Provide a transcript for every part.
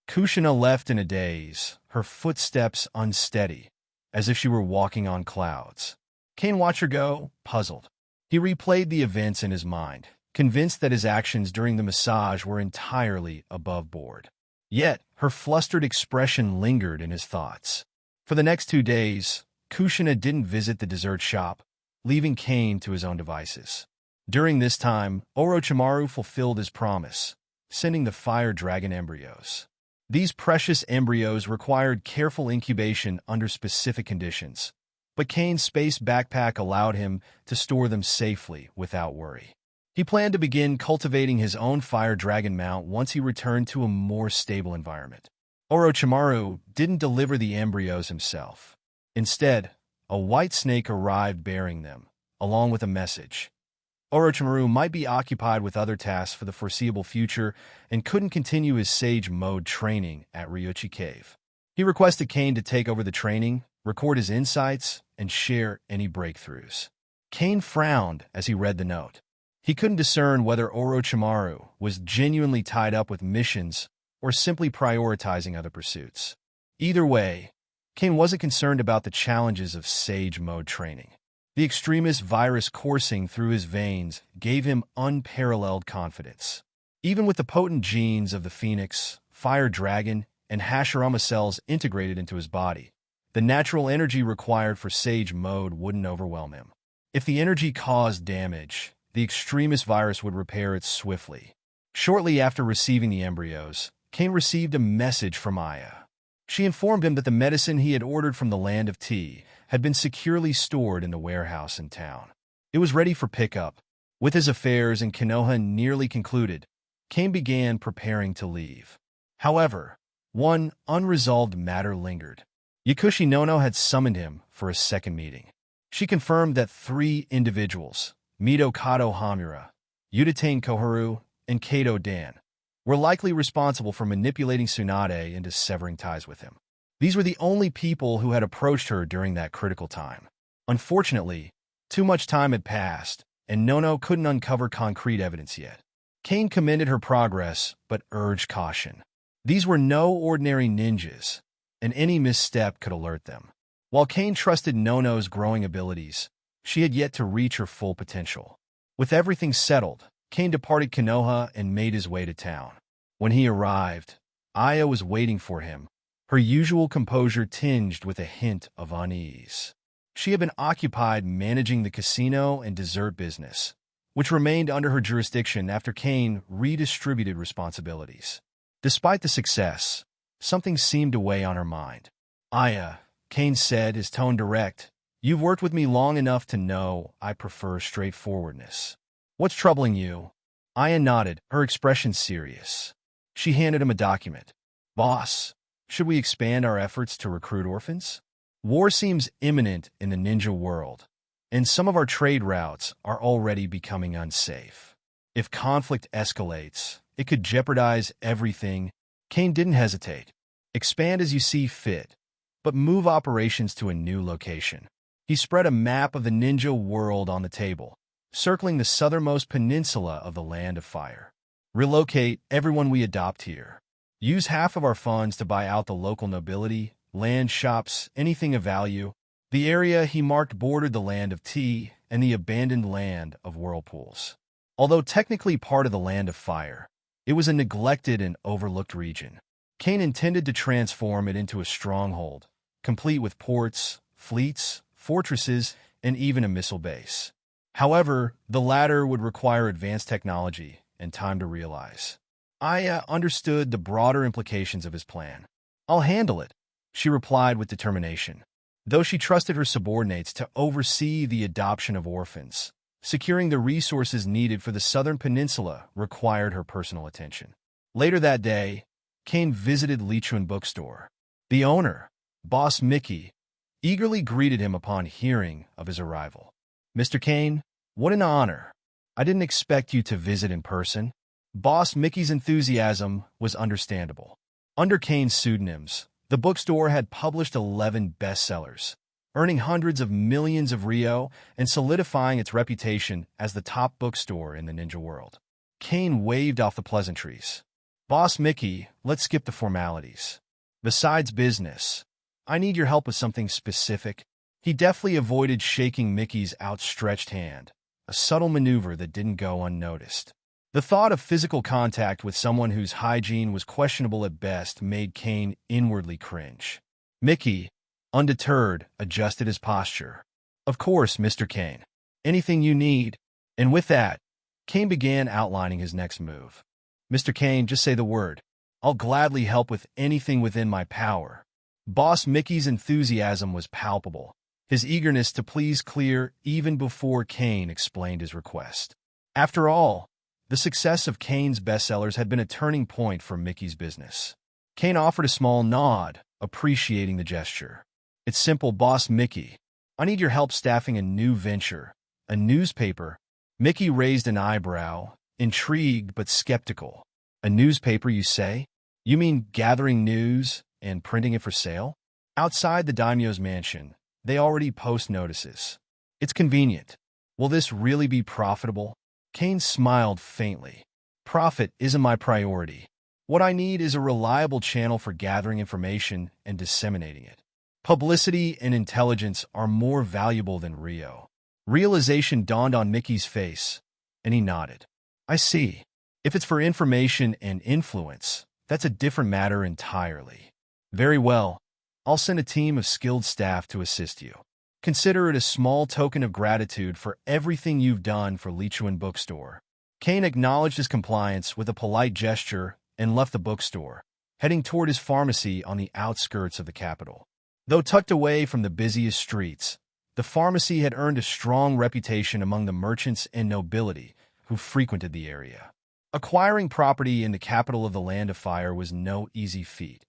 Kushina left in a daze, her footsteps unsteady, as if she were walking on clouds. Cain watched her go, puzzled. He replayed the events in his mind, convinced that his actions during the massage were entirely above board. Yet, her flustered expression lingered in his thoughts. For the next 2 days, Kushina didn't visit the dessert shop, leaving Cain to his own devices. During this time, Orochimaru fulfilled his promise, sending the fire dragon embryos. These precious embryos required careful incubation under specific conditions, but Cain's space backpack allowed him to store them safely without worry. He planned to begin cultivating his own fire dragon mount once he returned to a more stable environment. Orochimaru didn't deliver the embryos himself. Instead, a white snake arrived bearing them, along with a message. Orochimaru might be occupied with other tasks for the foreseeable future and couldn't continue his Sage Mode training at Ryuchi Cave. He requested Cain to take over the training, record his insights, and share any breakthroughs. Cain frowned as he read the note. He couldn't discern whether Orochimaru was genuinely tied up with missions or simply prioritizing other pursuits. Either way, Cain wasn't concerned about the challenges of Sage Mode training. The extremist virus coursing through his veins gave him unparalleled confidence. Even with the potent genes of the Phoenix, Fire Dragon, and Hashirama cells integrated into his body, the natural energy required for Sage Mode wouldn't overwhelm him. If the energy caused damage, the extremist virus would repair it swiftly. Shortly after receiving the embryos, Cain received a message from Aya. She informed him that the medicine he had ordered from the Land of Tea had been securely stored in the warehouse in town. It was ready for pickup. With his affairs in Konoha nearly concluded, Cain began preparing to leave. However, one unresolved matter lingered. Yakushi Nono had summoned him for a second meeting. She confirmed that 3 individuals, Mito Kato Hamura, Udatane Koharu, and Kato Dan, were likely responsible for manipulating Tsunade into severing ties with him. These were the only people who had approached her during that critical time. Unfortunately, too much time had passed, and Nono couldn't uncover concrete evidence yet. Cain commended her progress, but urged caution. These were no ordinary ninjas, and any misstep could alert them. While Cain trusted Nono's growing abilities, she had yet to reach her full potential. With everything settled, Cain departed Konoha and made his way to town. When he arrived, Aya was waiting for him, her usual composure tinged with a hint of unease. She had been occupied managing the casino and dessert business, which remained under her jurisdiction after Cain redistributed responsibilities. Despite the success, something seemed to weigh on her mind. Aya, Cain said, his tone direct, "You've worked with me long enough to know I prefer straightforwardness. What's troubling you?" Aya nodded, her expression serious. She handed him a document. "Boss, should we expand our efforts to recruit orphans? War seems imminent in the ninja world, and some of our trade routes are already becoming unsafe. If conflict escalates, it could jeopardize everything." Cain didn't hesitate. "Expand as you see fit, but move operations to a new location." He spread a map of the ninja world on the table, circling the southernmost peninsula of the Land of Fire. "Relocate everyone we adopt here. Use half of our funds to buy out the local nobility, land, shops, anything of value." The area he marked bordered the Land of Tea and the abandoned Land of Whirlpools. Although technically part of the Land of Fire, it was a neglected and overlooked region. Cain intended to transform it into a stronghold, complete with ports, fleets, fortresses, and even a missile base. However, the latter would require advanced technology and time to realize. Aya understood the broader implications of his plan. "I'll handle it," she replied with determination. Though she trusted her subordinates to oversee the adoption of orphans, securing the resources needed for the southern peninsula required her personal attention. Later that day, Cain visited Lichuan Bookstore. The owner, Boss Mickey, eagerly greeted him upon hearing of his arrival. "Mr. Cain, what an honor. I didn't expect you to visit in person." Boss Mickey's enthusiasm was understandable. Under Cain's pseudonyms, the bookstore had published 11 bestsellers, earning hundreds of millions of Rio and solidifying its reputation as the top bookstore in the ninja world. Cain waved off the pleasantries. Boss Mickey, let's skip the formalities. Besides business, I need your help with something specific. He deftly avoided shaking Mickey's outstretched hand, a subtle maneuver that didn't go unnoticed. The thought of physical contact with someone whose hygiene was questionable at best made Cain inwardly cringe. Mickey, undeterred, adjusted his posture. Of course, Mr. Cain. Anything you need. And with that, Cain began outlining his next move. Mr. Cain, just say the word. I'll gladly help with anything within my power. Boss Mickey's enthusiasm was palpable, his eagerness to please clear even before Cain explained his request. After all, the success of Cain's bestsellers had been a turning point for Mickey's business. Cain offered a small nod, appreciating the gesture. It's simple, Boss Mickey. I need your help staffing a new venture, a newspaper. Mickey raised an eyebrow, intrigued but skeptical. A newspaper, you say? You mean gathering news and printing it for sale? Outside the daimyo's mansion, they already post notices. It's convenient. Will this really be profitable? Cain smiled faintly. Profit isn't my priority. What I need is a reliable channel for gathering information and disseminating it. Publicity and intelligence are more valuable than Rio. Realization dawned on Mickey's face, and he nodded. I see. If it's for information and influence, that's a different matter entirely. Very well. I'll send a team of skilled staff to assist you. Consider it a small token of gratitude for everything you've done for Lichuan Bookstore. Cain acknowledged his compliance with a polite gesture and left the bookstore, heading toward his pharmacy on the outskirts of the capital. Though tucked away from the busiest streets, the pharmacy had earned a strong reputation among the merchants and nobility who frequented the area. Acquiring property in the capital of the Land of Fire was no easy feat.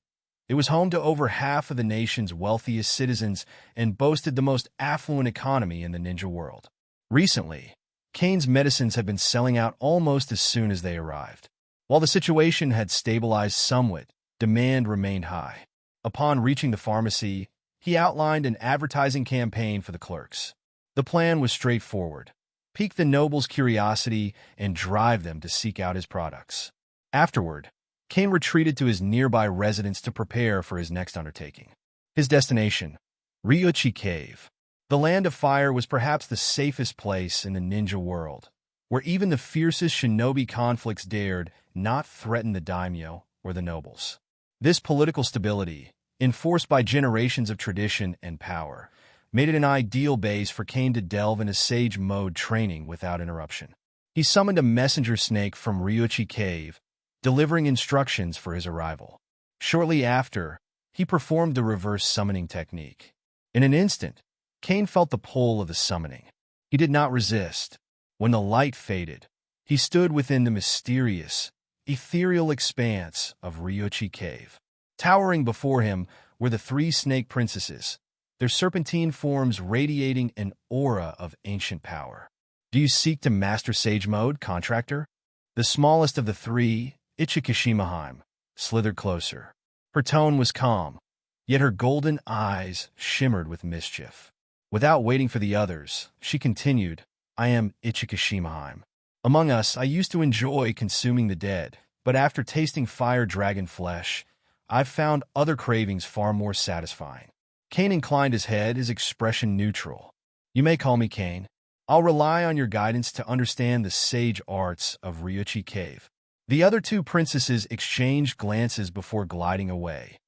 It was home to over half of the nation's wealthiest citizens and boasted the most affluent economy in the ninja world. Recently, Cain's medicines had been selling out almost as soon as they arrived. While the situation had stabilized somewhat, demand remained high. Upon reaching the pharmacy, he outlined an advertising campaign for the clerks. The plan was straightforward: pique the nobles' curiosity and drive them to seek out his products. Afterward, Cain retreated to his nearby residence to prepare for his next undertaking. His destination, Ryuchi Cave. The Land of Fire was perhaps the safest place in the ninja world, where even the fiercest shinobi conflicts dared not threaten the daimyo or the nobles. This political stability, enforced by generations of tradition and power, made it an ideal base for Cain to delve into sage mode training without interruption. He summoned a messenger snake from Ryuchi Cave, delivering instructions for his arrival. Shortly after, he performed the reverse summoning technique. In an instant, Cain felt the pull of the summoning. He did not resist. When the light faded, he stood within the mysterious, ethereal expanse of Ryuchi Cave. Towering before him were the three snake princesses, their serpentine forms radiating an aura of ancient power. Do you seek to master sage mode, contractor? The smallest of the three, Ichikishimaheim, slithered closer. Her tone was calm, yet her golden eyes shimmered with mischief. Without waiting for the others, she continued, I am Ichikishimaheim. Among us, I used to enjoy consuming the dead, but after tasting fire dragon flesh, I've found other cravings far more satisfying. Cain inclined his head, his expression neutral. You may call me Cain. I'll rely on your guidance to understand the sage arts of Ryuchi Cave. The other two princesses exchanged glances before gliding away,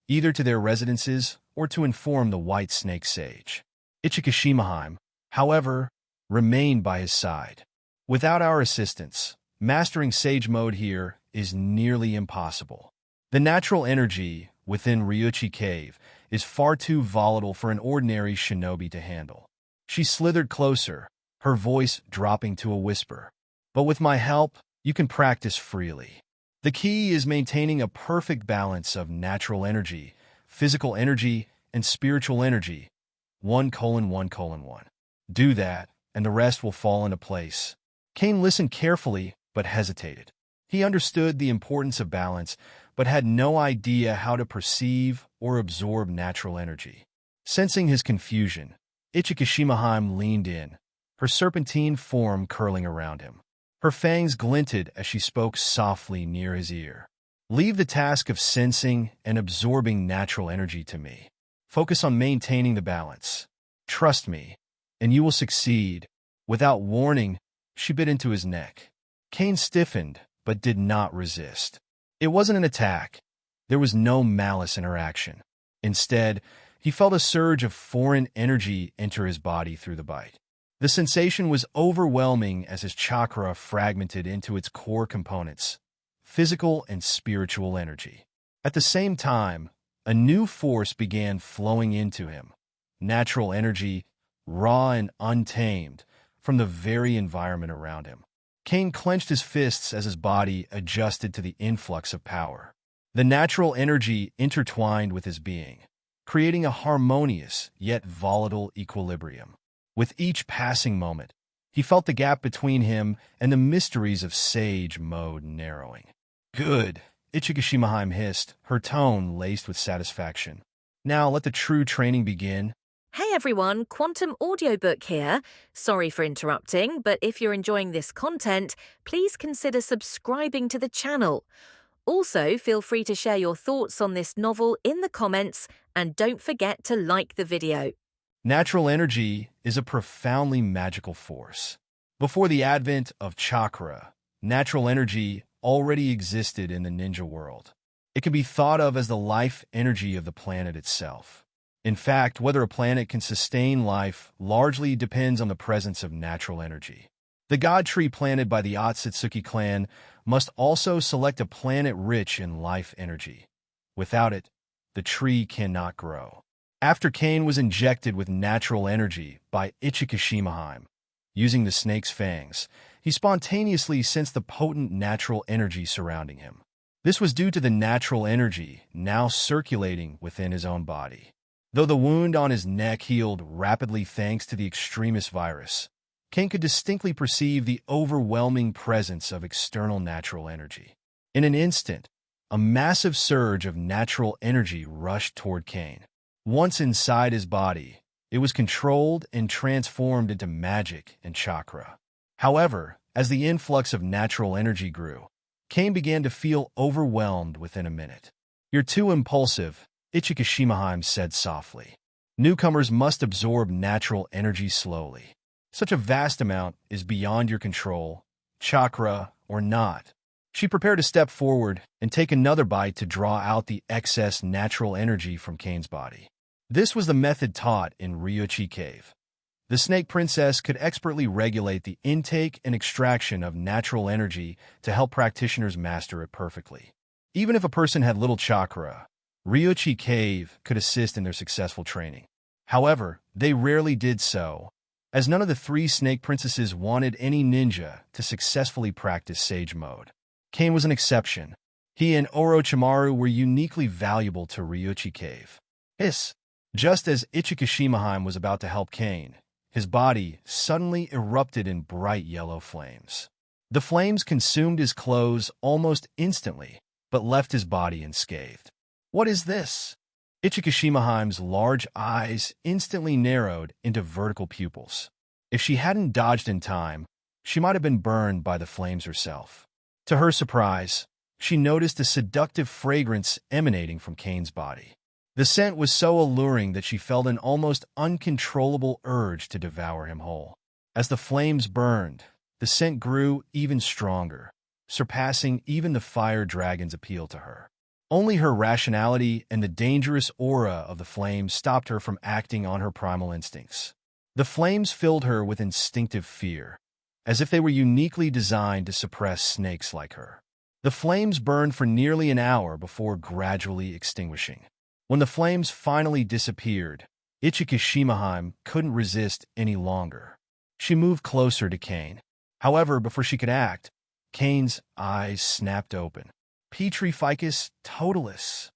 either to their residences or to inform the white snake sage. Ichikishimaheim, however, remained by his side. Without our assistance, mastering sage mode here is nearly impossible. The natural energy within Ryuchi Cave is far too volatile for an ordinary shinobi to handle. She slithered closer, her voice dropping to a whisper. But with my help, you can practice freely. The key is maintaining a perfect balance of natural energy, physical energy, and spiritual energy. 1:1:1. Do that, and the rest will fall into place. Cain listened carefully, but hesitated. He understood the importance of balance, but had no idea how to perceive or absorb natural energy. Sensing his confusion, Ichikishimaheim leaned in, her serpentine form curling around him. Her fangs glinted as she spoke softly near his ear. Leave the task of sensing and absorbing natural energy to me. Focus on maintaining the balance. Trust me, and you will succeed." Without warning, she bit into his neck. Cain stiffened, but did not resist. It wasn't an attack. There was no malice in her action. Instead, he felt a surge of foreign energy enter his body through the bite. The sensation was overwhelming as his chakra fragmented into its core components, physical and spiritual energy. At the same time, a new force began flowing into him, natural energy, raw and untamed, from the very environment around him. Cain clenched his fists as his body adjusted to the influx of power. The natural energy intertwined with his being, creating a harmonious yet volatile equilibrium. With each passing moment, he felt the gap between him and the mysteries of Sage Mode narrowing. "Good," Ichikishimahime hissed, her tone laced with satisfaction. "Now let the true training begin." Hey everyone, Quantum Audiobook here. Sorry for interrupting, but if you're enjoying this content, please consider subscribing to the channel. Also, feel free to share your thoughts on this novel in the comments, and don't forget to like the video. Natural energy is a profoundly magical force. Before the advent of chakra, natural energy already existed in the ninja world. It can be thought of as the life energy of the planet itself. In fact, whether a planet can sustain life largely depends on the presence of natural energy. The god tree planted by the Otsutsuki clan must also select a planet rich in life energy. Without it, the tree cannot grow. After Cain was injected with natural energy by Ichikishimahime, using the snake's fangs, he spontaneously sensed the potent natural energy surrounding him. This was due to the natural energy now circulating within his own body. Though the wound on his neck healed rapidly thanks to the extremis virus, Cain could distinctly perceive the overwhelming presence of external natural energy. In an instant, a massive surge of natural energy rushed toward Cain. Once inside his body, it was controlled and transformed into magic and chakra. However, as the influx of natural energy grew, Cain began to feel overwhelmed within a minute. "You're too impulsive," Ichikishimahime said softly. "Newcomers must absorb natural energy slowly. Such a vast amount is beyond your control, chakra or not." She prepared to step forward and take another bite to draw out the excess natural energy from Cain's body. This was the method taught in Ryuchi Cave. The Snake Princess could expertly regulate the intake and extraction of natural energy to help practitioners master it perfectly. Even if a person had little chakra, Ryuchi Cave could assist in their successful training. However, they rarely did so, as none of the three Snake Princesses wanted any ninja to successfully practice Sage Mode. Cain was an exception. He and Orochimaru were uniquely valuable to Ryuchi Cave. Just as Ichikishimahime was about to help Cain, his body suddenly erupted in bright yellow flames. The flames consumed his clothes almost instantly, but left his body unscathed. "What is this?" Ichikishimahime's large eyes instantly narrowed into vertical pupils. If she hadn't dodged in time, she might have been burned by the flames herself. To her surprise, she noticed a seductive fragrance emanating from Cain's body. The scent was so alluring that she felt an almost uncontrollable urge to devour him whole. As the flames burned, the scent grew even stronger, surpassing even the fire dragon's appeal to her. Only her rationality and the dangerous aura of the flames stopped her from acting on her primal instincts. The flames filled her with instinctive fear, as if they were uniquely designed to suppress snakes like her. The flames burned for nearly an hour before gradually extinguishing. When the flames finally disappeared, Ichikishimahime couldn't resist any longer. She moved closer to Cain. However, before she could act, Cain's eyes snapped open. Petri Ficus Totalis.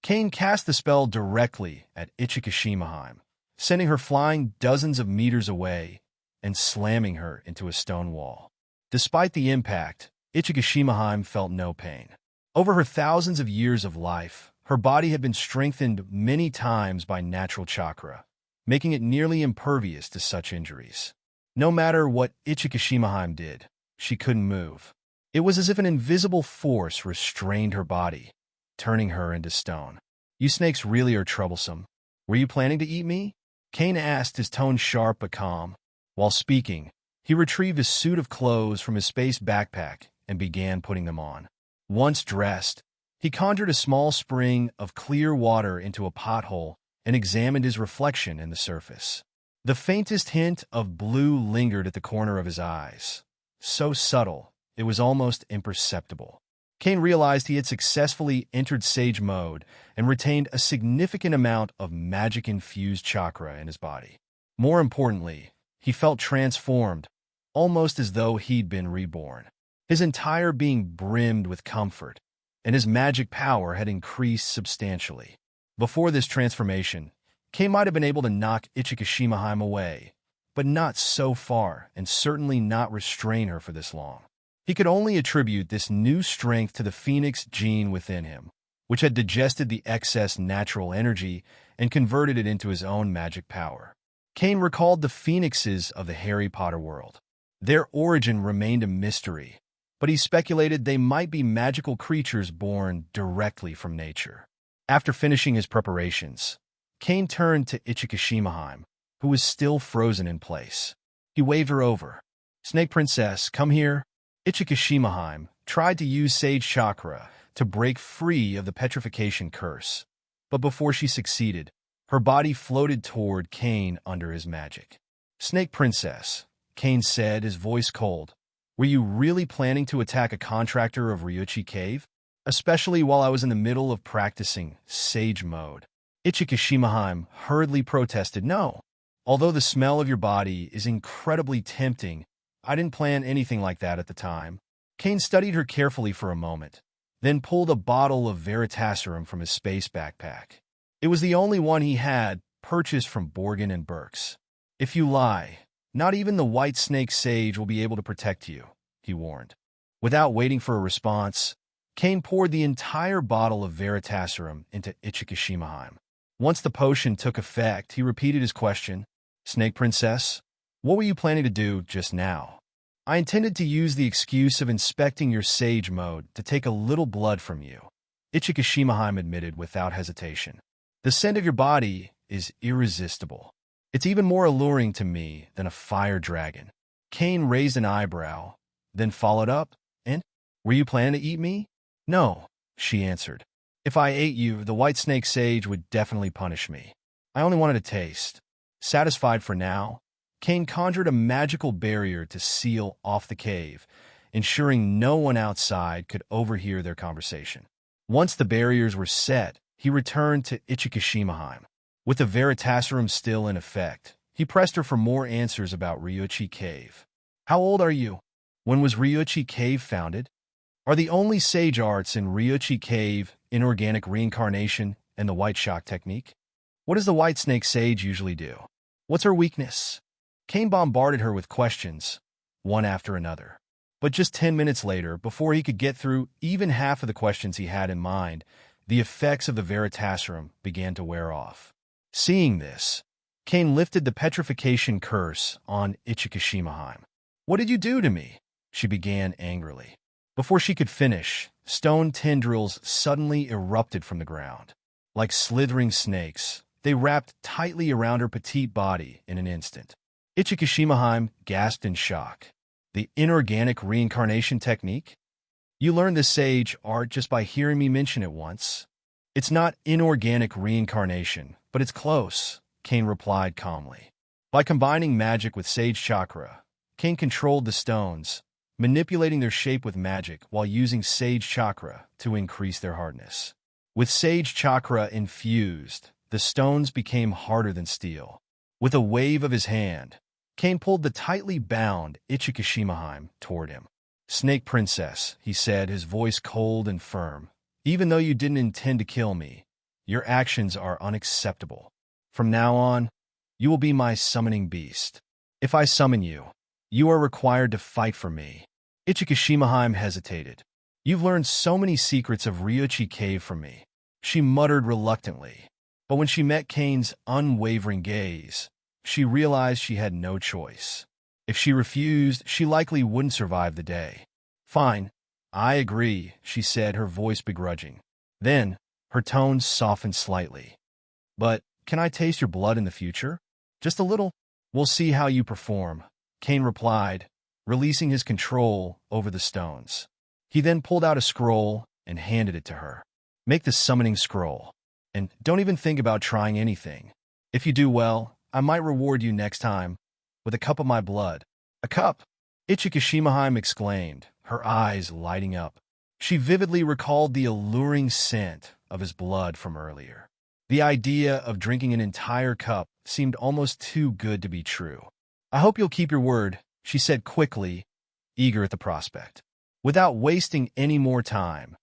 Cain cast the spell directly at Ichikishimahime, sending her flying dozens of meters away and slamming her into a stone wall. Despite the impact, Ichikishimahime felt no pain. Over her thousands of years of life, her body had been strengthened many times by natural chakra, making it nearly impervious to such injuries. No matter what Ichikishimahime did, she couldn't move. It was as if an invisible force restrained her body, turning her into stone. "You snakes really are troublesome. Were you planning to eat me?" Cain asked, his tone sharp but calm. While speaking, he retrieved a suit of clothes from his space backpack and began putting them on. Once dressed, he conjured a small spring of clear water into a pothole and examined his reflection in the surface. The faintest hint of blue lingered at the corner of his eyes, so subtle it was almost imperceptible. Cain realized he had successfully entered Sage mode and retained a significant amount of magic-infused chakra in his body. More importantly, he felt transformed, almost as though he'd been reborn. His entire being brimmed with comfort, and his magic power had increased substantially. Before this transformation, Cain might have been able to knock Ichikishimaheim away, but not so far, and certainly not restrain her for this long. He could only attribute this new strength to the phoenix gene within him, which had digested the excess natural energy and converted it into his own magic power. Cain recalled the phoenixes of the Harry Potter world. Their origin remained a mystery, but he speculated they might be magical creatures born directly from nature. After finishing his preparations, Cain turned to Ichikishimaheim, who was still frozen in place. He waved her over. "Snake Princess, come here." Ichikishimaheim tried to use Sage Chakra to break free of the petrification curse, but before she succeeded, her body floated toward Cain under his magic. "Snake Princess," Cain said, his voice cold, "were you really planning to attack a contractor of Ryuchi Cave? Especially while I was in the middle of practicing Sage mode." Ichikishimaheim hurriedly protested, "No. Although the smell of your body is incredibly tempting, I didn't plan anything like that at the time." Cain studied her carefully for a moment, then pulled a bottle of Veritaserum from his space backpack. It was the only one he had, purchased from Borgin and Burke's. "If you lie, not even the White Snake Sage will be able to protect you," he warned. Without waiting for a response, Cain poured the entire bottle of Veritaserum into Ichikishimaheim. Once the potion took effect, he repeated his question. "Snake Princess, what were you planning to do just now?" "I intended to use the excuse of inspecting your Sage mode to take a little blood from you," Ichikishimaheim admitted without hesitation. "The scent of your body is irresistible. It's even more alluring to me than a fire dragon." Cain raised an eyebrow, then followed up, "And? Were you planning to eat me?" "No," she answered. "If I ate you, the White Snake Sage would definitely punish me. I only wanted a taste." Satisfied for now, Cain conjured a magical barrier to seal off the cave, ensuring no one outside could overhear their conversation. Once the barriers were set, he returned to Ichikishimaheim. With the Veritaserum still in effect, he pressed her for more answers about Ryuchi Cave. "How old are you? When was Ryuchi Cave founded? Are the only sage arts in Ryuchi Cave inorganic reincarnation and the white shock technique? What does the White Snake Sage usually do? What's her weakness?" Cain bombarded her with questions, one after another. But just 10 minutes later, before he could get through even half of the questions he had in mind, the effects of the Veritaserum began to wear off. Seeing this, Cain lifted the petrification curse on Ichikishimaheim. "What did you do to me?" she began angrily. Before she could finish, stone tendrils suddenly erupted from the ground. Like slithering snakes, they wrapped tightly around her petite body in an instant. Ichikishimaheim gasped in shock. "The inorganic reincarnation technique? You learned this sage art just by hearing me mention it once." "It's not inorganic reincarnation, but it's close," Cain replied calmly. By combining magic with sage chakra, Cain controlled the stones, manipulating their shape with magic while using sage chakra to increase their hardness. With sage chakra infused, the stones became harder than steel. With a wave of his hand, Cain pulled the tightly bound Ichikishimaheim toward him. "Snake Princess," he said, his voice cold and firm, "even though you didn't intend to kill me, your actions are unacceptable. From now on, you will be my summoning beast. If I summon you, you are required to fight for me." Ichikishimaheim hesitated. "You've learned so many secrets of Ryuchi Cave from me," she muttered reluctantly. But when she met Cain's unwavering gaze, she realized she had no choice. If she refused, she likely wouldn't survive the day. "Fine," I agree, she said, her voice begrudging. Then, her tone softened slightly. But, can I taste your blood in the future? Just a little? We'll see how you perform, Cain replied, releasing his control over the stones. He then pulled out a scroll and handed it to her. Make the summoning scroll. And don't even think about trying anything. If you do well, I might reward you next time with a cup of my blood. A cup? Ichikishimahime exclaimed, her eyes lighting up. She vividly recalled the alluring scent of his blood from earlier. The idea of drinking an entire cup seemed almost too good to be true. I hope you'll keep your word, she said quickly, eager at the prospect. Without wasting any more time,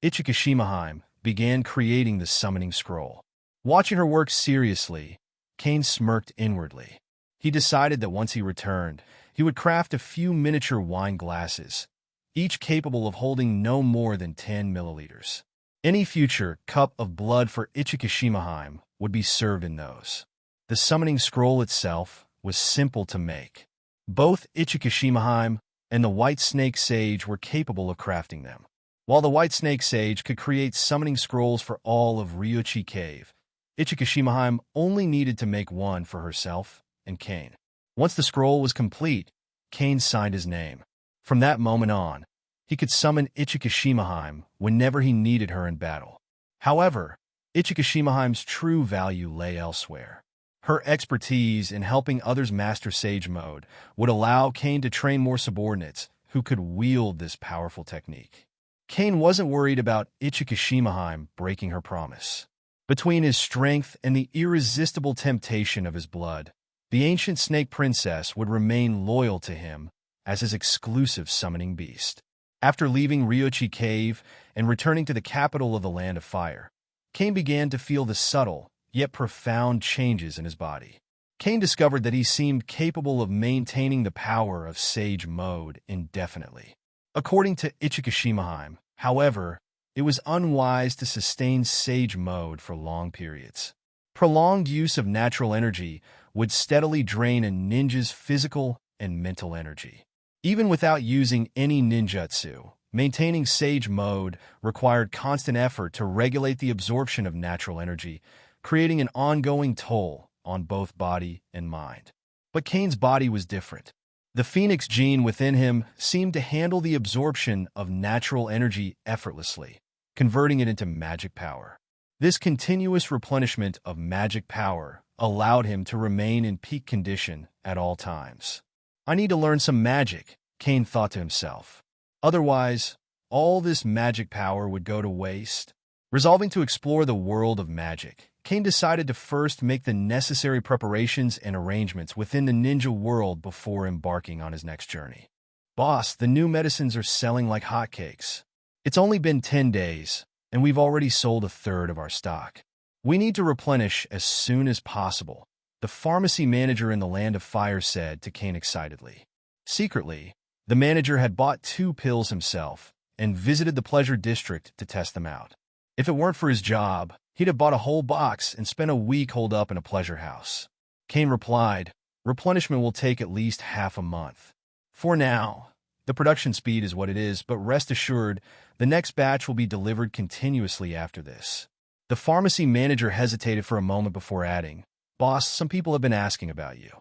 Ichikishimahime began creating the summoning scroll. Watching her work seriously, Cain smirked inwardly. He decided that once he returned, he would craft a few miniature wine glasses, each capable of holding no more than 10 milliliters. Any future cup of blood for Ichikishimahime would be served in those. The summoning scroll itself was simple to make. Both Ichikishimahime and the White Snake Sage were capable of crafting them. While the White Snake Sage could create summoning scrolls for all of Ryuchi Cave, Ichikishimahime only needed to make one for herself and Cain. Once the scroll was complete, Cain signed his name. From that moment on, he could summon Ichikishimahime whenever he needed her in battle. However, Ichikishimahime's true value lay elsewhere. Her expertise in helping others master Sage Mode would allow Cain to train more subordinates who could wield this powerful technique. Cain wasn't worried about Ichikishimahime breaking her promise. Between his strength and the irresistible temptation of his blood, the ancient snake princess would remain loyal to him as his exclusive summoning beast. After leaving Ryuchi Cave and returning to the capital of the Land of Fire, Cain began to feel the subtle, yet profound changes in his body. Cain discovered that he seemed capable of maintaining the power of Sage Mode indefinitely. According to Ichikishimahime, however, it was unwise to sustain Sage Mode for long periods. Prolonged use of natural energy would steadily drain a ninja's physical and mental energy. Even without using any ninjutsu, maintaining Sage Mode required constant effort to regulate the absorption of natural energy, creating an ongoing toll on both body and mind. But Cain's body was different. The Phoenix gene within him seemed to handle the absorption of natural energy effortlessly, converting it into magic power. This continuous replenishment of magic power allowed him to remain in peak condition at all times. I need to learn some magic, Cain thought to himself. Otherwise, all this magic power would go to waste. Resolving to explore the world of magic, Cain decided to first make the necessary preparations and arrangements within the ninja world before embarking on his next journey. Boss, the new medicines are selling like hotcakes. It's only been 10 days, and we've already sold a third of our stock. We need to replenish as soon as possible, the pharmacy manager in the Land of Fire said to Cain excitedly. Secretly, the manager had bought 2 pills himself and visited the Pleasure District to test them out. If it weren't for his job, he'd have bought a whole box and spent a week holed up in a pleasure house. Cain replied, replenishment will take at least half a month. For now, the production speed is what it is, but rest assured, the next batch will be delivered continuously after this. The pharmacy manager hesitated for a moment before adding, Boss, some people have been asking about you.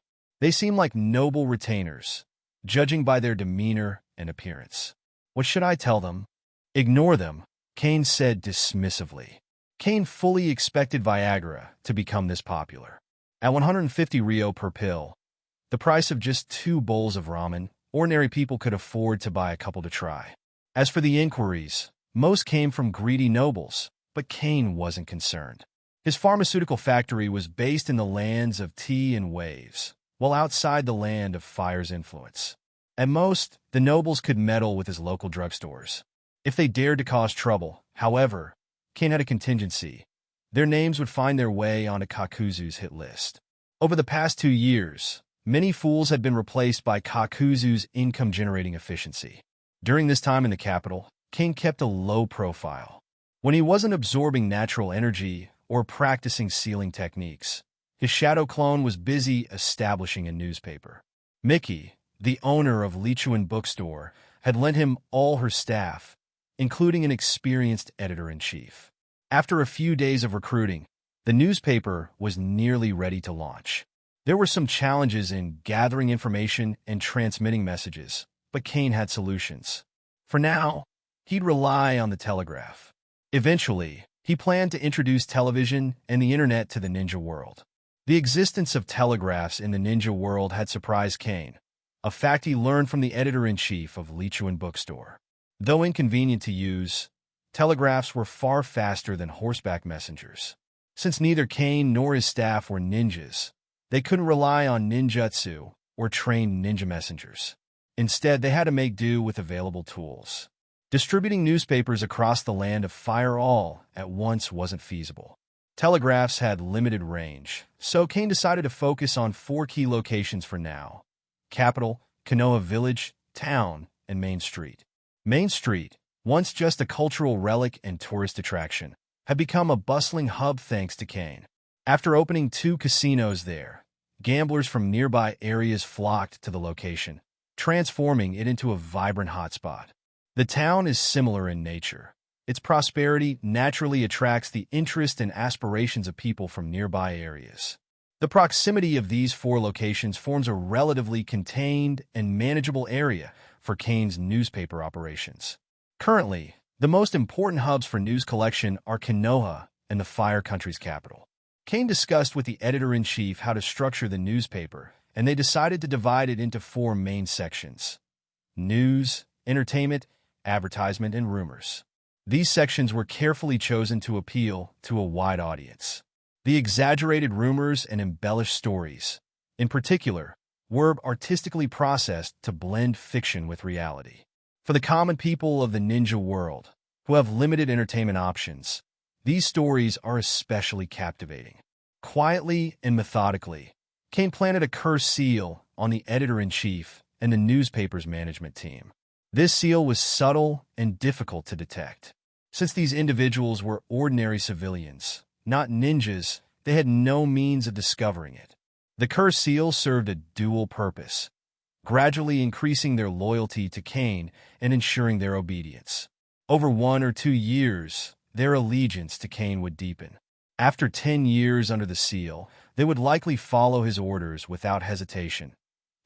They seem like noble retainers, judging by their demeanor and appearance. What should I tell them? Ignore them, Cain said dismissively. Cain fully expected Viagra to become this popular. At 150 Rio per pill, the price of just 2 bowls of ramen, ordinary people could afford to buy a couple to try. As for the inquiries, most came from greedy nobles, but Cain wasn't concerned. His pharmaceutical factory was based in the lands of tea and waves, while outside the Land of Fire's influence. At most, the nobles could meddle with his local drugstores. If they dared to cause trouble, however, Cain had a contingency. Their names would find their way onto Kakuzu's hit list. Over the past 2 years, many fools had been replaced by Kakuzu's income-generating efficiency. During this time in the capital, Cain kept a low profile. When he wasn't absorbing natural energy or practicing sealing techniques, his shadow clone was busy establishing a newspaper. Mickey, the owner of Lichuan Bookstore, had lent him all her staff, including an experienced editor-in-chief. After a few days of recruiting, the newspaper was nearly ready to launch. There were some challenges in gathering information and transmitting messages, but Cain had solutions. For now, he'd rely on the telegraph. Eventually, he planned to introduce television and the internet to the ninja world. The existence of telegraphs in the ninja world had surprised Cain, a fact he learned from the editor-in-chief of Lichuan Bookstore. Though inconvenient to use, telegraphs were far faster than horseback messengers. Since neither Cain nor his staff were ninjas, they couldn't rely on ninjutsu or trained ninja messengers. Instead, they had to make do with available tools. Distributing newspapers across the land of Fire all at once wasn't feasible. Telegraphs had limited range, so Cain decided to focus on 4 key locations for now: Capital, Konoha Village, Town, and Main Street. Main Street, once just a cultural relic and tourist attraction, had become a bustling hub thanks to Cain. After opening 2 casinos there, gamblers from nearby areas flocked to the location, transforming it into a vibrant hotspot. The town is similar in nature. Its prosperity naturally attracts the interest and aspirations of people from nearby areas. The proximity of these 4 locations forms a relatively contained and manageable area for Cain's newspaper operations. Currently, the most important hubs for news collection are Konoha and the Fire Country's capital. Cain discussed with the editor-in-chief how to structure the newspaper, and they decided to divide it into 4 main sections: news, entertainment, advertisement, and rumors. These sections were carefully chosen to appeal to a wide audience. The exaggerated rumors and embellished stories, in particular, were artistically processed to blend fiction with reality. For the common people of the ninja world, who have limited entertainment options, these stories are especially captivating. Quietly and methodically, Cain planted a cursed seal on the editor-in-chief and the newspaper's management team. This seal was subtle and difficult to detect. Since these individuals were ordinary civilians, not ninjas, they had no means of discovering it. The cursed seal served a dual purpose, gradually increasing their loyalty to Cain and ensuring their obedience. Over 1 or 2 years, their allegiance to Cain would deepen. After 10 years under the seal, they would likely follow his orders without hesitation,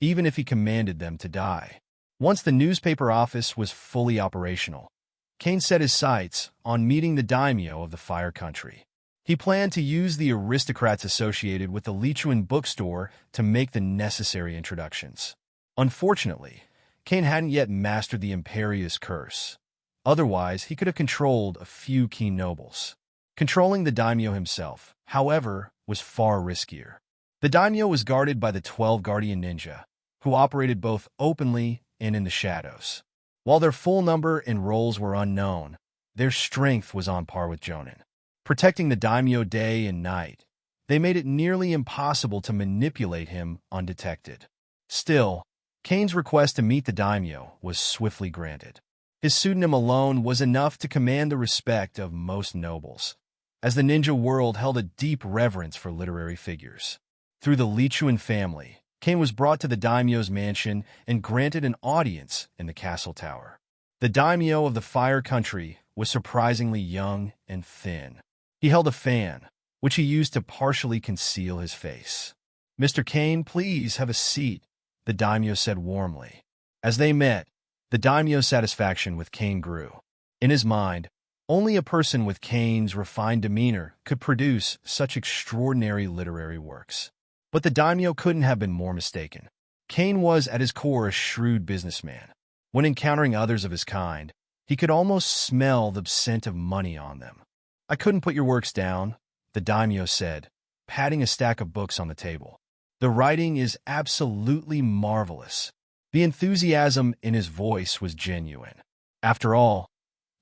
even if he commanded them to die. Once the newspaper office was fully operational, Cain set his sights on meeting the daimyo of the Fire Country. He planned to use the aristocrats associated with the Lichuan Bookstore to make the necessary introductions. Unfortunately, Cain hadn't yet mastered the Imperious Curse. Otherwise, he could have controlled a few key nobles. Controlling the daimyo himself, however, was far riskier. The daimyo was guarded by the 12 guardian ninja, who operated both openly and in the shadows. While their full number and roles were unknown, their strength was on par with Jonin. Protecting the daimyo day and night, they made it nearly impossible to manipulate him undetected. Still, Cain's request to meet the daimyo was swiftly granted. His pseudonym alone was enough to command the respect of most nobles, as the ninja world held a deep reverence for literary figures. Through the Lichuan family, Cain was brought to the daimyo's mansion and granted an audience in the castle tower. The daimyo of the Fire Country was surprisingly young and thin. He held a fan, which he used to partially conceal his face. "Mr. Cain, please have a seat," the daimyo said warmly. As they met, the daimyo's satisfaction with Cain grew. In his mind, only a person with Cain's refined demeanor could produce such extraordinary literary works. But the daimyo couldn't have been more mistaken. Cain was at his core a shrewd businessman. When encountering others of his kind, he could almost smell the scent of money on them. "I couldn't put your works down," the daimyo said, patting a stack of books on the table. "The writing is absolutely marvelous." The enthusiasm in his voice was genuine. After all,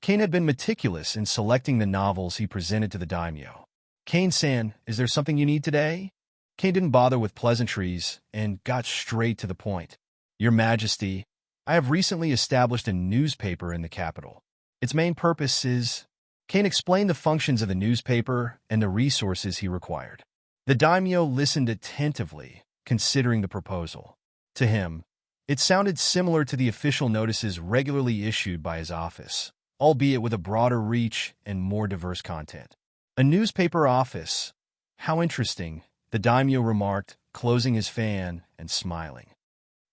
Cain had been meticulous in selecting the novels he presented to the daimyo. "Cain-san, is there something you need today?" Cain didn't bother with pleasantries and got straight to the point. "Your Majesty, I have recently established a newspaper in the capital. Its main purpose is—" Cain explained the functions of the newspaper and the resources he required. The daimyo listened attentively, considering the proposal. To him, It sounded similar to the official notices regularly issued by his office, albeit with a broader reach and more diverse content. A newspaper office. How interesting, the daimyo remarked, closing his fan and smiling.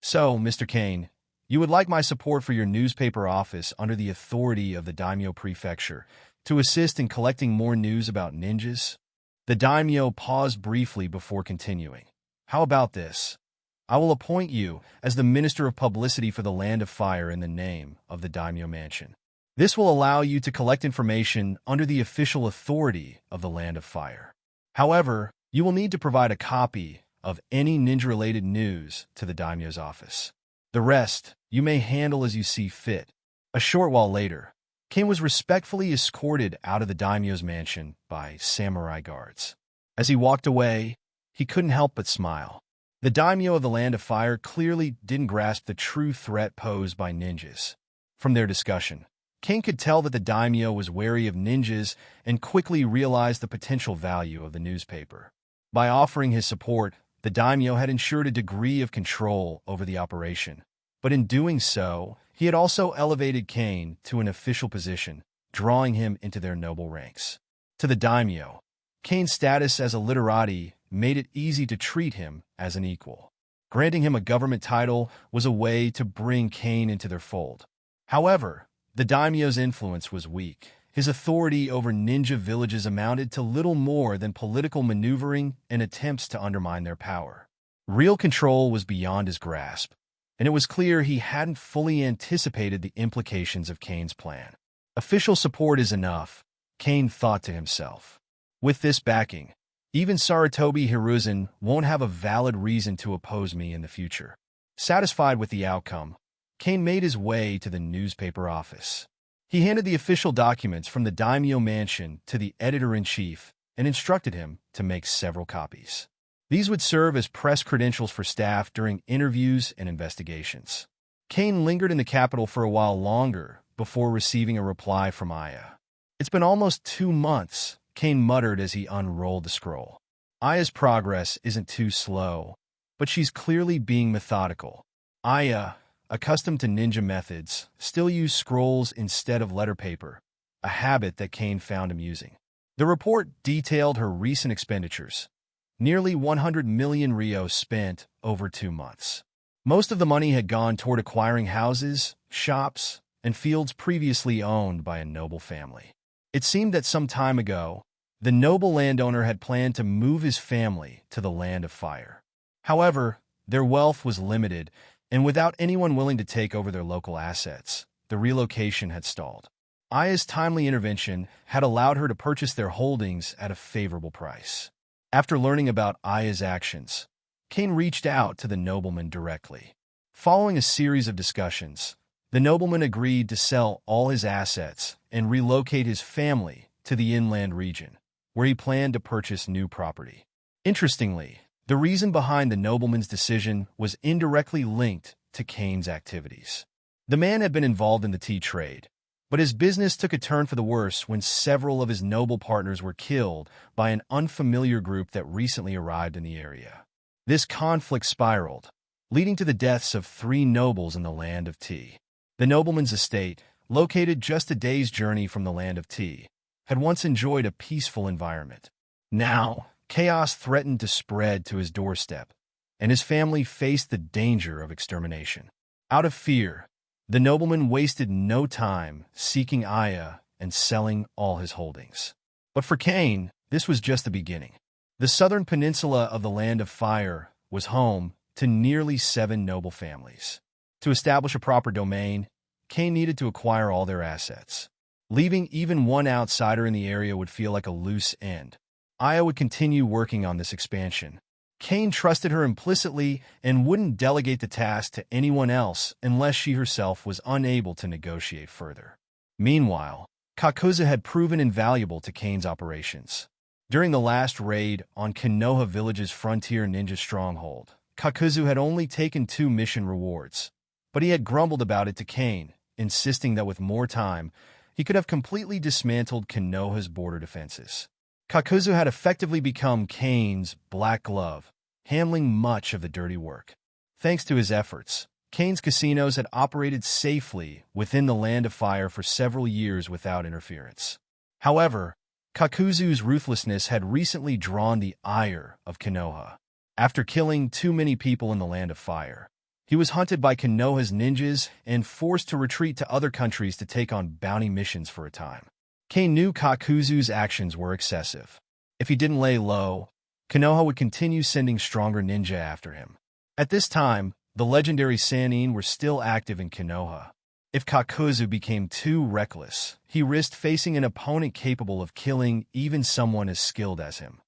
So, Mr. Cain, you would like my support for your newspaper office under the authority of the daimyo prefecture to assist in collecting more news about ninjas? The daimyo paused briefly before continuing. How about this? I will appoint you as the Minister of Publicity for the Land of Fire in the name of the daimyo mansion. This will allow you to collect information under the official authority of the Land of Fire. However, you will need to provide a copy of any ninja-related news to the daimyo's office. The rest, you may handle as you see fit. A short while later, Cain was respectfully escorted out of the daimyo's mansion by samurai guards. As he walked away, he couldn't help but smile. The daimyo of the Land of Fire clearly didn't grasp the true threat posed by ninjas. From their discussion, Cain could tell that the daimyo was wary of ninjas and quickly realized the potential value of the newspaper. By offering his support, the daimyo had ensured a degree of control over the operation. But in doing so, he had also elevated Cain to an official position, drawing him into their noble ranks. To the daimyo, Cain's status as a literati made it easy to treat him as an equal. Granting him a government title was a way to bring Cain into their fold. However, the daimyo's influence was weak. His authority over ninja villages amounted to little more than political maneuvering and attempts to undermine their power. Real control was beyond his grasp, and it was clear he hadn't fully anticipated the implications of Cain's plan. Official support is enough, Cain thought to himself. With this backing, even Sarutobi Hiruzen won't have a valid reason to oppose me in the future. Satisfied with the outcome, Cain made his way to the newspaper office. He handed the official documents from the daimyo mansion to the editor-in-chief and instructed him to make several copies. These would serve as press credentials for staff during interviews and investigations. Cain lingered in the capital for a while longer before receiving a reply from Aya. It's been almost 2 months, Cain muttered as he unrolled the scroll. Aya's progress isn't too slow, but she's clearly being methodical. Aya, accustomed to ninja methods, still used scrolls instead of letter paper, a habit that Cain found amusing. The report detailed her recent expenditures. Nearly 100 million ryo spent over 2 months. Most of the money had gone toward acquiring houses, shops, and fields previously owned by a noble family. It seemed that some time ago, the noble landowner had planned to move his family to the Land of Fire. However, their wealth was limited, and without anyone willing to take over their local assets, the relocation had stalled. Aya's timely intervention had allowed her to purchase their holdings at a favorable price. After learning about Aya's actions, Cain reached out to the nobleman directly. Following a series of discussions, the nobleman agreed to sell all his assets and relocate his family to the inland region, where he planned to purchase new property. Interestingly, the reason behind the nobleman's decision was indirectly linked to Cain's activities. The man had been involved in the tea trade, but his business took a turn for the worse when several of his noble partners were killed by an unfamiliar group that recently arrived in the area. This conflict spiraled, leading to the deaths of 3 nobles in the Land of Tea. The nobleman's estate, located just a day's journey from the Land of Tea, had once enjoyed a peaceful environment. Now, chaos threatened to spread to his doorstep, and his family faced the danger of extermination. Out of fear, the nobleman wasted no time seeking Aya and selling all his holdings. But for Cain, this was just the beginning. The southern peninsula of the Land of Fire was home to nearly 7 noble families. To establish a proper domain, Cain needed to acquire all their assets. Leaving even one outsider in the area would feel like a loose end. Aya would continue working on this expansion. Cain trusted her implicitly and wouldn't delegate the task to anyone else unless she herself was unable to negotiate further. Meanwhile, Kakuzu had proven invaluable to Cain's operations. During the last raid on Konoha Village's frontier ninja stronghold, Kakuzu had only taken 2 mission rewards, but he had grumbled about it to Cain, insisting that with more time, he could have completely dismantled Konoha's border defenses. Kakuzu had effectively become Cain's black glove, handling much of the dirty work. Thanks to his efforts, Cain's casinos had operated safely within the Land of Fire for several years without interference. However, Kakuzu's ruthlessness had recently drawn the ire of Konoha. After killing too many people in the Land of Fire, he was hunted by Konoha's ninjas and forced to retreat to other countries to take on bounty missions for a time. Cain knew Kakuzu's actions were excessive. If he didn't lay low, Konoha would continue sending stronger ninja after him. At this time, the legendary Sannin were still active in Konoha. If Kakuzu became too reckless, he risked facing an opponent capable of killing even someone as skilled as him.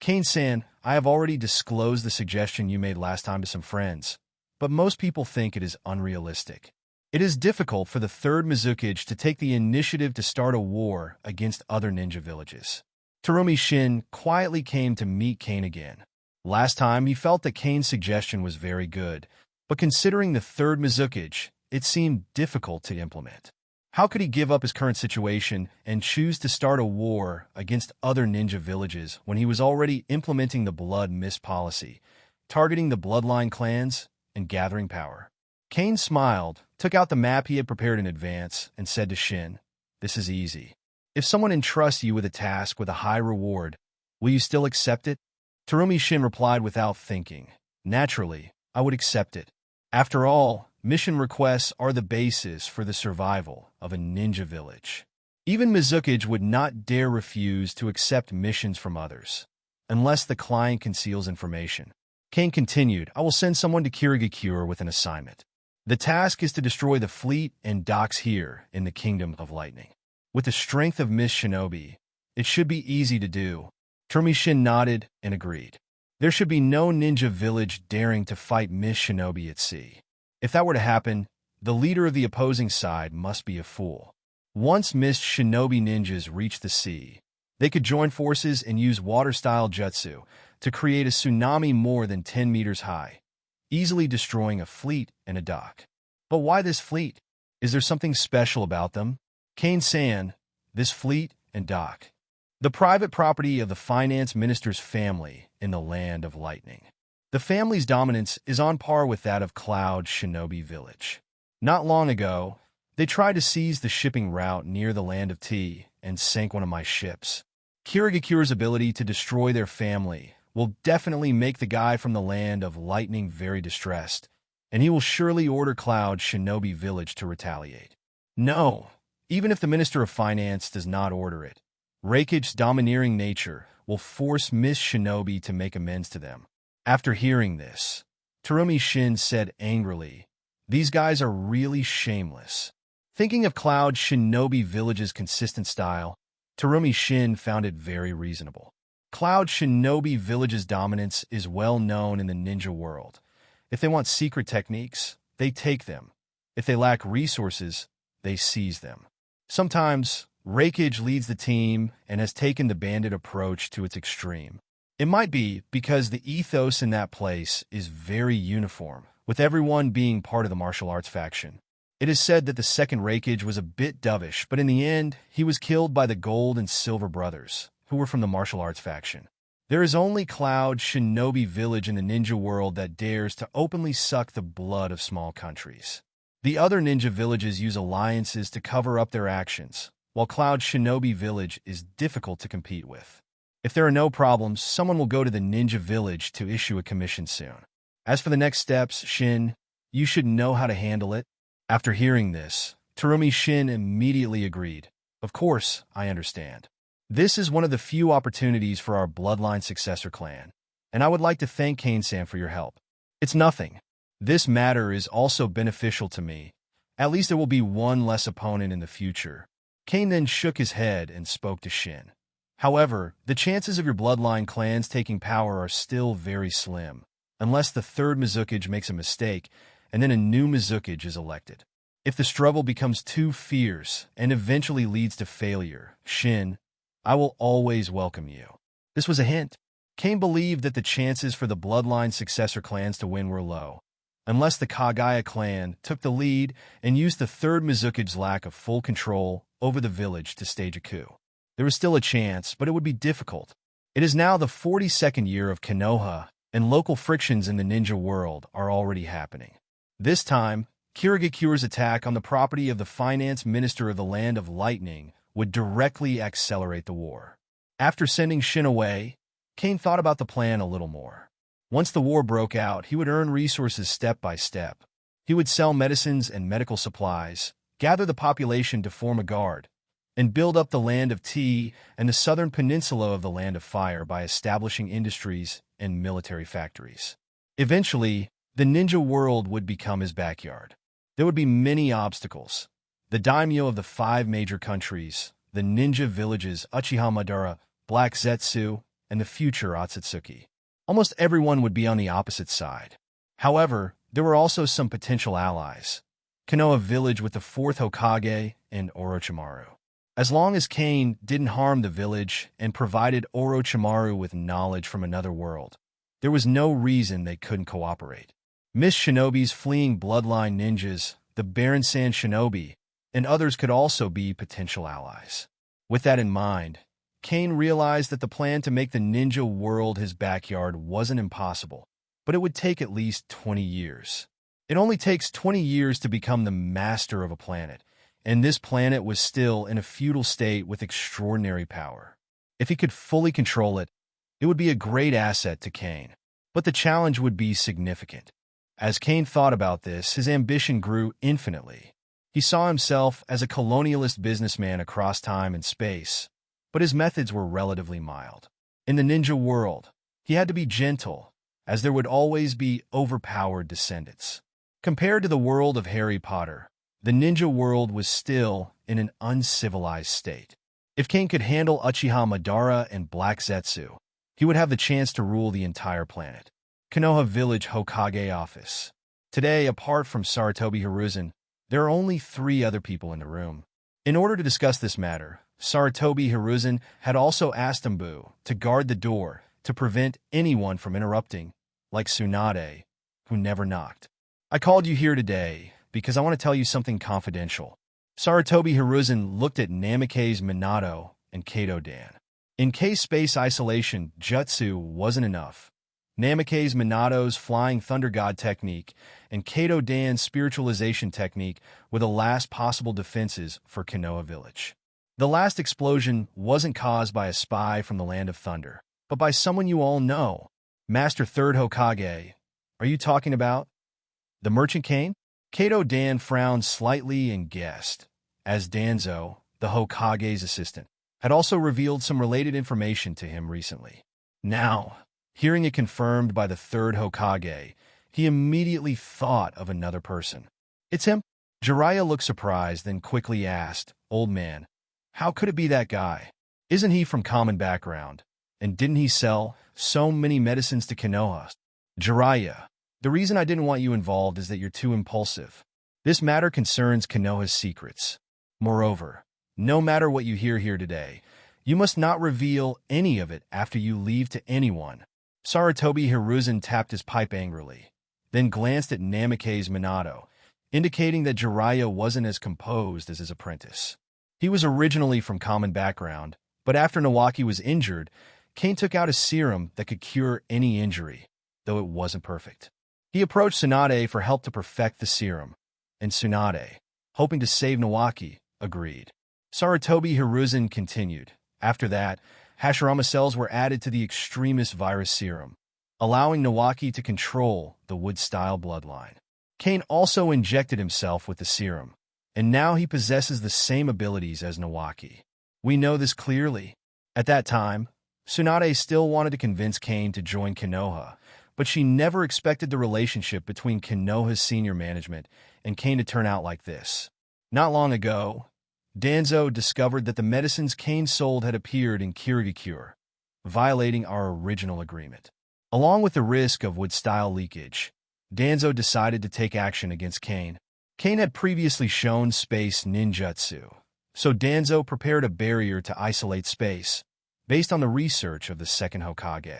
Cain-san, I have already disclosed the suggestion you made last time to some friends, but most people think it is unrealistic. It is difficult for the third Mizukage to take the initiative to start a war against other ninja villages. Terumi Shin quietly came to meet Cain again. Last time, he felt that Cain's suggestion was very good, but considering the third Mizukage, it seemed difficult to implement. How could he give up his current situation and choose to start a war against other ninja villages when he was already implementing the Blood Mist policy, targeting the bloodline clans, and gathering power? Cain smiled, took out the map he had prepared in advance, and said to Shin, "This is easy. If someone entrusts you with a task with a high reward, will you still accept it?" Terumi Shin replied without thinking, "Naturally, I would accept it. After all, mission requests are the basis for the survival of a ninja village. Even Mizukage would not dare refuse to accept missions from others, unless the client conceals information." Cain continued, "I will send someone to Kirigakure with an assignment. The task is to destroy the fleet and docks here in the Kingdom of Lightning. With the strength of Miss Shinobi, it should be easy to do." Terumi Shin nodded and agreed. There should be no ninja village daring to fight Miss Shinobi at sea. If that were to happen, the leader of the opposing side must be a fool. Once Miss Shinobi ninjas reach the sea, they could join forces and use water-style jutsu to create a tsunami more than 10 meters high, easily destroying a fleet and a dock. But why this fleet? Is there something special about them? Cain-san, this fleet and dock. The private property of the finance minister's family in the Land of Lightning. The family's dominance is on par with that of Cloud Shinobi Village. Not long ago, they tried to seize the shipping route near the Land of Tea and sank one of my ships. Kirigakure's ability to destroy their family will definitely make the guy from the Land of Lightning very distressed, and he will surely order Cloud Shinobi Village to retaliate. No, even if the Minister of Finance does not order it, Raikage's domineering nature will force Miss Shinobi to make amends to them. After hearing this, Terumi Shin said angrily, "These guys are really shameless." Thinking of Cloud Shinobi Village's consistent style, Terumi Shin found it very reasonable. Cloud Shinobi Village's dominance is well known in the ninja world. If they want secret techniques, they take them. If they lack resources, they seize them. Sometimes, Raikage leads the team and has taken the bandit approach to its extreme. It might be because the ethos in that place is very uniform, with everyone being part of the martial arts faction. It is said that the second Raikage was a bit dovish, but in the end, he was killed by the Gold and Silver brothers, who were from the martial arts faction. There is only Cloud Shinobi Village in the ninja world that dares to openly suck the blood of small countries. The other ninja villages use alliances to cover up their actions, while Cloud Shinobi Village is difficult to compete with. If there are no problems, someone will go to the ninja village to issue a commission soon. As for the next steps, Shin, you should know how to handle it. After hearing this, Terumi Shin immediately agreed. Of course, I understand. This is one of the few opportunities for our bloodline successor clan, and I would like to thank Cain-san for your help. It's nothing. This matter is also beneficial to me. At least there will be one less opponent in the future. Cain then shook his head and spoke to Shin. However, the chances of your bloodline clans taking power are still very slim, unless the third Mizukage makes a mistake and then a new Mizukage is elected. If the struggle becomes too fierce and eventually leads to failure, Shin, I will always welcome you. This was a hint. Cain believed that the chances for the bloodline successor clans to win were low, unless the Kagaya clan took the lead and used the third Mizukage's lack of full control over the village to stage a coup. There was still a chance, but it would be difficult. It is now the 42nd year of Konoha, and local frictions in the ninja world are already happening. This time, Kirigakure's attack on the property of the finance minister of the Land of Lightning would directly accelerate the war. After sending Shin away, Cain thought about the plan a little more. Once the war broke out, he would earn resources step by step. He would sell medicines and medical supplies, gather the population to form a guard, and build up the Land of Tea and the southern peninsula of the Land of Fire by establishing industries and military factories. Eventually, the ninja world would become his backyard. There would be many obstacles. The daimyo of the 5 major countries, the ninja villages Uchiha Madara, Black Zetsu, and the future Otsutsuki. Almost everyone would be on the opposite side. However, there were also some potential allies. Konoha village with the 4th Hokage and Orochimaru. As long as Cain didn't harm the village and provided Orochimaru with knowledge from another world, there was no reason they couldn't cooperate. Mist Shinobi's fleeing bloodline ninjas, the Baron Sand Shinobi, and others could also be potential allies. With that in mind, Cain realized that the plan to make the ninja world his backyard wasn't impossible, but it would take at least 20 years. It only takes 20 years to become the master of a planet, and this planet was still in a feudal state with extraordinary power. If he could fully control it, it would be a great asset to Cain. But the challenge would be significant. As Cain thought about this, his ambition grew infinitely. He saw himself as a colonialist businessman across time and space, but his methods were relatively mild. In the ninja world, he had to be gentle, as there would always be overpowered descendants. Compared to the world of Harry Potter, the ninja world was still in an uncivilized state. If Cain could handle Uchiha Madara and Black Zetsu, he would have the chance to rule the entire planet. Konoha Village Hokage Office. Today, apart from Sarutobi Hiruzen, there are only 3 other people in the room. In order to discuss this matter, Sarutobi Hiruzen had also asked Anbu to guard the door to prevent anyone from interrupting, like Tsunade, who never knocked. I called you here today because I want to tell you something confidential. Sarutobi Hiruzen looked at Namikaze Minato and Kato Dan. In case space isolation jutsu wasn't enough, Namikaze Minato's Flying Thunder God technique and Kato Dan's spiritualization technique were the last possible defenses for Konoha Village. The last explosion wasn't caused by a spy from the Land of Thunder, but by someone you all know. Master 3rd Hokage. Are you talking about the Merchant Cain? Kato Dan frowned slightly and guessed, as Danzo, the Hokage's assistant, had also revealed some related information to him recently. Now, hearing it confirmed by the 3rd Hokage, he immediately thought of another person. It's him? Jiraiya looked surprised, then quickly asked, Old man, how could it be that guy? Isn't he from common background? And didn't he sell so many medicines to Konoha? Jiraiya, the reason I didn't want you involved is that you're too impulsive. This matter concerns Konoha's secrets. Moreover, no matter what you hear here today, you must not reveal any of it after you leave to anyone. Sarutobi Hiruzen tapped his pipe angrily, then glanced at Namikaze Minato, indicating that Jiraiya wasn't as composed as his apprentice. He was originally from common background, but after Nawaki was injured, Cain took out a serum that could cure any injury, though it wasn't perfect. He approached Tsunade for help to perfect the serum, and Tsunade, hoping to save Nawaki, agreed. Sarutobi Hiruzen continued. After that, Hashirama cells were added to the Extremis virus serum, allowing Nawaki to control the Wood-style bloodline. Cain also injected himself with the serum, and now he possesses the same abilities as Nawaki. We know this clearly. At that time, Tsunade still wanted to convince Cain to join Konoha, but she never expected the relationship between Konoha's senior management and Cain to turn out like this. Not long ago, Danzo discovered that the medicines Cain sold had appeared in Kirigakure, violating our original agreement. Along with the risk of Wood-style leakage, Danzo decided to take action against Cain. Cain had previously shown space ninjutsu, so Danzo prepared a barrier to isolate space, based on the research of the 2nd Hokage.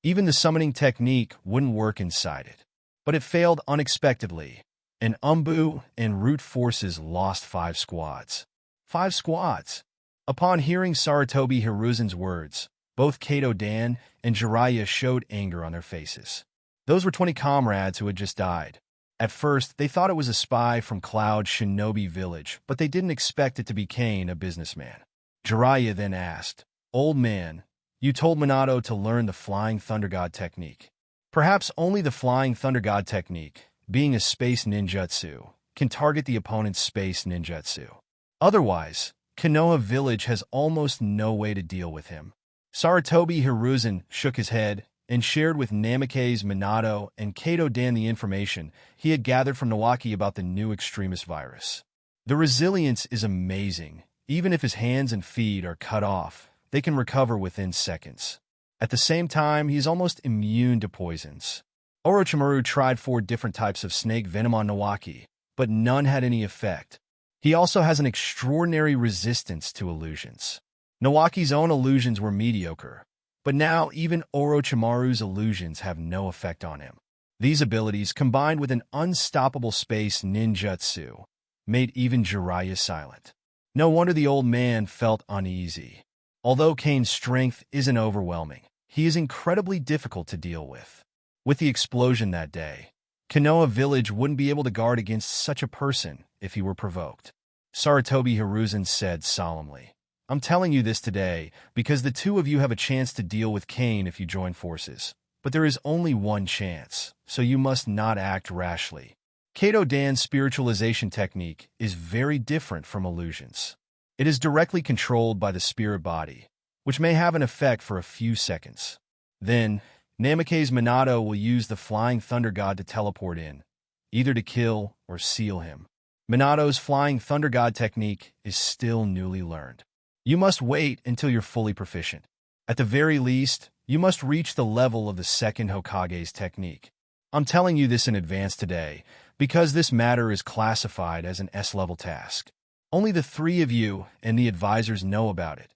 Even the summoning technique wouldn't work inside it, but it failed unexpectedly, and Anbu and Root forces lost 5 squads. 5 squads! Upon hearing Sarutobi Hiruzen's words, both Kato Dan and Jiraiya showed anger on their faces. Those were 20 comrades who had just died. At first, they thought it was a spy from Cloud Shinobi Village, but they didn't expect it to be Cain, a businessman. Jiraiya then asked, "Old man, you told Minato to learn the Flying Thunder God technique. Perhaps only the Flying Thunder God technique, being a space ninjutsu, can target the opponent's space ninjutsu. Otherwise, Konoha Village has almost no way to deal with him." Sarutobi Hiruzen shook his head and shared with Namikaze Minato and Kato Dan the information he had gathered from Nawaki about the new extremist virus. The resilience is amazing. Even if his hands and feet are cut off, they can recover within seconds. At the same time, he is almost immune to poisons. Orochimaru tried 4 different types of snake venom on Nawaki, but none had any effect. He also has an extraordinary resistance to illusions. Nawaki's own illusions were mediocre, but now even Orochimaru's illusions have no effect on him. These abilities, combined with an unstoppable space ninjutsu, made even Jiraiya silent. No wonder the old man felt uneasy. Although Cain's strength isn't overwhelming, he is incredibly difficult to deal with. With the explosion that day, Konoha Village wouldn't be able to guard against such a person if he were provoked. Sarutobi Hiruzen said solemnly, "I'm telling you this today because the two of you have a chance to deal with Cain if you join forces. But there is only one chance, so you must not act rashly. Kato Dan's spiritualization technique is very different from illusions. It is directly controlled by the spirit body, which may have an effect for a few seconds. Then, Namikaze Minato will use the Flying Thunder God to teleport in, either to kill or seal him. Minato's Flying Thunder God technique is still newly learned. You must wait until you're fully proficient. At the very least, you must reach the level of the second Hokage's technique. I'm telling you this in advance today, because this matter is classified as an S-level task. Only the 3 of you and the advisors know about it.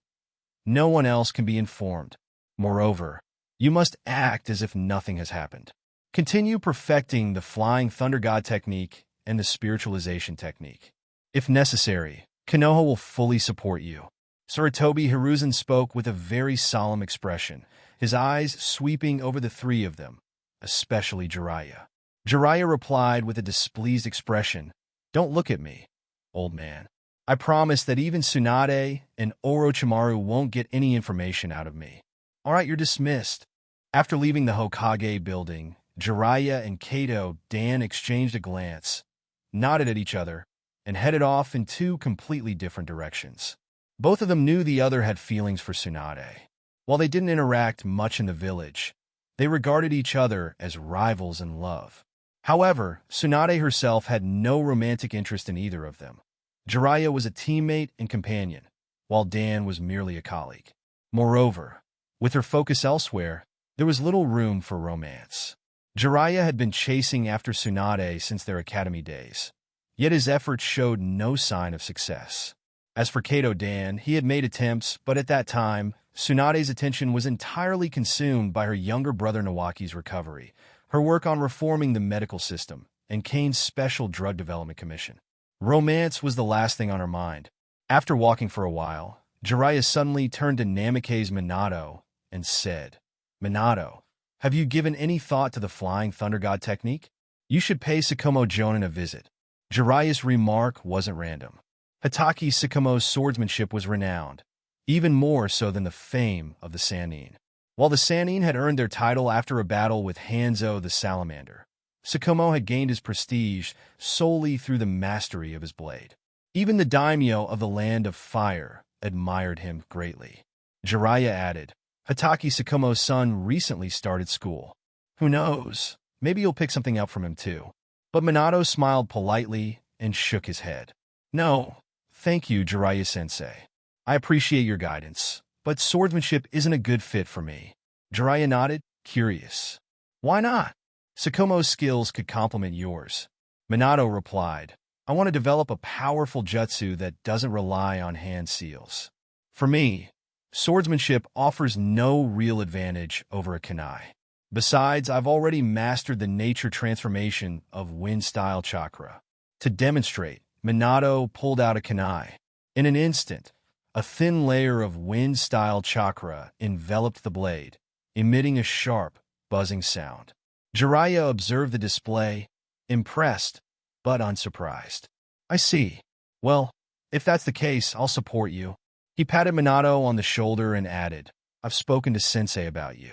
No one else can be informed. Moreover, you must act as if nothing has happened. Continue perfecting the Flying Thunder God technique and the spiritualization technique. If necessary, Konoha will fully support you." Sarutobi Hiruzen spoke with a very solemn expression, his eyes sweeping over the 3 of them, especially Jiraiya. Jiraiya replied with a displeased expression, "Don't look at me, old man. I promise that even Tsunade and Orochimaru won't get any information out of me. All right, you're dismissed." After leaving the Hokage building, Jiraiya and Kato Dan exchanged a glance, nodded at each other, and headed off in 2 completely different directions. Both of them knew the other had feelings for Tsunade. While they didn't interact much in the village, they regarded each other as rivals in love. However, Tsunade herself had no romantic interest in either of them. Jiraiya was a teammate and companion, while Dan was merely a colleague. Moreover, with her focus elsewhere, there was little room for romance. Jiraiya had been chasing after Tsunade since their academy days, yet his efforts showed no sign of success. As for Kato Dan, he had made attempts, but at that time, Tsunade's attention was entirely consumed by her younger brother Nawaki's recovery, her work on reforming the medical system, and Cain's special drug development commission. Romance was the last thing on her mind. After walking for a while, Jiraiya suddenly turned to Namikaze Minato and said, "Minato, have you given any thought to the Flying Thunder God technique? You should pay Tsukumo Jonin a visit." Jiraiya's remark wasn't random. Hatake Tsukumo's swordsmanship was renowned, even more so than the fame of the Sannin. While the Sannin had earned their title after a battle with Hanzo the Salamander, Tsukumo had gained his prestige solely through the mastery of his blade. Even the daimyo of the Land of Fire admired him greatly. Jiraiya added, "Hatake Tsukumo's son recently started school. Who knows, maybe you'll pick something up from him too." But Minato smiled politely and shook his head. "No, thank you, Jiraiya-sensei. I appreciate your guidance, but swordsmanship isn't a good fit for me." Jiraiya nodded, curious. "Why not? Tsukumo's skills could complement yours." Minato replied, "I want to develop a powerful jutsu that doesn't rely on hand seals. For me, swordsmanship offers no real advantage over a kunai. Besides, I've already mastered the nature transformation of wind-style chakra." To demonstrate, Minato pulled out a kunai. In an instant, a thin layer of wind-style chakra enveloped the blade, emitting a sharp, buzzing sound. Jiraiya observed the display impressed, but unsurprised. I see. Well, if that's the case, I'll support you. He patted Minato on the shoulder and added, I've spoken to Sensei about you.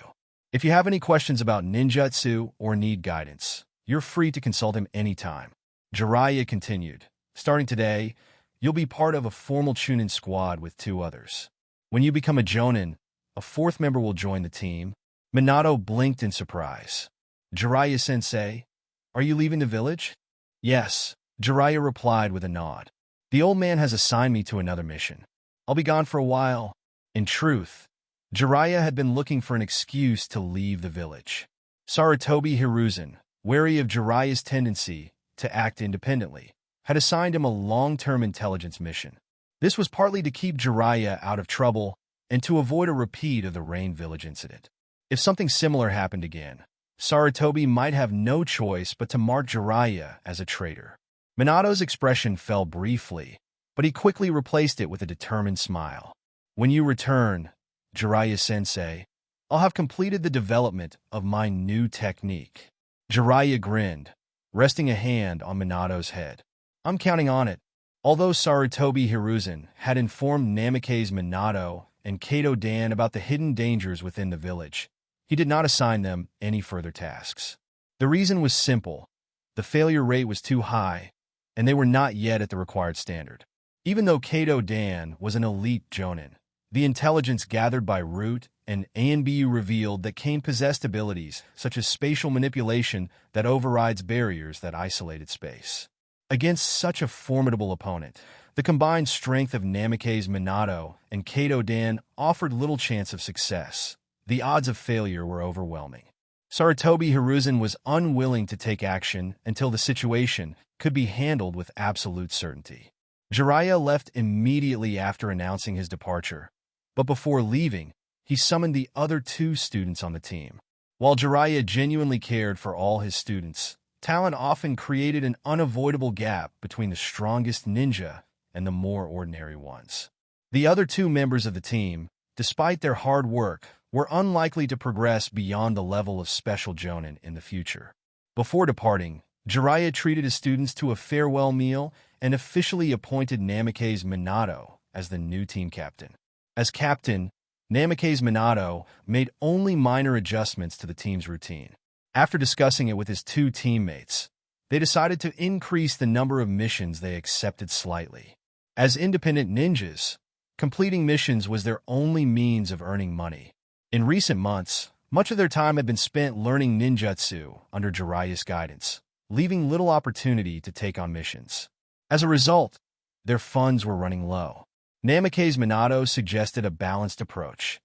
If you have any questions about ninjutsu or need guidance, you're free to consult him anytime. Jiraiya continued, starting today, you'll be part of a formal Chunin squad with 2 others. When you become a Jonin, a 4th member will join the team. Minato blinked in surprise. Jiraiya-sensei, are you leaving the village? Yes, Jiraiya replied with a nod. The old man has assigned me to another mission. I'll be gone for a while. In truth, Jiraiya had been looking for an excuse to leave the village. Sarutobi Hiruzen, wary of Jiraiya's tendency to act independently, had assigned him a long-term intelligence mission. This was partly to keep Jiraiya out of trouble and to avoid a repeat of the Rain Village incident. If something similar happened again, Sarutobi might have no choice but to mark Jiraiya as a traitor. Minato's expression fell briefly, but he quickly replaced it with a determined smile. When you return, Jiraiya-sensei, I'll have completed the development of my new technique. Jiraiya grinned, resting a hand on Minato's head. I'm counting on it. Although Sarutobi Hiruzen had informed Namikaze Minato and Kato Dan about the hidden dangers within the village, he did not assign them any further tasks. The reason was simple. The failure rate was too high, and they were not yet at the required standard. Even though Kato Dan was an elite Jonin, the intelligence gathered by Root and Anbu revealed that Cain possessed abilities such as spatial manipulation that overrides barriers that isolated space. Against such a formidable opponent, the combined strength of Namikaze Minato and Kato Dan offered little chance of success. The odds of failure were overwhelming. Sarutobi Hiruzen was unwilling to take action until the situation could be handled with absolute certainty. Jiraiya left immediately after announcing his departure, but before leaving, he summoned the other 2 students on the team. While Jiraiya genuinely cared for all his students, talent often created an unavoidable gap between the strongest ninja and the more ordinary ones. The other 2 members of the team, despite their hard work, were unlikely to progress beyond the level of special Jonin in the future. Before departing, Jiraiya treated his students to a farewell meal and officially appointed Namikaze Minato as the new team captain. As captain, Namikaze Minato made only minor adjustments to the team's routine. After discussing it with his 2 teammates, they decided to increase the number of missions they accepted slightly. As independent ninjas, completing missions was their only means of earning money. In recent months, much of their time had been spent learning ninjutsu under Jiraiya's guidance, leaving little opportunity to take on missions. As a result, their funds were running low. Namikaze Minato suggested a balanced approach,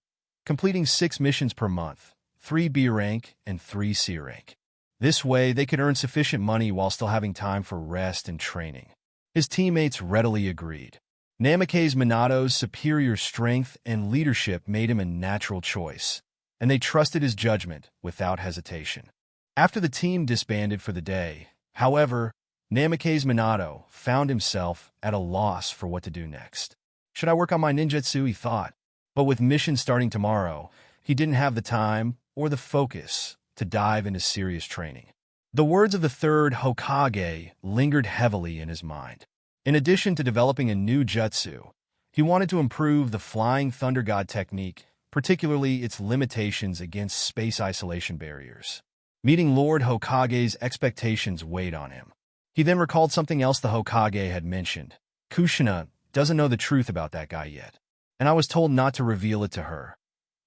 completing 6 missions per month, 3 B rank and 3 C rank. This way, they could earn sufficient money while still having time for rest and training. His teammates readily agreed. Namikaze Minato's superior strength and leadership made him a natural choice, and they trusted his judgment without hesitation. After the team disbanded for the day, however, Namikaze Minato found himself at a loss for what to do next. Should I work on my ninjutsu, he thought, but with missions starting tomorrow, he didn't have the time or the focus to dive into serious training. The words of the 3rd Hokage lingered heavily in his mind. In addition to developing a new jutsu, he wanted to improve the Flying Thunder God technique, particularly its limitations against space isolation barriers. Meeting Lord Hokage's expectations weighed on him. He then recalled something else the Hokage had mentioned. Kushina doesn't know the truth about that guy yet, and I was told not to reveal it to her,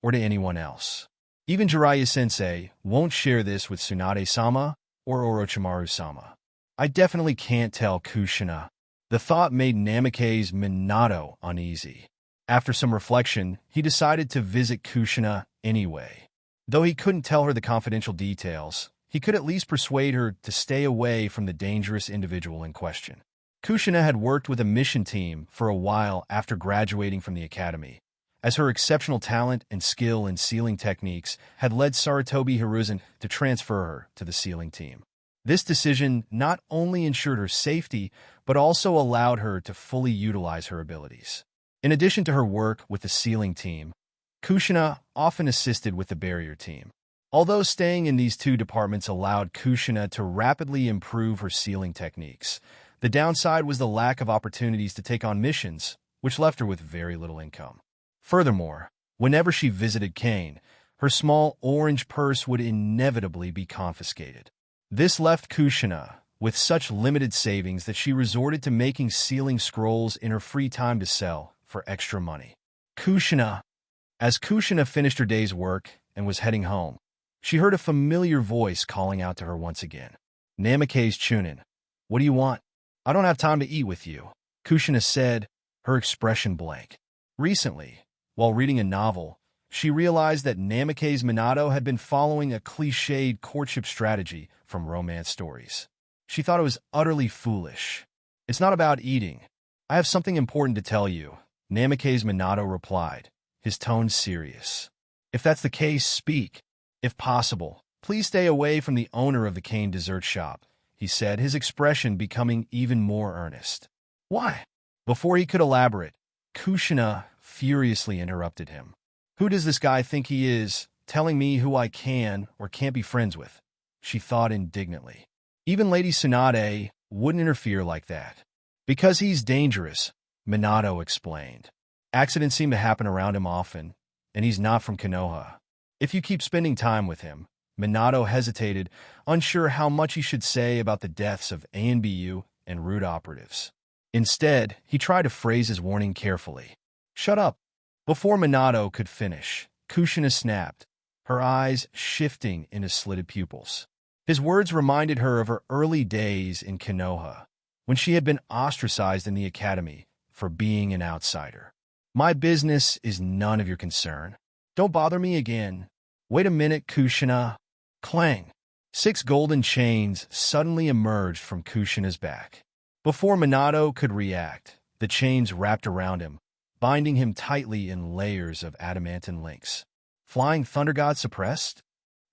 or to anyone else. Even Jiraiya-sensei won't share this with Tsunade-sama or Orochimaru-sama. I definitely can't tell Kushina. The thought made Namikaze Minato uneasy. After some reflection, he decided to visit Kushina anyway. Though he couldn't tell her the confidential details, he could at least persuade her to stay away from the dangerous individual in question. Kushina had worked with a mission team for a while after graduating from the academy, as her exceptional talent and skill in sealing techniques had led Sarutobi Hiruzen to transfer her to the sealing team. This decision not only ensured her safety, but also allowed her to fully utilize her abilities. In addition to her work with the sealing team, Kushina often assisted with the barrier team. Although staying in these two departments allowed Kushina to rapidly improve her sealing techniques, the downside was the lack of opportunities to take on missions, which left her with very little income. Furthermore, whenever she visited Cain, her small orange purse would inevitably be confiscated. This left Kushina with such limited savings that she resorted to making sealing scrolls in her free time to sell for extra money. As Kushina finished her day's work and was heading home, she heard a familiar voice calling out to her once again. "Namikaze Chunin, what do you want?" "I don't have time to eat with you," Kushina said, her expression blank. Recently, while reading a novel, she realized that Namikaze Minato had been following a cliched courtship strategy from romance stories. She thought it was utterly foolish. "It's not about eating. I have something important to tell you," Namikaze Minato replied, his tone serious. "If that's the case, speak. If possible, please stay away from the owner of the Cain dessert shop," he said, his expression becoming even more earnest. "Why?" Before he could elaborate, Kushina furiously interrupted him. "Who does this guy think he is, telling me who I can or can't be friends with?" she thought indignantly. "Even Lady Tsunade wouldn't interfere like that." "Because he's dangerous," Minato explained. "Accidents seem to happen around him often, and he's not from Konoha. If you keep spending time with him," Minato hesitated, unsure how much he should say about the deaths of Anbu and Root operatives. Instead, he tried to phrase his warning carefully. "Shut up." Before Minato could finish, Kushina snapped, her eyes shifting into slitted pupils. His words reminded her of her early days in Konoha, when she had been ostracized in the academy for being an outsider. "My business is none of your concern. Don't bother me again." "Wait a minute, Kushina." Clang! 6 golden chains suddenly emerged from Kushina's back. Before Minato could react, the chains wrapped around him, binding him tightly in layers of adamantine links. Flying Thunder God suppressed?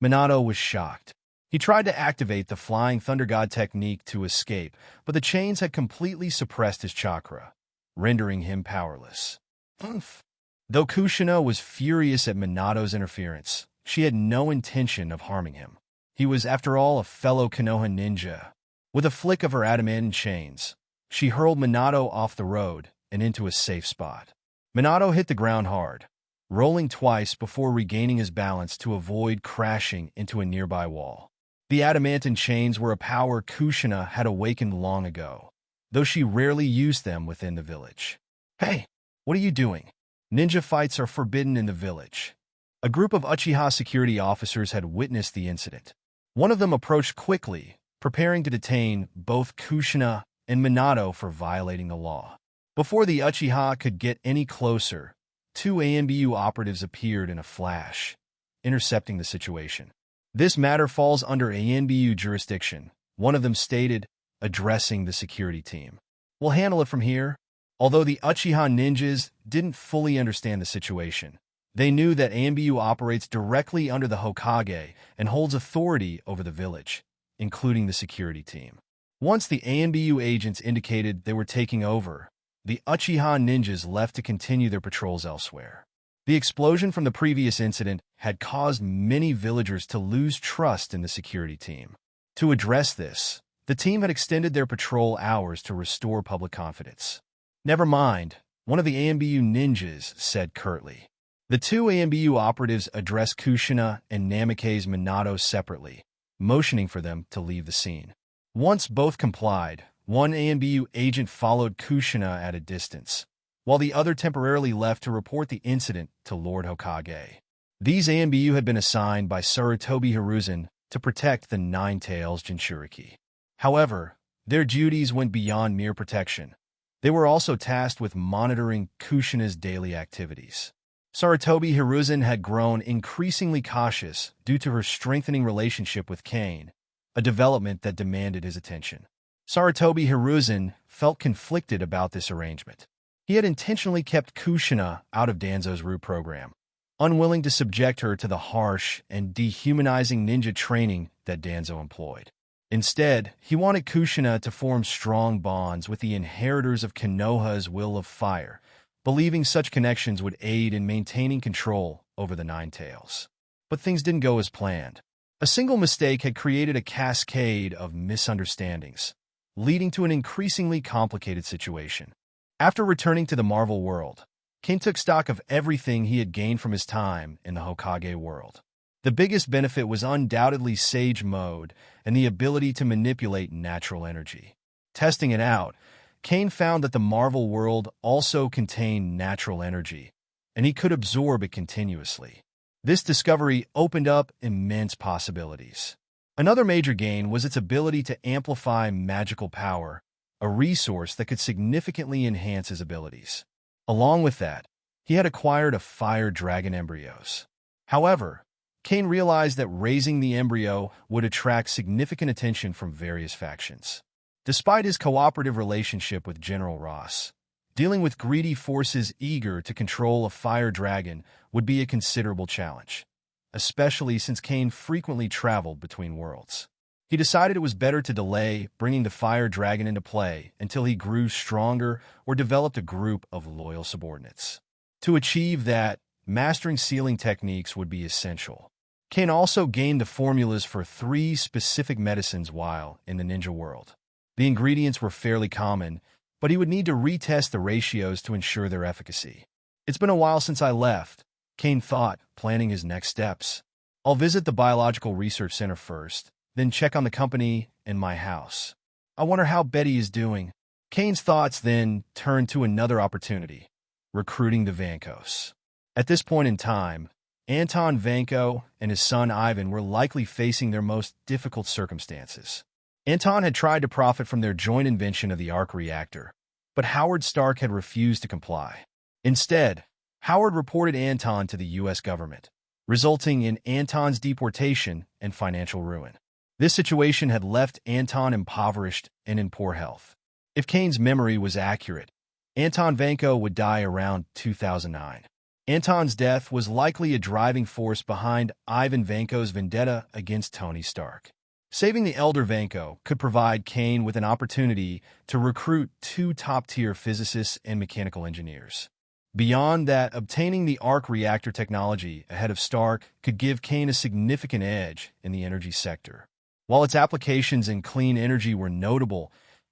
Minato was shocked. He tried to activate the Flying Thunder God technique to escape, but the chains had completely suppressed his chakra, rendering him powerless. Oomph! Though Kushina was furious at Minato's interference, she had no intention of harming him. He was, after all, a fellow Konoha ninja. With a flick of her adamantine chains, she hurled Minato off the road and into a safe spot. Minato hit the ground hard, rolling twice before regaining his balance to avoid crashing into a nearby wall. The adamantine chains were a power Kushina had awakened long ago, though she rarely used them within the village. "Hey, what are you doing? Ninja fights are forbidden in the village." A group of Uchiha security officers had witnessed the incident. One of them approached quickly, preparing to detain both Kushina and Minato for violating the law. Before the Uchiha could get any closer, 2 Anbu operatives appeared in a flash, intercepting the situation. "This matter falls under Anbu jurisdiction," one of them stated, addressing the security team. "We'll handle it from here." Although the Uchiha ninjas didn't fully understand the situation, they knew that Anbu operates directly under the Hokage and holds authority over the village, including the security team. Once the Anbu agents indicated they were taking over, the Uchiha ninjas left to continue their patrols elsewhere. The explosion from the previous incident had caused many villagers to lose trust in the security team. To address this, the team had extended their patrol hours to restore public confidence. "Never mind," one of the Anbu ninjas said curtly. The 2 Anbu operatives addressed Kushina and Namikaze Minato separately, motioning for them to leave the scene. Once both complied, one Anbu agent followed Kushina at a distance, while the other temporarily left to report the incident to Lord Hokage. These Anbu had been assigned by Sarutobi Hiruzen to protect the Nine-Tails Jinchuriki. However, their duties went beyond mere protection. They were also tasked with monitoring Kushina's daily activities. Sarutobi Hiruzen had grown increasingly cautious due to her strengthening relationship with Cain, a development that demanded his attention. Sarutobi Hiruzen felt conflicted about this arrangement. He had intentionally kept Kushina out of Danzo's root program, unwilling to subject her to the harsh and dehumanizing ninja training that Danzo employed. Instead, he wanted Kushina to form strong bonds with the inheritors of Konoha's Will of Fire, believing such connections would aid in maintaining control over the Nine-Tails. But things didn't go as planned. A single mistake had created a cascade of misunderstandings, leading to an increasingly complicated situation. After returning to the Marvel world, Cain took stock of everything he had gained from his time in the Hokage world. The biggest benefit was undoubtedly Sage Mode and the ability to manipulate natural energy. Testing it out, Cain found that the Marvel world also contained natural energy, and he could absorb it continuously. This discovery opened up immense possibilities. Another major gain was its ability to amplify magical power, a resource that could significantly enhance his abilities. Along with that, he had acquired a fire dragon embryos. However, Cain realized that raising the embryo would attract significant attention from various factions. Despite his cooperative relationship with General Ross, dealing with greedy forces eager to control a fire dragon would be a considerable challenge, especially since Cain frequently traveled between worlds. He decided it was better to delay bringing the fire dragon into play until he grew stronger or developed a group of loyal subordinates. To achieve that, mastering sealing techniques would be essential. Cain also gained the formulas for 3 specific medicines while in the ninja world. The ingredients were fairly common, but he would need to retest the ratios to ensure their efficacy. It's been a while since I left, Cain thought, planning his next steps. I'll visit the Biological Research Center first, then check on the company and my house. I wonder how Betty is doing. Cain's thoughts then turned to another opportunity, recruiting the Vankos. At this point in time, Anton Vanko and his son Ivan were likely facing their most difficult circumstances. Anton had tried to profit from their joint invention of the arc reactor, but Howard Stark had refused to comply. Instead, Howard reported Anton to the U.S. government, resulting in Anton's deportation and financial ruin. This situation had left Anton impoverished and in poor health. If Cain's memory was accurate, Anton Vanko would die around 2009. Anton's death was likely a driving force behind Ivan Vanko's vendetta against Tony Stark. Saving the elder Vanko could provide Cain with an opportunity to recruit 2 top-tier physicists and mechanical engineers. Beyond that, obtaining the arc reactor technology ahead of Stark could give Cain a significant edge in the energy sector. While its applications in clean energy were notable,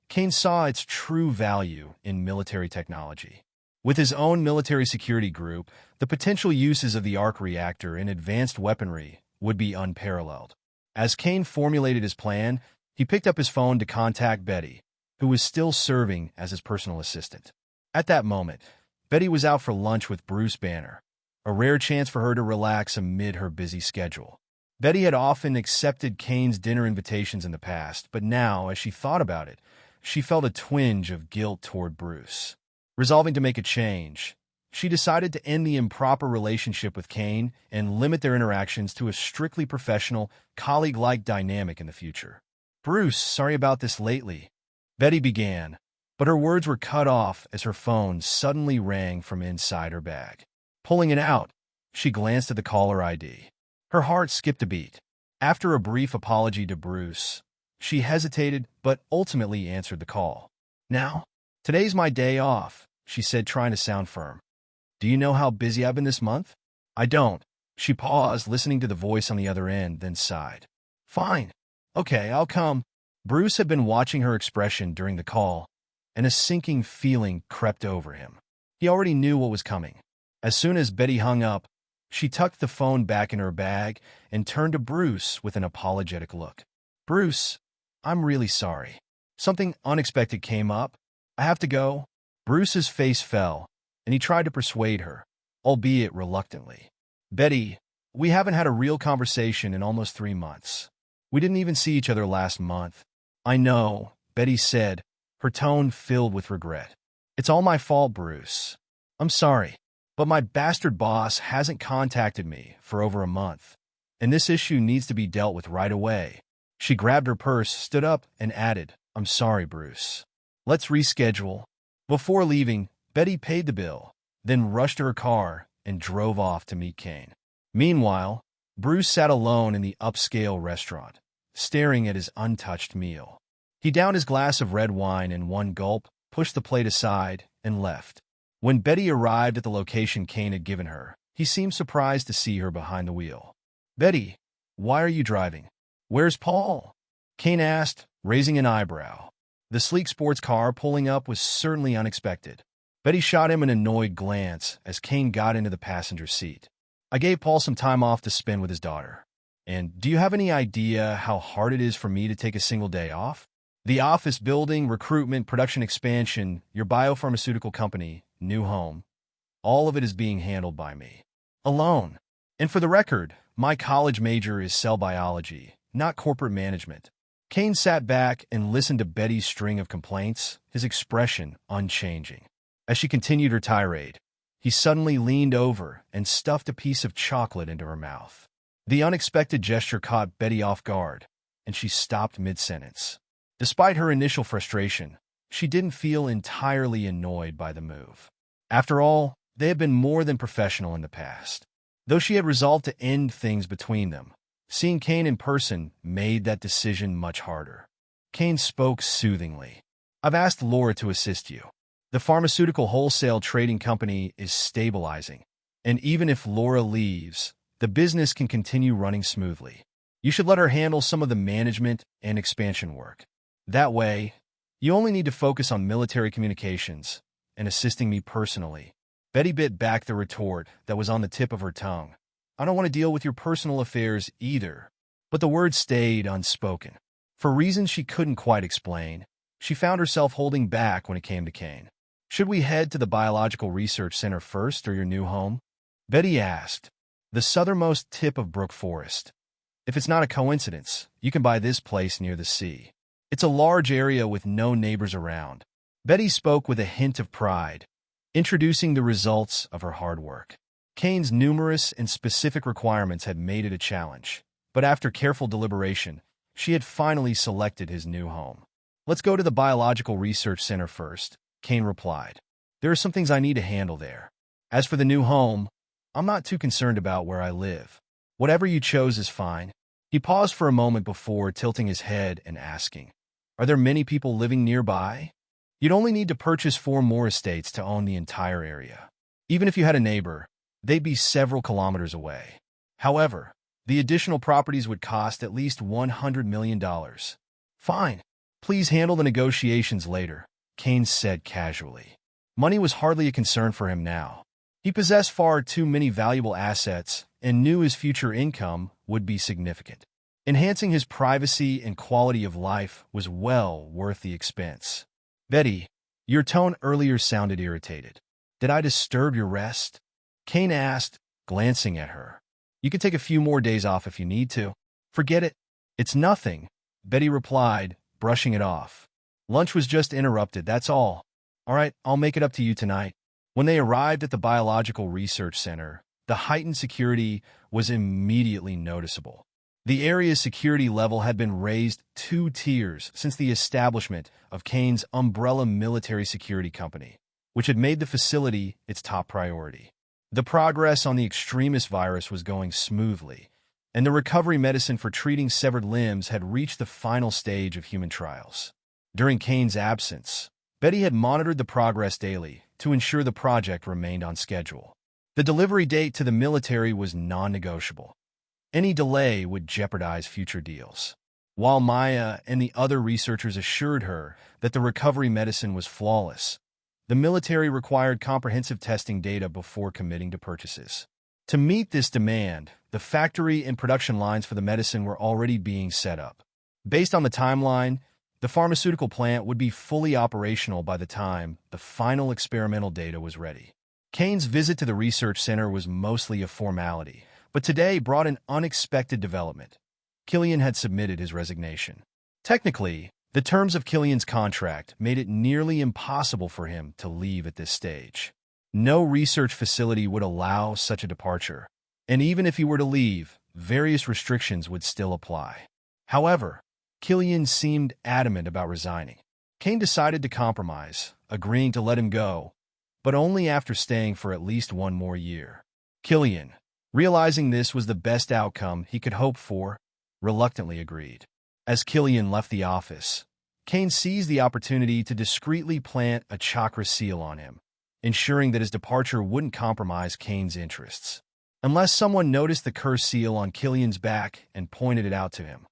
Cain saw its true value in military technology. With his own military security group, the potential uses of the arc reactor in advanced weaponry would be unparalleled. As Cain formulated his plan, he picked up his phone to contact Betty, who was still serving as his personal assistant. At that moment, Betty was out for lunch with Bruce Banner, a rare chance for her to relax amid her busy schedule. Betty had often accepted Cain's dinner invitations in the past, but now, as she thought about it, she felt a twinge of guilt toward Bruce. Resolving to make a change, she decided to end the improper relationship with Cain and limit their interactions to a strictly professional, colleague-like dynamic in the future. "Bruce, sorry about this lately," Betty began, but her words were cut off as her phone suddenly rang from inside her bag. Pulling it out, she glanced at the caller ID. Her heart skipped a beat. After a brief apology to Bruce, she hesitated but ultimately answered the call. "Now? Today's my day off," she said, trying to sound firm. "Do you know how busy I've been this month?" "I don't." She paused, listening to the voice on the other end, then sighed. "Fine. Okay, I'll come." Bruce had been watching her expression during the call, and a sinking feeling crept over him. He already knew what was coming. As soon as Betty hung up, she tucked the phone back in her bag and turned to Bruce with an apologetic look. "Bruce, I'm really sorry. Something unexpected came up. I have to go." Bruce's face fell, and he tried to persuade her, albeit reluctantly. "Betty, we haven't had a real conversation in almost 3 months. We didn't even see each other last month." "I know," Betty said, her tone filled with regret. "It's all my fault, Bruce. I'm sorry, but my bastard boss hasn't contacted me for over a month, and this issue needs to be dealt with right away." She grabbed her purse, stood up, and added, "I'm sorry, Bruce. Let's reschedule." Before leaving, Betty paid the bill, then rushed to her car and drove off to meet Cain. Meanwhile, Bruce sat alone in the upscale restaurant, staring at his untouched meal. He downed his glass of red wine in one gulp, pushed the plate aside, and left. When Betty arrived at the location Cain had given her, he seemed surprised to see her behind the wheel. "Betty, why are you driving? Where's Paul?" Cain asked, raising an eyebrow. The sleek sports car pulling up was certainly unexpected. Betty shot him an annoyed glance as Cain got into the passenger seat. "I gave Paul some time off to spend with his daughter. And do you have any idea how hard it is for me to take a single day off? The office building, recruitment, production expansion, your biopharmaceutical company, new home, all of it is being handled by me. Alone. And for the record, my college major is cell biology, not corporate management." Cain sat back and listened to Betty's string of complaints, his expression unchanging. As she continued her tirade, he suddenly leaned over and stuffed a piece of chocolate into her mouth. The unexpected gesture caught Betty off guard, and she stopped mid-sentence. Despite her initial frustration, she didn't feel entirely annoyed by the move. After all, they had been more than professional in the past. Though she had resolved to end things between them, seeing Cain in person made that decision much harder. Cain spoke soothingly. "I've asked Laura to assist you. The pharmaceutical wholesale trading company is stabilizing, and even if Laura leaves, the business can continue running smoothly. You should let her handle some of the management and expansion work. That way, you only need to focus on military communications and assisting me personally." Betty bit back the retort that was on the tip of her tongue. "I don't want to deal with your personal affairs either." But the words stayed unspoken. For reasons she couldn't quite explain, she found herself holding back when it came to Cain. "Should we head to the Biological Research Center first or your new home?" Betty asked. "The southernmost tip of Brook Forest. If it's not a coincidence, you can buy this place near the sea. It's a large area with no neighbors around." Betty spoke with a hint of pride, introducing the results of her hard work. Cain's numerous and specific requirements had made it a challenge, but after careful deliberation, she had finally selected his new home. "Let's go to the Biological Research Center first," Cain replied. "There are some things I need to handle there. As for the new home, I'm not too concerned about where I live. Whatever you chose is fine." He paused for a moment before tilting his head and asking, "Are there many people living nearby?" "You'd only need to purchase 4 more estates to own the entire area. Even if you had a neighbor, they'd be several kilometers away. However, the additional properties would cost at least $100 million. "Fine. Please handle the negotiations later," Cain said casually. Money was hardly a concern for him now. He possessed far too many valuable assets and knew his future income would be significant. Enhancing his privacy and quality of life was well worth the expense. "Betty, your tone earlier sounded irritated. Did I disturb your rest?" Cain asked, glancing at her. "You can take a few more days off if you need to." "Forget it. It's nothing," Betty replied, brushing it off. "Lunch was just interrupted, that's all. All right, I'll make it up to you tonight." When they arrived at the Biological Research Center, the heightened security was immediately noticeable. The area's security level had been raised 2 tiers since the establishment of Cain's umbrella military security company, which had made the facility its top priority. The progress on the extremist virus was going smoothly, and the recovery medicine for treating severed limbs had reached the final stage of human trials. During Cain's absence, Betty had monitored the progress daily to ensure the project remained on schedule. The delivery date to the military was non-negotiable. Any delay would jeopardize future deals. While Maya and the other researchers assured her that the recovery medicine was flawless, the military required comprehensive testing data before committing to purchases. To meet this demand, the factory and production lines for the medicine were already being set up. Based on the timeline, the pharmaceutical plant would be fully operational by the time the final experimental data was ready. Cain's visit to the research center was mostly a formality, but today brought an unexpected development. Killian had submitted his resignation. Technically, the terms of Killian's contract made it nearly impossible for him to leave at this stage. No research facility would allow such a departure, and even if he were to leave, various restrictions would still apply. However, Killian seemed adamant about resigning. Cain decided to compromise, agreeing to let him go, but only after staying for at least 1 more year. Killian, realizing this was the best outcome he could hope for, reluctantly agreed. As Killian left the office, Cain seized the opportunity to discreetly plant a chakra seal on him, ensuring that his departure wouldn't compromise Cain's interests. Unless someone noticed the curse seal on Killian's back and pointed it out to him,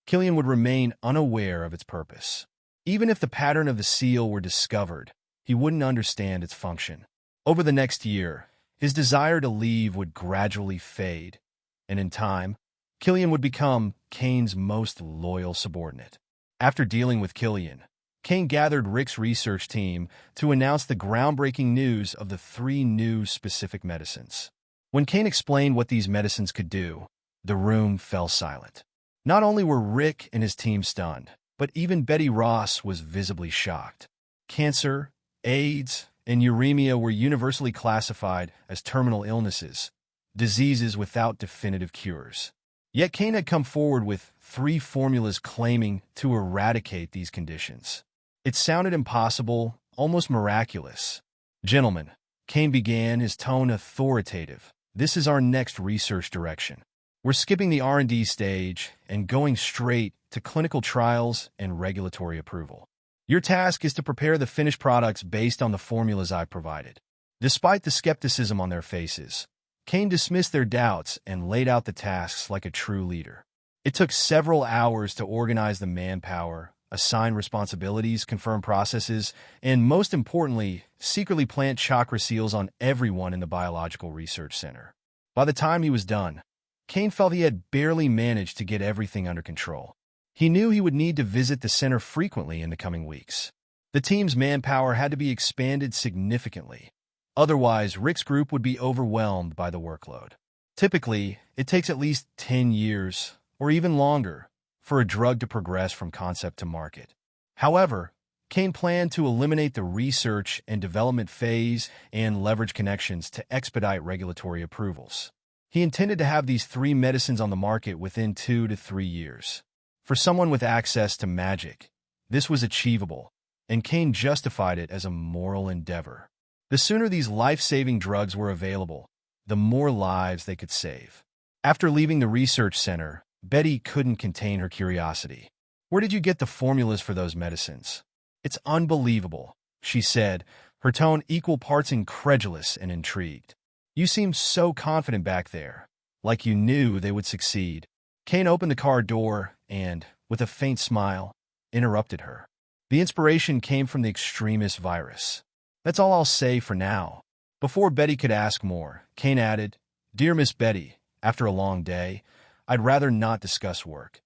Killian would remain unaware of its purpose. Even if the pattern of the seal were discovered, he wouldn't understand its function. Over the next year, his desire to leave would gradually fade, and in time, Killian would become Cain's most loyal subordinate. After dealing with Killian, Cain gathered Rick's research team to announce the groundbreaking news of the 3 new specific medicines. When Cain explained what these medicines could do, the room fell silent. Not only were Rick and his team stunned, but even Betty Ross was visibly shocked. Cancer, AIDS, and uremia were universally classified as terminal illnesses, diseases without definitive cures. Yet Cain had come forward with 3 formulas claiming to eradicate these conditions. It sounded impossible, almost miraculous. Gentlemen, Cain began, his tone authoritative. This is our next research direction. We're skipping the R&D stage and going straight to clinical trials and regulatory approval. Your task is to prepare the finished products based on the formulas I provided. Despite the skepticism on their faces, Cain dismissed their doubts and laid out the tasks like a true leader. It took several hours to organize the manpower, assign responsibilities, confirm processes, and most importantly, secretly plant chakra seals on everyone in the Biological Research Center. By the time he was done, Cain felt he had barely managed to get everything under control. He knew he would need to visit the center frequently in the coming weeks. The team's manpower had to be expanded significantly. Otherwise, Rick's group would be overwhelmed by the workload. Typically, it takes at least 10 years, or even longer, for a drug to progress from concept to market. However, Cain planned to eliminate the research and development phase and leverage connections to expedite regulatory approvals. He intended to have these 3 medicines on the market within 2 to 3 years. For someone with access to magic, this was achievable, and Cain justified it as a moral endeavor. The sooner these life-saving drugs were available, the more lives they could save. After leaving the research center, Betty couldn't contain her curiosity. "Where did you get the formulas for those medicines?" "It's unbelievable," she said, her tone equal parts incredulous and intrigued. "You seemed so confident back there, like you knew they would succeed." Cain opened the car door and, with a faint smile, interrupted her. "The inspiration came from the extremist virus. That's all I'll say for now." Before Betty could ask more, Cain added, "Dear Miss Betty, after a long day, I'd rather not discuss work,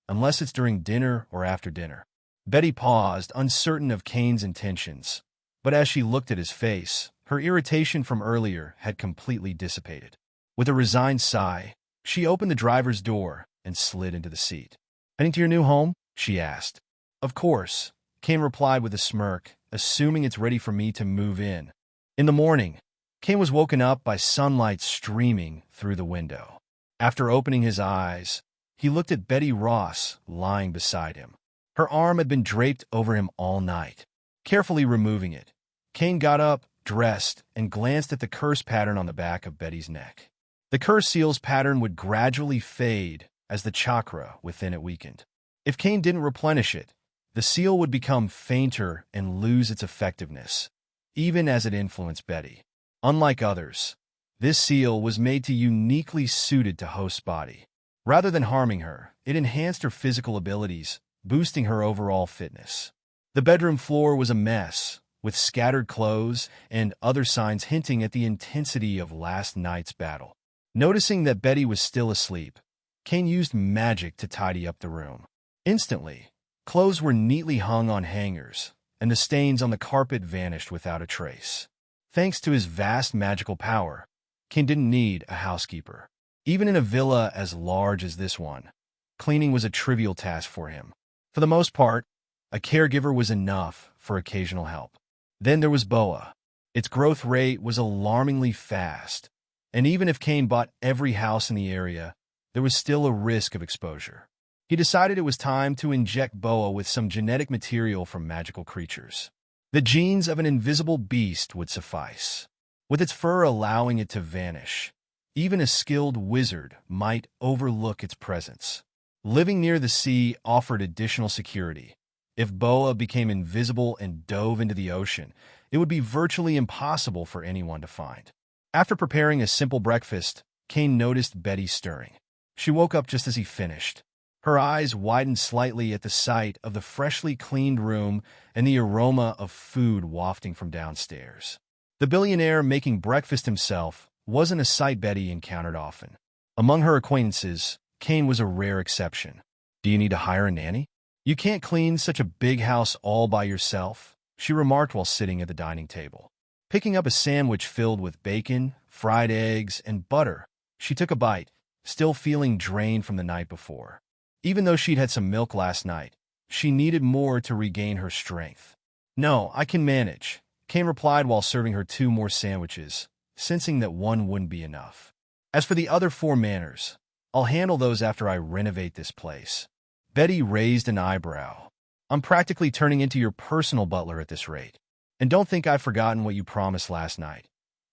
unless it's during dinner or after dinner." Betty paused, uncertain of Cain's intentions, but as she looked at his face, her irritation from earlier had completely dissipated. With a resigned sigh, she opened the driver's door and slid into the seat. "Heading to your new home?" she asked. "Of course," Cain replied with a smirk, assuming it's ready for me to move in. In the morning, Cain was woken up by sunlight streaming through the window. After opening his eyes, he looked at Betty Ross lying beside him. Her arm had been draped over him all night. Carefully removing it, Cain got up, dressed, and glanced at the curse pattern on the back of Betty's neck. The curse seal's pattern would gradually fade as the chakra within it weakened. If Cain didn't replenish it, the seal would become fainter and lose its effectiveness, even as it influenced Betty. Unlike others, this seal was made to uniquely suited to host's body. Rather than harming her, it enhanced her physical abilities, boosting her overall fitness. The bedroom floor was a mess, with scattered clothes and other signs hinting at the intensity of last night's battle. Noticing that Betty was still asleep, Cain used magic to tidy up the room. Instantly, clothes were neatly hung on hangers, and the stains on the carpet vanished without a trace. Thanks to his vast magical power, Cain didn't need a housekeeper. Even in a villa as large as this one, cleaning was a trivial task for him. For the most part, a caregiver was enough for occasional help. Then there was Boa. Its growth rate was alarmingly fast, and even if Cain bought every house in the area, there was still a risk of exposure. He decided it was time to inject Boa with some genetic material from magical creatures. The genes of an invisible beast would suffice, with its fur allowing it to vanish. Even a skilled wizard might overlook its presence. Living near the sea offered additional security. If Boa became invisible and dove into the ocean, it would be virtually impossible for anyone to find. After preparing a simple breakfast, Cain noticed Betty stirring. She woke up just as he finished. Her eyes widened slightly at the sight of the freshly cleaned room and the aroma of food wafting from downstairs. The billionaire making breakfast himself wasn't a sight Betty encountered often. Among her acquaintances, Cain was a rare exception. "Do you need to hire a nanny? You can't clean such a big house all by yourself," she remarked while sitting at the dining table. Picking up a sandwich filled with bacon, fried eggs, and butter, she took a bite, still feeling drained from the night before. Even though she'd had some milk last night, she needed more to regain her strength. "No, I can manage," Cain replied while serving her 2 more sandwiches, sensing that one wouldn't be enough. "As for the other 4 manners, I'll handle those after I renovate this place." Betty raised an eyebrow. "I'm practically turning into your personal butler at this rate. And don't think I've forgotten what you promised last night.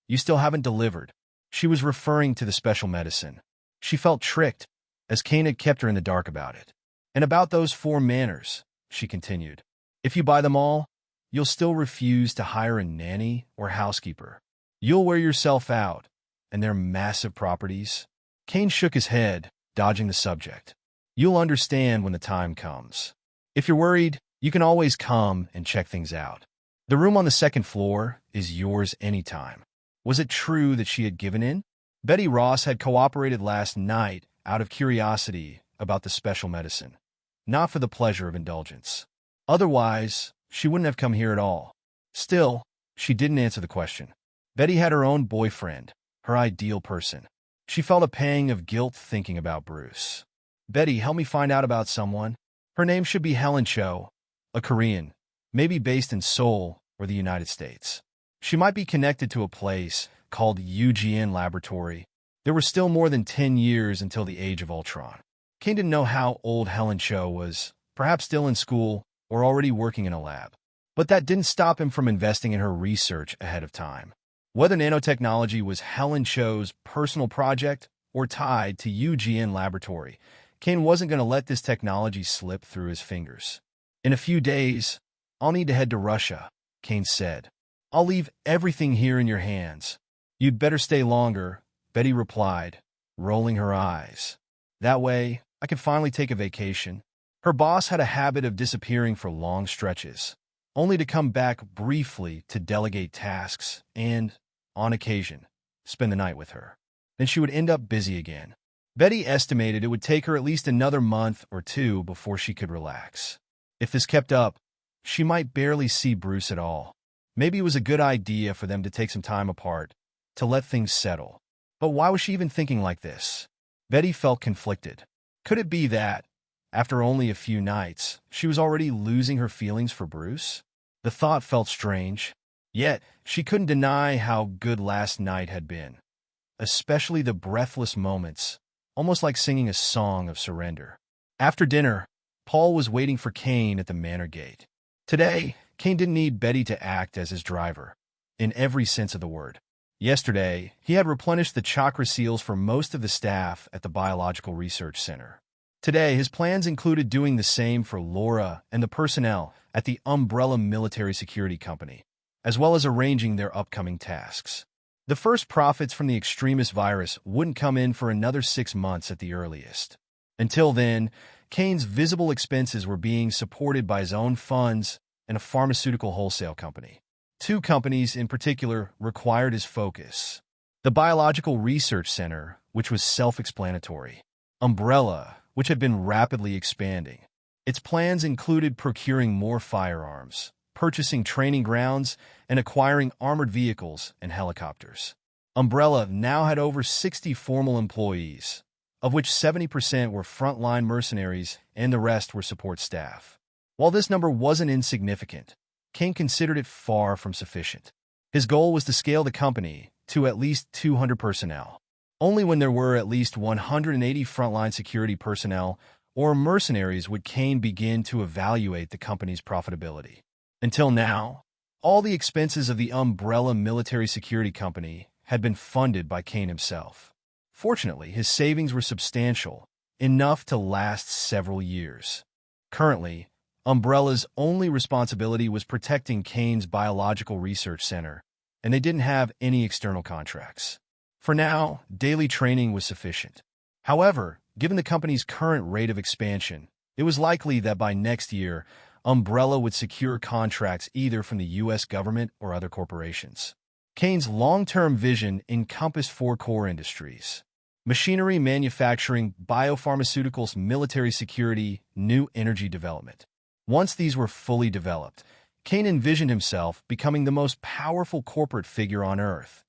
You still haven't delivered." She was referring to the special medicine. She felt tricked, as Cain had kept her in the dark about it. "And about those 4 manners," she continued. "If you buy them all, you'll still refuse to hire a nanny or housekeeper. You'll wear yourself out, and they're massive properties." Cain shook his head, dodging the subject. "You'll understand when the time comes. If you're worried, you can always come and check things out. The room on the 2nd floor is yours anytime." Was it true that she had given in? Betty Ross had cooperated last night out of curiosity about the special medicine, not for the pleasure of indulgence. Otherwise, she wouldn't have come here at all. Still, she didn't answer the question. Betty had her own boyfriend, her ideal person. She felt a pang of guilt thinking about Bruce. "Betty, help me find out about someone. Her name should be Helen Cho, a Korean, maybe based in Seoul or the United States. She might be connected to a place called UGN Laboratory." There were still more than 10 years until the Age of Ultron. Cain didn't know how old Helen Cho was, perhaps still in school or already working in a lab. But that didn't stop him from investing in her research ahead of time. Whether nanotechnology was Helen Cho's personal project or tied to UGN Laboratory, Cain wasn't going to let this technology slip through his fingers. "In a few days, I'll need to head to Russia," Cain said. "I'll leave everything here in your hands." "You'd better stay longer," Betty replied, rolling her eyes. "That way, I can finally take a vacation." Her boss had a habit of disappearing for long stretches, only to come back briefly to delegate tasks and, on occasion, spend the night with her. Then she would end up busy again. Betty estimated it would take her at least another month or 2 before she could relax. If this kept up, she might barely see Bruce at all. Maybe it was a good idea for them to take some time apart, to let things settle. But why was she even thinking like this? Betty felt conflicted. Could it be that, after only a few nights, she was already losing her feelings for Bruce? The thought felt strange. Yet, she couldn't deny how good last night had been. Especially the breathless moments, almost like singing a song of surrender. After dinner, Paul was waiting for Cain at the manor gate. Today, Cain didn't need Betty to act as his driver, in every sense of the word. Yesterday, he had replenished the chakra seals for most of the staff at the Biological Research Center. Today, his plans included doing the same for Laura and the personnel at the Umbrella Military Security Company, as well as arranging their upcoming tasks. The first profits from the extremist virus wouldn't come in for another 6 months at the earliest. Until then, Cain's visible expenses were being supported by his own funds and a pharmaceutical wholesale company. 2 companies in particular required his focus. The Biological Research Center, which was self-explanatory. Umbrella, which had been rapidly expanding. Its plans included procuring more firearms, purchasing training grounds, and acquiring armored vehicles and helicopters. Umbrella now had over 60 formal employees, of which 70% were frontline mercenaries and the rest were support staff. While this number wasn't insignificant, Cain considered it far from sufficient. His goal was to scale the company to at least 200 personnel. Only when there were at least 180 frontline security personnel or mercenaries would Cain begin to evaluate the company's profitability. Until now, all the expenses of the Umbrella Military Security Company had been funded by Cain himself. Fortunately, his savings were substantial, enough to last several years. Currently, Umbrella's only responsibility was protecting Cain's Biological Research Center, and they didn't have any external contracts. For now, daily training was sufficient. However, given the company's current rate of expansion, it was likely that by next year, Umbrella would secure contracts either from the U.S. government or other corporations. Cain's long-term vision encompassed 4 core industries: machinery manufacturing, biopharmaceuticals, military security, new energy development. Once these were fully developed, Cain envisioned himself becoming the most powerful corporate figure on Earth,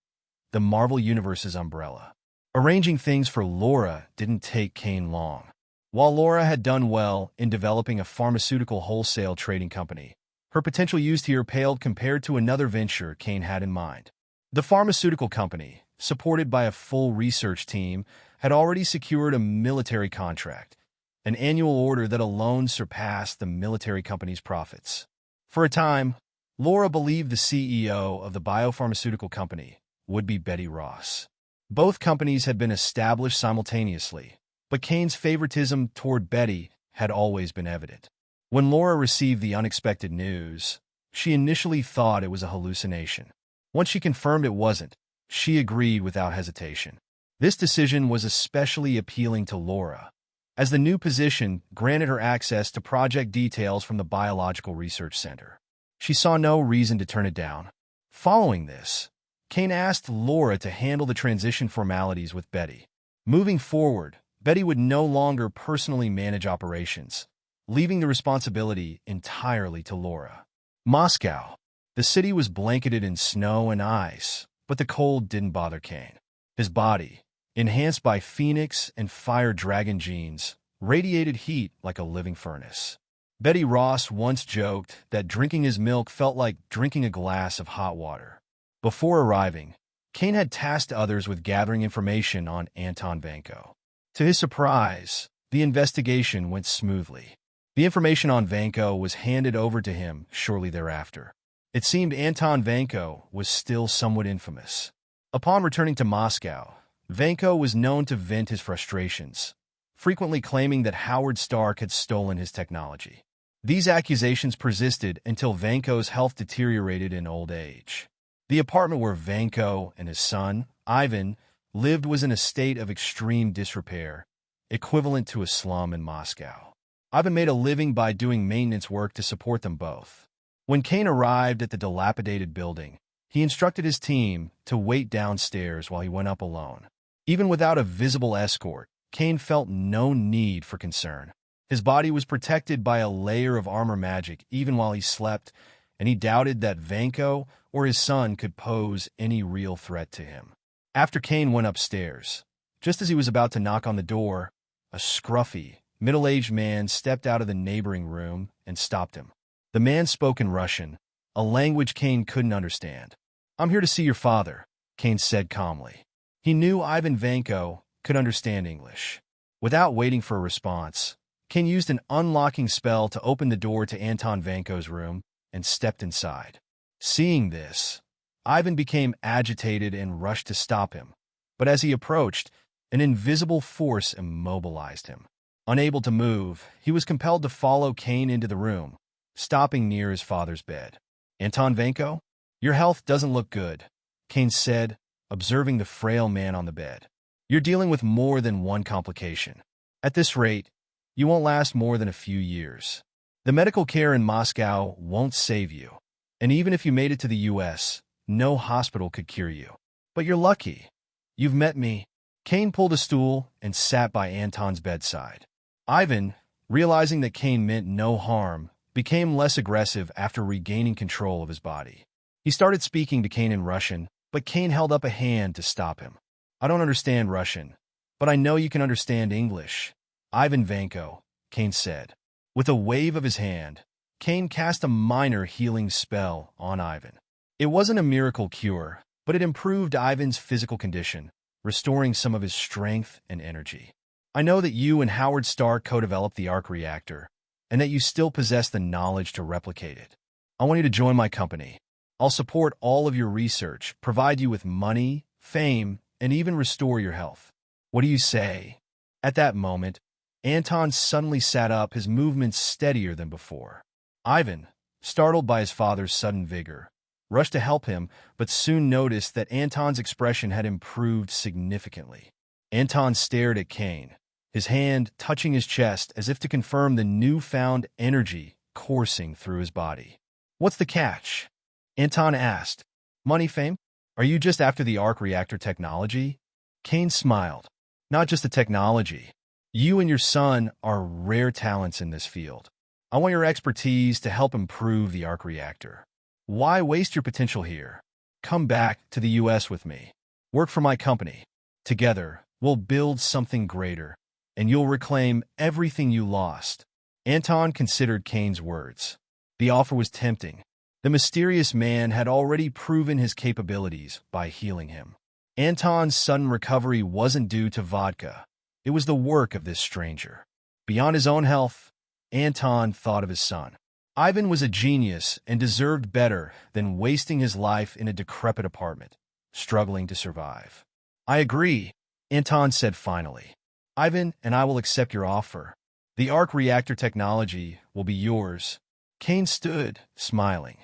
the Marvel Universe's Umbrella. Arranging things for Laura didn't take Cain long. While Laura had done well in developing a pharmaceutical wholesale trading company, her potential use here paled compared to another venture Cain had in mind. The pharmaceutical company, supported by a full research team, had already secured a military contract, an annual order that alone surpassed the military company's profits. For a time, Laura believed the CEO of the biopharmaceutical company would be Betty Ross. Both companies had been established simultaneously, but Cain's favoritism toward Betty had always been evident. When Laura received the unexpected news, she initially thought it was a hallucination. Once she confirmed it wasn't, she agreed without hesitation. This decision was especially appealing to Laura, as the new position granted her access to project details from the Biological Research Center. She saw no reason to turn it down. Following this, Cain asked Laura to handle the transition formalities with Betty. Moving forward, Betty would no longer personally manage operations, leaving the responsibility entirely to Laura. Moscow. The city was blanketed in snow and ice, but the cold didn't bother Cain. His body, enhanced by Phoenix and Fire Dragon genes, radiated heat like a living furnace. Betty Ross once joked that drinking his milk felt like drinking a glass of hot water. Before arriving, Cain had tasked others with gathering information on Anton Vanko. To his surprise, the investigation went smoothly. The information on Vanko was handed over to him shortly thereafter. It seemed Anton Vanko was still somewhat infamous. Upon returning to Moscow, Vanko was known to vent his frustrations, frequently claiming that Howard Stark had stolen his technology. These accusations persisted until Vanko's health deteriorated in old age. The apartment where Vanko and his son, Ivan, lived was in a state of extreme disrepair, equivalent to a slum in Moscow. Ivan made a living by doing maintenance work to support them both. When Cain arrived at the dilapidated building, he instructed his team to wait downstairs while he went up alone. Even without a visible escort, Cain felt no need for concern. His body was protected by a layer of armor magic even while he slept, and he doubted that Vanko or his son could pose any real threat to him. After Cain went upstairs, just as he was about to knock on the door, a scruffy, middle-aged man stepped out of the neighboring room and stopped him. The man spoke in Russian, a language Cain couldn't understand. "I'm here to see your father," Cain said calmly. He knew Ivan Vanko could understand English. Without waiting for a response, Cain used an unlocking spell to open the door to Anton Vanko's room and stepped inside. Seeing this, Ivan became agitated and rushed to stop him, but as he approached, an invisible force immobilized him. Unable to move, he was compelled to follow Cain into the room, stopping near his father's bed. "Anton Vanko, your health doesn't look good," Cain said, observing the frail man on the bed. "You're dealing with more than one complication. At this rate, you won't last more than a few years. The medical care in Moscow won't save you, and even if you made it to the U.S., no hospital could cure you. But you're lucky. You've met me." Cain pulled a stool and sat by Anton's bedside. Ivan, realizing that Cain meant no harm, became less aggressive after regaining control of his body. He started speaking to Cain in Russian, but Cain held up a hand to stop him. "I don't understand Russian, but I know you can understand English, Ivan Vanko," Cain said. With a wave of his hand, Cain cast a minor healing spell on Ivan. It wasn't a miracle cure, but it improved Ivan's physical condition, restoring some of his strength and energy. "I know that you and Howard Stark co-developed the arc reactor, and that you still possess the knowledge to replicate it. I want you to join my company. I'll support all of your research, provide you with money, fame, and even restore your health. What do you say?" At that moment, Anton suddenly sat up, his movements steadier than before. Ivan, startled by his father's sudden vigor, rushed to help him, but soon noticed that Anton's expression had improved significantly. Anton stared at Cain, his hand touching his chest as if to confirm the newfound energy coursing through his body. "What's the catch?" Anton asked. "Money, fame? Are you just after the arc reactor technology?" Cain smiled. "Not just the technology. You and your son are rare talents in this field. I want your expertise to help improve the arc reactor. Why waste your potential here? Come back to the US with me. Work for my company. Together, we'll build something greater, and you'll reclaim everything you lost." Anton considered Cain's words. The offer was tempting. The mysterious man had already proven his capabilities by healing him. Anton's sudden recovery wasn't due to vodka. It was the work of this stranger. Beyond his own health, Anton thought of his son. Ivan was a genius and deserved better than wasting his life in a decrepit apartment, struggling to survive. "I agree," Anton said finally. "Ivan and I will accept your offer. The arc reactor technology will be yours." Cain stood, smiling.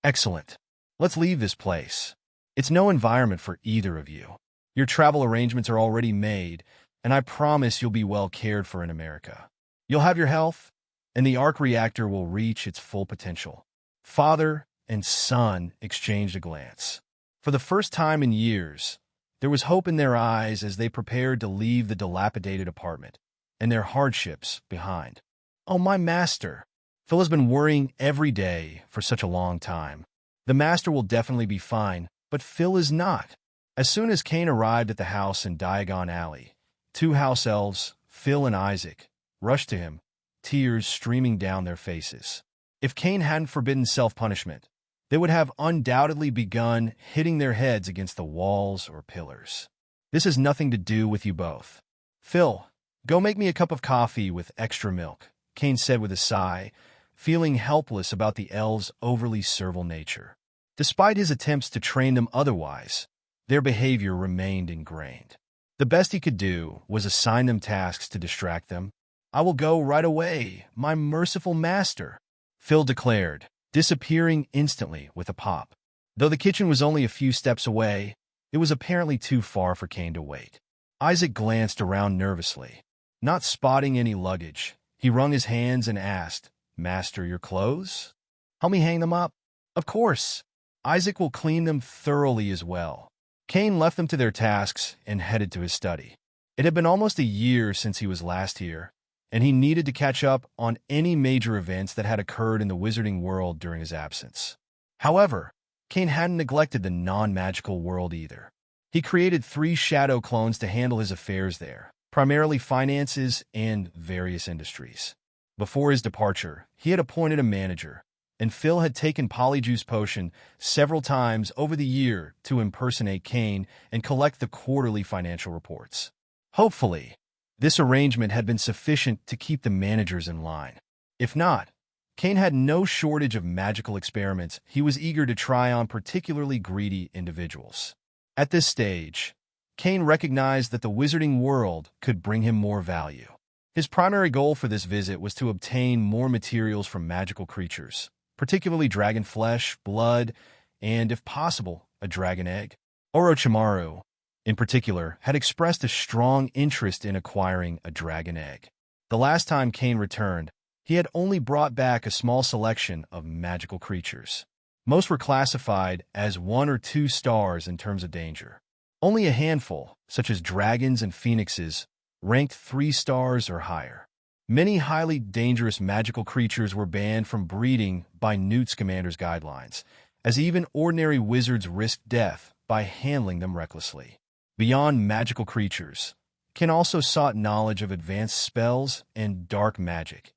"Excellent. Let's leave this place. It's no environment for either of you. Your travel arrangements are already made, and I promise you'll be well cared for in America. You'll have your health, and the arc reactor will reach its full potential." Father and son exchanged a glance. For the first time in years, there was hope in their eyes as they prepared to leave the dilapidated apartment and their hardships behind. "Oh, my master. Phil has been worrying every day for such a long time. The master will definitely be fine, but Phil is not." As soon as Cain arrived at the house in Diagon Alley, two house elves, Phil and Isaac, rushed to him, tears streaming down their faces. If Cain hadn't forbidden self-punishment, they would have undoubtedly begun hitting their heads against the walls or pillars. "This has nothing to do with you both. Phil, go make me a cup of coffee with extra milk," Cain said with a sigh, feeling helpless about the elves' overly servile nature. Despite his attempts to train them otherwise, their behavior remained ingrained. The best he could do was assign them tasks to distract them. "I will go right away, my merciful master," Phil declared, disappearing instantly with a pop. Though the kitchen was only a few steps away, it was apparently too far for Cain to wait. Isaac glanced around nervously. Not spotting any luggage, he wrung his hands and asked, "Master, your clothes? Help me hang them up?" "Of course. Isaac will clean them thoroughly as well." Cain left them to their tasks and headed to his study. It had been almost a year since he was last here, and he needed to catch up on any major events that had occurred in the wizarding world during his absence. However, Cain hadn't neglected the non-magical world either. He created 3 shadow clones to handle his affairs there, primarily finances and various industries. Before his departure, he had appointed a manager, and Phil had taken Polyjuice Potion several times over the year to impersonate Cain and collect the quarterly financial reports. Hopefully, this arrangement had been sufficient to keep the managers in line. If not, Cain had no shortage of magical experiments he was eager to try on particularly greedy individuals. At this stage, Cain recognized that the wizarding world could bring him more value. His primary goal for this visit was to obtain more materials from magical creatures, particularly dragon flesh, blood, and, if possible, a dragon egg. Orchimaru, in particular, had expressed a strong interest in acquiring a dragon egg. The last time Cain returned, he had only brought back a small selection of magical creatures. Most were classified as 1 or 2 stars in terms of danger. Only a handful, such as dragons and phoenixes, ranked 3 stars or higher. Many highly dangerous magical creatures were banned from breeding by Newt Scamander's guidelines, as even ordinary wizards risked death by handling them recklessly. Beyond magical creatures, Cain also sought knowledge of advanced spells and dark magic,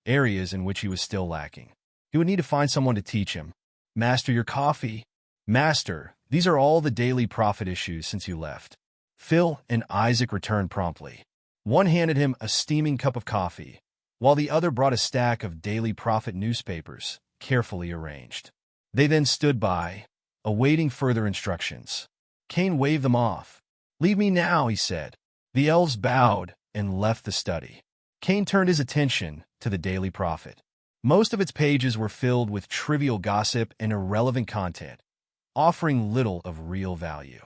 areas in which he was still lacking. He would need to find someone to teach him. "Master, your coffee." "Master, these are all the daily profit issues since you left." Phil and Isaac returned promptly. One handed him a steaming cup of coffee, while the other brought a stack of daily profit newspapers, carefully arranged. They then stood by, awaiting further instructions. Cain waved them off. "Leave me now," he said. The elves bowed and left the study. Cain turned his attention to the Daily Prophet. Most of its pages were filled with trivial gossip and irrelevant content, offering little of real value.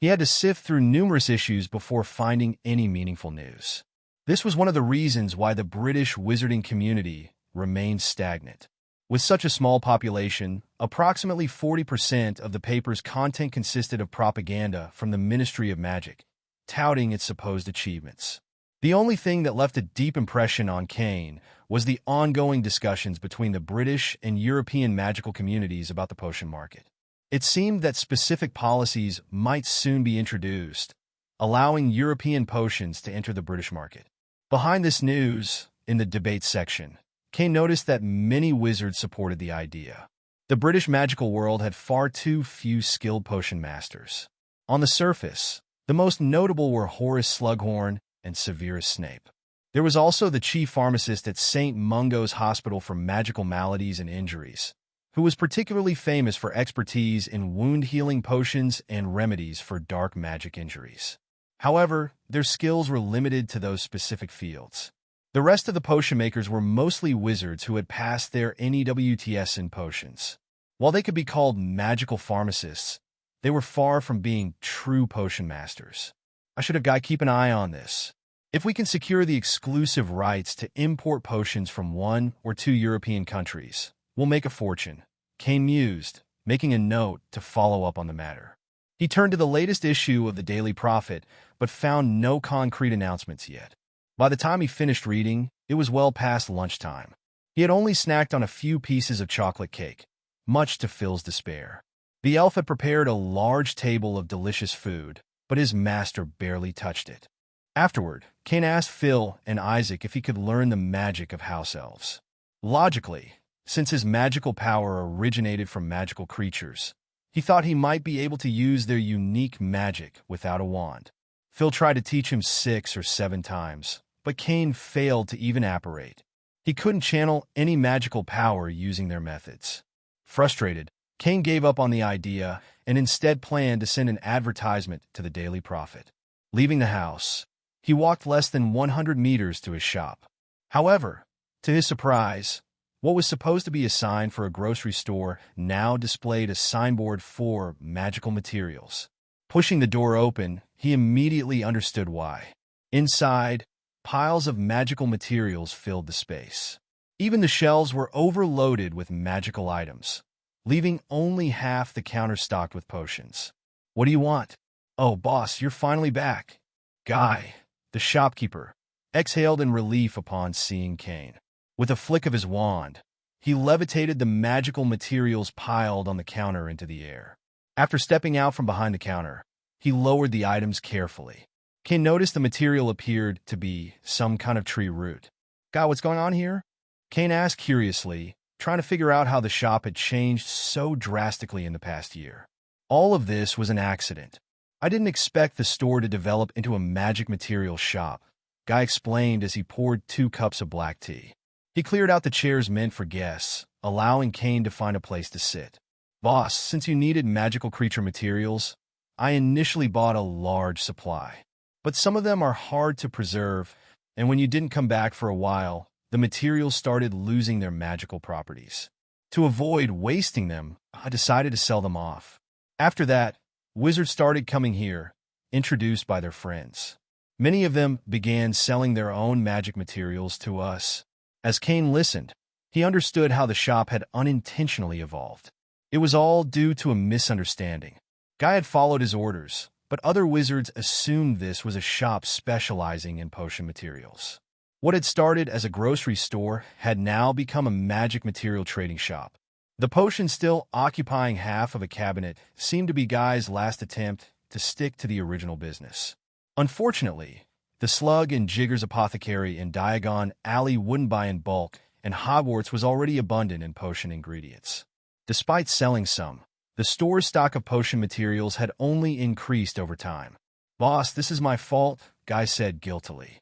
He had to sift through numerous issues before finding any meaningful news. This was one of the reasons why the British wizarding community remained stagnant. With such a small population, approximately 40% of the paper's content consisted of propaganda from the Ministry of Magic, touting its supposed achievements. The only thing that left a deep impression on Cain was the ongoing discussions between the British and European magical communities about the potion market. It seemed that specific policies might soon be introduced, allowing European potions to enter the British market. Behind this news, in the debate section, Cain noticed that many wizards supported the idea. The British magical world had far too few skilled potion masters. On the surface, the most notable were Horace Slughorn and Severus Snape. There was also the chief pharmacist at St. Mungo's Hospital for Magical Maladies and Injuries, who was particularly famous for expertise in wound-healing potions and remedies for dark magic injuries. However, their skills were limited to those specific fields. The rest of the potion makers were mostly wizards who had passed their NEWTS in potions. While they could be called magical pharmacists, they were far from being true potion masters. I should have keep an eye on this. If we can secure the exclusive rights to import potions from 1 or 2 European countries, we'll make a fortune, Cain mused, making a note to follow up on the matter. He turned to the latest issue of the Daily Prophet, but found no concrete announcements yet. By the time he finished reading, it was well past lunchtime. He had only snacked on a few pieces of chocolate cake, much to Phil's despair. The elf had prepared a large table of delicious food, but his master barely touched it. Afterward, Cain asked Phil and Isaac if he could learn the magic of house elves. Logically, since his magical power originated from magical creatures, he thought he might be able to use their unique magic without a wand. Phil tried to teach him 6 or 7 times, but Cain failed to even apparate. He couldn't channel any magical power using their methods. Frustrated, Cain gave up on the idea and instead planned to send an advertisement to the Daily Prophet. Leaving the house, he walked less than 100 meters to his shop. However, to his surprise, what was supposed to be a sign for a grocery store now displayed a signboard for magical materials. Pushing the door open, he immediately understood why. Inside, piles of magical materials filled the space. Even the shelves were overloaded with magical items, leaving only half the counter stocked with potions. "What do you want?" "Oh, boss, you're finally back." Guy, the shopkeeper, exhaled in relief upon seeing Cain. With a flick of his wand, he levitated the magical materials piled on the counter into the air. After stepping out from behind the counter, he lowered the items carefully. Cain noticed the material appeared to be some kind of tree root. "Guy, what's going on here?" Cain asked curiously, trying to figure out how the shop had changed so drastically in the past year. "All of this was an accident. I didn't expect the store to develop into a magic material shop," Guy explained as he poured 2 cups of black tea. He cleared out the chairs meant for guests, allowing Cain to find a place to sit. "Boss, since you needed magical creature materials, I initially bought a large supply. But some of them are hard to preserve, and when you didn't come back for a while, the materials started losing their magical properties. To avoid wasting them, I decided to sell them off. After that, wizards started coming here, introduced by their friends. Many of them began selling their own magic materials to us." As Cain listened, he understood how the shop had unintentionally evolved. It was all due to a misunderstanding. Guy had followed his orders, but other wizards assumed this was a shop specializing in potion materials. What had started as a grocery store had now become a magic material trading shop. The potion still occupying half of a cabinet seemed to be Guy's last attempt to stick to the original business. Unfortunately, the Slug and Jigger's Apothecary in Diagon Alley wouldn't buy in bulk, and Hogwarts was already abundant in potion ingredients. Despite selling some, the store's stock of potion materials had only increased over time. "Boss, this is my fault," Guy said guiltily.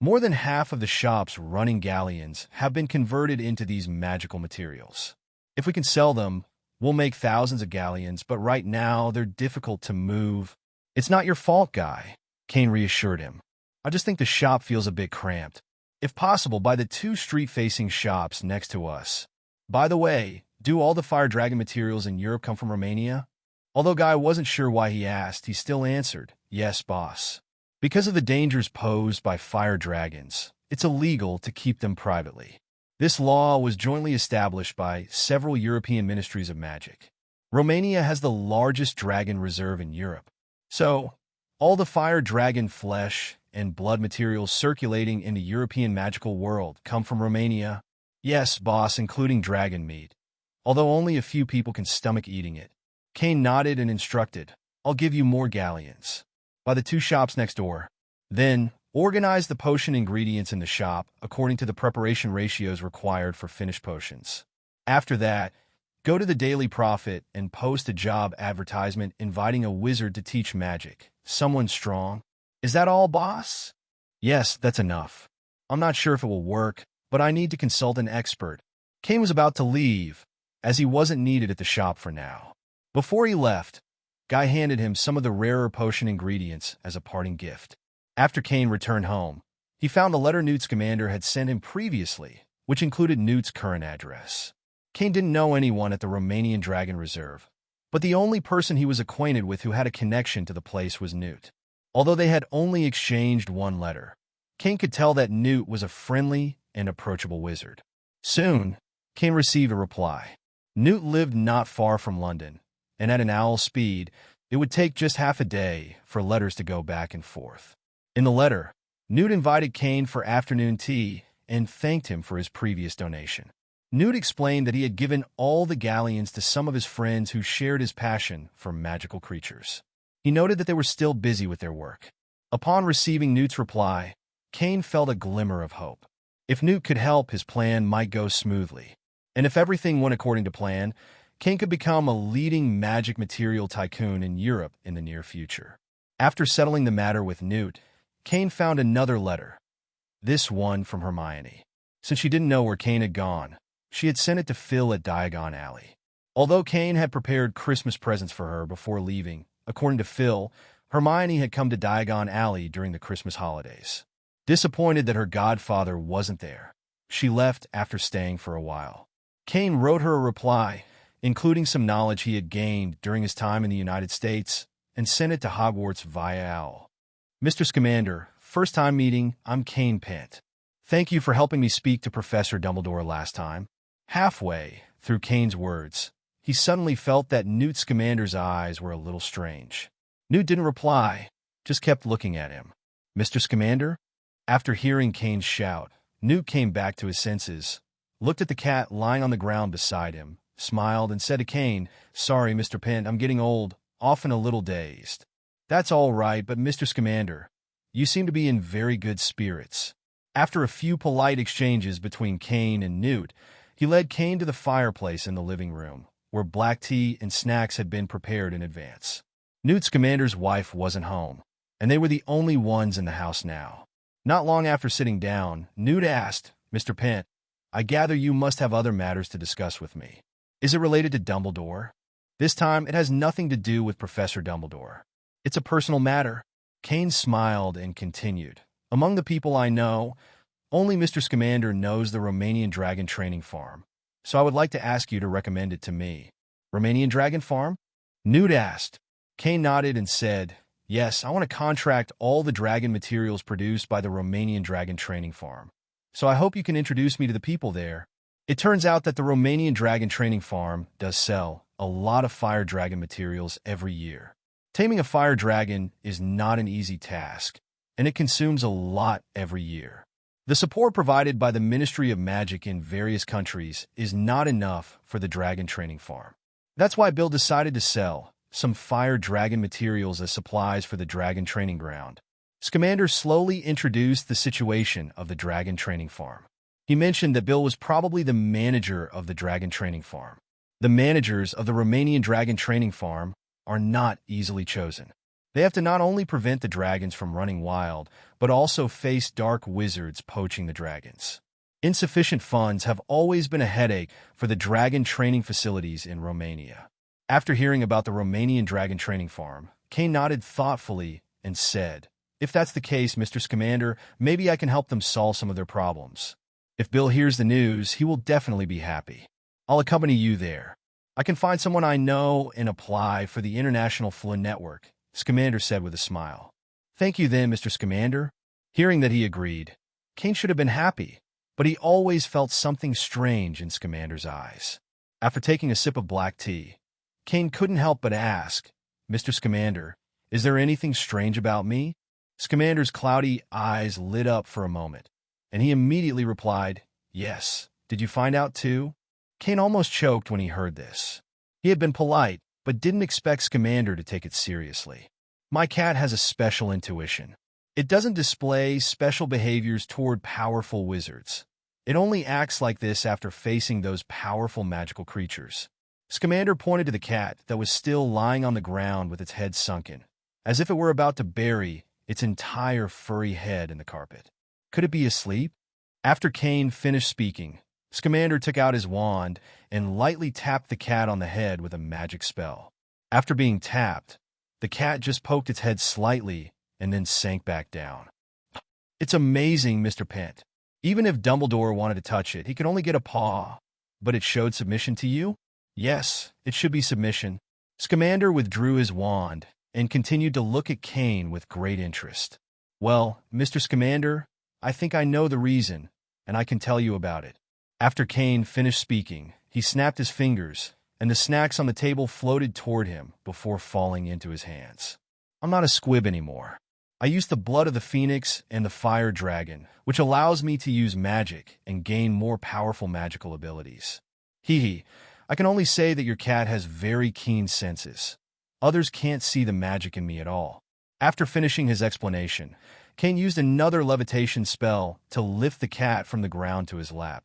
"More than half of the shop's running galleons have been converted into these magical materials. If we can sell them, we'll make thousands of galleons, but right now they're difficult to move." "It's not your fault, Guy," Cain reassured him. "I just think the shop feels a bit cramped. If possible, buy the 2 street-facing shops next to us. By the way, do all the fire dragon materials in Europe come from Romania?" Although Guy wasn't sure why he asked, he still answered, "Yes, boss." Because of the dangers posed by fire dragons, it's illegal to keep them privately. This law was jointly established by several European ministries of magic. Romania has the largest dragon reserve in Europe. So, all the fire dragon flesh and blood materials circulating in the European magical world come from Romania. Yes, boss, including dragon meat. Although only a few people can stomach eating it. Cain nodded and instructed, "I'll give you more galleons. By the 2 shops next door. Then, organize the potion ingredients in the shop according to the preparation ratios required for finished potions. After that, go to the Daily Prophet and post a job advertisement inviting a wizard to teach magic. Someone strong. Is that all, boss?" "Yes, that's enough. I'm not sure if it will work, but I need to consult an expert." Cain was about to leave, as he wasn't needed at the shop for now. Before he left, Guy handed him some of the rarer potion ingredients as a parting gift. After Cain returned home, he found a letter Newt Scamander had sent him previously, which included Newt's current address. Cain didn't know anyone at the Romanian Dragon Reserve, but the only person he was acquainted with who had a connection to the place was Newt. Although they had only exchanged one letter, Cain could tell that Newt was a friendly and approachable wizard. Soon, Cain received a reply. Newt lived not far from London, and at an owl's speed, it would take just half a day for letters to go back and forth. In the letter, Newt invited Cain for afternoon tea and thanked him for his previous donation. Newt explained that he had given all the galleons to some of his friends who shared his passion for magical creatures. He noted that they were still busy with their work. Upon receiving Newt's reply, Cain felt a glimmer of hope. If Newt could help, his plan might go smoothly. And if everything went according to plan, Cain could become a leading magic material tycoon in Europe in the near future. After settling the matter with Newt, Cain found another letter, this one from Hermione. Since she didn't know where Cain had gone, she had sent it to Phil at Diagon Alley. Although Cain had prepared Christmas presents for her before leaving, according to Phil, Hermione had come to Diagon Alley during the Christmas holidays. Disappointed that her godfather wasn't there, she left after staying for a while. Cain wrote her a reply, including some knowledge he had gained during his time in the United States, and sent it to Hogwarts via owl. "Mr. Scamander, first time meeting, I'm Cain Pent. Thank you for helping me speak to Professor Dumbledore last time." Halfway through Cain's words, he suddenly felt that Newt Scamander's eyes were a little strange. Newt didn't reply, just kept looking at him. "Mr. Scamander?" After hearing Cain's shout, Newt came back to his senses, looked at the cat lying on the ground beside him, smiled, and said to Cain, "Sorry, Mr. Pent, I'm getting old, often a little dazed." "That's all right, but Mr. Scamander, you seem to be in very good spirits." After a few polite exchanges between Cain and Newt, he led Cain to the fireplace in the living room, where black tea and snacks had been prepared in advance. Newt Scamander's wife wasn't home, and they were the only ones in the house now. Not long after sitting down, Newt asked, "Mr. Pent, I gather you must have other matters to discuss with me. Is it related to Dumbledore?" "This time, it has nothing to do with Professor Dumbledore. It's a personal matter." Cain smiled and continued, "Among the people I know, only Mr. Scamander knows the Romanian Dragon Training Farm, so I would like to ask you to recommend it to me." "Romanian Dragon Farm?" Newt asked. Cain nodded and said, "Yes, I want to contract all the dragon materials produced by the Romanian Dragon Training Farm. So I hope you can introduce me to the people there." It turns out that the Romanian Dragon Training Farm does sell a lot of fire dragon materials every year. Taming a fire dragon is not an easy task, and it consumes a lot every year. The support provided by the Ministry of Magic in various countries is not enough for the Dragon Training Farm. That's why Bill decided to sell some fire dragon materials as supplies for the Dragon Training Ground. Scamander slowly introduced the situation of the Dragon Training Farm. He mentioned that Bill was probably the manager of the Dragon Training Farm. The managers of the Romanian Dragon Training Farm are not easily chosen. They have to not only prevent the dragons from running wild, but also face dark wizards poaching the dragons. Insufficient funds have always been a headache for the dragon training facilities in Romania. After hearing about the Romanian Dragon Training Farm, Cain nodded thoughtfully and said, "If that's the case, Mr. Scamander, maybe I can help them solve some of their problems. If Bill hears the news, he will definitely be happy. I'll accompany you there." I can find someone I know and apply for the International Flu Network, Scamander said with a smile. Thank you then, Mr. Scamander. Hearing that he agreed, Cain should have been happy, but he always felt something strange in Scamander's eyes. After taking a sip of black tea, Cain couldn't help but ask, Mr. Scamander, is there anything strange about me? Scamander's cloudy eyes lit up for a moment, and he immediately replied, yes. Did you find out too? Cain almost choked when he heard this. He had been polite, but didn't expect Scamander to take it seriously. My cat has a special intuition. It doesn't display special behaviors toward powerful wizards. It only acts like this after facing those powerful magical creatures. Scamander pointed to the cat that was still lying on the ground with its head sunken, as if it were about to bury its entire furry head in the carpet. Could it be asleep? After Cain finished speaking, Scamander took out his wand and lightly tapped the cat on the head with a magic spell. After being tapped, the cat just poked its head slightly and then sank back down. It's amazing, Mr. Pent. Even if Dumbledore wanted to touch it, he could only get a paw. But it showed submission to you? Yes, it should be submission. Scamander withdrew his wand and continued to look at Cain with great interest. Well, Mr. Scamander, I think I know the reason, and I can tell you about it. After Cain finished speaking, he snapped his fingers, and the snacks on the table floated toward him before falling into his hands. I'm not a squib anymore. I use the blood of the phoenix and the fire dragon, which allows me to use magic and gain more powerful magical abilities. Hee. I can only say that your cat has very keen senses. Others can't see the magic in me at all. After finishing his explanation, Cain used another levitation spell to lift the cat from the ground to his lap,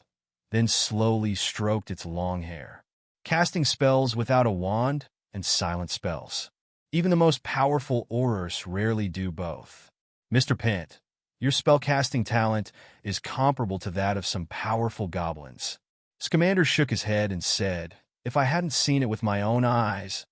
then slowly stroked its long hair, casting spells without a wand and silent spells. Even the most powerful aurors rarely do both. Mr. Pent, your spellcasting talent is comparable to that of some powerful goblins. Scamander shook his head and said, if I hadn't seen it with my own eyes,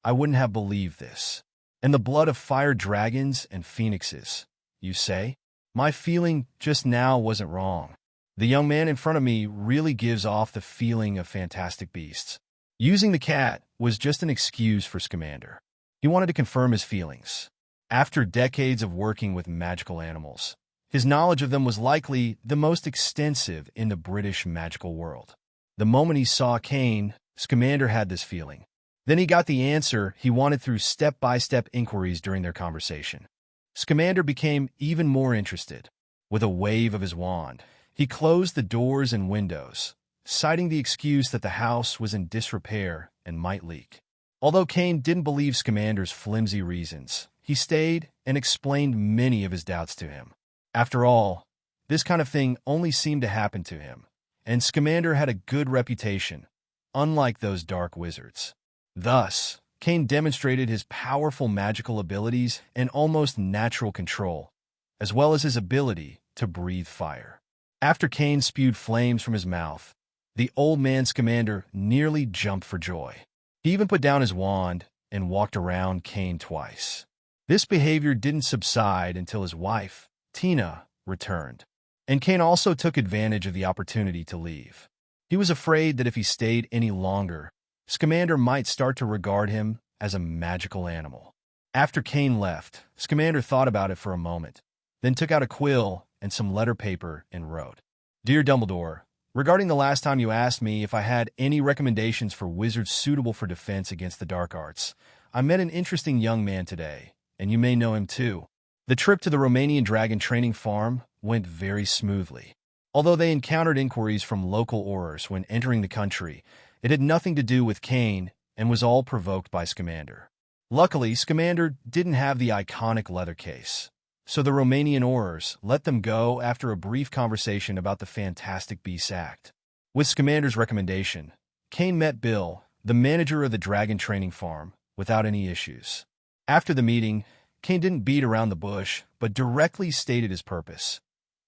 I wouldn't have believed this. And the blood of fire dragons and phoenixes, you say? My feeling just now wasn't wrong. The young man in front of me really gives off the feeling of fantastic beasts. Using the cat was just an excuse for Scamander. He wanted to confirm his feelings. After decades of working with magical animals, his knowledge of them was likely the most extensive in the British magical world. The moment he saw Cain, Scamander had this feeling. Then he got the answer he wanted through step-by-step inquiries during their conversation. Scamander became even more interested. With a wave of his wand, he closed the doors and windows, citing the excuse that the house was in disrepair and might leak. Although Cain didn't believe Scamander's flimsy reasons, he stayed and explained many of his doubts to him. After all, this kind of thing only seemed to happen to him, and Scamander had a good reputation, unlike those dark wizards. Thus, Cain demonstrated his powerful magical abilities and almost natural control, as well as his ability to breathe fire. After Cain spewed flames from his mouth, the old man Scamander nearly jumped for joy. He even put down his wand and walked around Cain twice. This behavior didn't subside until his wife, Tina, returned, and Cain also took advantage of the opportunity to leave. He was afraid that if he stayed any longer, Scamander might start to regard him as a magical animal. After Cain left, Scamander thought about it for a moment, then took out a quill and some letter paper and wrote, Dear Dumbledore, regarding the last time you asked me if I had any recommendations for wizards suitable for defense against the dark arts, I met an interesting young man today, and you may know him too. The trip to the Romanian dragon training farm went very smoothly. Although they encountered inquiries from local aurors when entering the country, it had nothing to do with Cain and was all provoked by Scamander. Luckily, Scamander didn't have the iconic leather case, so the Romanian aurors let them go after a brief conversation about the Fantastic Beasts Act. With Scamander's recommendation, Cain met Bill, the manager of the dragon training farm, without any issues. After the meeting, Cain didn't beat around the bush, but directly stated his purpose.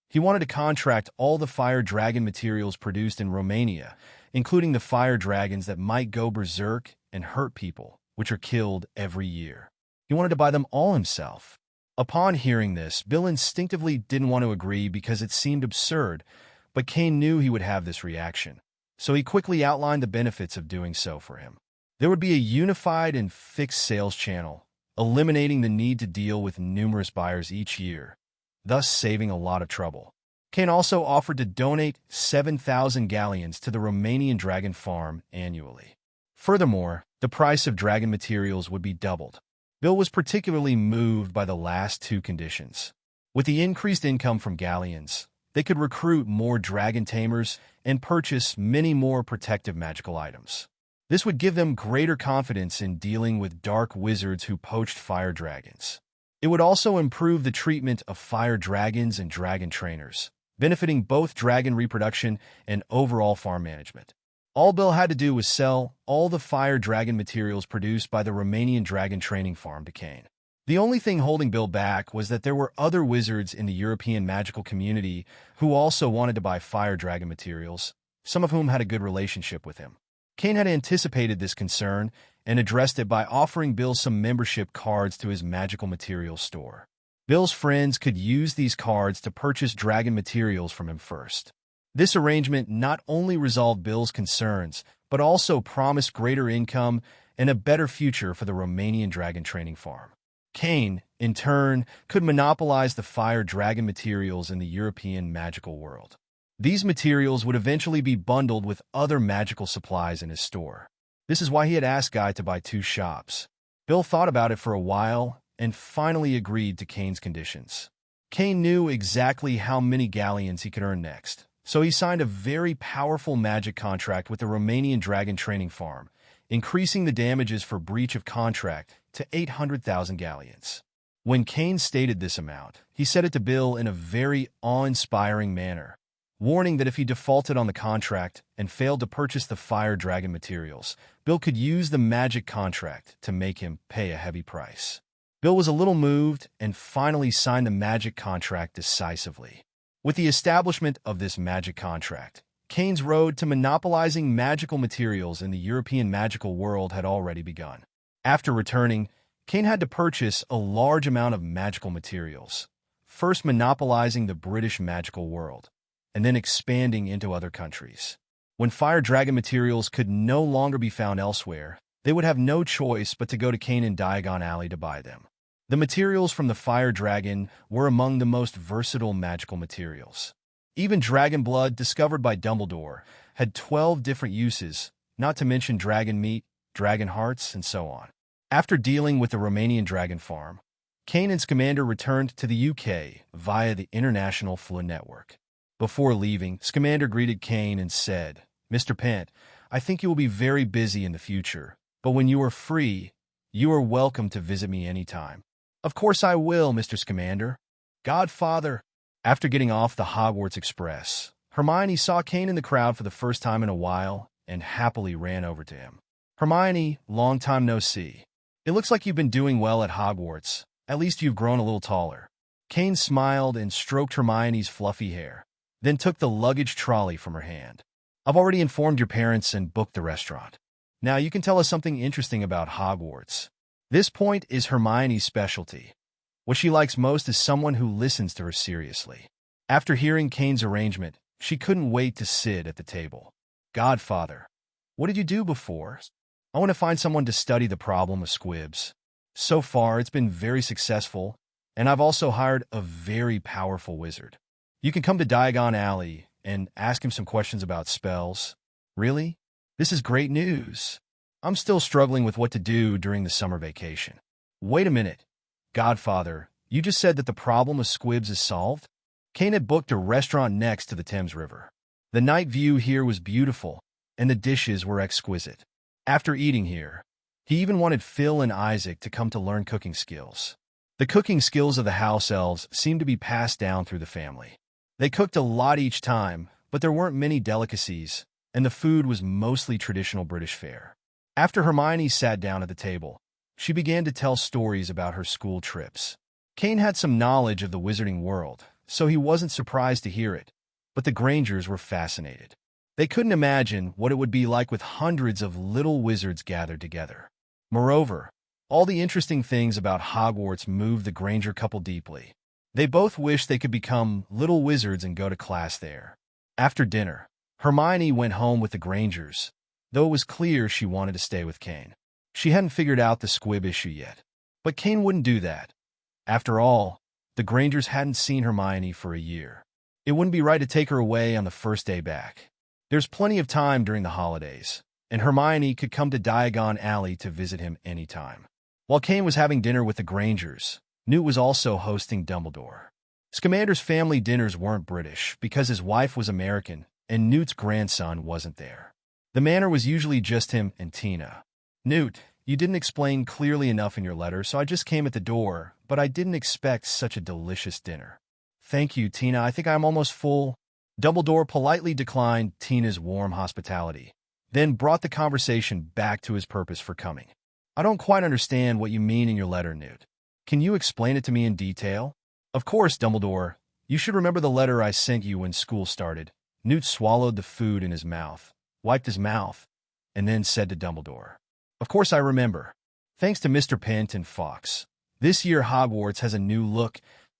He wanted to contract all the fire dragon materials produced in Romania, including the fire dragons that might go berserk and hurt people, which are killed every year. He wanted to buy them all himself. Upon hearing this, Bill instinctively didn't want to agree because it seemed absurd, but Cain knew he would have this reaction, so he quickly outlined the benefits of doing so for him. There would be a unified and fixed sales channel, eliminating the need to deal with numerous buyers each year, thus saving a lot of trouble. Cain also offered to donate 7,000 galleons to the Romanian dragon farm annually. Furthermore, the price of dragon materials would be doubled. Bill was particularly moved by the last two conditions. With the increased income from galleons, they could recruit more dragon tamers and purchase many more protective magical items. This would give them greater confidence in dealing with dark wizards who poached fire dragons. It would also improve the treatment of fire dragons and dragon trainers, benefiting both dragon reproduction and overall farm management. All Bill had to do was sell all the fire dragon materials produced by the Romanian dragon training farm to Cain. The only thing holding Bill back was that there were other wizards in the European magical community who also wanted to buy fire dragon materials, some of whom had a good relationship with him. Cain had anticipated this concern and addressed it by offering Bill some membership cards to his magical materials store. Bill's friends could use these cards to purchase dragon materials from him first. This arrangement not only resolved Bill's concerns, but also promised greater income and a better future for the Romanian dragon training farm. Cain, in turn, could monopolize the fire dragon materials in the European magical world. These materials would eventually be bundled with other magical supplies in his store. This is why he had asked Guy to buy 2 shops. Bill thought about it for a while and finally agreed to Cain's conditions. Cain knew exactly how many galleons he could earn next, so he signed a very powerful magic contract with the Romanian dragon training farm, increasing the damages for breach of contract to 800,000 galleons. When Cain stated this amount, he said it to Bill in a very awe-inspiring manner, warning that if he defaulted on the contract and failed to purchase the fire dragon materials, Bill could use the magic contract to make him pay a heavy price. Bill was a little moved and finally signed the magic contract decisively. With the establishment of this magic contract, Cain's road to monopolizing magical materials in the European magical world had already begun. After returning, Cain had to purchase a large amount of magical materials, first monopolizing the British magical world, and then expanding into other countries. When fire dragon materials could no longer be found elsewhere, they would have no choice but to go to Cain and Diagon Alley to buy them. The materials from the fire dragon were among the most versatile magical materials. Even dragon blood, discovered by Dumbledore, had 12 different uses, not to mention dragon meat, dragon hearts, and so on. After dealing with the Romanian dragon farm, Cain and Scamander returned to the UK via the International Flu Network. Before leaving, Scamander greeted Cain and said, "Mr. Pent, I think you will be very busy in the future, but when you are free, you are welcome to visit me anytime." "Of course I will, Mr. Scamander." "Godfather." After getting off the Hogwarts Express, Hermione saw Cain in the crowd for the first time in a while and happily ran over to him. "Hermione, long time no see. It looks like you've been doing well at Hogwarts. At least you've grown a little taller." Cain smiled and stroked Hermione's fluffy hair, then took the luggage trolley from her hand. "I've already informed your parents and booked the restaurant. Now you can tell us something interesting about Hogwarts." This point is Hermione's specialty. What she likes most is someone who listens to her seriously. After hearing Cain's arrangement, she couldn't wait to sit at the table. "Godfather, what did you do before?" "I want to find someone to study the problem of squibs. So far, it's been very successful, and I've also hired a very powerful wizard. You can come to Diagon Alley and ask him some questions about spells." "Really? This is great news. I'm still struggling with what to do during the summer vacation." "Wait a minute. Godfather, you just said that the problem of squibs is solved?" Cain had booked a restaurant next to the Thames River. The night view here was beautiful, and the dishes were exquisite. After eating here, he even wanted Phil and Isaac to come to learn cooking skills. The cooking skills of the house elves seemed to be passed down through the family. They cooked a lot each time, but there weren't many delicacies, and the food was mostly traditional British fare. After Hermione sat down at the table, she began to tell stories about her school trips. Cain had some knowledge of the wizarding world, so he wasn't surprised to hear it, but the Grangers were fascinated. They couldn't imagine what it would be like with hundreds of little wizards gathered together. Moreover, all the interesting things about Hogwarts moved the Granger couple deeply. They both wished they could become little wizards and go to class there. After dinner, Hermione went home with the Grangers, though it was clear she wanted to stay with Cain. She hadn't figured out the squib issue yet. But Cain wouldn't do that. After all, the Grangers hadn't seen Hermione for a year. It wouldn't be right to take her away on the first day back. There's plenty of time during the holidays, and Hermione could come to Diagon Alley to visit him anytime. While Cain was having dinner with the Grangers, Newt was also hosting Dumbledore. Scamander's family dinners weren't British because his wife was American and Newt's grandson wasn't there. The manor was usually just him and Tina. "Newt, you didn't explain clearly enough in your letter, so I just came at the door, but I didn't expect such a delicious dinner." "Thank you, Tina. I think I'm almost full." Dumbledore politely declined Tina's warm hospitality, then brought the conversation back to his purpose for coming. "I don't quite understand what you mean in your letter, Newt. Can you explain it to me in detail?" "Of course, Dumbledore. You should remember the letter I sent you when school started." Newt swallowed the food in his mouth, wiped his mouth, and then said to Dumbledore, "Of course I remember. Thanks to Mr. Pent and Fox. This year Hogwarts has a new look,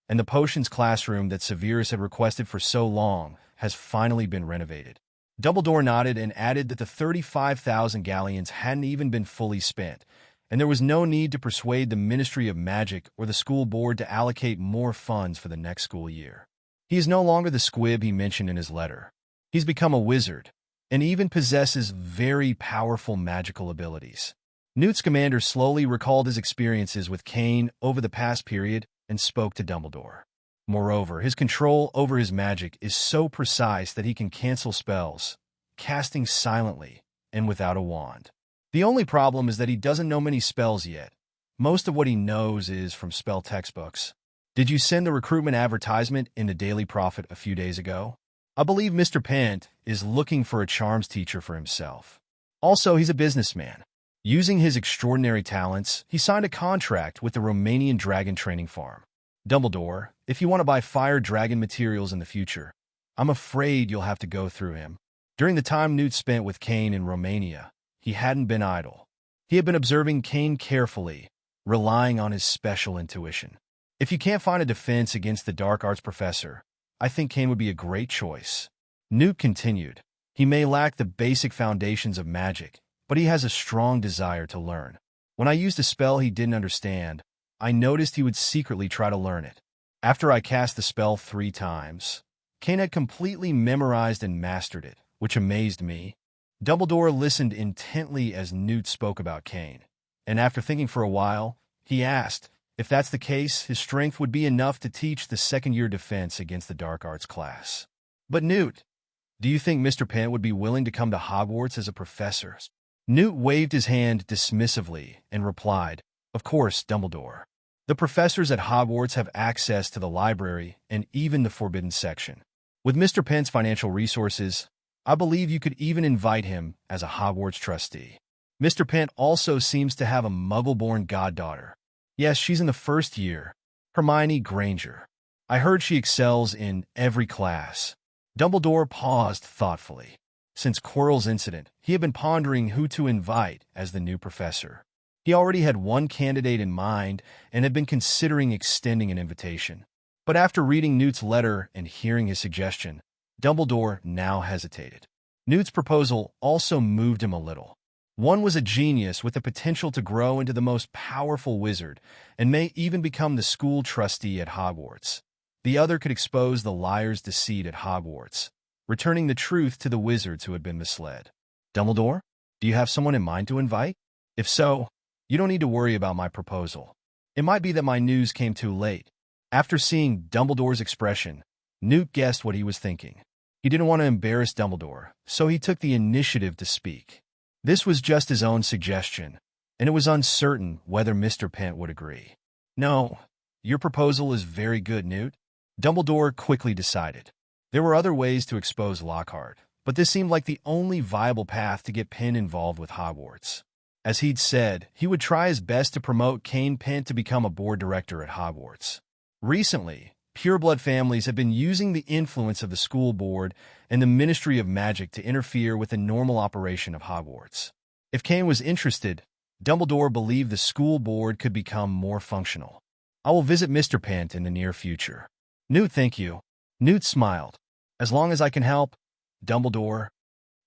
and the potions classroom that Severus had requested for so long has finally been renovated." Dumbledore nodded and added that the 35,000 galleons hadn't even been fully spent, and there was no need to persuade the Ministry of Magic or the school board to allocate more funds for the next school year. He is no longer the squib he mentioned in his letter. He's become a wizard, and even possesses very powerful magical abilities. Newt Scamander slowly recalled his experiences with Cain over the past period and spoke to Dumbledore. Moreover, his control over his magic is so precise that he can cancel spells, casting silently and without a wand. The only problem is that he doesn't know many spells yet. Most of what he knows is from spell textbooks. "Did you send the recruitment advertisement in the Daily Prophet a few days ago?" "I believe Mr. Pent is looking for a charms teacher for himself. Also, he's a businessman. Using his extraordinary talents, he signed a contract with the Romanian dragon training farm. Dumbledore, if you want to buy fire dragon materials in the future, I'm afraid you'll have to go through him." During the time Newt spent with Cain in Romania, he hadn't been idle. He had been observing Cain carefully, relying on his special intuition. "If you can't find a defense against the dark arts professor, I think Cain would be a great choice." Newt continued, "He may lack the basic foundations of magic, but he has a strong desire to learn. When I used a spell he didn't understand, I noticed he would secretly try to learn it. After I cast the spell 3 times, Cain had completely memorized and mastered it, which amazed me." Dumbledore listened intently as Newt spoke about Cain, and after thinking for a while, he asked, if that's the case, his strength would be enough to teach the second-year defense against the dark arts class. "But Newt, do you think Mr. Pent would be willing to come to Hogwarts as a professor?" Newt waved his hand dismissively and replied, "Of course, Dumbledore. The professors at Hogwarts have access to the library and even the forbidden section. With Mr. Pent's financial resources, I believe you could even invite him as a Hogwarts trustee. Mr. Pent also seems to have a Muggle-born goddaughter. Yes, she's in the first year, Hermione Granger. I heard she excels in every class." Dumbledore paused thoughtfully. Since Quirrell's incident, he had been pondering who to invite as the new professor. He already had one candidate in mind and had been considering extending an invitation. But after reading Newt's letter and hearing his suggestion, Dumbledore now hesitated. Newt's proposal also moved him a little. One was a genius with the potential to grow into the most powerful wizard and may even become the school trustee at Hogwarts. The other could expose the liar's deceit at Hogwarts, returning the truth to the wizards who had been misled. "Dumbledore, do you have someone in mind to invite? If so, you don't need to worry about my proposal. It might be that my news came too late." After seeing Dumbledore's expression, Newt guessed what he was thinking. He didn't want to embarrass Dumbledore, so he took the initiative to speak. This was just his own suggestion, and it was uncertain whether Mr. Pent would agree. "No, your proposal is very good, Newt," Dumbledore quickly decided. There were other ways to expose Lockhart, but this seemed like the only viable path to get Pent involved with Hogwarts. As he'd said, he would try his best to promote Cain Pent to become a board director at Hogwarts. Recently, pureblood families have been using the influence of the school board and the Ministry of Magic to interfere with the normal operation of Hogwarts. If Cain was interested, Dumbledore believed the school board could become more functional. "I will visit Mr. Pent in the near future." "Newt, thank you." Newt smiled. "As long as I can help, Dumbledore,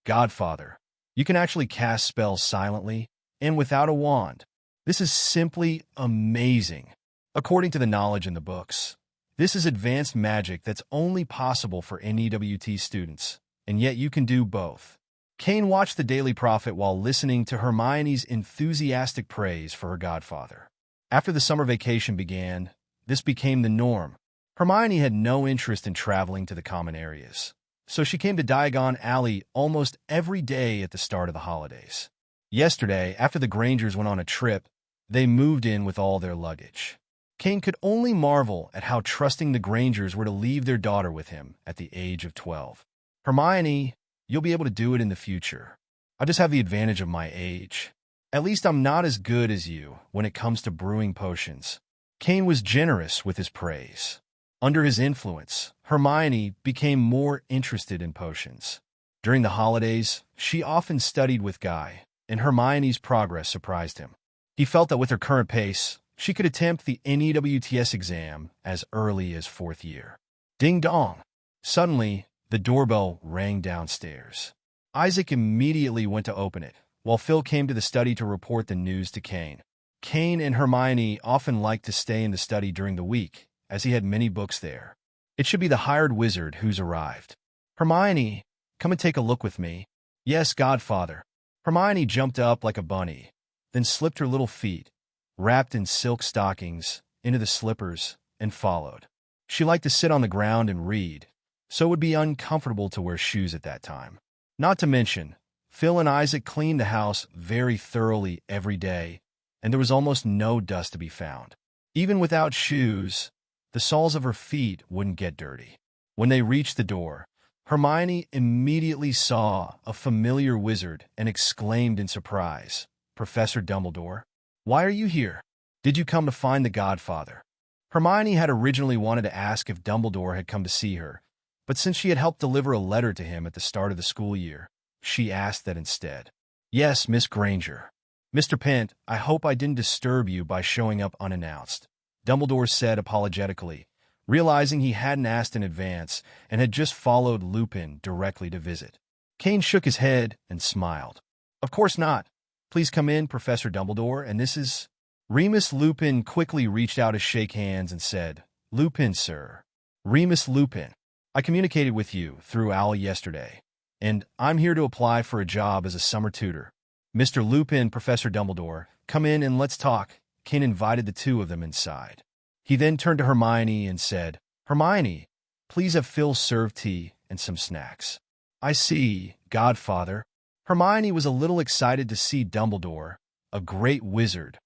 Godfather." You can actually cast spells silently and without a wand. This is simply amazing. According to the knowledge in the books, this is advanced magic that's only possible for NEWT students, and yet you can do both. Cain watched the Daily Prophet while listening to Hermione's enthusiastic praise for her godfather. After the summer vacation began, this became the norm. Hermione had no interest in traveling to the common areas, so she came to Diagon Alley almost every day at the start of the holidays. Yesterday, after the Grangers went on a trip, they moved in with all their luggage. Cain could only marvel at how trusting the Grangers were to leave their daughter with him at the age of 12. Hermione, you'll be able to do it in the future. I just have the advantage of my age. At least I'm not as good as you when it comes to brewing potions. Cain was generous with his praise. Under his influence, Hermione became more interested in potions. During the holidays, she often studied with Guy, and Hermione's progress surprised him. He felt that with her current pace, she could attempt the NEWTS exam as early as 4th year. Ding dong! Suddenly, the doorbell rang downstairs. Isaac immediately went to open it, while Phil came to the study to report the news to Cain. Cain and Hermione often liked to stay in the study during the week, as he had many books there. It should be the hired wizard who's arrived. Hermione, come and take a look with me. Yes, Godfather. Hermione jumped up like a bunny, then slipped her little feet, wrapped in silk stockings, into the slippers, and followed. She liked to sit on the ground and read, so it would be uncomfortable to wear shoes at that time. Not to mention, Phil and Isaac cleaned the house very thoroughly every day, and there was almost no dust to be found. Even without shoes, the soles of her feet wouldn't get dirty. When they reached the door, Hermione immediately saw a familiar wizard and exclaimed in surprise, "Professor Dumbledore, why are you here? Did you come to find the Godfather?" Hermione had originally wanted to ask if Dumbledore had come to see her, but since she had helped deliver a letter to him at the start of the school year, she asked that instead. "Yes, Miss Granger. Mr. Pent, I hope I didn't disturb you by showing up unannounced," Dumbledore said apologetically, realizing he hadn't asked in advance and had just followed Lupin directly to visit. Cain shook his head and smiled. "Of course not. Please come in, Professor Dumbledore, and this is—" Remus Lupin quickly reached out to shake hands and said, "Lupin, sir. Remus Lupin. I communicated with you through Owl yesterday, and I'm here to apply for a job as a summer tutor. Mr. Lupin, Professor Dumbledore, come in and let's talk." Cain invited the two of them inside. He then turned to Hermione and said, "Hermione, please have Phil serve tea and some snacks." "I see, Godfather." Hermione was a little excited to see Dumbledore, a great wizard,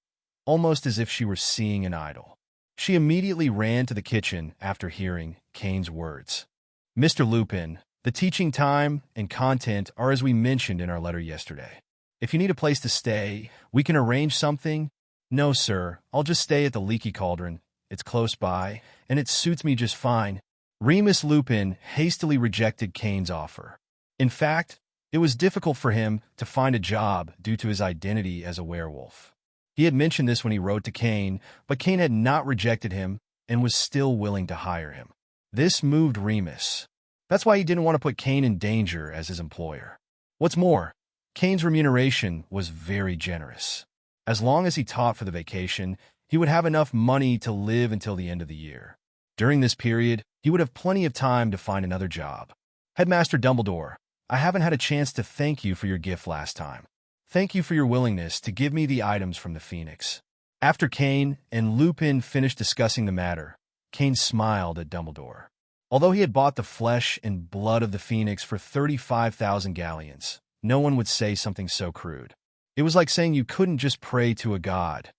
almost as if she were seeing an idol. She immediately ran to the kitchen after hearing Cain's words. "Mr. Lupin, the teaching time and content are as we mentioned in our letter yesterday. If you need a place to stay, we can arrange something." "No, sir, I'll just stay at the Leaky Cauldron. It's close by, and it suits me just fine." Remus Lupin hastily rejected Cain's offer. In fact, it was difficult for him to find a job due to his identity as a werewolf. He had mentioned this when he wrote to Cain, but Cain had not rejected him and was still willing to hire him. This moved Remus. That's why he didn't want to put Cain in danger as his employer. What's more, Cain's remuneration was very generous. As long as he taught for the vacation, he would have enough money to live until the end of the year. During this period, he would have plenty of time to find another job. "Headmaster Dumbledore, I haven't had a chance to thank you for your gift last time. Thank you for your willingness to give me the items from the Phoenix." After Cain and Lupin finished discussing the matter, Cain smiled at Dumbledore. Although he had bought the flesh and blood of the Phoenix for 35,000 galleons, no one would say something so crude. It was like saying you couldn't just pray to a god.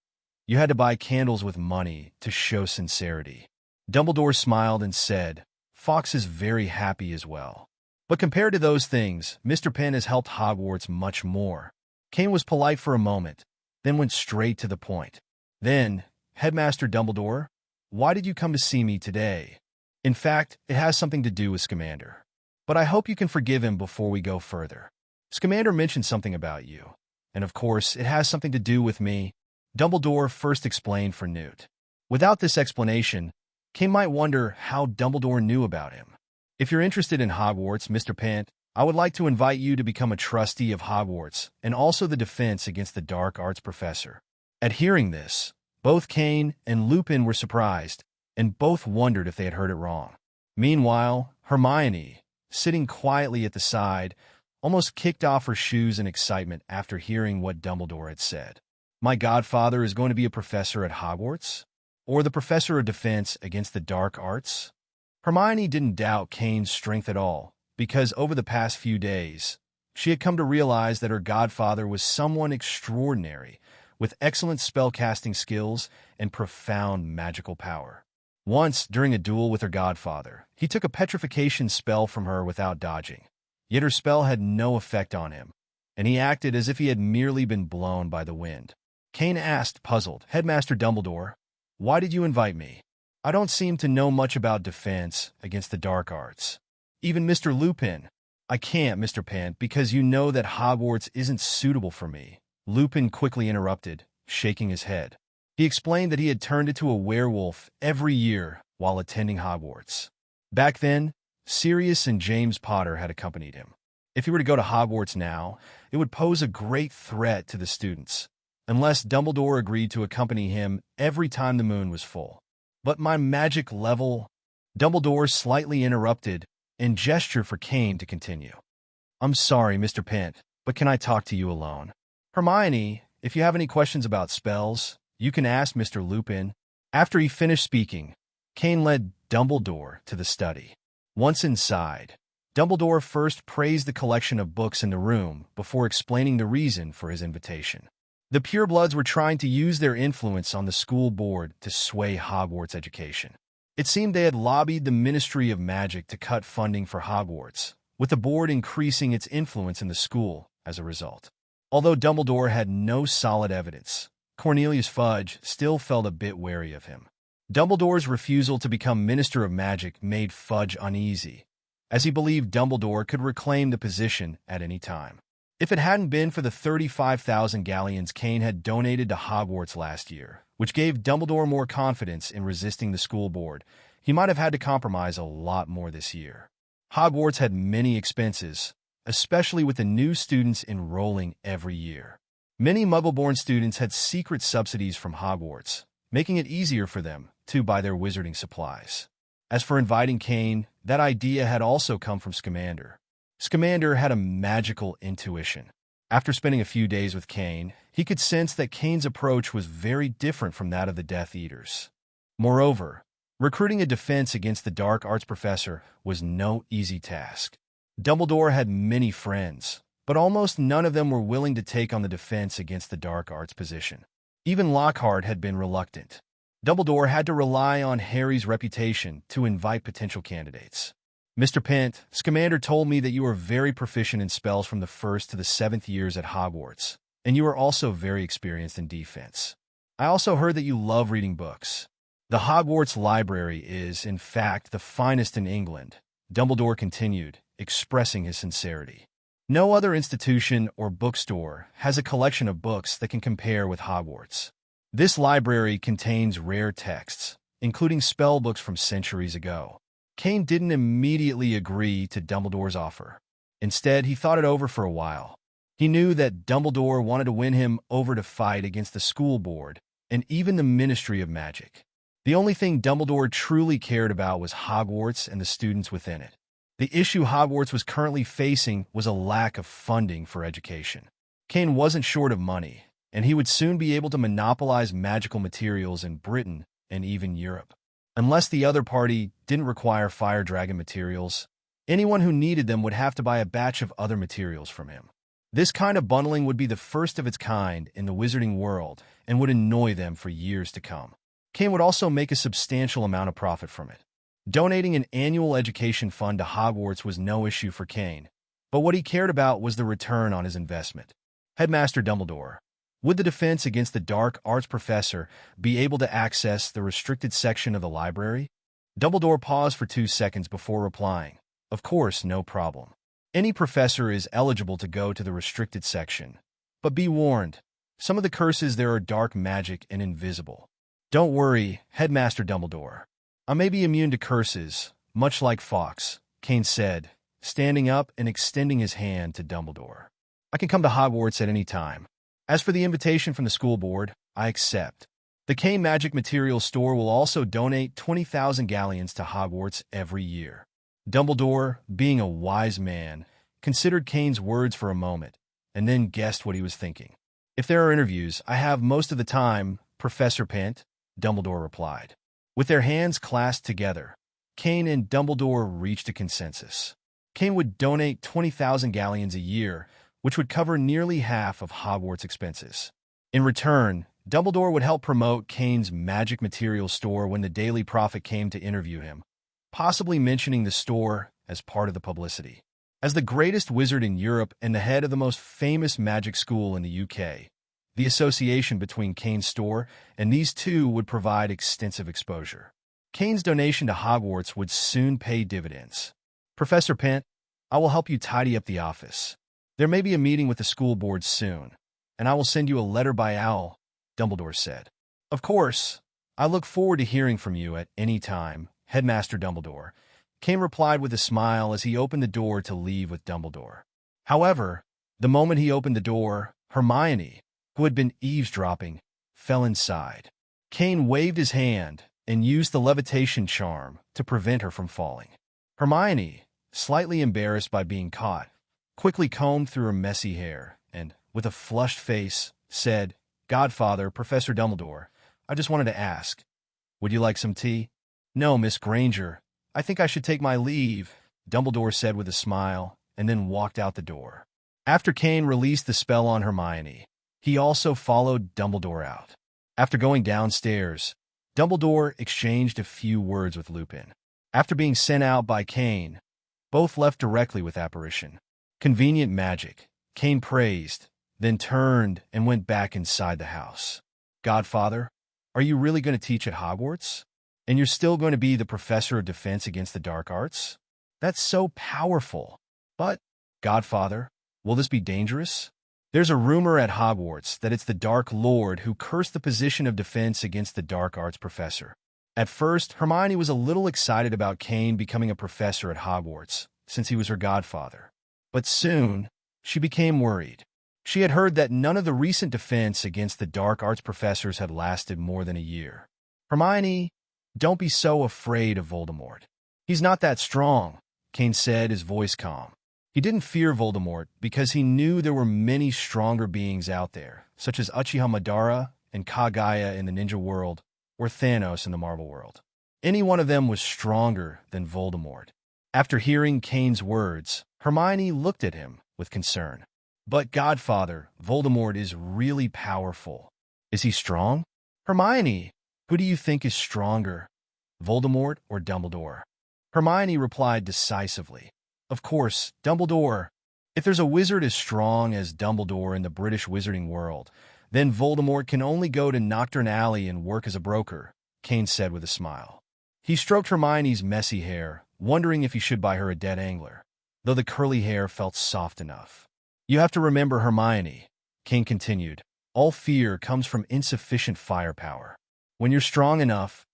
You had to buy candles with money to show sincerity. Dumbledore smiled and said, "Fawkes is very happy as well. But compared to those things, Mr. Penn has helped Hogwarts much more." Cain was polite for a moment, then went straight to the point. "Then, Headmaster Dumbledore, why did you come to see me today? In fact, it has something to do with Scamander. But I hope you can forgive him before we go further. Scamander mentioned something about you, and of course, it has something to do with me." Dumbledore first explained for Newt. Without this explanation, Cain might wonder how Dumbledore knew about him. "If you're interested in Hogwarts, Mr. Pant, I would like to invite you to become a trustee of Hogwarts and also the defense against the dark arts professor." At hearing this, both Cain and Lupin were surprised, and both wondered if they had heard it wrong. Meanwhile, Hermione, sitting quietly at the side, almost kicked off her shoes in excitement after hearing what Dumbledore had said. My godfather is going to be a professor at Hogwarts? Or the professor of defense against the dark arts? Hermione didn't doubt Cain's strength at all, because over the past few days, she had come to realize that her godfather was someone extraordinary, with excellent spellcasting skills and profound magical power. Once, during a duel with her godfather, he took a petrification spell from her without dodging. Yet her spell had no effect on him, and he acted as if he had merely been blown by the wind. Cain asked, puzzled, "Headmaster Dumbledore, why did you invite me? I don't seem to know much about defense against the dark arts. Even Mr. Lupin." "I can't, Mr. Pent, because you know that Hogwarts isn't suitable for me," Lupin quickly interrupted, shaking his head. He explained that he had turned into a werewolf every year while attending Hogwarts. Back then, Sirius and James Potter had accompanied him. If he were to go to Hogwarts now, it would pose a great threat to the students, unless Dumbledore agreed to accompany him every time the moon was full. "But my magic level—" Dumbledore slightly interrupted and gestured for Cain to continue. "I'm sorry, Mr. Pent, but can I talk to you alone? Hermione, if you have any questions about spells, you can ask Mr. Lupin." After he finished speaking, Cain led Dumbledore to the study. Once inside, Dumbledore first praised the collection of books in the room before explaining the reason for his invitation. The purebloods were trying to use their influence on the school board to sway Hogwarts education. It seemed they had lobbied the Ministry of Magic to cut funding for Hogwarts, with the board increasing its influence in the school as a result. Although Dumbledore had no solid evidence, Cornelius Fudge still felt a bit wary of him. Dumbledore's refusal to become Minister of Magic made Fudge uneasy, as he believed Dumbledore could reclaim the position at any time. If it hadn't been for the 35,000 galleons Cain had donated to Hogwarts last year, which gave Dumbledore more confidence in resisting the school board, he might have had to compromise a lot more this year. Hogwarts had many expenses, especially with the new students enrolling every year. Many Muggle-born students had secret subsidies from Hogwarts, making it easier for them to buy their wizarding supplies. As for inviting Cain, that idea had also come from Scamander. Scamander had a magical intuition. After spending a few days with Cain, he could sense that Cain's approach was very different from that of the Death Eaters. Moreover, recruiting a defense against the dark arts professor was no easy task. Dumbledore had many friends, but almost none of them were willing to take on the defense against the dark arts position. Even Lockhart had been reluctant. Dumbledore had to rely on Harry's reputation to invite potential candidates. "Mr. Pent, Scamander told me that you are very proficient in spells from the 1st to the 7th years at Hogwarts, and you are also very experienced in defense. I also heard that you love reading books. The Hogwarts library is, in fact, the finest in England," Dumbledore continued, expressing his sincerity. "No other institution or bookstore has a collection of books that can compare with Hogwarts. This library contains rare texts, including spell books from centuries ago." Cain didn't immediately agree to Dumbledore's offer. Instead, he thought it over for a while. He knew that Dumbledore wanted to win him over to fight against the school board and even the Ministry of Magic. The only thing Dumbledore truly cared about was Hogwarts and the students within it. The issue Hogwarts was currently facing was a lack of funding for education. Cain wasn't short of money, and he would soon be able to monopolize magical materials in Britain and even Europe. Unless the other party didn't require fire dragon materials, anyone who needed them would have to buy a batch of other materials from him. This kind of bundling would be the first of its kind in the wizarding world and would annoy them for years to come. Cain would also make a substantial amount of profit from it. Donating an annual education fund to Hogwarts was no issue for Cain, but what he cared about was the return on his investment. "Headmaster Dumbledore, would the defense against the dark arts professor be able to access the restricted section of the library?" Dumbledore paused for 2 seconds before replying, "Of course, no problem. Any professor is eligible to go to the restricted section. But be warned, some of the curses there are dark magic and invisible. Don't worry, Headmaster Dumbledore. I may be immune to curses, much like Fawkes," Cain said, standing up and extending his hand to Dumbledore. "I can come to Hogwarts at any time. As for the invitation from the school board, I accept. The Cain Magic Materials Store will also donate 20,000 galleons to Hogwarts every year." Dumbledore, being a wise man, considered Cain's words for a moment, and then guessed what he was thinking. "If there are interviews, I have most of the time, Professor Pent," Dumbledore replied. With their hands clasped together, Cain and Dumbledore reached a consensus. Cain would donate 20,000 galleons a year, which would cover nearly half of Hogwarts' expenses. In return, Dumbledore would help promote Cain's magic materials store when the Daily Prophet came to interview him, possibly mentioning the store as part of the publicity. As the greatest wizard in Europe and the head of the most famous magic school in the UK, the association between Cain's store and these two would provide extensive exposure. Cain's donation to Hogwarts would soon pay dividends. "Professor Pent, I will help you tidy up the office. There may be a meeting with the school board soon, and I will send you a letter by owl," Dumbledore said. "Of course, I look forward to hearing from you at any time, Headmaster Dumbledore," Cain replied with a smile as he opened the door to leave with Dumbledore. However, the moment he opened the door, Hermione, who had been eavesdropping, fell inside. Cain waved his hand and used the levitation charm to prevent her from falling. Hermione, slightly embarrassed by being caught, quickly combed through her messy hair and, with a flushed face, said, "Godfather, Professor Dumbledore, I just wanted to ask, would you like some tea?" "No, Miss Granger, I think I should take my leave," Dumbledore said with a smile, and then walked out the door. After Cain released the spell on Hermione, he also followed Dumbledore out. After going downstairs, Dumbledore exchanged a few words with Lupin. After being sent out by Cain, both left directly with Apparition. "Convenient magic," Cain praised, then turned and went back inside the house. "Godfather, are you really going to teach at Hogwarts? And you're still going to be the professor of defense against the dark arts? That's so powerful. But, Godfather, will this be dangerous? There's a rumor at Hogwarts that it's the Dark Lord who cursed the position of defense against the dark arts professor." At first, Hermione was a little excited about Cain becoming a professor at Hogwarts, since he was her godfather. But soon, she became worried. She had heard that none of the recent defense against the dark arts professors had lasted more than a year. "Hermione, don't be so afraid of Voldemort. He's not that strong," Cain said, his voice calm. He didn't fear Voldemort because he knew there were many stronger beings out there, such as Uchiha Madara and Kagaya in the ninja world, or Thanos in the Marvel world. Any one of them was stronger than Voldemort. After hearing Cain's words, Hermione looked at him with concern. "But Godfather, Voldemort is really powerful. Is he strong?" "Hermione, who do you think is stronger, Voldemort or Dumbledore?" Hermione replied decisively, "Of course, Dumbledore. If there's a wizard as strong as Dumbledore in the British wizarding world, then Voldemort can only go to Knockturn Alley and work as a broker," Cain said with a smile. He stroked Hermione's messy hair, wondering if he should buy her a dead angler, though the curly hair felt soft enough. "You have to remember, Hermione," Cain continued, "all fear comes from insufficient firepower. When you're strong enough,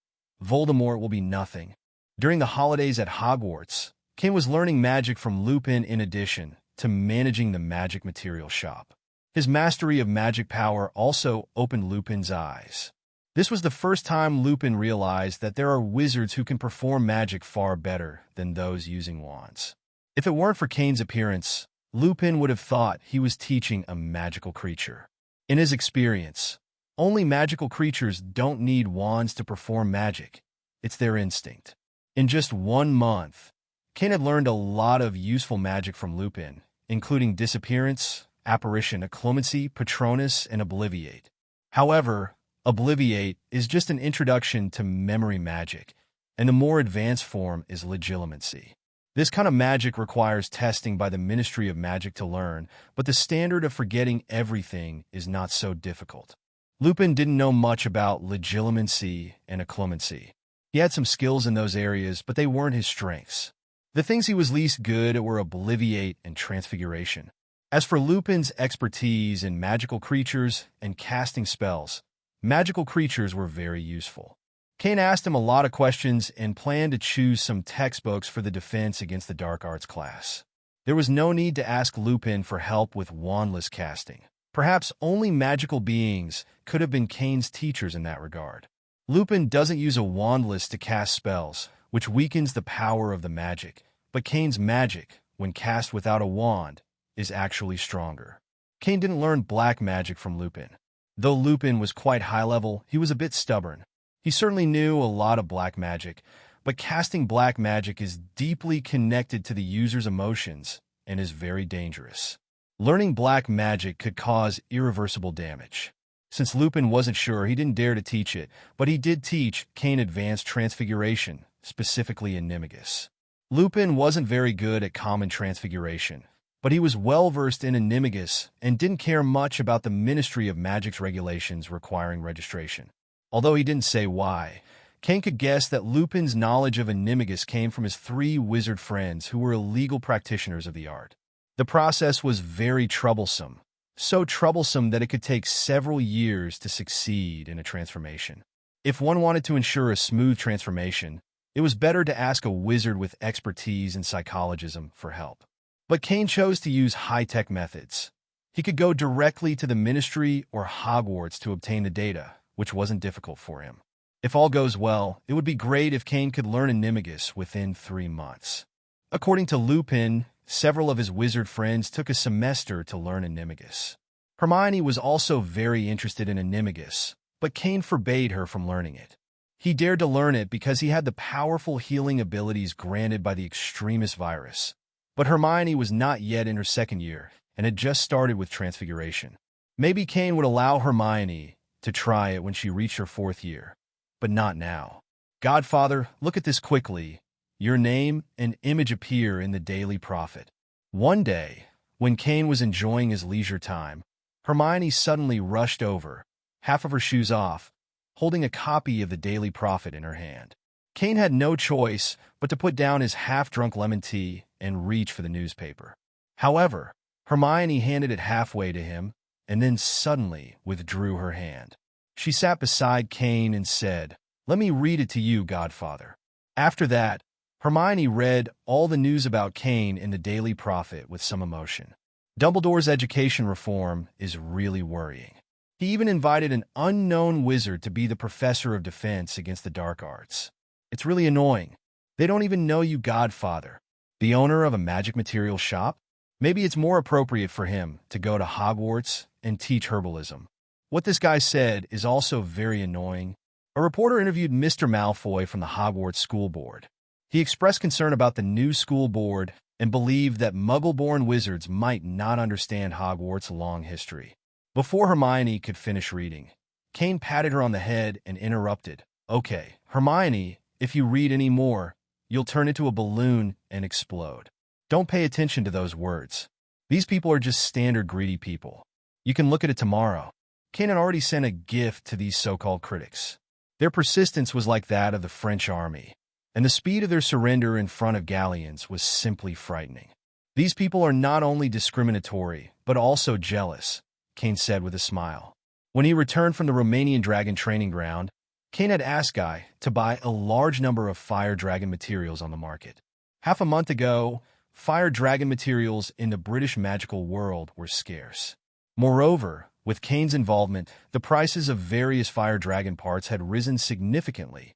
Voldemort will be nothing." During the holidays at Hogwarts, Cain was learning magic from Lupin in addition to managing the magic material shop. His mastery of magic power also opened Lupin's eyes. This was the first time Lupin realized that there are wizards who can perform magic far better than those using wands. If it weren't for Cain's appearance, Lupin would have thought he was teaching a magical creature. In his experience, only magical creatures don't need wands to perform magic. It's their instinct. In just 1 month, Cain had learned a lot of useful magic from Lupin, including Disappearance, Apparition, Occlumency, Patronus, and Obliviate. However, Obliviate is just an introduction to memory magic, and the more advanced form is Legilimency. This kind of magic requires testing by the Ministry of Magic to learn, but the standard of forgetting everything is not so difficult. Lupin didn't know much about Legilimency and Occlumency. He had some skills in those areas, but they weren't his strengths. The things he was least good at were Obliviate and Transfiguration. As for Lupin's expertise in magical creatures and casting spells, magical creatures were very useful. Cain asked him a lot of questions and planned to choose some textbooks for the defense against the dark arts class. There was no need to ask Lupin for help with wandless casting. Perhaps only magical beings could have been Cain's teachers in that regard. Lupin doesn't use a wandless to cast spells, which weakens the power of the magic, but Cain's magic, when cast without a wand, is actually stronger. Cain didn't learn black magic from Lupin. Though Lupin was quite high-level, he was a bit stubborn. He certainly knew a lot of black magic, but casting black magic is deeply connected to the user's emotions and is very dangerous. Learning black magic could cause irreversible damage. Since Lupin wasn't sure, he didn't dare to teach it, but he did teach Cain advanced transfiguration, specifically Animus. Lupin wasn't very good at common transfiguration, but he was well-versed in Animus and didn't care much about the Ministry of Magic's regulations requiring registration. Although he didn't say why, Cain could guess that Lupin's knowledge of Animus came from his 3 wizard friends who were illegal practitioners of the art. The process was very troublesome, so troublesome that it could take several years to succeed in a transformation. If one wanted to ensure a smooth transformation, it was better to ask a wizard with expertise in psychologism for help. But Cain chose to use high-tech methods. He could go directly to the Ministry or Hogwarts to obtain the data, which wasn't difficult for him. If all goes well, it would be great if Cain could learn Animus within 3 months. According to Lupin, several of his wizard friends took a semester to learn Animus. Hermione was also very interested in Animus, but Cain forbade her from learning it. He dared to learn it because he had the powerful healing abilities granted by the Extremis virus. But Hermione was not yet in her 2nd year and had just started with Transfiguration. Maybe Cain would allow Hermione to try it when she reached her 4th year, but not now. Godfather, look at this quickly. Your name and image appear in the Daily Prophet. One day, when Cain was enjoying his leisure time, Hermione suddenly rushed over, half of her shoes off, holding a copy of the Daily Prophet in her hand. Cain had no choice but to put down his half-drunk lemon tea and reach for the newspaper. However, Hermione handed it halfway to him and then suddenly withdrew her hand. She sat beside Cain and said, "Let me read it to you, Godfather." After that, Hermione read all the news about Cain in the Daily Prophet with some emotion. Dumbledore's education reform is really worrying. He even invited an unknown wizard to be the professor of defense against the dark arts. It's really annoying. They don't even know you, Godfather. The owner of a magic material shop? Maybe it's more appropriate for him to go to Hogwarts and teach herbalism. What this guy said is also very annoying. A reporter interviewed Mr. Malfoy from the Hogwarts School Board. He expressed concern about the new school board and believed that Muggle-born wizards might not understand Hogwarts' long history. Before Hermione could finish reading, Cain patted her on the head and interrupted. "Okay, Hermione, if you read any more, you'll turn into a balloon and explode. Don't pay attention to those words. These people are just standard greedy people. You can look at it tomorrow." Cain had already sent a gift to these so-called critics. Their persistence was like that of the French army, and the speed of their surrender in front of galleons was simply frightening. "These people are not only discriminatory, but also jealous," Cain said with a smile. When he returned from the Romanian dragon training ground, Cain had asked Guy to buy a large number of fire dragon materials on the market. Half a month ago, fire dragon materials in the British magical world were scarce. Moreover, with Cain's involvement, the prices of various fire dragon parts had risen significantly,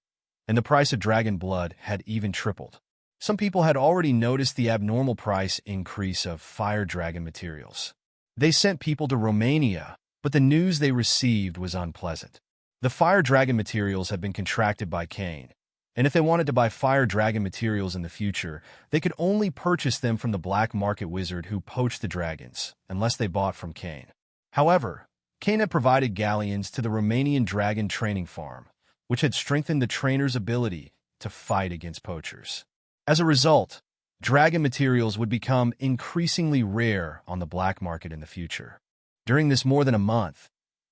and the price of dragon blood had even tripled. Some people had already noticed the abnormal price increase of fire dragon materials. They sent people to Romania, but the news they received was unpleasant. The fire dragon materials had been contracted by Cain, and if they wanted to buy fire dragon materials in the future, they could only purchase them from the black market wizard who poached the dragons, unless they bought from Cain. However, Cain had provided galleons to the Romanian dragon training farm, which had strengthened the trainer's ability to fight against poachers. As a result, dragon materials would become increasingly rare on the black market in the future. During this more than a month,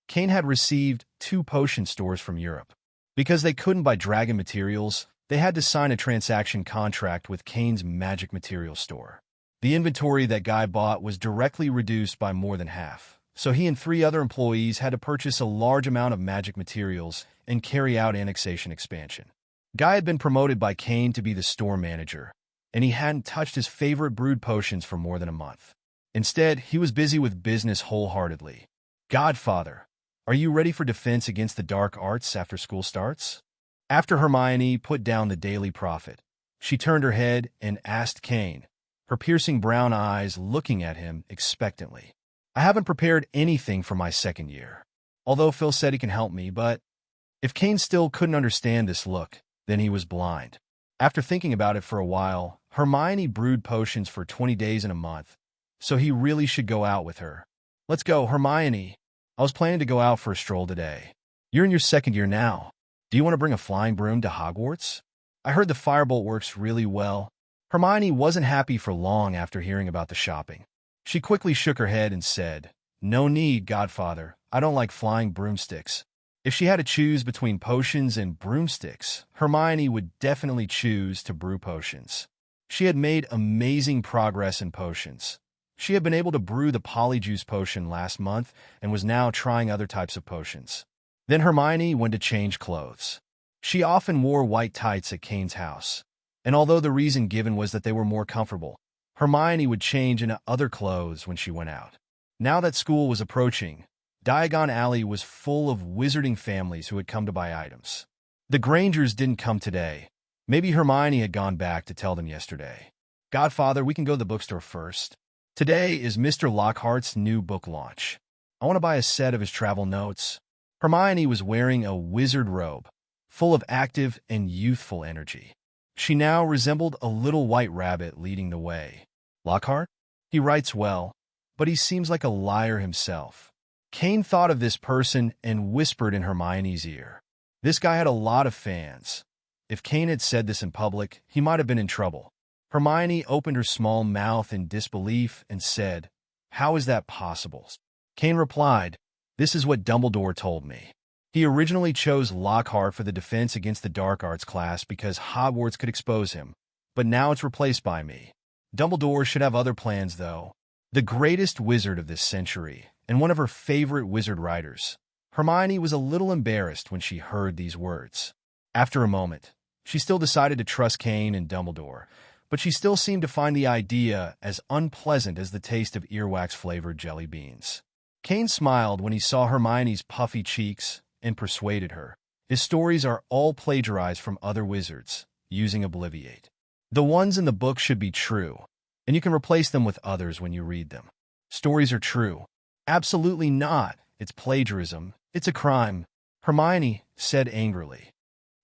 Cain had received 2 potion stores from Europe. Because they couldn't buy dragon materials, they had to sign a transaction contract with Cain's magic material store. The inventory that Guy bought was directly reduced by more than half, so he and 3 other employees had to purchase a large amount of magic materials and carry out annexation expansion. Guy had been promoted by Cain to be the store manager, and he hadn't touched his favorite brewed potions for more than a month. Instead, he was busy with business wholeheartedly. Godfather, are you ready for defense against the dark arts after school starts? After Hermione put down the Daily Prophet, she turned her head and asked Cain, her piercing brown eyes looking at him expectantly. I haven't prepared anything for my second year, although Phil said he can help me, but if Cain still couldn't understand this look, then he was blind. After thinking about it for a while, Hermione brewed potions for 20 days in a month, so he really should go out with her. Let's go, Hermione. I was planning to go out for a stroll today. You're in your second year now. Do you want to bring a flying broom to Hogwarts? I heard the firebolt works really well. Hermione wasn't happy for long after hearing about the shopping. She quickly shook her head and said, No need, Godfather. I don't like flying broomsticks. If she had to choose between potions and broomsticks, Hermione would definitely choose to brew potions. She had made amazing progress in potions. She had been able to brew the polyjuice potion last month and was now trying other types of potions. Then Hermione went to change clothes. She often wore white tights at Cain's house, and although the reason given was that they were more comfortable, Hermione would change into other clothes when she went out. Now that school was approaching, Diagon Alley was full of wizarding families who had come to buy items. The Grangers didn't come today. Maybe Hermione had gone back to tell them yesterday. Godfather, we can go to the bookstore first. Today is Mr. Lockhart's new book launch. I want to buy a set of his travel notes. Hermione was wearing a wizard robe, full of active and youthful energy. She now resembled a little white rabbit leading the way. Lockhart? He writes well, but he seems like a liar himself. Cain thought of this person and whispered in Hermione's ear. This guy had a lot of fans. If Cain had said this in public, he might have been in trouble. Hermione opened her small mouth in disbelief and said, How is that possible? Cain replied, This is what Dumbledore told me. He originally chose Lockhart for the defense against the dark arts class because Hogwarts could expose him, but now it's replaced by me. Dumbledore should have other plans, though. The greatest wizard of this century, and one of her favorite wizard writers. Hermione was a little embarrassed when she heard these words. After a moment, she still decided to trust Cain and Dumbledore, but she still seemed to find the idea as unpleasant as the taste of earwax-flavored jelly beans. Cain smiled when he saw Hermione's puffy cheeks and persuaded her. His stories are all plagiarized from other wizards, using Obliviate. The ones in the book should be true, and you can replace them with others when you read them. Stories are true. Absolutely not. It's plagiarism. It's a crime. Hermione said angrily.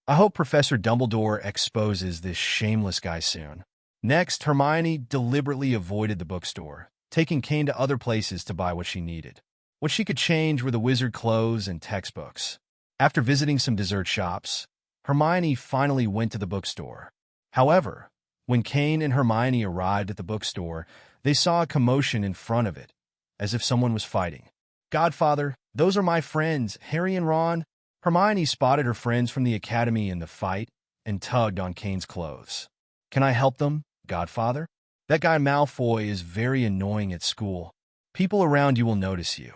I hope Professor Dumbledore exposes this shameless guy soon. Next, Hermione deliberately avoided the bookstore, taking Cain to other places to buy what she needed. What she could change were the wizard clothes and textbooks. After visiting some dessert shops, Hermione finally went to the bookstore. However, when Cain and Hermione arrived at the bookstore, they saw a commotion in front of it, as if someone was fighting. Godfather, those are my friends, Harry and Ron. Hermione spotted her friends from the academy in the fight and tugged on Cain's clothes. Can I help them, Godfather? That guy Malfoy is very annoying at school. People around you will notice you.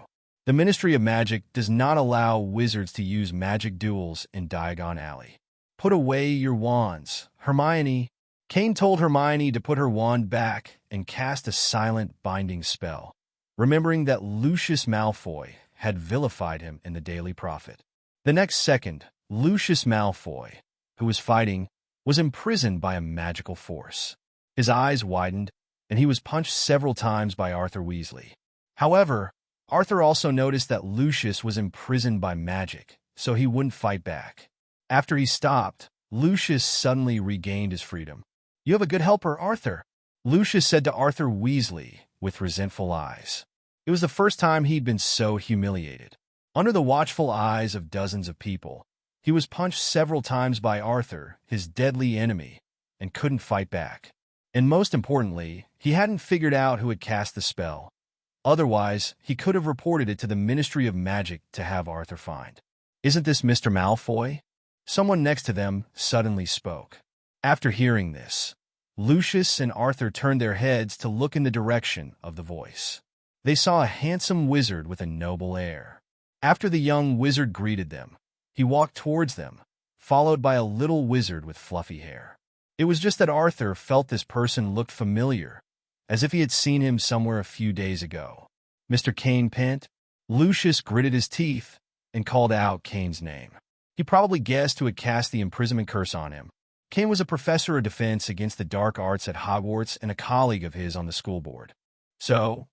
The Ministry of Magic does not allow wizards to use magic duels in Diagon Alley. Put away your wands, Hermione. Cain told Hermione to put her wand back and cast a silent binding spell, remembering that Lucius Malfoy had vilified him in the Daily Prophet. The next second, Lucius Malfoy, who was fighting, was imprisoned by a magical force. His eyes widened, and he was punched several times by Arthur Weasley. However, Arthur also noticed that Lucius was imprisoned by magic, so he wouldn't fight back. After he stopped, Lucius suddenly regained his freedom. You have a good helper, Arthur, Lucius said to Arthur Weasley with resentful eyes. It was the first time he'd been so humiliated. Under the watchful eyes of dozens of people, he was punched several times by Arthur, his deadly enemy, and couldn't fight back. And most importantly, he hadn't figured out who had cast the spell. Otherwise, he could have reported it to the Ministry of Magic to have Arthur find. Isn't this Mr. Malfoy? Someone next to them suddenly spoke. After hearing this, Lucius and Arthur turned their heads to look in the direction of the voice. They saw a handsome wizard with a noble air. After the young wizard greeted them, He walked towards them, followed by a little wizard with fluffy hair. It was just that Arthur felt this person looked familiar, as if he had seen him somewhere a few days ago. "Mr. Cain Pent?" Lucius gritted his teeth and called out Cain's name. He probably guessed who had cast the imprisonment curse on him. Cain was a professor of defense against the dark arts at Hogwarts and a colleague of his on the school board. So,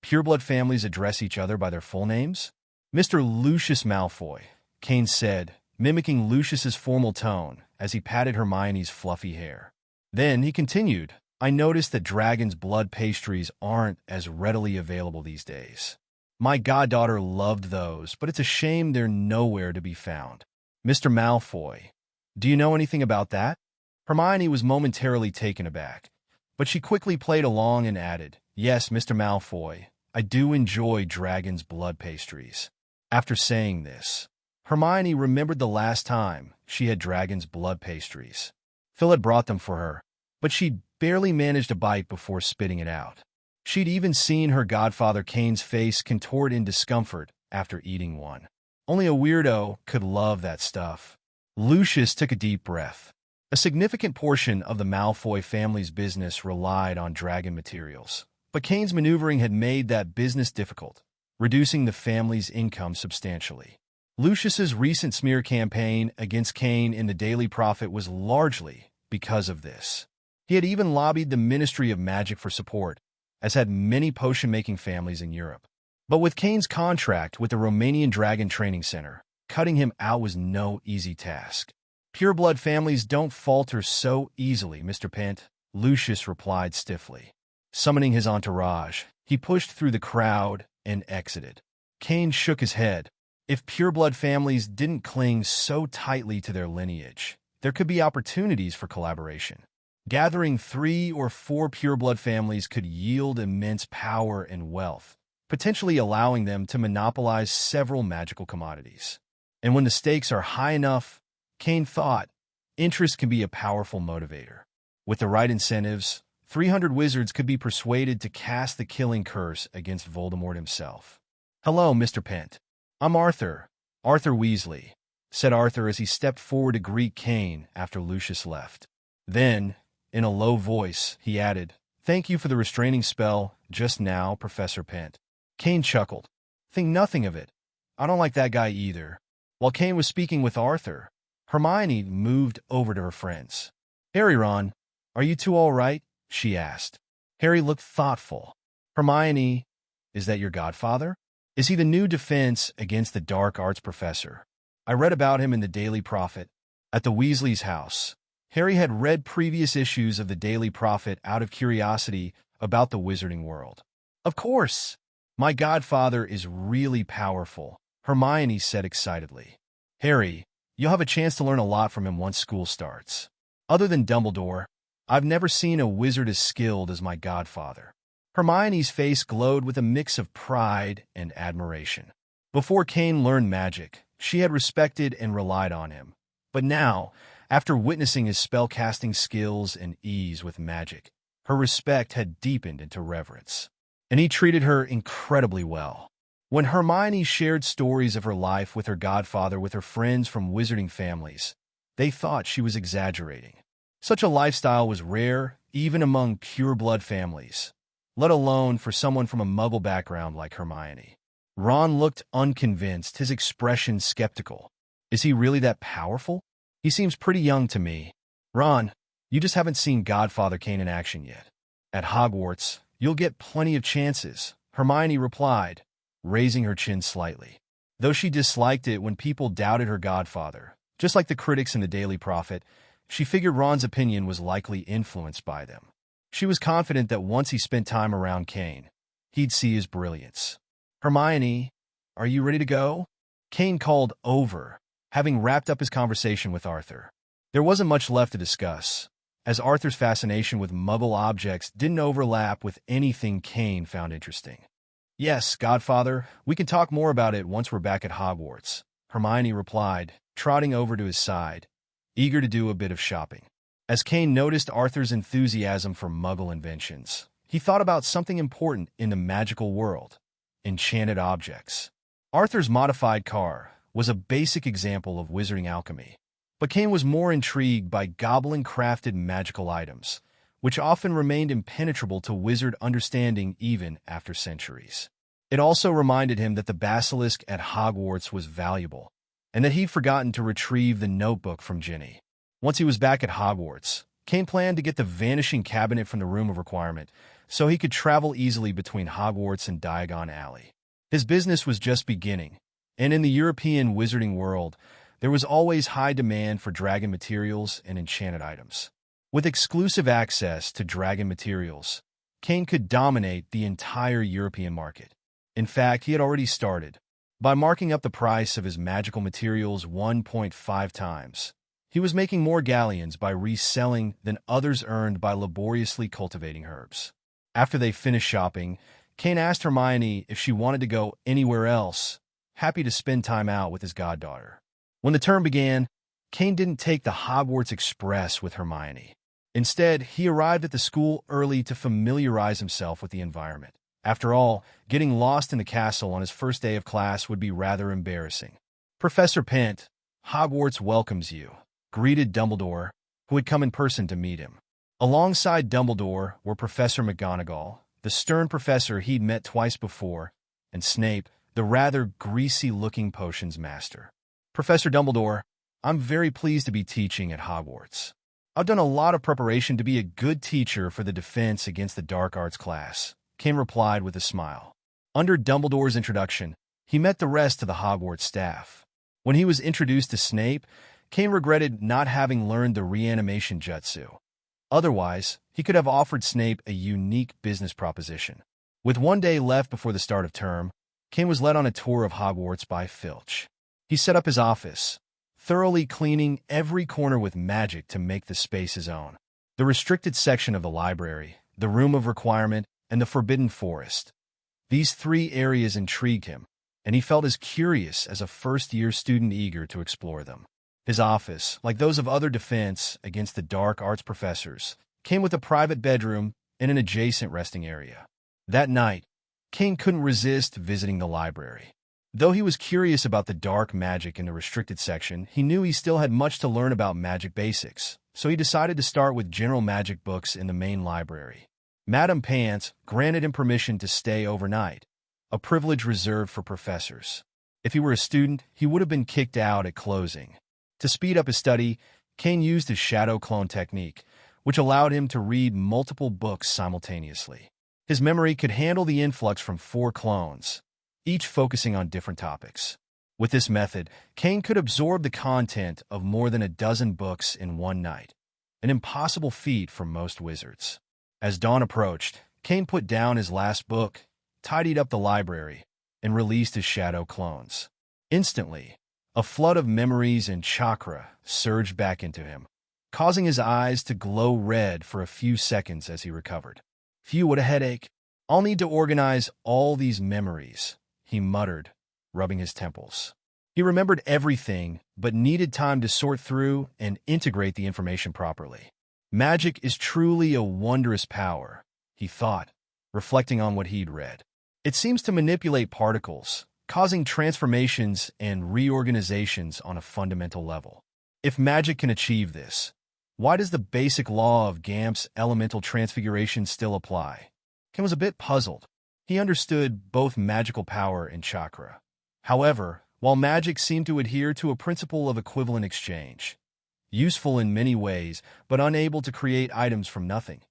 pureblood families address each other by their full names? "Mr. Lucius Malfoy," Cain said, mimicking Lucius's formal tone as he patted Hermione's fluffy hair. Then he continued, "I noticed that dragon's blood pastries aren't as readily available these days. My goddaughter loved those, but it's a shame they're nowhere to be found. Mr. Malfoy, do you know anything about that?" Hermione was momentarily taken aback, but she quickly played along and added, "Yes, Mr. Malfoy, I do enjoy dragon's blood pastries." After saying this, Hermione remembered the last time she had dragon's blood pastries. Phil had brought them for her, but she'd barely managed a bite before spitting it out. She'd even seen her godfather Cain's face contort in discomfort after eating one. Only a weirdo could love that stuff. Lucius took a deep breath. A significant portion of the Malfoy family's business relied on dragon materials, but Cain's maneuvering had made that business difficult, reducing the family's income substantially. Lucius's recent smear campaign against Cain in the Daily Prophet was largely because of this. He had even lobbied the Ministry of Magic for support, as had many potion-making families in Europe. But with Cain's contract with the Romanian Dragon Training Center, cutting him out was no easy task. "Pureblood families don't falter so easily, Mr. Pent," Lucius replied stiffly. Summoning his entourage, he pushed through the crowd and exited. Cain shook his head. If pureblood families didn't cling so tightly to their lineage, there could be opportunities for collaboration. Gathering 3 or 4 pureblood families could yield immense power and wealth, potentially allowing them to monopolize several magical commodities. And when the stakes are high enough, Cain thought, interest can be a powerful motivator. With the right incentives, 300 wizards could be persuaded to cast the killing curse against Voldemort himself. "Hello, Mr. Pent. I'm Arthur Weasley," said Arthur as he stepped forward to greet Cain after Lucius left. Then, in a low voice, he added, "Thank you for the restraining spell just now, Professor Pent." Cain chuckled. "Think nothing of it. I don't like that guy either." While Cain was speaking with Arthur, Hermione moved over to her friends. "Harry, Ron, are you two all right?" she asked. Harry looked thoughtful. "Hermione, is that your godfather? Is he the new defense against the dark arts professor? I read about him in the Daily Prophet." At the Weasley's house, Harry had read previous issues of the Daily Prophet out of curiosity about the wizarding world. "Of course! My godfather is really powerful," Hermione said excitedly. "Harry, you'll have a chance to learn a lot from him once school starts. Other than Dumbledore, I've never seen a wizard as skilled as my godfather." Hermione's face glowed with a mix of pride and admiration. Before Cain learned magic, she had respected and relied on him. But now, after witnessing his spellcasting skills and ease with magic, her respect had deepened into reverence. And he treated her incredibly well. When Hermione shared stories of her life with her godfather with her friends from wizarding families, they thought she was exaggerating. Such a lifestyle was rare, even among pure-blood families, let alone for someone from a Muggle background like Hermione. Ron looked unconvinced, his expression skeptical. "Is he really that powerful? He seems pretty young to me." "Ron, you just haven't seen Godfather Cain in action yet. At Hogwarts, you'll get plenty of chances," Hermione replied, raising her chin slightly. Though she disliked it when people doubted her godfather, just like the critics in the Daily Prophet, she figured Ron's opinion was likely influenced by them. She was confident that once he spent time around Cain, he'd see his brilliance. "Hermione, are you ready to go?" Cain called over, having wrapped up his conversation with Arthur. There wasn't much left to discuss, as Arthur's fascination with Muggle objects didn't overlap with anything Cain found interesting. "Yes, Godfather, we can talk more about it once we're back at Hogwarts," Hermione replied, trotting over to his side, eager to do a bit of shopping. As Cain noticed Arthur's enthusiasm for Muggle inventions, he thought about something important in the magical world: enchanted objects. Arthur's modified car, was a basic example of wizarding alchemy. But Cain was more intrigued by goblin-crafted magical items, which often remained impenetrable to wizard understanding even after centuries. It also reminded him that the basilisk at Hogwarts was valuable, and that he'd forgotten to retrieve the notebook from Ginny. Once he was back at Hogwarts, Cain planned to get the vanishing cabinet from the Room of Requirement so he could travel easily between Hogwarts and Diagon Alley. His business was just beginning, and in the European wizarding world, there was always high demand for dragon materials and enchanted items. With exclusive access to dragon materials, Cain could dominate the entire European market. In fact, he had already started by marking up the price of his magical materials 1.5 times. He was making more galleons by reselling than others earned by laboriously cultivating herbs. After they finished shopping, Cain asked Hermione if she wanted to go anywhere else, happy to spend time out with his goddaughter. When the term began, Cain didn't take the Hogwarts Express with Hermione. Instead, he arrived at the school early to familiarize himself with the environment. After all, getting lost in the castle on his first day of class would be rather embarrassing. Professor Pent, Hogwarts welcomes you, greeted Dumbledore, who had come in person to meet him. Alongside Dumbledore were Professor McGonagall, the stern professor he'd met twice before, and Snape, the rather greasy-looking potions master. Professor Dumbledore, I'm very pleased to be teaching at Hogwarts. I've done a lot of preparation to be a good teacher for the defense against the dark arts class, Cain replied with a smile. Under Dumbledore's introduction, he met the rest of the Hogwarts staff. When he was introduced to Snape, Cain regretted not having learned the reanimation jutsu. Otherwise, he could have offered Snape a unique business proposition. With one day left before the start of term, Cain was led on a tour of Hogwarts by Filch. He set up his office, thoroughly cleaning every corner with magic to make the space his own. The restricted section of the library, the Room of Requirement, and the Forbidden Forest. These three areas intrigued him, and he felt as curious as a first-year student eager to explore them. His office, like those of other defense against the dark arts professors, came with a private bedroom and an adjacent resting area. That night, Cain couldn't resist visiting the library. Though he was curious about the dark magic in the restricted section, he knew he still had much to learn about magic basics, so he decided to start with general magic books in the main library. Madame Pants granted him permission to stay overnight, a privilege reserved for professors. If he were a student, he would have been kicked out at closing. To speed up his study, Cain used his shadow clone technique, which allowed him to read multiple books simultaneously. His memory could handle the influx from 4 clones, each focusing on different topics. With this method, Cain could absorb the content of more than a dozen books in one night, an impossible feat for most wizards. As dawn approached, Cain put down his last book, tidied up the library, and released his shadow clones. Instantly, a flood of memories and chakra surged back into him, causing his eyes to glow red for a few seconds as he recovered. Phew, what a headache. I'll need to organize all these memories, he muttered, rubbing his temples. He remembered everything, but needed time to sort through and integrate the information properly. Magic is truly a wondrous power, he thought, reflecting on what he'd read. It seems to manipulate particles, causing transformations and reorganizations on a fundamental level. If magic can achieve this, why does the basic law of Gamp's elemental transfiguration still apply? Cain was a bit puzzled. He understood both magical power and chakra. However, while magic seemed to adhere to a principle of equivalent exchange, useful in many ways but unable to create items from nothing,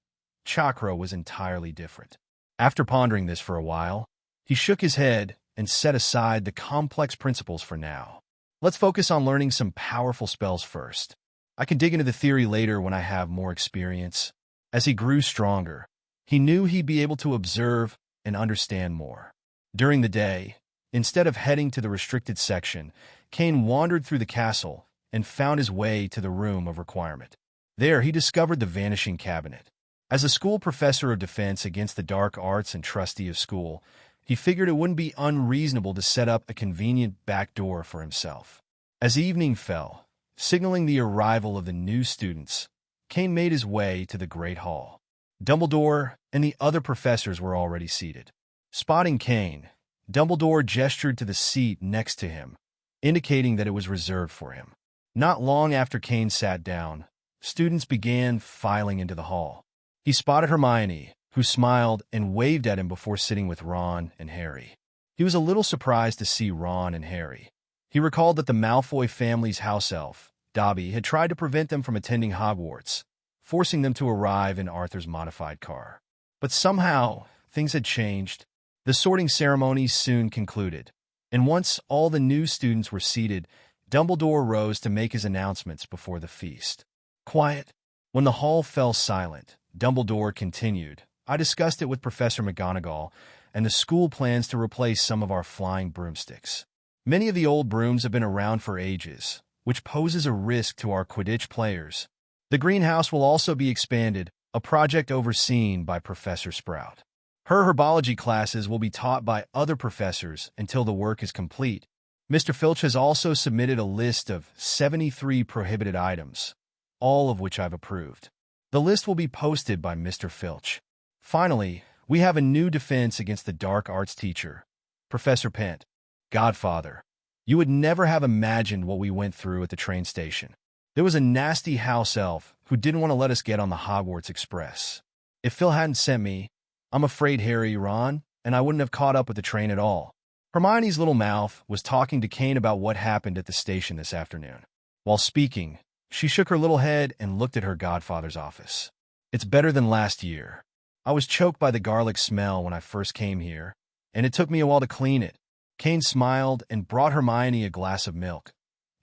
chakra was entirely different. After pondering this for a while, he shook his head and set aside the complex principles for now. Let's focus on learning some powerful spells first. I can dig into the theory later when I have more experience. As he grew stronger, he knew he'd be able to observe and understand more. During the day, instead of heading to the restricted section, Cain wandered through the castle and found his way to the Room of Requirement. There, he discovered the Vanishing Cabinet. As a school professor of defense against the dark arts and trustee of school, he figured it wouldn't be unreasonable to set up a convenient back door for himself. As evening fell, signaling the arrival of the new students, Cain made his way to the Great Hall. Dumbledore and the other professors were already seated. Spotting Cain, Dumbledore gestured to the seat next to him, indicating that it was reserved for him. Not long after Cain sat down, students began filing into the hall. He spotted Hermione, who smiled and waved at him before sitting with Ron and Harry. He was a little surprised to see Ron and Harry. He recalled that the Malfoy family's house elf, Dobby, had tried to prevent them from attending Hogwarts, forcing them to arrive in Arthur's modified car. But somehow, things had changed. The sorting ceremony soon concluded, and once all the new students were seated, Dumbledore rose to make his announcements before the feast. Quiet. When the hall fell silent, Dumbledore continued, "I discussed it with Professor McGonagall, and the school plans to replace some of our flying broomsticks. Many of the old brooms have been around for ages, which poses a risk to our Quidditch players. The greenhouse will also be expanded, a project overseen by Professor Sprout. Her herbology classes will be taught by other professors until the work is complete. Mr. Filch has also submitted a list of 73 prohibited items, all of which I've approved. The list will be posted by Mr. Filch. Finally, we have a new defense against the dark arts teacher, Professor Pent. Godfather, you would never have imagined what we went through at the train station. There was a nasty house elf who didn't want to let us get on the Hogwarts Express. If Phil hadn't sent me, I'm afraid Harry, Ron, and I wouldn't have caught up with the train at all." Hermione's little mouth was talking to Cain about what happened at the station this afternoon. While speaking, she shook her little head and looked at her godfather's office. "It's better than last year. I was choked by the garlic smell when I first came here, and it took me a while to clean it." Cain smiled and brought Hermione a glass of milk,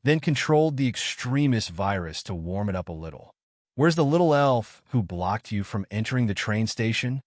then controlled the extremis virus to warm it up a little. "Where's the little elf who blocked you from entering the train station?"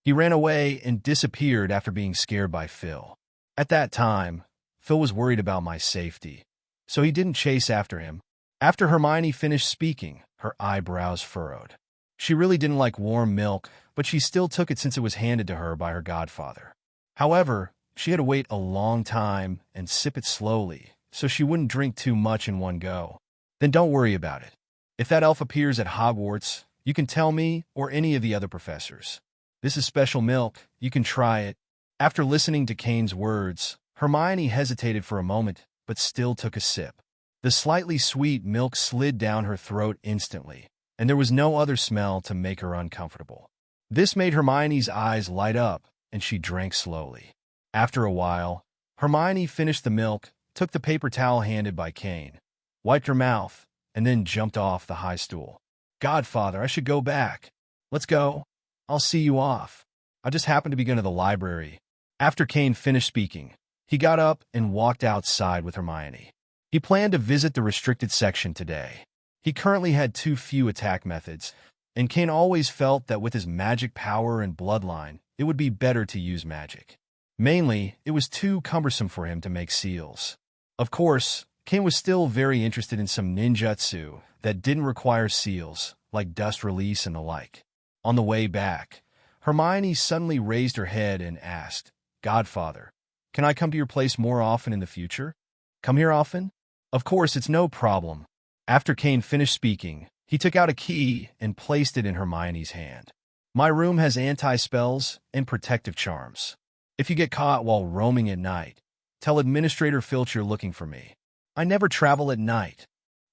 He ran away and disappeared after being scared by Phil. At that time, Phil was worried about my safety, so he didn't chase after him. After Hermione finished speaking, her eyebrows furrowed. She really didn't like warm milk, but she still took it since it was handed to her by her godfather. However, she had to wait a long time and sip it slowly, so she wouldn't drink too much in one go. "Then don't worry about it. If that elf appears at Hogwarts, you can tell me or any of the other professors. This is special milk. You can try it." After listening to Cain's words, Hermione hesitated for a moment, but still took a sip. The slightly sweet milk slid down her throat instantly, and there was no other smell to make her uncomfortable. This made Hermione's eyes light up, and she drank slowly. After a while, Hermione finished the milk, took the paper towel handed by Cain, wiped her mouth, and then jumped off the high stool. "Godfather, I should go back." "Let's go. I'll see you off. I just happened to be going to the library." After Cain finished speaking, he got up and walked outside with Hermione. He planned to visit the restricted section today. He currently had too few attack methods, and Cain always felt that with his magic power and bloodline, it would be better to use magic. Mainly, it was too cumbersome for him to make seals. Of course, Cain was still very interested in some ninjutsu that didn't require seals, like dust release and the like. On the way back, Hermione suddenly raised her head and asked, "Godfather, can I come to your place more often in the future?" "Come here often?" "Of course, it's no problem." After Cain finished speaking, he took out a key and placed it in Hermione's hand. "My room has anti-spells and protective charms. If you get caught while roaming at night, tell Administrator Filch you're looking for me. I never travel at night."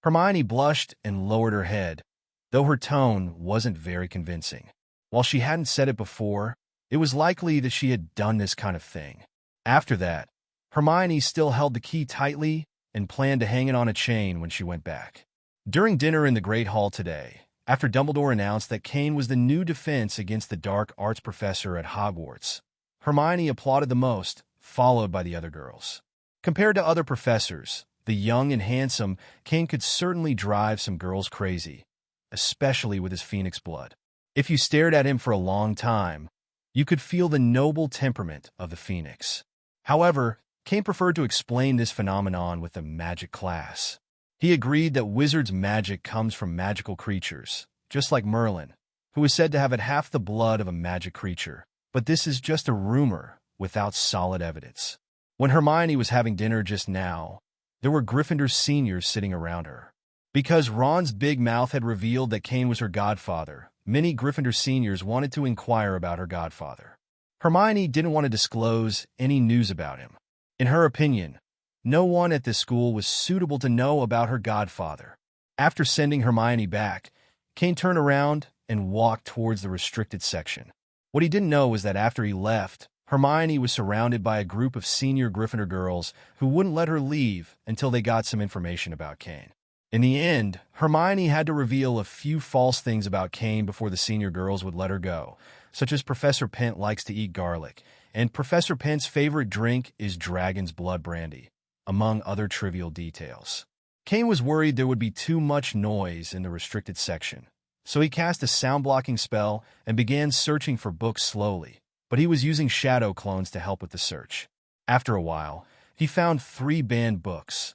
Hermione blushed and lowered her head, though her tone wasn't very convincing. While she hadn't said it before, it was likely that she had done this kind of thing. After that, Hermione still held the key tightly and planned to hang it on a chain when she went back. During dinner in the Great Hall today, after Dumbledore announced that Cain was the new defense against the dark arts professor at Hogwarts, Hermione applauded the most, followed by the other girls. Compared to other professors, the young and handsome Cain could certainly drive some girls crazy, especially with his phoenix blood. If you stared at him for a long time, you could feel the noble temperament of the phoenix. However, Cain preferred to explain this phenomenon with the magic class. He agreed that wizards' magic comes from magical creatures, just like Merlin, who is said to have had half the blood of a magic creature. But this is just a rumor without solid evidence. When Hermione was having dinner just now, there were Gryffindor seniors sitting around her. Because Ron's big mouth had revealed that Cain was her godfather, many Gryffindor seniors wanted to inquire about her godfather. Hermione didn't want to disclose any news about him. In her opinion, No one at this school was suitable to know about her godfather. After sending Hermione back, Cain turned around and walked towards the restricted section. What he didn't know was that after he left, Hermione was surrounded by a group of senior Gryffindor girls who wouldn't let her leave until they got some information about Cain. In the end, Hermione had to reveal a few false things about Cain before the senior girls would let her go, such as Professor Pent likes to eat garlic, and Professor Pent's favorite drink is dragon's blood brandy, among other trivial details. Cain was worried there would be too much noise in the restricted section, so he cast a sound-blocking spell and began searching for books slowly, but he was using shadow clones to help with the search. After a while, he found 3 banned books: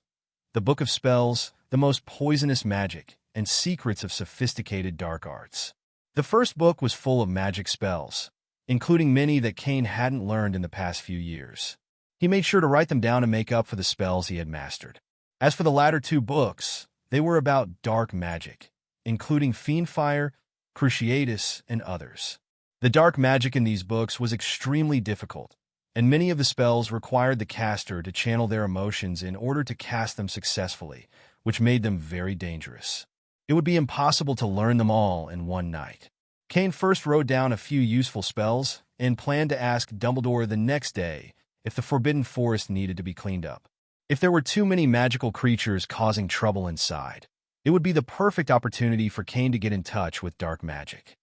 the Book of Spells, the Most Poisonous Magic, and Secrets of Sophisticated Dark Arts. The first book was full of magic spells, including many that Cain hadn't learned in the past few years. He made sure to write them down to make up for the spells he had mastered. As for the latter 2 books, they were about dark magic, including Fiendfire, Cruciatus, and others. The dark magic in these books was extremely difficult, and many of the spells required the caster to channel their emotions in order to cast them successfully, which made them very dangerous. It would be impossible to learn them all in one night. Cain first wrote down a few useful spells and planned to ask Dumbledore the next day if the Forbidden Forest needed to be cleaned up. If there were too many magical creatures causing trouble inside, it would be the perfect opportunity for Cain to get in touch with dark magic.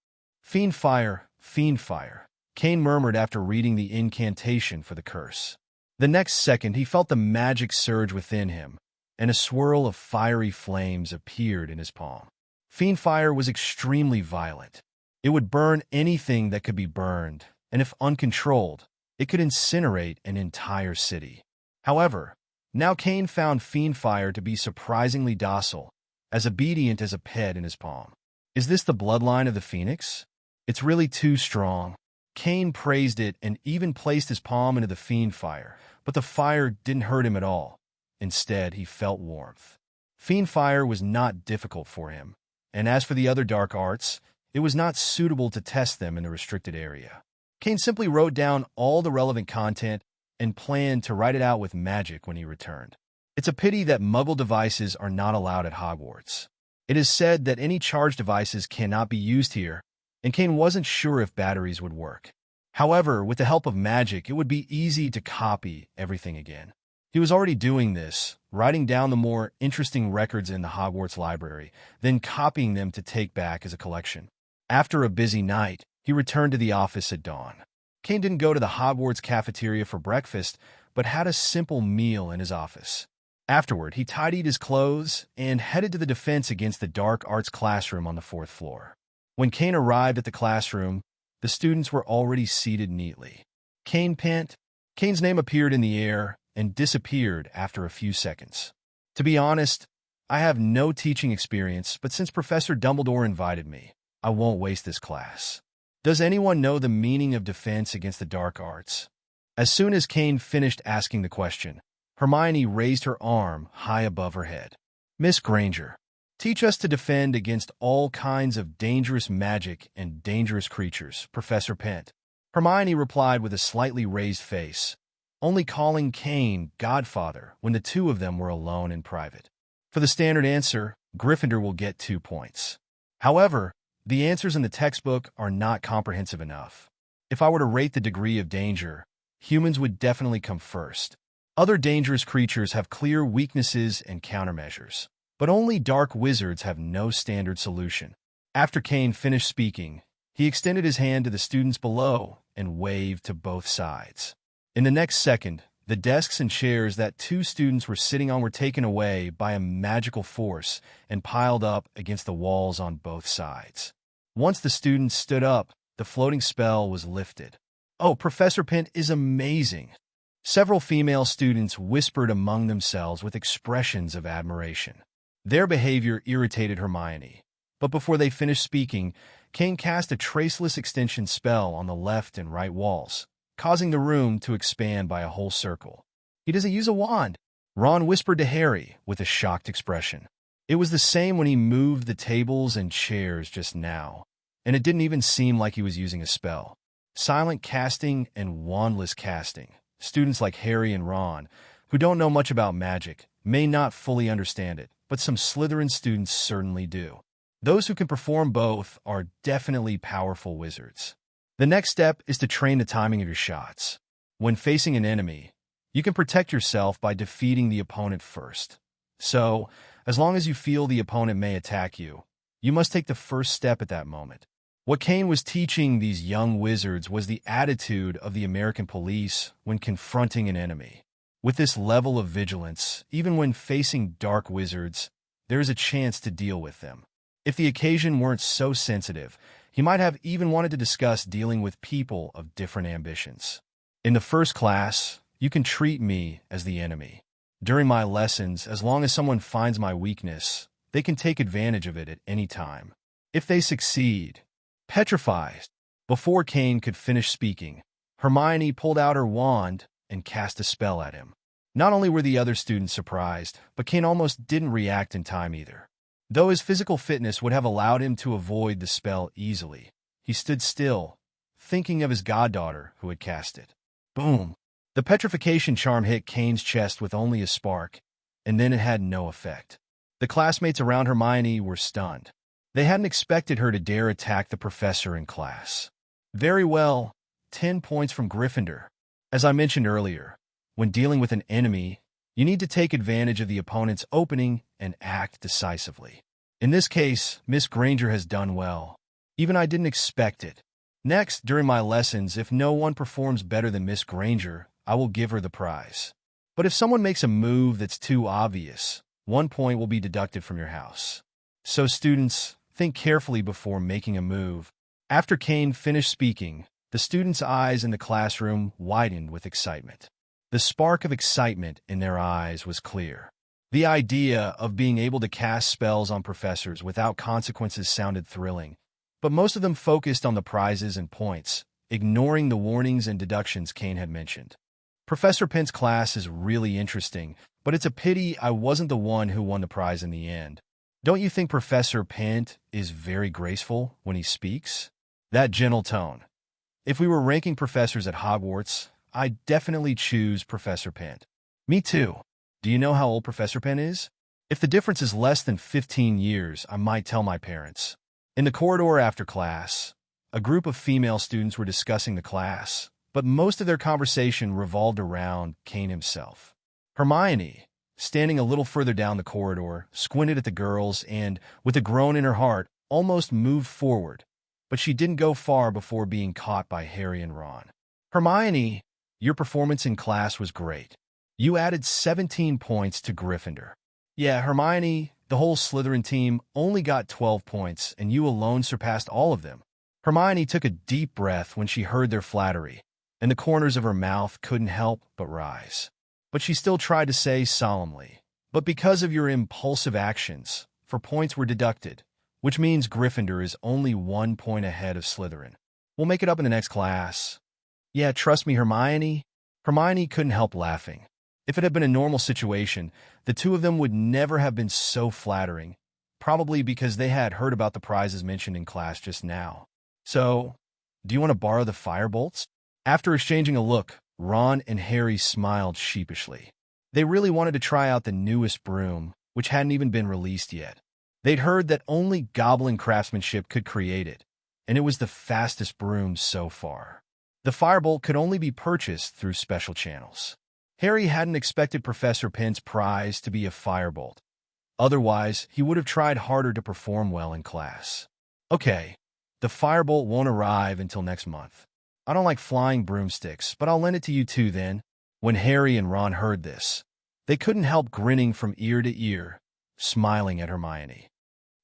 Fiendfire, Fiendfire, Cain murmured after reading the incantation for the curse. The next second, he felt the magic surge within him, and a swirl of fiery flames appeared in his palm. Fiendfire was extremely violent. It would burn anything that could be burned, and if uncontrolled, it could incinerate an entire city. However, now Cain found Fiendfire to be surprisingly docile, as obedient as a pet in his palm. Is this the bloodline of the Phoenix? It's really too strong. Cain praised it and even placed his palm into the Fiendfire, but the fire didn't hurt him at all. Instead, he felt warmth. Fiendfire was not difficult for him, and as for the other dark arts, it was not suitable to test them in the restricted area. Cain simply wrote down all the relevant content and planned to write it out with magic when he returned. It's a pity that Muggle devices are not allowed at Hogwarts. It is said that any charged devices cannot be used here, and Cain wasn't sure if batteries would work. However, with the help of magic, it would be easy to copy everything again. He was already doing this, writing down the more interesting records in the Hogwarts library, then copying them to take back as a collection. After a busy night, he returned to the office at dawn. Cain didn't go to the Hogwarts cafeteria for breakfast, but had a simple meal in his office. Afterward, he tidied his clothes and headed to the Defense Against the Dark Arts classroom on the 4th floor. When Cain arrived at the classroom, the students were already seated neatly. Cain Pent. Cain's name appeared in the air and disappeared after a few seconds. To be honest, I have no teaching experience, but since Professor Dumbledore invited me, I won't waste this class. Does anyone know the meaning of defense against the dark arts? As soon as Cain finished asking the question, Hermione raised her arm high above her head. Miss Granger, teach us to defend against all kinds of dangerous magic and dangerous creatures, Professor Pent. Hermione replied with a slightly raised face, only calling Cain Godfather when the 2 of them were alone in private. For the standard answer, Gryffindor will get 2 points. However, the answers in the textbook are not comprehensive enough. If I were to rate the degree of danger, humans would definitely come first. Other dangerous creatures have clear weaknesses and countermeasures, but only dark wizards have no standard solution. After Cain finished speaking, he extended his hand to the students below and waved to both sides. In the next second, the desks and chairs that 2 students were sitting on were taken away by a magical force and piled up against the walls on both sides. Once the students stood up, the floating spell was lifted. Oh, Professor Pent is amazing! Several female students whispered among themselves with expressions of admiration. Their behavior irritated Hermione, but before they finished speaking, Cain cast a traceless extension spell on the left and right walls, causing the room to expand by a whole circle. He doesn't use a wand, Ron whispered to Harry with a shocked expression. It was the same when he moved the tables and chairs just now, and it didn't even seem like he was using a spell. Silent casting and wandless casting. Students like Harry and Ron who don't know much about magic may not fully understand it, but some Slytherin students certainly do. Those who can perform both are definitely powerful wizards. The next step is to train the timing of your shots. When facing an enemy, you can protect yourself by defeating the opponent first. So, as long as you feel the opponent may attack you, you must take the first step at that moment. What Cain was teaching these young wizards was the attitude of the American police when confronting an enemy. With this level of vigilance, even when facing dark wizards, there is a chance to deal with them. If the occasion weren't so sensitive, he might have even wanted to discuss dealing with people of different ambitions. In the first class, you can treat me as the enemy. During my lessons, as long as someone finds my weakness, they can take advantage of it at any time. If they succeed, petrified. Before Cain could finish speaking, Hermione pulled out her wand and cast a spell at him. Not only were the other students surprised, but Cain almost didn't react in time either. Though his physical fitness would have allowed him to avoid the spell easily, he stood still, thinking of his goddaughter who had cast it. Boom! The petrification charm hit Cain's chest with only a spark, and then it had no effect. The classmates around Hermione were stunned. They hadn't expected her to dare attack the professor in class. Very well, 10 points from Gryffindor. As I mentioned earlier, when dealing with an enemy, you need to take advantage of the opponent's opening and act decisively. In this case, Miss Granger has done well. Even I didn't expect it. Next, during my lessons, if no one performs better than Miss Granger, I will give her the prize. But if someone makes a move that's too obvious, 1 point will be deducted from your house. So students, think carefully before making a move. After Cain finished speaking, the students' eyes in the classroom widened with excitement. The spark of excitement in their eyes was clear. The idea of being able to cast spells on professors without consequences sounded thrilling, but most of them focused on the prizes and points, ignoring the warnings and deductions Cain had mentioned. Professor Pent's class is really interesting, but it's a pity I wasn't the one who won the prize in the end. Don't you think Professor Pent is very graceful when he speaks? That gentle tone. If we were ranking professors at Hogwarts, I'd definitely choose Professor Pent. Me too. Do you know how old Professor Pent is? If the difference is less than 15 years, I might tell my parents. In the corridor after class, a group of female students were discussing the class, but most of their conversation revolved around Cain himself. Hermione, standing a little further down the corridor, squinted at the girls and, with a groan in her heart, almost moved forward, but she didn't go far before being caught by Harry and Ron. Hermione, your performance in class was great. You added 17 points to Gryffindor. Yeah, Hermione, the whole Slytherin team only got 12 points, and you alone surpassed all of them. Hermione took a deep breath when she heard their flattery, and the corners of her mouth couldn't help but rise. But she still tried to say solemnly, "But because of your impulsive actions, 4 points were deducted, which means Gryffindor is only 1 point ahead of Slytherin. We'll make it up in the next class." Yeah, trust me, Hermione. Hermione couldn't help laughing. If it had been a normal situation, the two of them would never have been so flattering, probably because they had heard about the prizes mentioned in class just now. So, do you want to borrow the firebolts? After exchanging a look, Ron and Harry smiled sheepishly. They really wanted to try out the newest broom, which hadn't even been released yet. They'd heard that only goblin craftsmanship could create it, and it was the fastest broom so far. The firebolt could only be purchased through special channels. Harry hadn't expected Professor Pent's prize to be a firebolt. Otherwise, he would have tried harder to perform well in class. Okay, the firebolt won't arrive until next month. I don't like flying broomsticks, but I'll lend it to you two then. When Harry and Ron heard this, they couldn't help grinning from ear to ear, smiling at Hermione.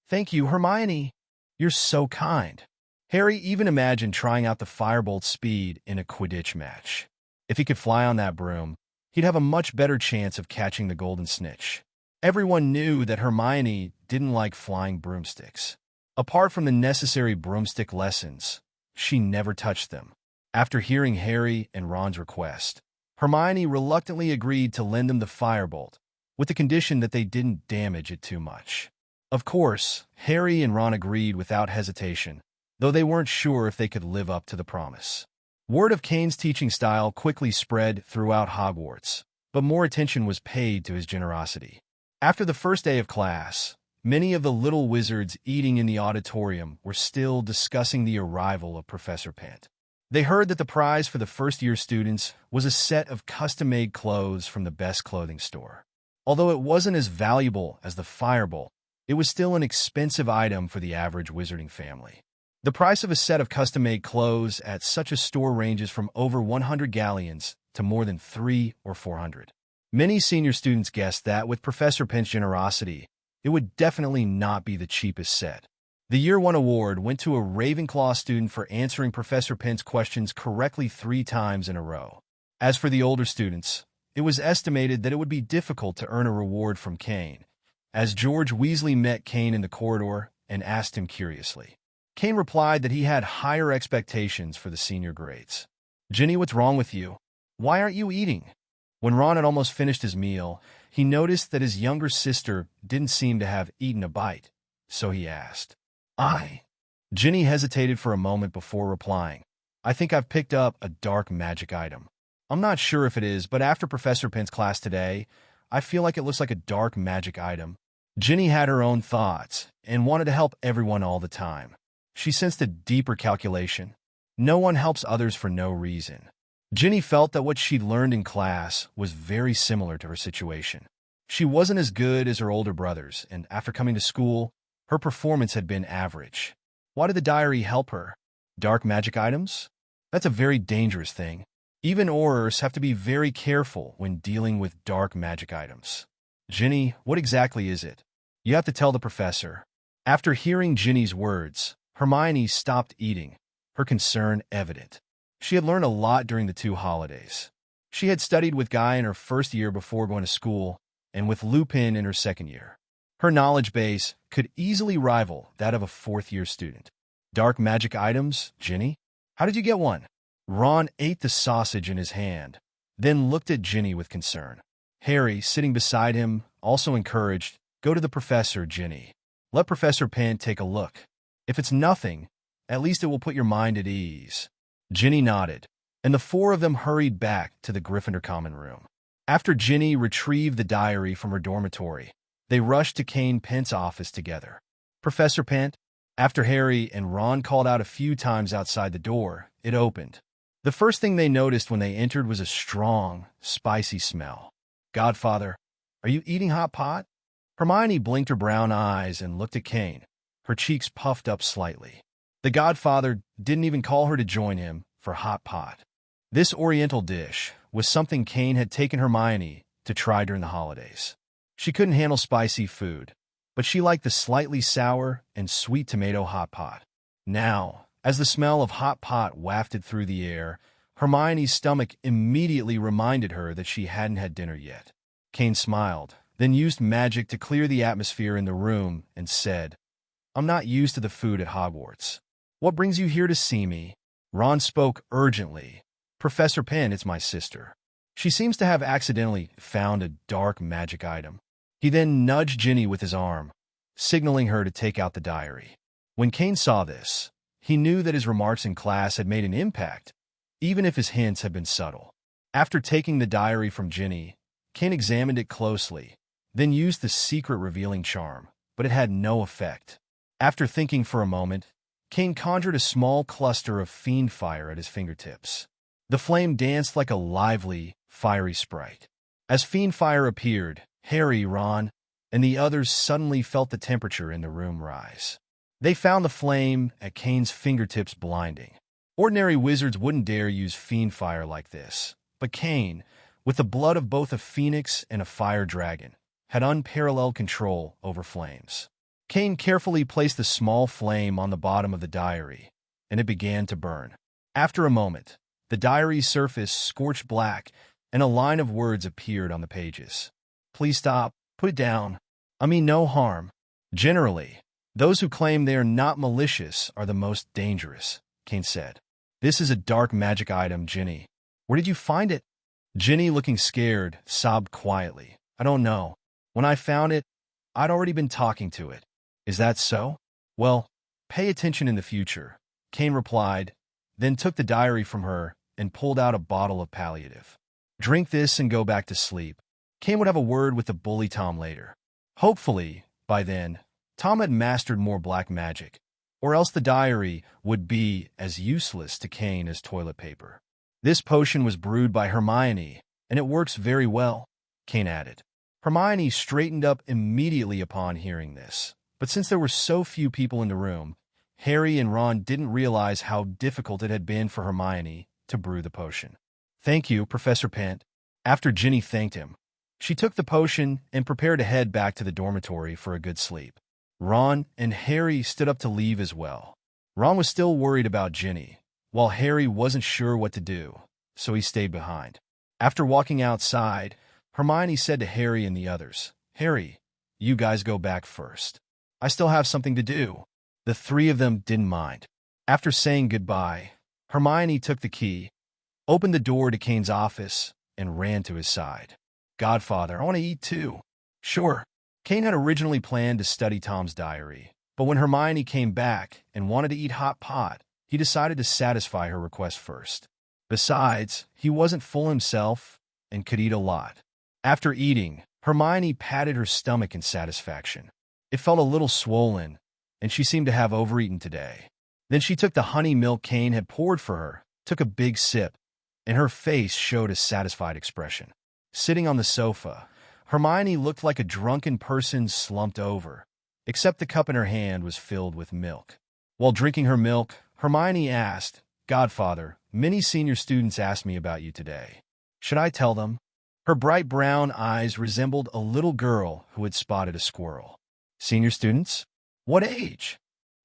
Thank you, Hermione. You're so kind. Harry even imagined trying out the firebolt's speed in a Quidditch match. If he could fly on that broom, he'd have a much better chance of catching the golden snitch. Everyone knew that Hermione didn't like flying broomsticks. Apart from the necessary broomstick lessons, she never touched them. After hearing Harry and Ron's request, Hermione reluctantly agreed to lend them the firebolt, with the condition that they didn't damage it too much. Of course, Harry and Ron agreed without hesitation, though they weren't sure if they could live up to the promise. Word of Cain's teaching style quickly spread throughout Hogwarts, but more attention was paid to his generosity. After the first day of class, many of the little wizards eating in the auditorium were still discussing the arrival of Professor Pent. They heard that the prize for the first-year students was a set of custom-made clothes from the best clothing store. Although it wasn't as valuable as the Firebolt, it was still an expensive item for the average wizarding family. The price of a set of custom-made clothes at such a store ranges from over 100 galleons to more than 300 or 400. Many senior students guessed that with Professor Pent's generosity, it would definitely not be the cheapest set. The Year 1 award went to a Ravenclaw student for answering Professor Pent's questions correctly 3 times in a row. As for the older students, it was estimated that it would be difficult to earn a reward from Cain, as George Weasley met Cain in the corridor and asked him curiously. Cain replied that he had higher expectations for the senior grades. "Ginny, what's wrong with you? Why aren't you eating?" When Ron had almost finished his meal, he noticed that his younger sister didn't seem to have eaten a bite, so he asked, Ginny hesitated for a moment before replying, "I think I've picked up a dark magic item. I'm not sure if it is, but after Professor Pent's class today, I feel like it looks like a dark magic item." Ginny had her own thoughts and wanted to help everyone all the time. She sensed a deeper calculation. No one helps others for no reason. Ginny felt that what she'd learned in class was very similar to her situation. She wasn't as good as her older brothers, and after coming to school, her performance had been average. Why did the diary help her? Dark magic items? That's a very dangerous thing. Even Aurors have to be very careful when dealing with dark magic items. "Ginny, what exactly is it? You have to tell the professor." After hearing Ginny's words, Hermione stopped eating, her concern evident. She had learned a lot during the 2 holidays. She had studied with Guy in her first year before going to school, and with Lupin in her second year. Her knowledge base could easily rival that of a 4th-year student. "Dark magic items, Ginny? How did you get one?" Ron ate the sausage in his hand, then looked at Ginny with concern. Harry, sitting beside him, also encouraged, "Go to the professor, Ginny. Let Professor Pent take a look. If it's nothing, at least it will put your mind at ease." Ginny nodded, and the 4 of them hurried back to the Gryffindor common room. After Ginny retrieved the diary from her dormitory, they rushed to Cain Pent's office together. "Professor Pent?" After Harry and Ron called out a few times outside the door, it opened. The first thing they noticed when they entered was a strong, spicy smell. "Godfather, are you eating hot pot?" Hermione blinked her brown eyes and looked at Cain, her cheeks puffed up slightly. The Godfather didn't even call her to join him for hot pot. This oriental dish was something Cain had taken Hermione to try during the holidays. She couldn't handle spicy food, but she liked the slightly sour and sweet tomato hot pot. Now, as the smell of hot pot wafted through the air, Hermione's stomach immediately reminded her that she hadn't had dinner yet. Cain smiled, then used magic to clear the atmosphere in the room and said, "I'm not used to the food at Hogwarts. What brings you here to see me?" Ron spoke urgently. "Professor Pent, it's my sister. She seems to have accidentally found a dark magic item." He then nudged Ginny with his arm, signaling her to take out the diary. When Cain saw this, he knew that his remarks in class had made an impact, even if his hints had been subtle. After taking the diary from Ginny, Cain examined it closely, then used the secret revealing charm, but it had no effect. After thinking for a moment, Cain conjured a small cluster of fiend fire at his fingertips. The flame danced like a lively, fiery sprite. As fiend fire appeared, Harry, Ron, and the others suddenly felt the temperature in the room rise. They found the flame at Cain's fingertips blinding. Ordinary wizards wouldn't dare use fiend fire like this, but Cain, with the blood of both a phoenix and a fire dragon, had unparalleled control over flames. Cain carefully placed the small flame on the bottom of the diary, and it began to burn. After a moment, the diary's surface scorched black, and a line of words appeared on the pages. "Please stop. Put it down. I mean no harm." "Generally, those who claim they are not malicious are the most dangerous," Cain said. "This is a dark magic item, Ginny. Where did you find it?" Ginny, looking scared, sobbed quietly. "I don't know. When I found it, I'd already been talking to it." "Is that so? Well, pay attention in the future," Cain replied, then took the diary from her and pulled out a bottle of palliative. Drink this and go back to sleep. Cain would have a word with the bully Tom later. Hopefully, by then, Tom had mastered more black magic, or else the diary would be as useless to Cain as toilet paper. This potion was brewed by Hermione, and it works very well, Cain added. Hermione straightened up immediately upon hearing this, but since there were so few people in the room, Harry and Ron didn't realize how difficult it had been for Hermione to brew the potion. Thank you, Professor Pent. After Ginny thanked him, she took the potion and prepared to head back to the dormitory for a good sleep. Ron and Harry stood up to leave as well. Ron was still worried about Ginny, while Harry wasn't sure what to do, so he stayed behind. After walking outside, Hermione said to Harry and the others, "Harry, you guys go back first. I still have something to do." The three of them didn't mind. After saying goodbye, Hermione took the key, opened the door to Cain's office, and ran to his side. "Godfather, I want to eat too." "Sure." Cain had originally planned to study Tom's diary, but when Hermione came back and wanted to eat hot pot, he decided to satisfy her request first. Besides, he wasn't full himself and could eat a lot. After eating, Hermione patted her stomach in satisfaction. It felt a little swollen, and she seemed to have overeaten today. Then she took the honey milk Cain had poured for her, took a big sip, and her face showed a satisfied expression. Sitting on the sofa, Hermione looked like a drunken person slumped over, except the cup in her hand was filled with milk. While drinking her milk, Hermione asked, "Godfather, many senior students asked me about you today. Should I tell them?" Her bright brown eyes resembled a little girl who had spotted a squirrel. "Senior students? What age?"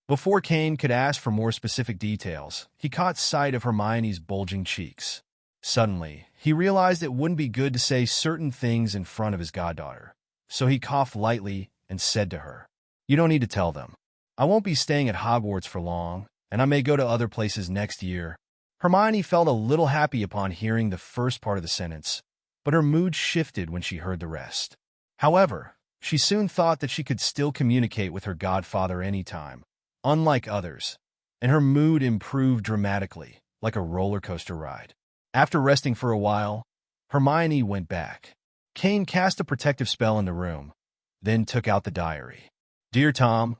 Before Cain could ask for more specific details, he caught sight of Hermione's bulging cheeks. Suddenly, he realized it wouldn't be good to say certain things in front of his goddaughter, so he coughed lightly and said to her, "You don't need to tell them. I won't be staying at Hogwarts for long, and I may go to other places next year." Hermione felt a little happy upon hearing the first part of the sentence, but her mood shifted when she heard the rest. However, she soon thought that she could still communicate with her godfather anytime, unlike others, and her mood improved dramatically, like a roller coaster ride. After resting for a while, Hermione went back. Cain cast a protective spell in the room, then took out the diary. "Dear Tom,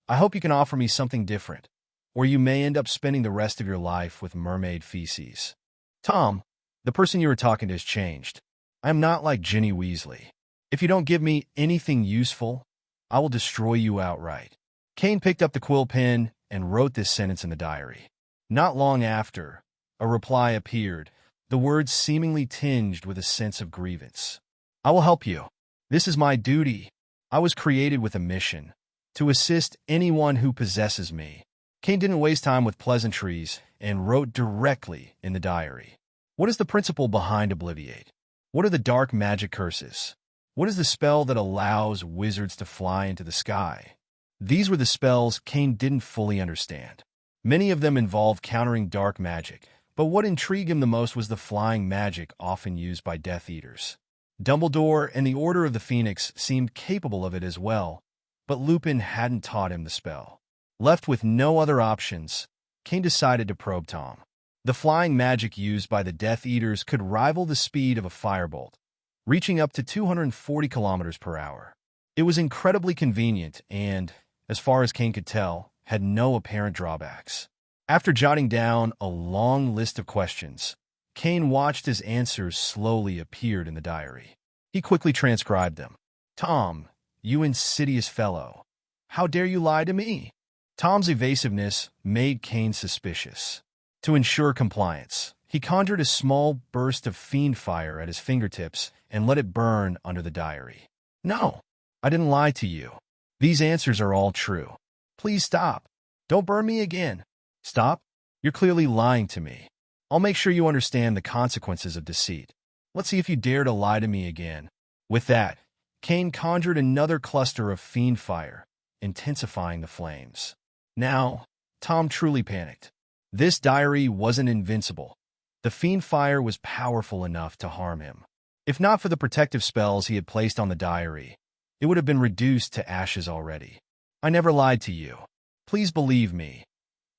I hope you can offer me something different, or you may end up spending the rest of your life with mermaid feces. Tom, the person you were talking to has changed. I am not like Ginny Weasley. If you don't give me anything useful, I will destroy you outright." Cain picked up the quill pen and wrote this sentence in the diary. Not long after, a reply appeared, the words seemingly tinged with a sense of grievance. "I will help you. This is my duty. I was created with a mission, to assist anyone who possesses me." Cain didn't waste time with pleasantries and wrote directly in the diary. What is the principle behind Obliviate? What are the dark magic curses? What is the spell that allows wizards to fly into the sky? These were the spells Cain didn't fully understand. Many of them involved countering dark magic, but what intrigued him the most was the flying magic often used by Death Eaters. Dumbledore and the Order of the Phoenix seemed capable of it as well, but Lupin hadn't taught him the spell. Left with no other options, Cain decided to probe Tom. The flying magic used by the Death Eaters could rival the speed of a firebolt, reaching up to 240 kilometers per hour. It was incredibly convenient and, as far as Cain could tell, had no apparent drawbacks. After jotting down a long list of questions, Cain watched as answers slowly appeared in the diary. He quickly transcribed them. "Tom, you insidious fellow. How dare you lie to me?" Tom's evasiveness made Cain suspicious. To ensure compliance, he conjured a small burst of fiend fire at his fingertips and let it burn under the diary. "No, I didn't lie to you. These answers are all true. Please stop. Don't burn me again. Stop. You're clearly lying to me. I'll make sure you understand the consequences of deceit. Let's see if you dare to lie to me again." With that, Cain conjured another cluster of fiend fire, intensifying the flames. Now, Tom truly panicked. This diary wasn't invincible. The fiend fire was powerful enough to harm him. If not for the protective spells he had placed on the diary, it would have been reduced to ashes already. "I never lied to you. Please believe me.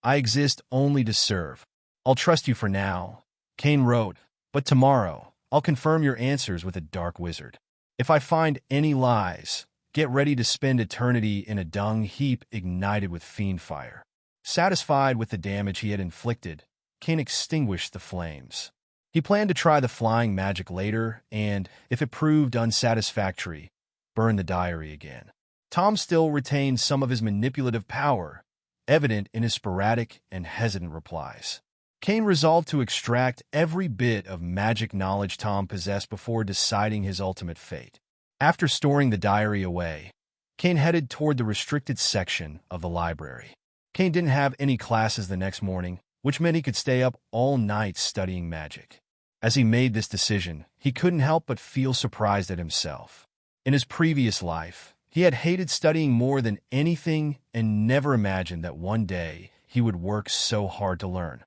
I exist only to serve. I'll trust you for now," Cain wrote, "but tomorrow, I'll confirm your answers with a dark wizard. If I find any lies, get ready to spend eternity in a dung heap ignited with fiend fire." Satisfied with the damage he had inflicted, Cain extinguished the flames. He planned to try the flying magic later and, if it proved unsatisfactory, burn the diary again. Tom still retained some of his manipulative power, evident in his sporadic and hesitant replies. Cain resolved to extract every bit of magic knowledge Tom possessed before deciding his ultimate fate. After storing the diary away, Cain headed toward the restricted section of the library. Cain didn't have any classes the next morning, which meant he could stay up all night studying magic. As he made this decision, he couldn't help but feel surprised at himself. In his previous life, he had hated studying more than anything and never imagined that one day he would work so hard to learn.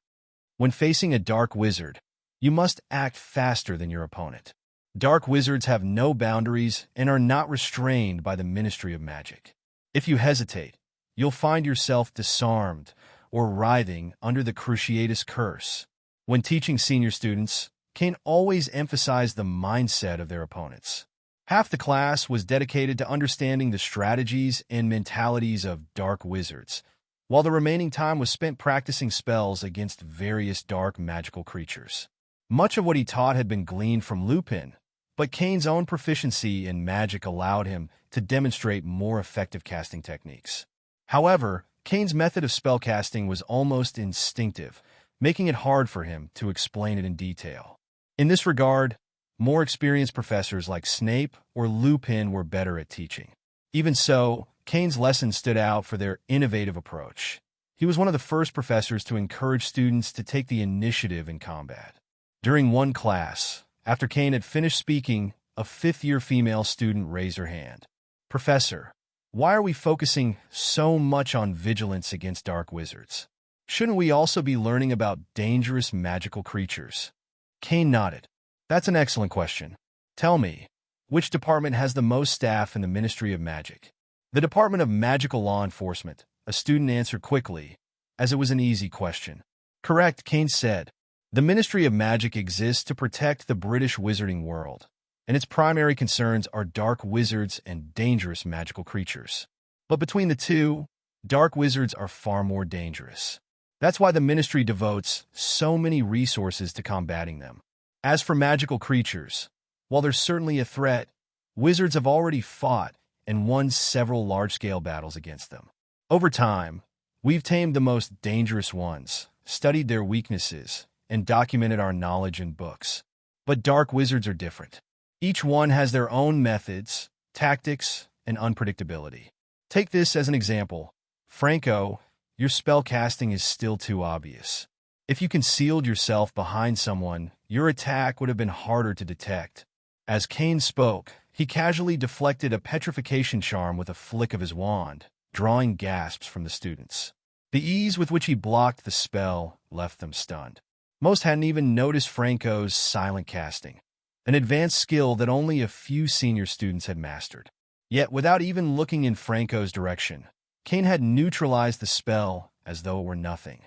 When facing a dark wizard, you must act faster than your opponent. Dark wizards have no boundaries and are not restrained by the Ministry of Magic. If you hesitate, you'll find yourself disarmed or writhing under the Cruciatus curse. When teaching senior students, Cain always emphasized the mindset of their opponents. Half the class was dedicated to understanding the strategies and mentalities of dark wizards, while the remaining time was spent practicing spells against various dark magical creatures. Much of what he taught had been gleaned from Lupin, but Cain's own proficiency in magic allowed him to demonstrate more effective casting techniques. However, Cain's method of spellcasting was almost instinctive, making it hard for him to explain it in detail. In this regard, more experienced professors like Snape or Lupin were better at teaching. Even so, Cain's lessons stood out for their innovative approach. He was one of the first professors to encourage students to take the initiative in combat. During one class, after Cain had finished speaking, a fifth-year female student raised her hand. "Professor, why are we focusing so much on vigilance against dark wizards? Shouldn't we also be learning about dangerous magical creatures?" Cain nodded. "That's an excellent question. Tell me, which department has the most staff in the Ministry of Magic?" "The Department of Magical Law Enforcement," a student answered quickly, as it was an easy question. "Correct," Cain said. "The Ministry of Magic exists to protect the British wizarding world, and its primary concerns are dark wizards and dangerous magical creatures. But between the two, dark wizards are far more dangerous. That's why the Ministry devotes so many resources to combating them. As for magical creatures, while they're certainly a threat, wizards have already fought and won several large-scale battles against them. Over time, we've tamed the most dangerous ones, studied their weaknesses, and documented our knowledge in books. But dark wizards are different. Each one has their own methods, tactics, and unpredictability. Take this as an example. Franco, your spell casting is still too obvious. If you concealed yourself behind someone, your attack would have been harder to detect." As Cain spoke, he casually deflected a petrification charm with a flick of his wand, drawing gasps from the students. The ease with which he blocked the spell left them stunned. Most hadn't even noticed Franco's silent casting, an advanced skill that only a few senior students had mastered. Yet, without even looking in Franco's direction, Cain had neutralized the spell as though it were nothing.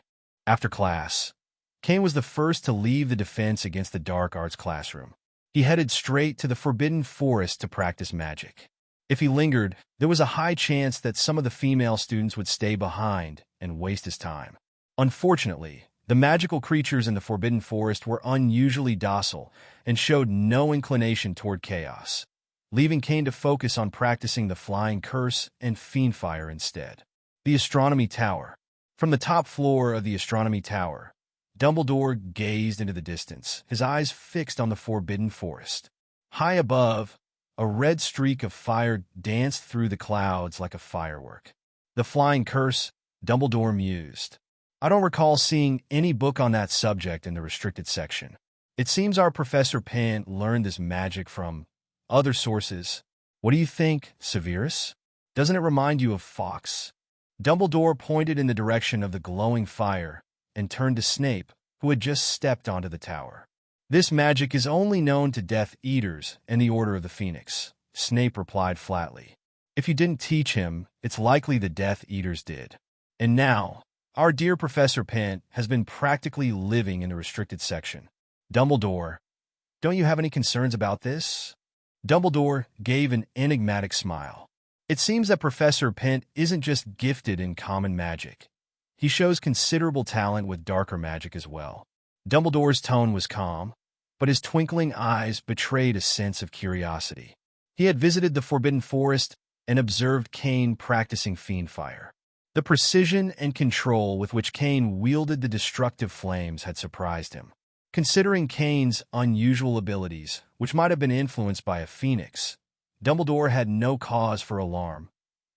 After class, Cain was the first to leave the defense against the dark arts classroom. He headed straight to the Forbidden Forest to practice magic. If he lingered, there was a high chance that some of the female students would stay behind and waste his time. Unfortunately, the magical creatures in the Forbidden Forest were unusually docile and showed no inclination toward chaos, leaving Cain to focus on practicing the flying curse and fiend fire instead. The Astronomy Tower. From the top floor of the Astronomy Tower, Dumbledore gazed into the distance, his eyes fixed on the Forbidden Forest. High above, a red streak of fire danced through the clouds like a firework. "The flying curse," Dumbledore mused. "I don't recall seeing any book on that subject in the restricted section. It seems our Professor Pan learned this magic from other sources. What do you think, Severus? Doesn't it remind you of Fawkes?" Dumbledore pointed in the direction of the glowing fire and turned to Snape, who had just stepped onto the tower. "This magic is only known to Death Eaters and the Order of the Phoenix," Snape replied flatly. "If you didn't teach him, it's likely the Death Eaters did. And now, our dear Professor Pent has been practically living in the restricted section." Dumbledore, Don't you have any concerns about this? Dumbledore gave an enigmatic smile. It seems that Professor Pent isn't just gifted in common magic. He shows considerable talent with darker magic as well. Dumbledore's tone was calm, but his twinkling eyes betrayed a sense of curiosity. He had visited the Forbidden Forest and observed Cain practicing fiendfire. The precision and control with which Cain wielded the destructive flames had surprised him. Considering Cain's unusual abilities, which might have been influenced by a phoenix, Dumbledore had no cause for alarm,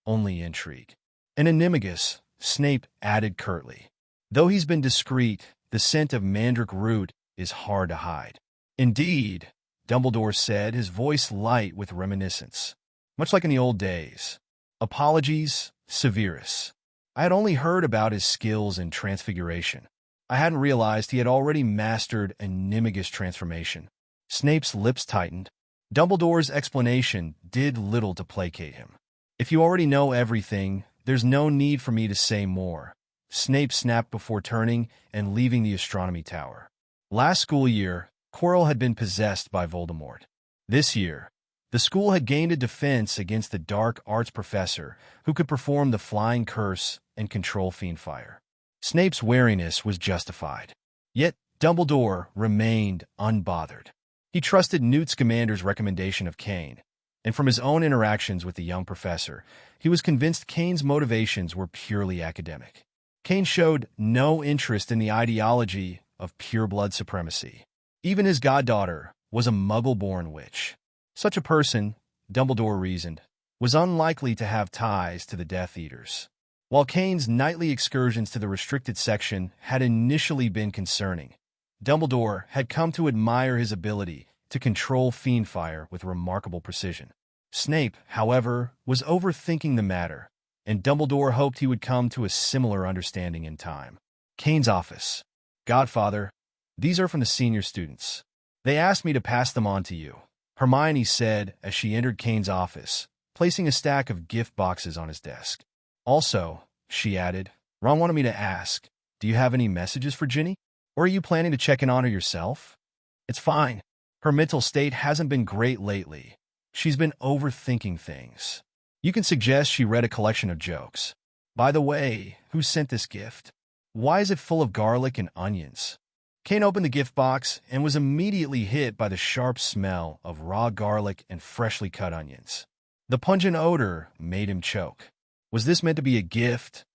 only intrigue. An animagus, Snape added curtly. Though he's been discreet, the scent of mandrake root is hard to hide. Indeed, Dumbledore said, his voice light with reminiscence. Much like in the old days. Apologies, Severus. I had only heard about his skills in transfiguration. I hadn't realized he had already mastered animagus transformation. Snape's lips tightened. Dumbledore's explanation did little to placate him. If you already know everything, there's no need for me to say more. Snape snapped before turning and leaving the astronomy tower. Last school year, Quirrell had been possessed by Voldemort. This year, the school had gained a defense against the dark arts professor who could perform the flying curse and control fiendfire. Snape's wariness was justified. Yet Dumbledore remained unbothered. He trusted Newt Scamander's recommendation of Cain, and from his own interactions with the young professor, he was convinced Cain's motivations were purely academic. Cain showed no interest in the ideology of pureblood supremacy. Even his goddaughter was a muggle-born witch. Such a person, Dumbledore reasoned, was unlikely to have ties to the Death Eaters. While Cain's nightly excursions to the restricted section had initially been concerning, Dumbledore had come to admire his ability to control fiendfire with remarkable precision. Snape, however, was overthinking the matter, and Dumbledore hoped he would come to a similar understanding in time. Cain's office. Godfather, these are from the senior students. They asked me to pass them on to you, Hermione said as she entered Cain's office, placing a stack of gift boxes on his desk. Also, she added, Ron wanted me to ask, do you have any messages for Ginny? Or are you planning to check in on her yourself? It's fine. Her mental state hasn't been great lately. She's been overthinking things. You can suggest she read a collection of jokes. By the way, who sent this gift? Why is it full of garlic and onions? Cain opened the gift box and was immediately hit by the sharp smell of raw garlic and freshly cut onions. The pungent odor made him choke. Was this meant to be a gift,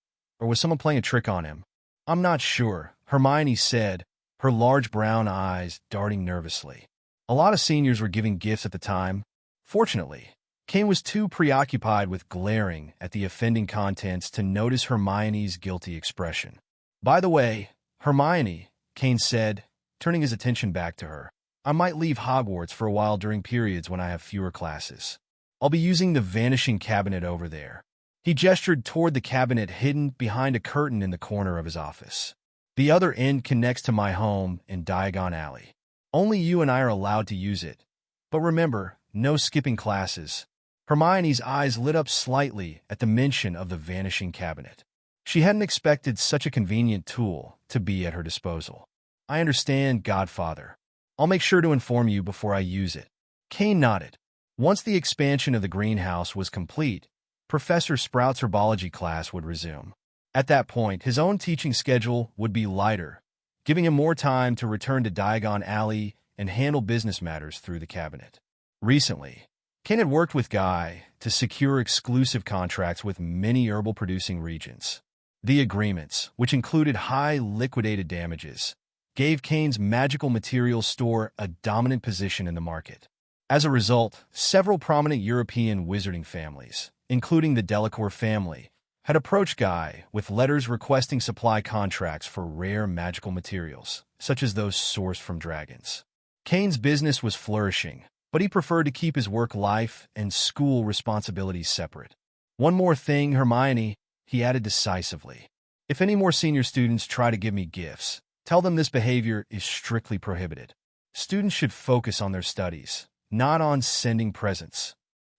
or was someone playing a trick on him? I'm not sure, Hermione said, her large brown eyes darting nervously. A lot of seniors were giving gifts at the time. Fortunately, Cain was too preoccupied with glaring at the offending contents to notice Hermione's guilty expression. By the way, Hermione, Cain said, turning his attention back to her, I might leave Hogwarts for a while during periods when I have fewer classes. I'll be using the vanishing cabinet over there. He gestured toward the cabinet hidden behind a curtain in the corner of his office. The other end connects to my home in Diagon Alley. Only you and I are allowed to use it. But remember, no skipping classes. Hermione's eyes lit up slightly at the mention of the vanishing cabinet. She hadn't expected such a convenient tool to be at her disposal. I understand, Godfather. I'll make sure to inform you before I use it. Cain nodded. Once the expansion of the greenhouse was complete, Professor Sprout's herbology class would resume. At that point, his own teaching schedule would be lighter, giving him more time to return to Diagon Alley and handle business matters through the cabinet. Recently, Cain had worked with Guy to secure exclusive contracts with many herbal-producing regions. The agreements, which included high liquidated damages, gave Cain's magical materials store a dominant position in the market. As a result, several prominent European wizarding families, including the Delacour family, had approached Guy with letters requesting supply contracts for rare magical materials, such as those sourced from dragons. Cain's business was flourishing, but he preferred to keep his work life and school responsibilities separate. One more thing, Hermione, he added decisively. If any more senior students try to give me gifts, tell them this behavior is strictly prohibited. Students should focus on their studies, not on sending presents.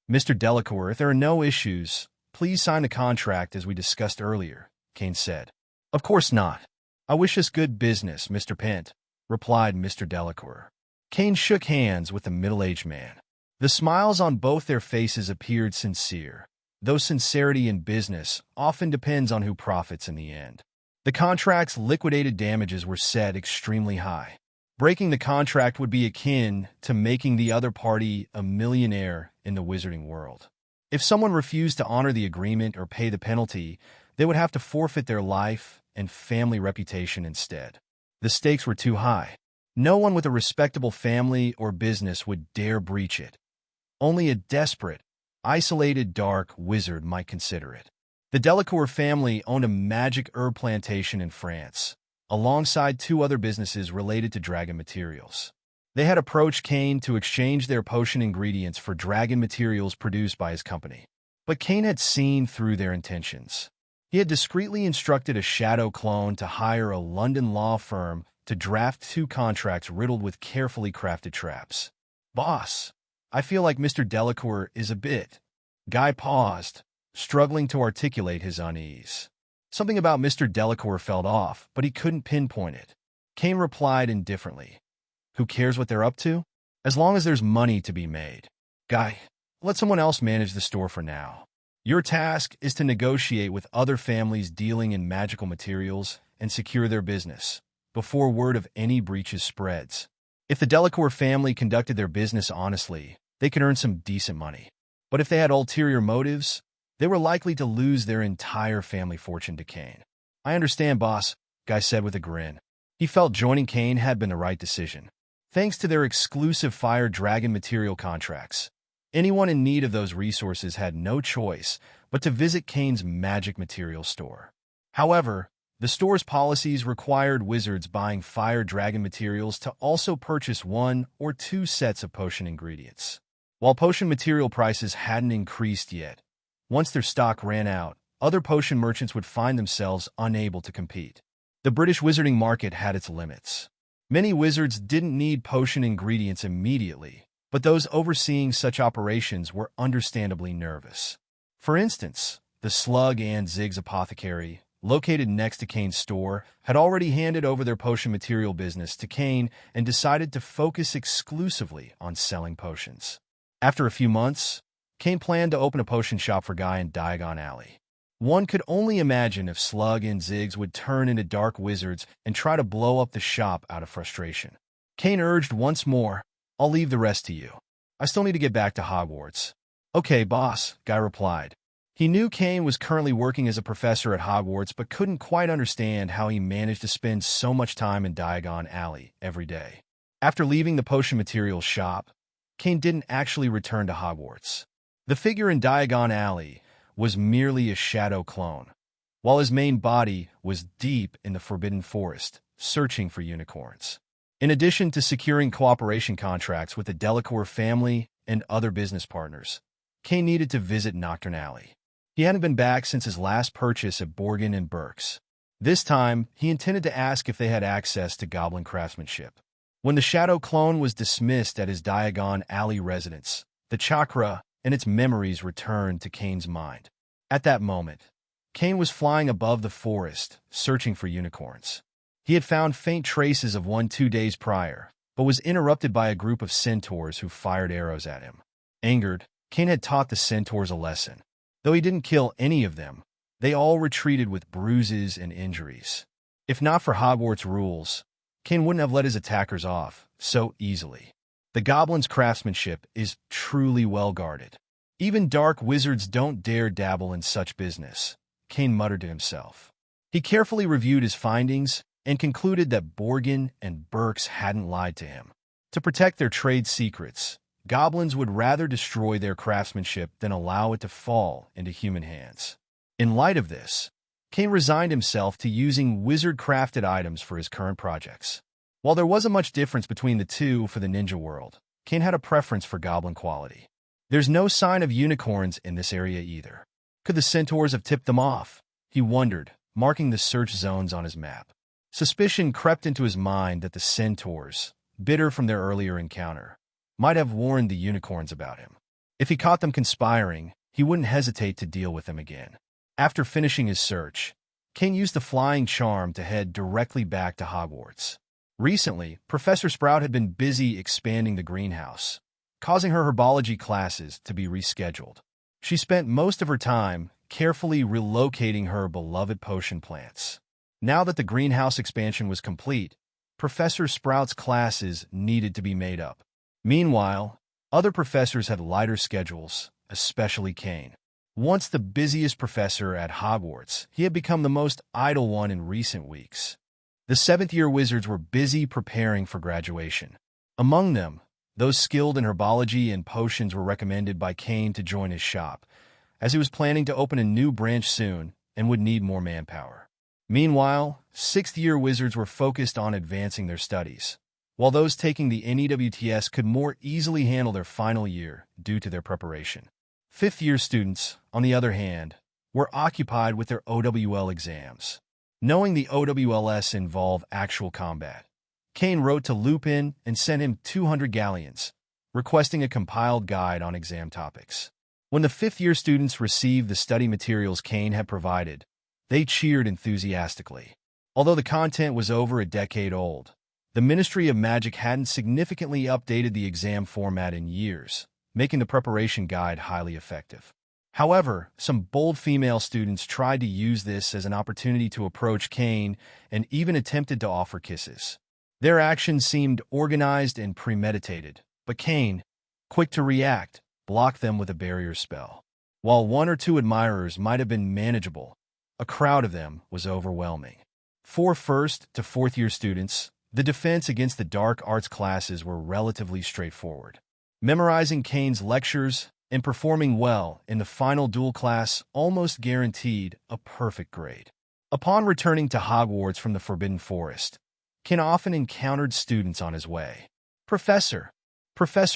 Mr. Delacour, if there are no issues, please sign the contract as we discussed earlier, Cain said. Of course not. I wish us good business, Mr. Pent, replied Mr. Delacour. Cain shook hands with the middle-aged man. The smiles on both their faces appeared sincere, though sincerity in business often depends on who profits in the end. The contract's liquidated damages were set extremely high. Breaking the contract would be akin to making the other party a millionaire in the wizarding world. If someone refused to honor the agreement or pay the penalty, they would have to forfeit their life and family reputation instead. The stakes were too high. No one with a respectable family or business would dare breach it. Only a desperate, isolated dark wizard might consider it. The Delacour family owned a magic herb plantation in France, alongside 2 other businesses related to dragon materials. They had approached Cain to exchange their potion ingredients for dragon materials produced by his company. But Cain had seen through their intentions. He had discreetly instructed a shadow clone to hire a London law firm to draft 2 contracts riddled with carefully crafted traps. "Boss, I feel like Mr. Delacour is a bit." Guy paused, struggling to articulate his unease. Something about Mr. Delacour felt off, but he couldn't pinpoint it. Cain replied indifferently. "Who cares what they're up to? As long as there's money to be made. Guy, let someone else manage the store for now. Your task is to negotiate with other families dealing in magical materials and secure their business before word of any breaches spreads. If the Delacour family conducted their business honestly, they could earn some decent money. But if they had ulterior motives, they were likely to lose their entire family fortune to Cain." "I understand, boss," Guy said with a grin. He felt joining Cain had been the right decision. Thanks to their exclusive fire dragon material contracts, anyone in need of those resources had no choice but to visit Cain's magic material store. However, the store's policies required wizards buying fire dragon materials to also purchase 1 or 2 sets of potion ingredients. While potion material prices hadn't increased yet, once their stock ran out, other potion merchants would find themselves unable to compete. The British wizarding market had its limits. Many wizards didn't need potion ingredients immediately, but those overseeing such operations were understandably nervous. For instance, the Slug and Ziggs apothecary, located next to Cain's store, had already handed over their potion material business to Cain and decided to focus exclusively on selling potions. After a few months, Cain planned to open a potion shop for Guy in Diagon Alley. One could only imagine if Slug and Ziggs would turn into dark wizards and try to blow up the shop out of frustration. Cain urged once more, "I'll leave the rest to you. I still need to get back to Hogwarts." "Okay, boss," Guy replied. He knew Cain was currently working as a professor at Hogwarts but couldn't quite understand how he managed to spend so much time in Diagon Alley every day. After leaving the potion materials shop, Cain didn't actually return to Hogwarts. The figure in Diagon Alley was merely a shadow clone, while his main body was deep in the Forbidden Forest, searching for unicorns. In addition to securing cooperation contracts with the Delacour family and other business partners, Cain needed to visit Nocturne Alley. He hadn't been back since his last purchase at Borgin and Burke's. This time, he intended to ask if they had access to goblin craftsmanship. When the shadow clone was dismissed at his Diagon Alley residence, the chakra and its memories returned to Cain's mind. At that moment, Cain was flying above the forest, searching for unicorns. He had found faint traces of one 2 days prior, but was interrupted by a group of centaurs who fired arrows at him. Angered, Cain had taught the centaurs a lesson. Though he didn't kill any of them, they all retreated with bruises and injuries. If not for Hogwarts rules, Cain wouldn't have let his attackers off so easily. The goblin's craftsmanship is truly well guarded. Even dark wizards don't dare dabble in such business, Cain muttered to himself. He carefully reviewed his findings and concluded that Borgin and Burke's hadn't lied to him. To protect their trade secrets, goblins would rather destroy their craftsmanship than allow it to fall into human hands. In light of this, Cain resigned himself to using wizard-crafted items for his current projects. While there wasn't much difference between the two for the ninja world, Cain had a preference for goblin quality. There's no sign of unicorns in this area either. Could the centaurs have tipped them off? He wondered, marking the search zones on his map. Suspicion crept into his mind that the centaurs, bitter from their earlier encounter, might have warned the unicorns about him. If he caught them conspiring, he wouldn't hesitate to deal with them again. After finishing his search, Cain used the flying charm to head directly back to Hogwarts. Recently, Professor Sprout had been busy expanding the greenhouse, causing her herbology classes to be rescheduled. She spent most of her time carefully relocating her beloved potion plants. Now that the greenhouse expansion was complete, Professor Sprout's classes needed to be made up. Meanwhile, other professors had lighter schedules, especially Cain. Once the busiest professor at Hogwarts, he had become the most idle one in recent weeks. The seventh-year wizards were busy preparing for graduation. Among them, those skilled in herbology and potions were recommended by Cain to join his shop, as he was planning to open a new branch soon and would need more manpower. Meanwhile, sixth-year wizards were focused on advancing their studies, while those taking the NEWTS could more easily handle their final year due to their preparation. Fifth-year students, on the other hand, were occupied with their OWL exams. Knowing the OWLs involve actual combat, Cain wrote to Lupin and sent him 200 galleons, requesting a compiled guide on exam topics. When the fifth-year students received the study materials Cain had provided, they cheered enthusiastically. Although the content was over a decade old, the Ministry of Magic hadn't significantly updated the exam format in years, making the preparation guide highly effective. However, some bold female students tried to use this as an opportunity to approach Cain and even attempted to offer kisses. Their actions seemed organized and premeditated, but Cain, quick to react, blocked them with a barrier spell. While one or two admirers might have been manageable, a crowd of them was overwhelming. For first to fourth-year students, the defense against the dark arts classes were relatively straightforward. Memorizing Cain's lectures and performing well in the final duel class almost guaranteed a perfect grade. Upon returning to Hogwarts from the Forbidden Forest, Cain often encountered students on his way. Professor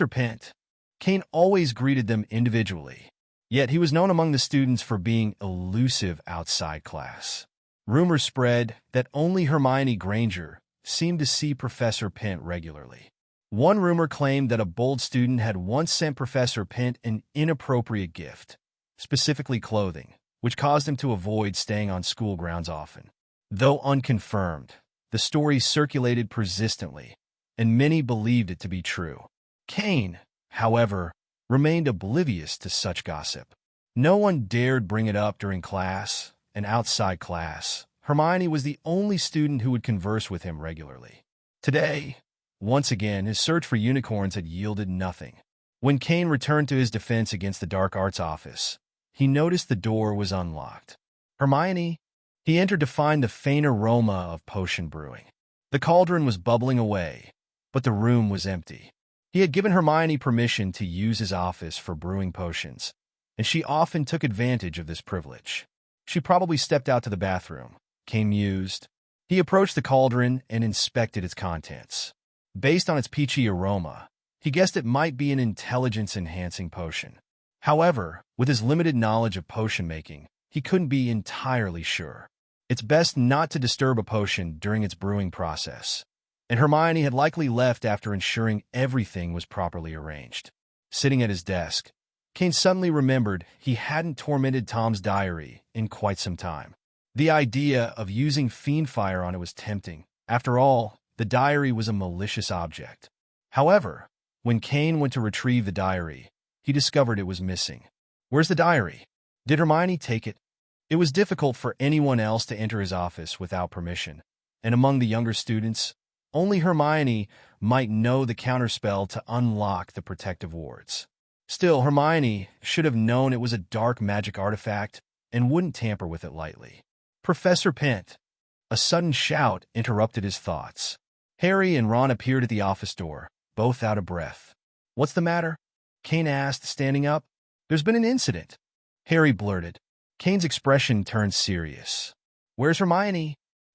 Pent. Cain always greeted them individually, yet he was known among the students for being elusive outside class. Rumors spread that only Hermione Granger seemed to see Professor Pent regularly. One rumor claimed that a bold student had once sent Professor Pent an inappropriate gift, specifically clothing, which caused him to avoid staying on school grounds often. Though unconfirmed, the story circulated persistently, and many believed it to be true. Cain, however, remained oblivious to such gossip. No one dared bring it up during class, and outside class, Hermione was the only student who would converse with him regularly. Today, once again, his search for unicorns had yielded nothing. When Cain returned to his defense against the Dark Arts office, he noticed the door was unlocked. Hermione, he entered to find the faint aroma of potion brewing. The cauldron was bubbling away, but the room was empty. He had given Hermione permission to use his office for brewing potions, and she often took advantage of this privilege. She probably stepped out to the bathroom, Cain mused. He approached the cauldron and inspected its contents. Based on its peachy aroma, he guessed it might be an intelligence-enhancing potion. However, with his limited knowledge of potion making, he couldn't be entirely sure. It's best not to disturb a potion during its brewing process, and Hermione had likely left after ensuring everything was properly arranged. Sitting at his desk, Cain suddenly remembered he hadn't tormented Tom's diary in quite some time. The idea of using fiendfire on it was tempting. After all, the diary was a malicious object. However, when Cain went to retrieve the diary, he discovered it was missing. Where's the diary? Did Hermione take it? It was difficult for anyone else to enter his office without permission, and among the younger students, only Hermione might know the counterspell to unlock the protective wards. Still, Hermione should have known it was a dark magic artifact and wouldn't tamper with it lightly. Professor Pent. A sudden shout interrupted his thoughts. Harry and Ron appeared at the office door, both out of breath. What's the matter? Cain asked, standing up. There's been an incident, Harry blurted. Cain's expression turned serious. Where's Hermione?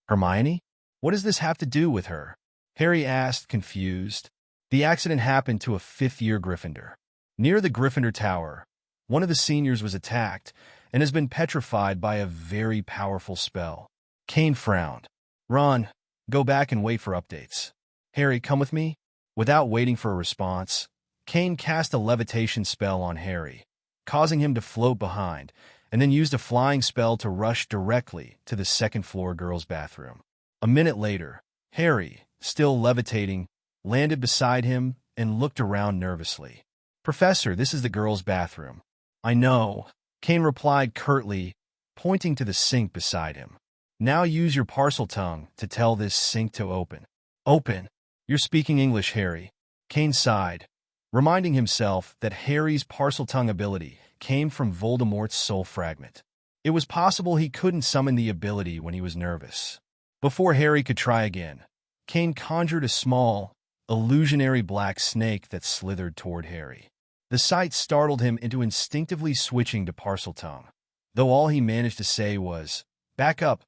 Hermione? What does this have to do with her? Harry asked, confused. The accident happened to a fifth-year Gryffindor. Near the Gryffindor Tower, one of the seniors was attacked and has been petrified by a very powerful spell. Cain frowned. Ron, go back and wait for updates. Harry, come with me. Without waiting for a response, Cain cast a levitation spell on Harry, causing him to float behind, and then used a flying spell to rush directly to the second-floor girls' bathroom. A minute later, Harry, still levitating, landed beside him and looked around nervously. "Professor, this is the girls' bathroom." "I know," Cain replied curtly, pointing to the sink beside him. "Now use your parcel tongue to tell this sink to open." "Open? You're speaking English, Harry." Cain sighed, reminding himself that Harry's parcel tongue ability came from Voldemort's soul fragment. It was possible he couldn't summon the ability when he was nervous. Before Harry could try again, Cain conjured a small, illusionary black snake that slithered toward Harry. The sight startled him into instinctively switching to parcel tongue, though all he managed to say was, back up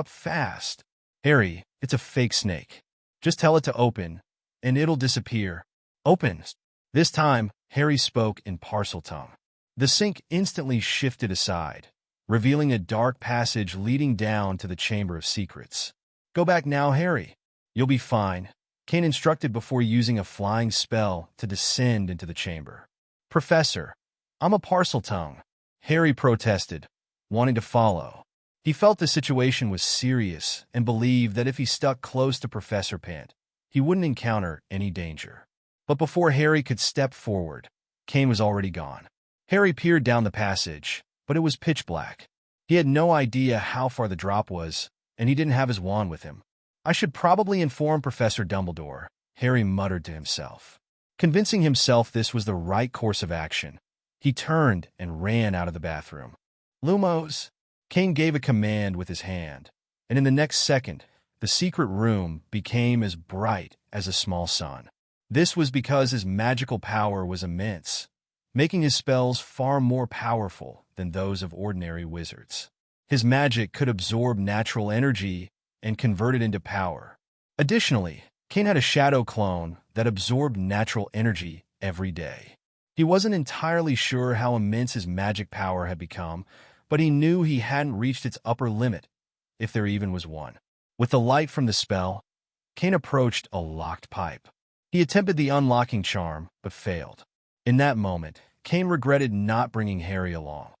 fast." "Harry, it's a fake snake. Just tell it to open, and it'll disappear." "Open." This time, Harry spoke in parcel tongue. The sink instantly shifted aside, revealing a dark passage leading down to the Chamber of Secrets. "Go back now, Harry. You'll be fine," Cain instructed before using a flying spell to descend into the chamber. "Professor, I'm a parcel tongue," Harry protested, wanting to follow. He felt the situation was serious and believed that if he stuck close to Professor Pant, he wouldn't encounter any danger. But before Harry could step forward, Cain was already gone. Harry peered down the passage, but it was pitch black. He had no idea how far the drop was, and he didn't have his wand with him. "I should probably inform Professor Dumbledore," Harry muttered to himself. Convincing himself this was the right course of action, he turned and ran out of the bathroom. "Lumos!" Cain gave a command with his hand, and in the next second, the secret room became as bright as a small sun. This was because his magical power was immense, making his spells far more powerful than those of ordinary wizards. His magic could absorb natural energy and convert it into power. Additionally, Cain had a shadow clone that absorbed natural energy every day. He wasn't entirely sure how immense his magic power had become, but he knew he hadn't reached its upper limit, if there even was one. With the light from the spell, Cain approached a locked pipe. He attempted the unlocking charm, but failed. In that moment, Cain regretted not bringing Harry along.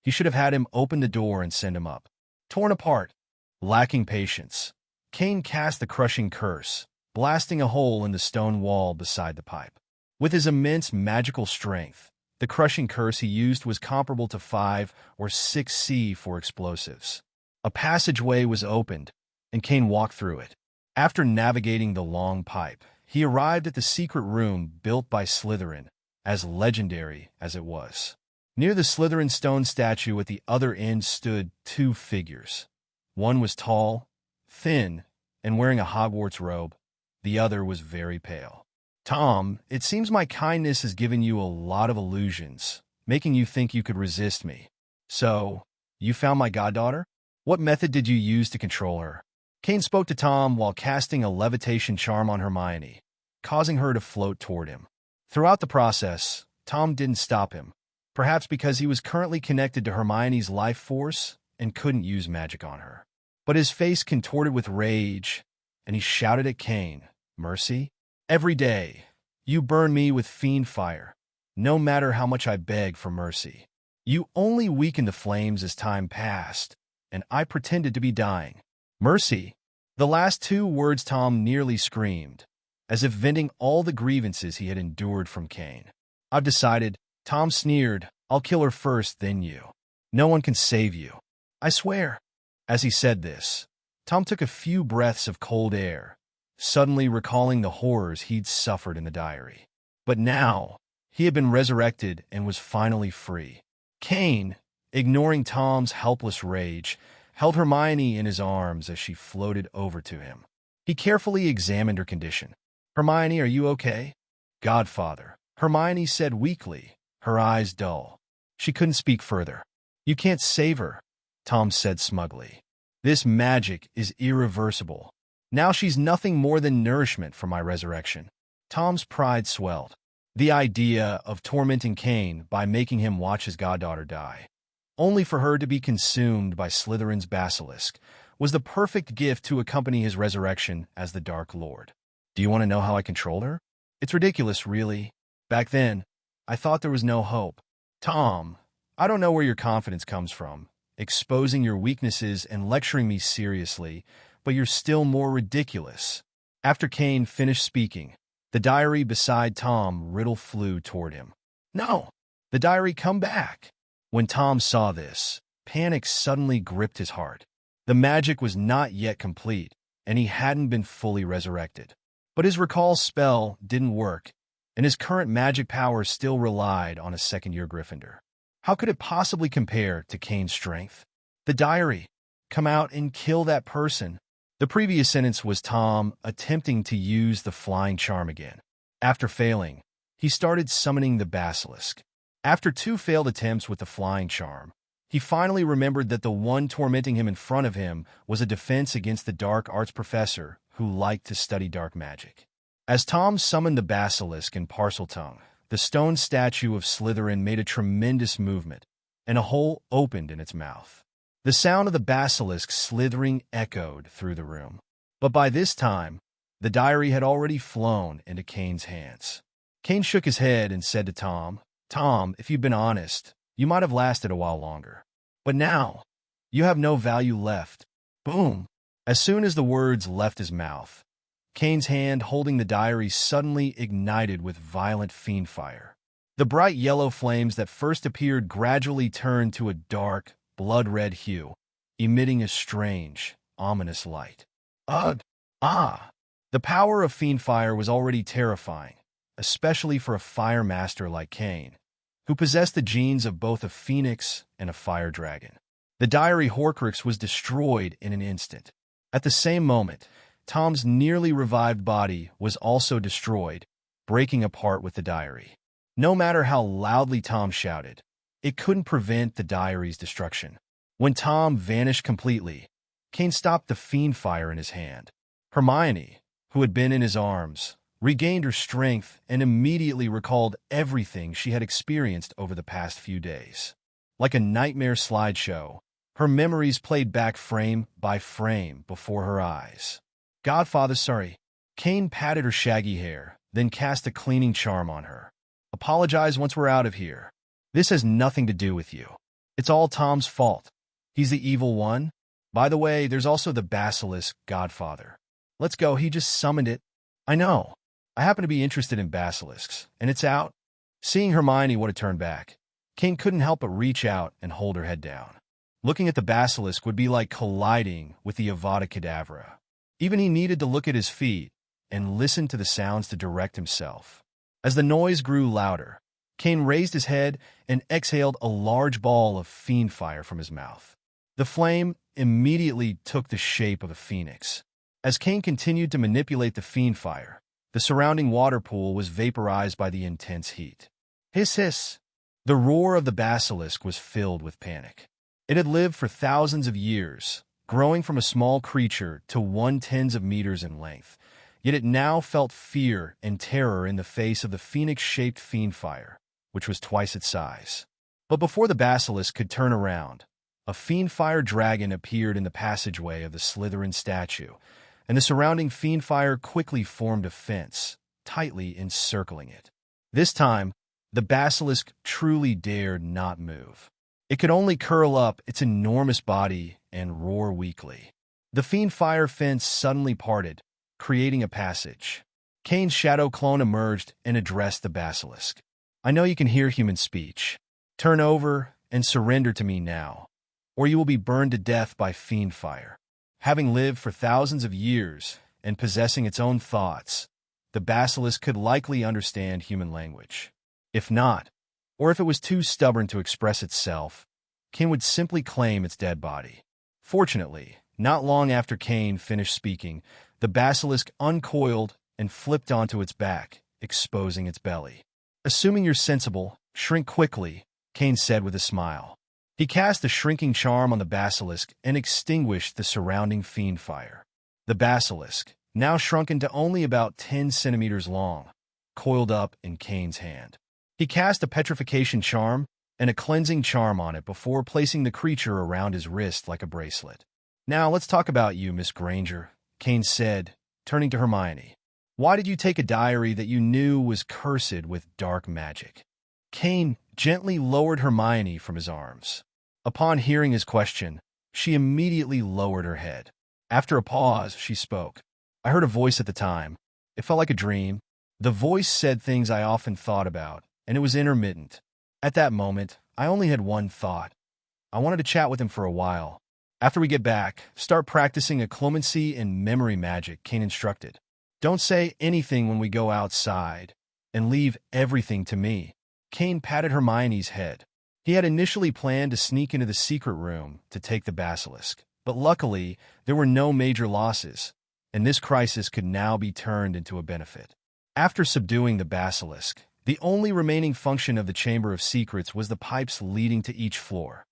He should have had him open the door and send him up. Torn apart, lacking patience, Cain cast the crushing curse, blasting a hole in the stone wall beside the pipe. With his immense magical strength, the crushing curse he used was comparable to 5 or 6C for explosives. A passageway was opened, and Cain walked through it. After navigating the long pipe, he arrived at the secret room built by Slytherin, as legendary as it was. Near the Slytherin stone statue at the other end stood 2 figures. One was tall, thin, and wearing a Hogwarts robe. The other was very pale. "Tom, it seems my kindness has given you a lot of illusions, making you think you could resist me. So, you found my goddaughter? What method did you use to control her?" Cain spoke to Tom while casting a levitation charm on Hermione, causing her to float toward him. Throughout the process, Tom didn't stop him, perhaps because he was currently connected to Hermione's life force and couldn't use magic on her. But his face contorted with rage, and he shouted at Cain, "Mercy? Every day, you burn me with fiend fire, no matter how much I beg for mercy. You only weakened the flames as time passed, and I pretended to be dying. Mercy?" The last 2 words Tom nearly screamed, as if venting all the grievances he had endured from Cain. "I've decided," Tom sneered. "I'll kill her first, then you. No one can save you. I swear." As he said this, Tom took a few breaths of cold air, suddenly recalling the horrors he'd suffered in the diary. But now, he had been resurrected and was finally free. Cain, ignoring Tom's helpless rage, held Hermione in his arms as she floated over to him. He carefully examined her condition. "Hermione, are you okay?" "Godfather," Hermione said weakly, her eyes dull. She couldn't speak further. "You can't save her," Tom said smugly. "This magic is irreversible. Now she's nothing more than nourishment for my resurrection." Tom's pride swelled. The idea of tormenting Cain by making him watch his goddaughter die, only for her to be consumed by Slytherin's basilisk, was the perfect gift to accompany his resurrection as the Dark Lord. "Do you want to know how I controlled her? It's ridiculous, really. Back then, I thought there was no hope. Tom, I don't know where your confidence comes from, exposing your weaknesses and lecturing me seriously, but you're still more ridiculous. After Cain finished speaking, the diary beside Tom Riddle flew toward him. "No! The diary, come back!" When Tom saw this, panic suddenly gripped his heart. The magic was not yet complete, and he hadn't been fully resurrected. But his recall spell didn't work, and his current magic power still relied on a second-year Gryffindor. How could it possibly compare to Cain's strength? The diary, come out and kill that person. The previous sentence was Tom attempting to use the flying charm again. After failing, he started summoning the basilisk. After 2 failed attempts with the flying charm, he finally remembered that the one tormenting him in front of him was a defense against the dark arts professor who liked to study dark magic. As Tom summoned the basilisk in Parseltongue, the stone statue of Slytherin made a tremendous movement, and a hole opened in its mouth. The sound of the basilisk slithering echoed through the room. But by this time, the diary had already flown into Cain's hands. Cain shook his head and said to Tom, "Tom, if you'd been honest, you might have lasted a while longer. But now, you have no value left." Boom! As soon as the words left his mouth, Cain's hand holding the diary suddenly ignited with violent fiend fire. The bright yellow flames that first appeared gradually turned to a dark, blood-red hue, emitting a strange, ominous light. Ugh! Ah! The power of fiend fire was already terrifying, especially for a fire master like Cain, who possessed the genes of both a phoenix and a fire dragon. The diary Horcrux was destroyed in an instant. At the same moment, Tom's nearly revived body was also destroyed, breaking apart with the diary. No matter how loudly Tom shouted, it couldn't prevent the diary's destruction. When Tom vanished completely, Cain stopped the fiend fire in his hand. Hermione, who had been in his arms, regained her strength and immediately recalled everything she had experienced over the past few days. Like a nightmare slideshow, her memories played back frame by frame before her eyes. Sorry. Cain patted her shaggy hair, then cast a cleaning charm on her. "Apologize once we're out of here. This has nothing to do with you. It's all Tom's fault. He's the evil one. By the way, there's also the basilisk godfather. Let's go, he just summoned it." "I know. I happen to be interested in basilisks, and it's out." Seeing Hermione would have turned back, Cain couldn't help but reach out and hold her head down. Looking at the basilisk would be like colliding with the Avada Kedavra. Even he needed to look at his feet and listen to the sounds to direct himself. As the noise grew louder, Cain raised his head and exhaled a large ball of fiend fire from his mouth. The flame immediately took the shape of a phoenix. As Cain continued to manipulate the fiend fire, the surrounding water pool was vaporized by the intense heat. Hiss, hiss! The roar of the basilisk was filled with panic. It had lived for thousands of years, growing from a small creature to 1/10 of meters in length, yet it now felt fear and terror in the face of the phoenix-shaped fiend fire, which was twice its size. But before the basilisk could turn around, a fiend fire dragon appeared in the passageway of the Slytherin statue, and the surrounding fiend fire quickly formed a fence, tightly encircling it. This time, the basilisk truly dared not move. It could only curl up its enormous body and roar weakly. The fiend fire fence suddenly parted, creating a passage. Cain's shadow clone emerged and addressed the basilisk. "I know you can hear human speech. Turn over and surrender to me now, or you will be burned to death by fiend fire." Having lived for thousands of years and possessing its own thoughts, the basilisk could likely understand human language. If not, or if it was too stubborn to express itself, Cain would simply claim its dead body. Fortunately, not long after Cain finished speaking, the basilisk uncoiled and flipped onto its back, exposing its belly. "Assuming you're sensible, shrink quickly," Cain said with a smile. He cast a shrinking charm on the basilisk and extinguished the surrounding fiend fire. The basilisk, now shrunken to only about 10 centimeters long, coiled up in Cain's hand. He cast a petrification charm and a cleansing charm on it before placing the creature around his wrist like a bracelet. "Now let's talk about you, Miss Granger," Cain said, turning to Hermione. "Why did you take a diary that you knew was cursed with dark magic?" Cain gently lowered Hermione from his arms. Upon hearing his question, she immediately lowered her head. After a pause, she spoke. I heard a voice at the time. It felt like a dream. The voice said things I often thought about, and it was intermittent. At that moment, I only had one thought. I wanted to chat with him for a while. After we get back, start practicing occlumency and memory magic, Cain instructed. Don't say anything when we go outside, and leave everything to me. Cain patted Hermione's head. He had initially planned to sneak into the secret room to take the basilisk, but luckily, there were no major losses, and this crisis could now be turned into a benefit. After subduing the basilisk, the only remaining function of the Chamber of Secrets was the pipes leading to each floor.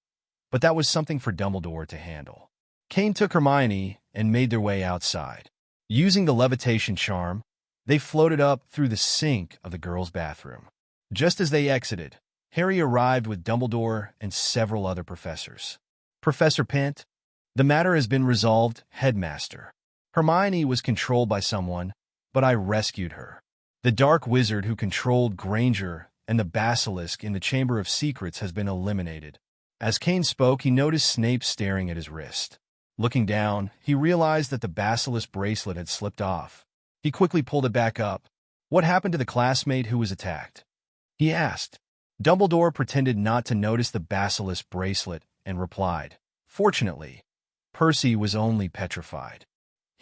But that was something for Dumbledore to handle. Cain took Hermione and made their way outside. Using the levitation charm, they floated up through the sink of the girls' bathroom. Just as they exited, Harry arrived with Dumbledore and several other professors. Professor Pent, the matter has been resolved, Headmaster. Hermione was controlled by someone, but I rescued her. The dark wizard who controlled Granger and the basilisk in the Chamber of Secrets has been eliminated. As Cain spoke, he noticed Snape staring at his wrist. Looking down, he realized that the basilisk bracelet had slipped off. He quickly pulled it back up. What happened to the classmate who was attacked? He asked. Dumbledore pretended not to notice the basilisk bracelet and replied, Fortunately, Percy was only petrified.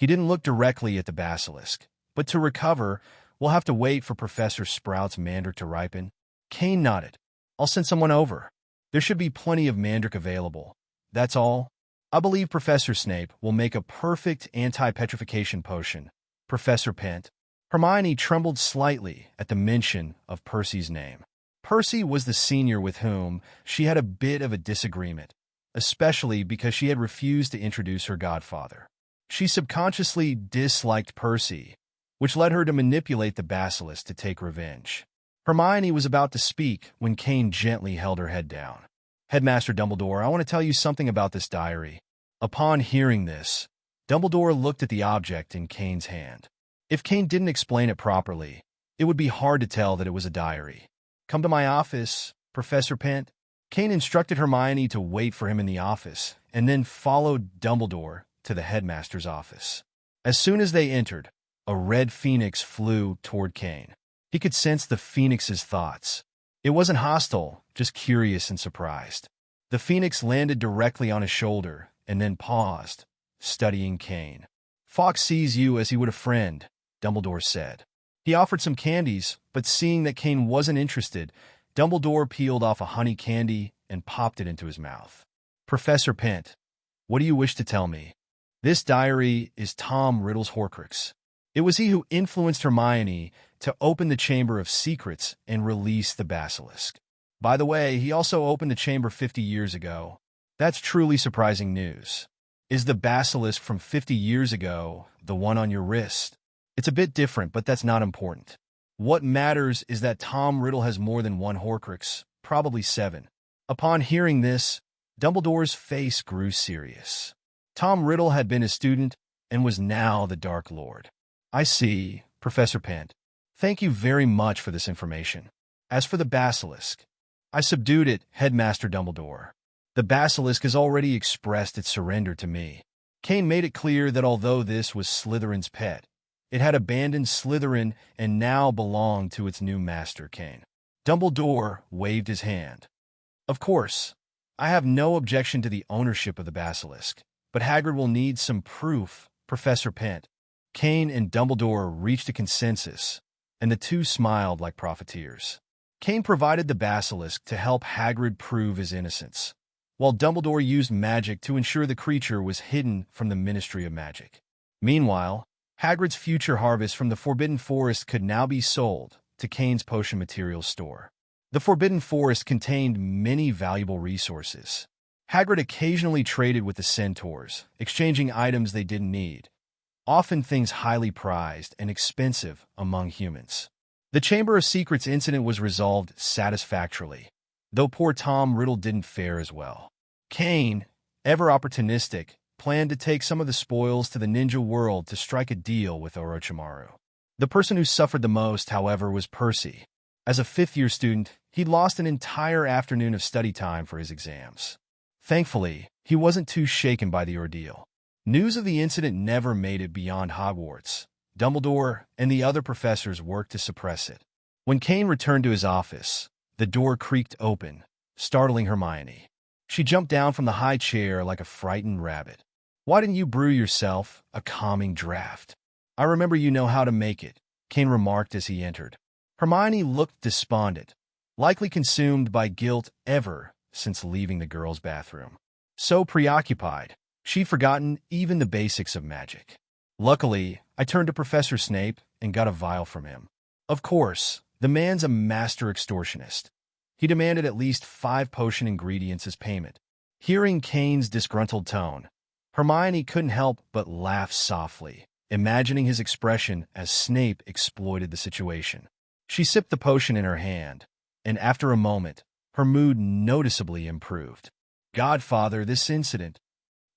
He didn't look directly at the basilisk, but to recover, we'll have to wait for Professor Sprout's mandrake to ripen. Cain nodded. I'll send someone over. There should be plenty of mandrake available. That's all. I believe Professor Snape will make a perfect anti-petrification potion. Professor Pent. Hermione trembled slightly at the mention of Percy's name. Percy was the senior with whom she had a bit of a disagreement, especially because she had refused to introduce her godfather. She subconsciously disliked Percy, which led her to manipulate the basilisk to take revenge. Hermione was about to speak when Cain gently held her head down. Headmaster Dumbledore, I want to tell you something about this diary. Upon hearing this, Dumbledore looked at the object in Cain's hand. If Cain didn't explain it properly, it would be hard to tell that it was a diary. Come to my office, Professor Pent. Cain instructed Hermione to wait for him in the office, and then followed Dumbledore to the headmaster's office. As soon as they entered, a red phoenix flew toward Cain. He could sense the phoenix's thoughts. It wasn't hostile, just curious and surprised. The phoenix landed directly on his shoulder and then paused, studying Cain. Fawkes sees you as he would a friend, Dumbledore said. He offered some candies, but seeing that Cain wasn't interested, Dumbledore peeled off a honey candy and popped it into his mouth. Professor Pent, what do you wish to tell me? This diary is Tom Riddle's Horcrux. It was he who influenced Hermione to open the Chamber of Secrets and release the basilisk. By the way, he also opened the chamber 50 years ago. That's truly surprising news. Is the basilisk from 50 years ago the one on your wrist? It's a bit different, but that's not important. What matters is that Tom Riddle has more than one Horcrux, probably 7. Upon hearing this, Dumbledore's face grew serious. Tom Riddle had been a student and was now the Dark Lord. I see, Professor Pent. Thank you very much for this information. As for the basilisk, I subdued it, Headmaster Dumbledore. The basilisk has already expressed its surrender to me. Cain made it clear that although this was Slytherin's pet, it had abandoned Slytherin and now belonged to its new master, Cain. Dumbledore waved his hand. Of course, I have no objection to the ownership of the basilisk, but Hagrid will need some proof, Professor Pent. Cain and Dumbledore reached a consensus, and the two smiled like profiteers. Cain provided the basilisk to help Hagrid prove his innocence, while Dumbledore used magic to ensure the creature was hidden from the Ministry of Magic. Meanwhile, Hagrid's future harvest from the Forbidden Forest could now be sold to Cain's potion materials store. The Forbidden Forest contained many valuable resources. Hagrid occasionally traded with the centaurs, exchanging items they didn't need, often things highly prized and expensive among humans. The Chamber of Secrets incident was resolved satisfactorily, though poor Tom Riddle didn't fare as well. Cain, ever opportunistic, planned to take some of the spoils to the ninja world to strike a deal with Orchimaru. The person who suffered the most, however, was Percy. As a fifth-year student, he'd lost an entire afternoon of study time for his exams. Thankfully, he wasn't too shaken by the ordeal. News of the incident never made it beyond Hogwarts. Dumbledore and the other professors worked to suppress it. When Cain returned to his office, the door creaked open, startling Hermione. She jumped down from the high chair like a frightened rabbit. "Why didn't you brew yourself a calming draft? I remember you know how to make it," Cain remarked as he entered. Hermione looked despondent, likely consumed by guilt ever since leaving the girls' bathroom. So preoccupied, she'd forgotten even the basics of magic. "Luckily, I turned to Professor Snape and got a vial from him. Of course, the man's a master extortionist. He demanded at least 5 potion ingredients as payment." Hearing Cain's disgruntled tone, Hermione couldn't help but laugh softly, imagining his expression as Snape exploited the situation. She sipped the potion in her hand, and after a moment, her mood noticeably improved. "Godfather, this incident—"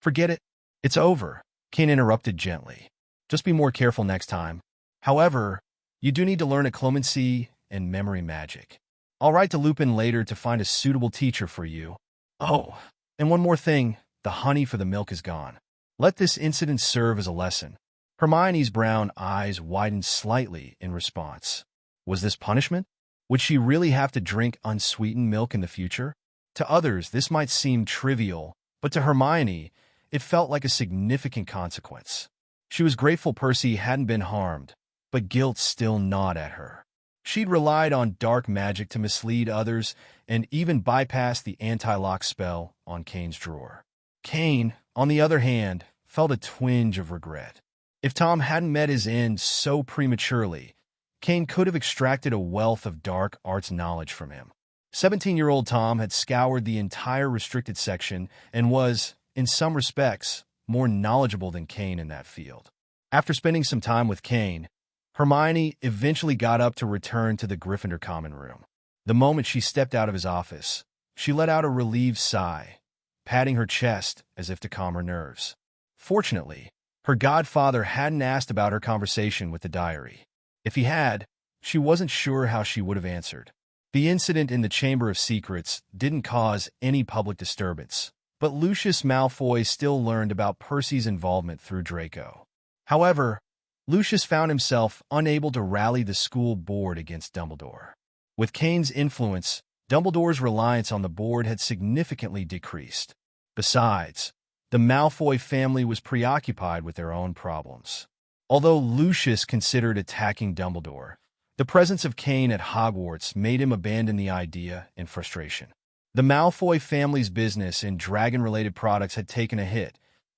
"Forget it. It's over," Cain interrupted gently. "Just be more careful next time. However, you do need to learn occlumency and memory magic. I'll write to Lupin later to find a suitable teacher for you. Oh, and one more thing, the honey for the milk is gone. Let this incident serve as a lesson." Hermione's brown eyes widened slightly in response. Was this punishment? Would she really have to drink unsweetened milk in the future? To others, this might seem trivial, but to Hermione, it felt like a significant consequence. She was grateful Percy hadn't been harmed, but guilt still gnawed at her. She'd relied on dark magic to mislead others and even bypass the anti-lock spell on Cain's drawer. Cain, on the other hand, felt a twinge of regret. If Tom hadn't met his end so prematurely, Cain could have extracted a wealth of dark arts knowledge from him. 17-year-old Tom had scoured the entire restricted section and was, in some respects, more knowledgeable than Cain in that field. After spending some time with Cain, Hermione eventually got up to return to the Gryffindor common room. The moment she stepped out of his office, she let out a relieved sigh, patting her chest as if to calm her nerves. Fortunately, her godfather hadn't asked about her conversation with the diary. If he had, she wasn't sure how she would have answered. The incident in the Chamber of Secrets didn't cause any public disturbance, but Lucius Malfoy still learned about Percy's involvement through Draco. However, Lucius found himself unable to rally the school board against Dumbledore. With Cain's influence, Dumbledore's reliance on the board had significantly decreased. Besides, the Malfoy family was preoccupied with their own problems. Although Lucius considered attacking Dumbledore, the presence of Cain at Hogwarts made him abandon the idea in frustration. The Malfoy family's business in dragon-related products had taken a hit,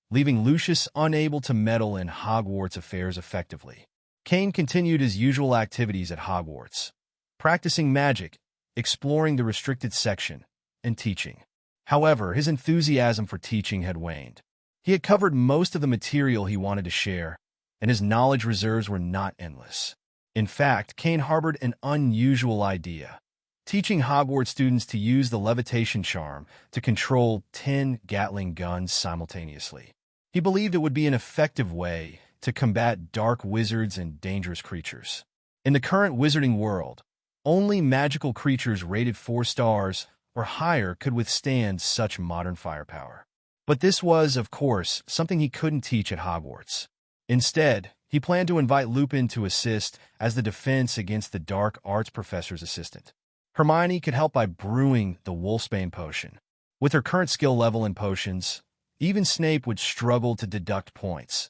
leaving Lucius unable to meddle in Hogwarts affairs effectively. Cain continued his usual activities at Hogwarts, practicing magic, exploring the restricted section, and teaching. However, his enthusiasm for teaching had waned. He had covered most of the material he wanted to share, and his knowledge reserves were not endless. In fact, Cain harbored an unusual idea, teaching Hogwarts students to use the levitation charm to control 10 Gatling guns simultaneously. He believed it would be an effective way to combat dark wizards and dangerous creatures. In the current wizarding world, only magical creatures rated 4 stars or higher could withstand such modern firepower. But this was, of course, something he couldn't teach at Hogwarts. Instead, he planned to invite Lupin to assist as the defense against the dark arts professor's assistant. Hermione could help by brewing the Wolfsbane potion. With her current skill level in potions, even Snape would struggle to deduct points,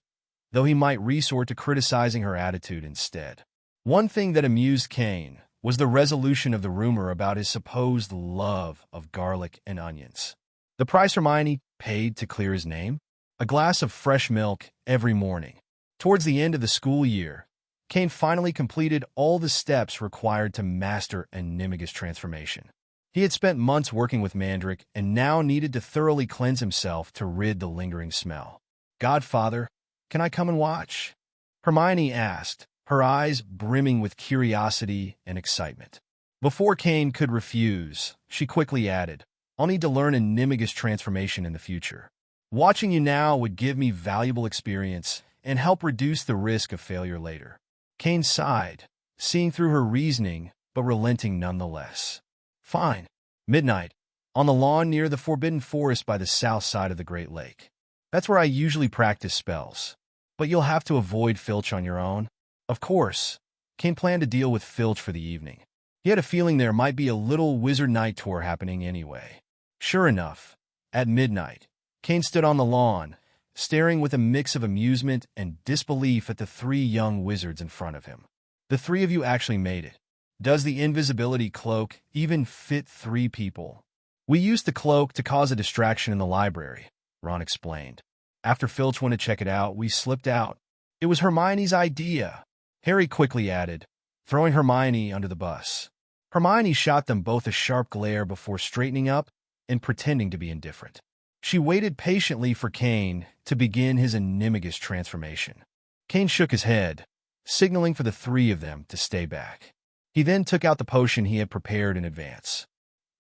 though he might resort to criticizing her attitude instead. One thing that amused Cain was the resolution of the rumor about his supposed love of garlic and onions. The price Hermione paid to clear his name? A glass of fresh milk every morning. Towards the end of the school year, Cain finally completed all the steps required to master Animus transformation. He had spent months working with Mandrake and now needed to thoroughly cleanse himself to rid the lingering smell. "Godfather, can I come and watch?" Hermione asked, her eyes brimming with curiosity and excitement. Before Cain could refuse, she quickly added, "I'll need to learn Animus transformation in the future. Watching you now would give me valuable experience and help reduce the risk of failure later." Cain sighed, seeing through her reasoning, but relenting nonetheless. "Fine." Midnight, on the lawn near the Forbidden Forest by the south side of the Great Lake. That's where I usually practice spells. But you'll have to avoid Filch on your own. Of course, Cain planned to deal with Filch for the evening. He had a feeling there might be a little wizard night tour happening anyway. Sure enough, at midnight, Cain stood on the lawn, staring with a mix of amusement and disbelief at the three young wizards in front of him. The three of you actually made it. Does the invisibility cloak even fit three people? We used the cloak to cause a distraction in the library, Ron explained. After Filch went to check it out, we slipped out. It was Hermione's idea, Harry quickly added, throwing Hermione under the bus. Hermione shot them both a sharp glare before straightening up and pretending to be indifferent. She waited patiently for Cain to begin his animagus transformation. Cain shook his head, signaling for the three of them to stay back. He then took out the potion he had prepared in advance.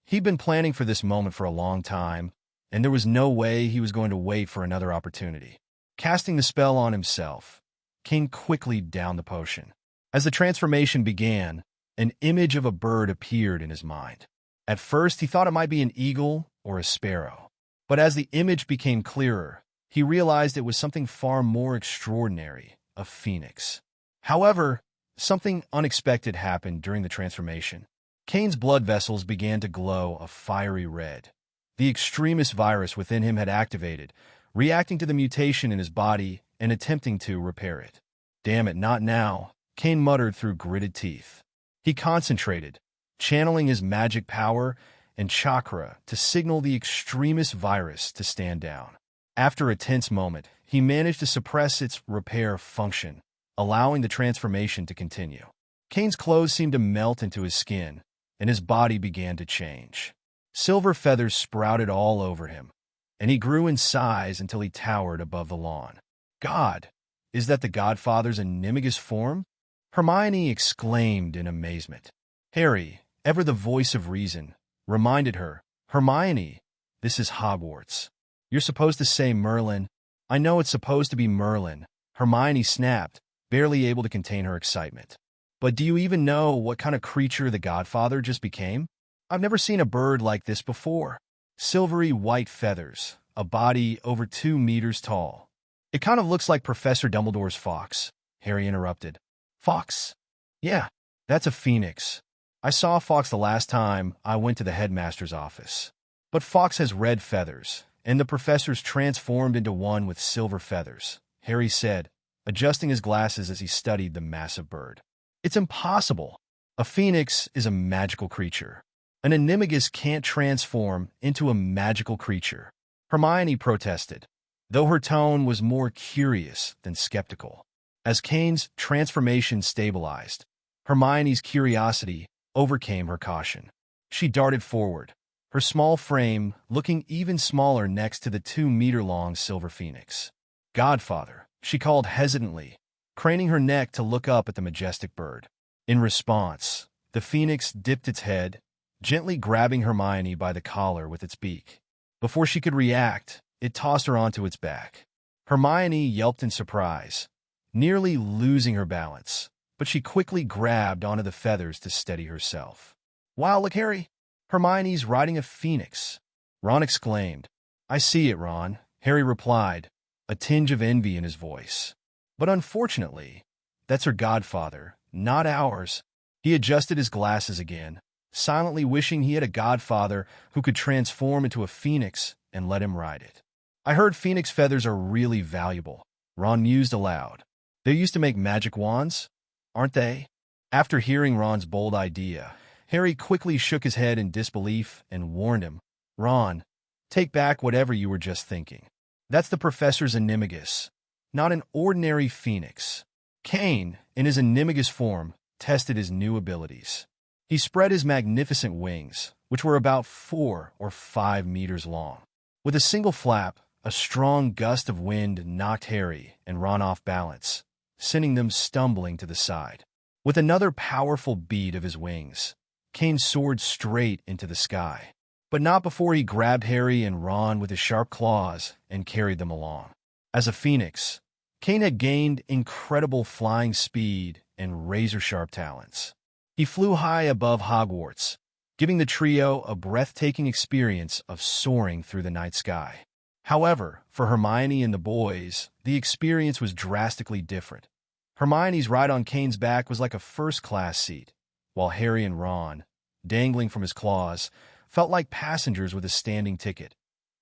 He'd been planning for this moment for a long time, and there was no way he was going to wait for another opportunity. Casting the spell on himself, Cain quickly downed the potion. As the transformation began, an image of a bird appeared in his mind. At first, he thought it might be an eagle or a sparrow. But as the image became clearer, he realized it was something far more extraordinary, a phoenix. However, something unexpected happened during the transformation. Cain's blood vessels began to glow a fiery red. The extremist virus within him had activated, reacting to the mutation in his body and attempting to repair it. "Damn it, not now," Cain muttered through gritted teeth. He concentrated, channeling his magic power and chakra to signal the extremist virus to stand down. After a tense moment, he managed to suppress its repair function, allowing the transformation to continue. Cain's clothes seemed to melt into his skin, and his body began to change. Silver feathers sprouted all over him, and he grew in size until he towered above the lawn. "God, is that the Godfather's animagus form?" Hermione exclaimed in amazement. Harry, ever the voice of reason, reminded her, "Hermione, this is Hogwarts. You're supposed to say Merlin." "I know it's supposed to be Merlin," Hermione snapped, barely able to contain her excitement. "But do you even know what kind of creature the Godfather just became? I've never seen a bird like this before. Silvery white feathers, a body over 2 meters tall." "It kind of looks like Professor Dumbledore's fox," Harry interrupted. "Fox? Yeah, that's a phoenix. I saw Fox the last time I went to the headmaster's office. But Fox has red feathers, and the professor's transformed into one with silver feathers," Harry said, adjusting his glasses as he studied the massive bird. "It's impossible. A phoenix is a magical creature. An animagus can't transform into a magical creature," Hermione protested, though her tone was more curious than skeptical. As Cain's transformation stabilized, Hermione's curiosity overcame her caution. She darted forward, her small frame looking even smaller next to the 2-meter-long silver phoenix. "Godfather," she called hesitantly, craning her neck to look up at the majestic bird. In response, the phoenix dipped its head, gently grabbing Hermione by the collar with its beak. Before she could react, it tossed her onto its back. Hermione yelped in surprise, nearly losing her balance, but she quickly grabbed onto the feathers to steady herself. "Wow, look, Harry! Hermione's riding a phoenix!" Ron exclaimed. "I see it, Ron," Harry replied, a tinge of envy in his voice. "But unfortunately, that's her godfather, not ours." He adjusted his glasses again, silently wishing he had a godfather who could transform into a phoenix and let him ride it. "I heard phoenix feathers are really valuable," Ron mused aloud. "They used to make magic wands, aren't they?" After hearing Ron's bold idea, Harry quickly shook his head in disbelief and warned him, "Ron, take back whatever you were just thinking. That's the professor's animagus, not an ordinary phoenix." Cain, in his animagus form, tested his new abilities. He spread his magnificent wings, which were about 4 or 5 meters long. With a single flap, a strong gust of wind knocked Harry and Ron off balance, sending them stumbling to the side. With another powerful beat of his wings, Cain soared straight into the sky. But not before he grabbed Harry and Ron with his sharp claws and carried them along. As a phoenix, Cain had gained incredible flying speed and razor-sharp talons. He flew high above Hogwarts, giving the trio a breathtaking experience of soaring through the night sky. However, for Hermione and the boys, the experience was drastically different. Hermione's ride on Cain's back was like a first-class seat, while Harry and Ron, dangling from his claws, felt like passengers with a standing ticket,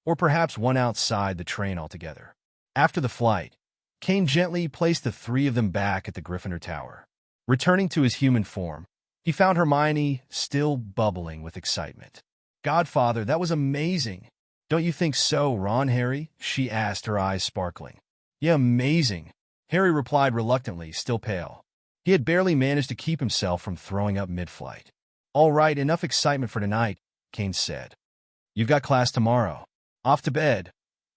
or perhaps one outside the train altogether. After the flight, Cain gently placed the three of them back at the Gryffindor Tower. Returning to his human form, he found Hermione still bubbling with excitement. "Godfather, that was amazing. Don't you think so, Ron, Harry?" she asked, her eyes sparkling. "Yeah, amazing," Harry replied reluctantly, still pale. He had barely managed to keep himself from throwing up mid-flight. "All right, enough excitement for tonight," Cain said. "You've got class tomorrow. Off to bed.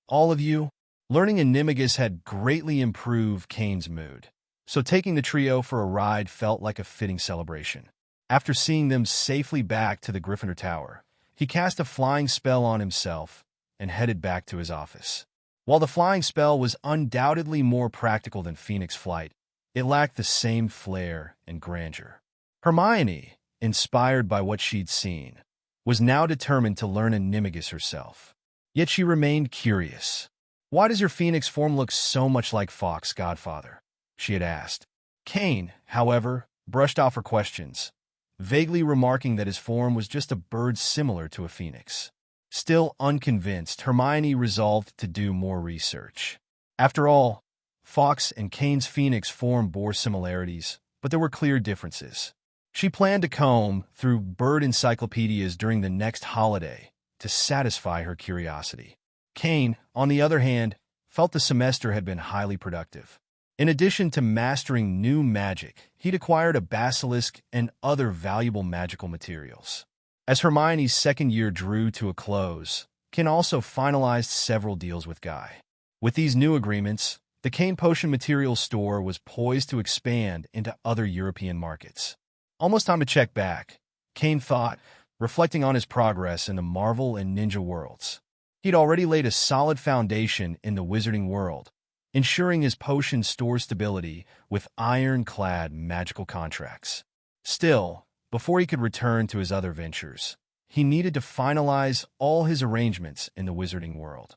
All of you." Learning Animus had greatly improved Cain's mood, so taking the trio for a ride felt like a fitting celebration. After seeing them safely back to the Gryffindor Tower, he cast a flying spell on himself and headed back to his office. While the flying spell was undoubtedly more practical than Phoenix Flight, it lacked the same flair and grandeur. Hermione, inspired by what she'd seen, was now determined to learn Animus herself. Yet she remained curious. "Why does your Phoenix form look so much like Fawkes, Godfather?" she had asked. Cain, however, brushed off her questions, vaguely remarking that his form was just a bird similar to a phoenix. Still unconvinced, Hermione resolved to do more research. After all, Fawkes and Cain's phoenix form bore similarities, but there were clear differences. She planned to comb through bird encyclopedias during the next holiday to satisfy her curiosity. Cain, on the other hand, felt the semester had been highly productive. In addition to mastering new magic, he'd acquired a basilisk and other valuable magical materials. As Hermione's second year drew to a close, Cain also finalized several deals with Guy. With these new agreements, the Cain Potion Materials store was poised to expand into other European markets. Almost time to check back, Cain thought, reflecting on his progress in the Marvel and Ninja worlds. He'd already laid a solid foundation in the wizarding world, ensuring his potion store's stability with ironclad magical contracts. Still, before he could return to his other ventures, he needed to finalize all his arrangements in the wizarding world.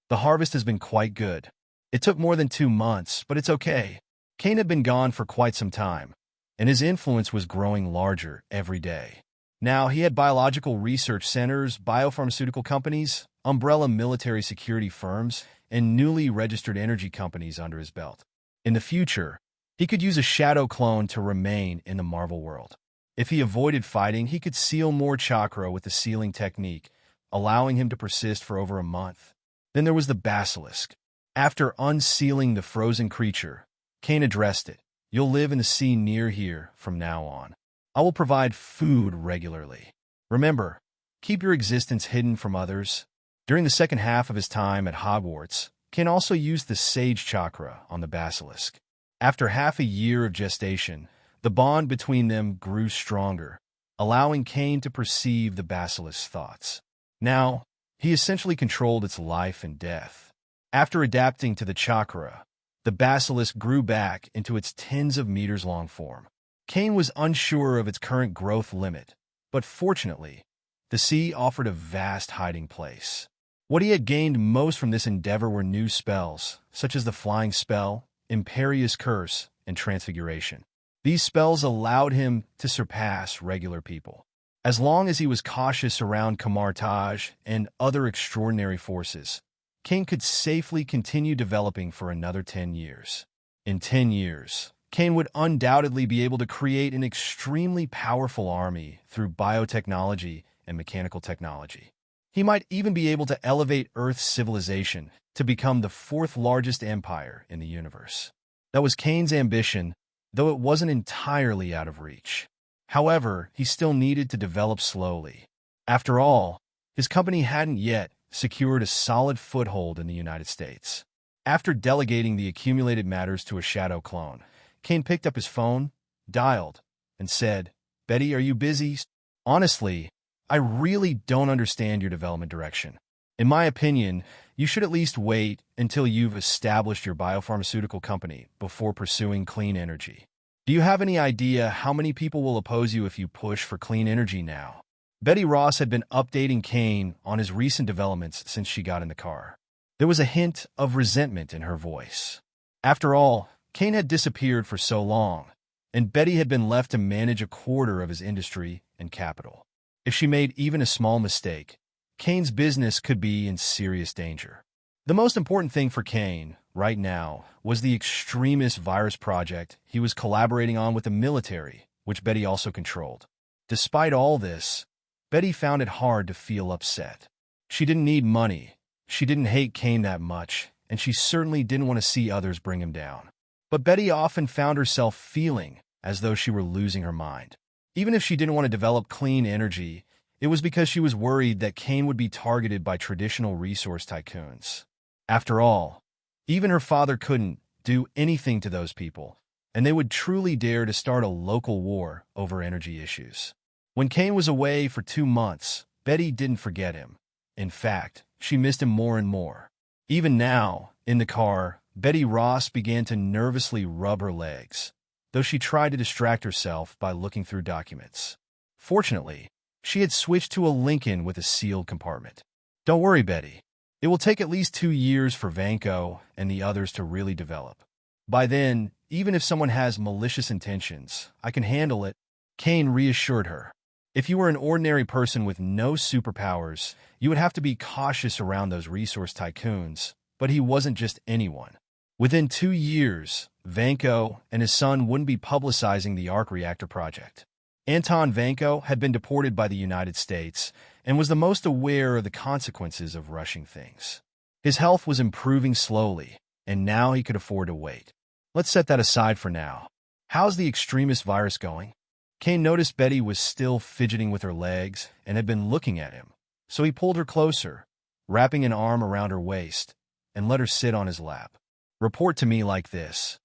The harvest has been quite good. It took more than 2 months, but it's okay. Cain had been gone for quite some time, and his influence was growing larger every day. Now he had biological research centers, biopharmaceutical companies, umbrella military security firms, and newly registered energy companies under his belt. In the future, he could use a shadow clone to remain in the Marvel world. If he avoided fighting, he could seal more chakra with the sealing technique, allowing him to persist for over a month. Then there was the basilisk. After unsealing the frozen creature, Cain addressed it. "You'll live in the sea near here from now on. I will provide food regularly. Remember, keep your existence hidden from others." During the second half of his time at Hogwarts, Cain also used the Sage Chakra on the basilisk. After half a year of gestation, the bond between them grew stronger, allowing Cain to perceive the basilisk's thoughts. Now, he essentially controlled its life and death. After adapting to the chakra, the basilisk grew back into its tens of meters long form. Cain was unsure of its current growth limit, but fortunately, the sea offered a vast hiding place. What he had gained most from this endeavor were new spells, such as the Flying Spell, Imperious Curse, and Transfiguration. These spells allowed him to surpass regular people. As long as he was cautious around Camartage and other extraordinary forces, Cain could safely continue developing for another 10 years. In 10 years, Cain would undoubtedly be able to create an extremely powerful army through biotechnology and mechanical technology. He might even be able to elevate Earth's civilization to become the 4th largest empire in the universe. That was Cain's ambition, though it wasn't entirely out of reach. However, he still needed to develop slowly. After all, his company hadn't yet secured a solid foothold in the United States. After delegating the accumulated matters to a shadow clone, Cain picked up his phone, dialed, and said, "Betty, are you busy? Honestly, I really don't understand your development direction. In my opinion, you should at least wait until you've established your biopharmaceutical company before pursuing clean energy. Do you have any idea how many people will oppose you if you push for clean energy now?" Betty Ross had been updating Cain on his recent developments since she got in the car. There was a hint of resentment in her voice. After all, Cain had disappeared for so long, and Betty had been left to manage a quarter of his industry and capital. If she made even a small mistake, Cain's business could be in serious danger. The most important thing for Cain, right now, was the extremist virus project he was collaborating on with the military, which Betty also controlled. Despite all this, Betty found it hard to feel upset. She didn't need money, she didn't hate Cain that much, and she certainly didn't want to see others bring him down. But Betty often found herself feeling as though she were losing her mind. Even if she didn't want to develop clean energy, it was because she was worried that Cain would be targeted by traditional resource tycoons. After all, even her father couldn't do anything to those people, and they would truly dare to start a local war over energy issues. When Cain was away for 2 months, Betty didn't forget him. In fact, she missed him more and more. Even now, in the car, Betty Ross began to nervously rub her legs, though she tried to distract herself by looking through documents. Fortunately, she had switched to a Lincoln with a sealed compartment. Don't worry, Betty. It will take at least 2 years for Vankos and the others to really develop. By then, even if someone has malicious intentions, I can handle it, Cain reassured her. If you were an ordinary person with no superpowers, you would have to be cautious around those resource tycoons, but he wasn't just anyone. Within 2 years, Vankos and his son wouldn't be publicizing the arc reactor project. Anton Vankos had been deported by the United States and was the most aware of the consequences of rushing things. His health was improving slowly, and now he could afford to wait. Let's set that aside for now. How's the extremist virus going? Cain noticed Betty was still fidgeting with her legs and had been looking at him, so he pulled her closer, wrapping an arm around her waist, and let her sit on his lap. Report to me like this.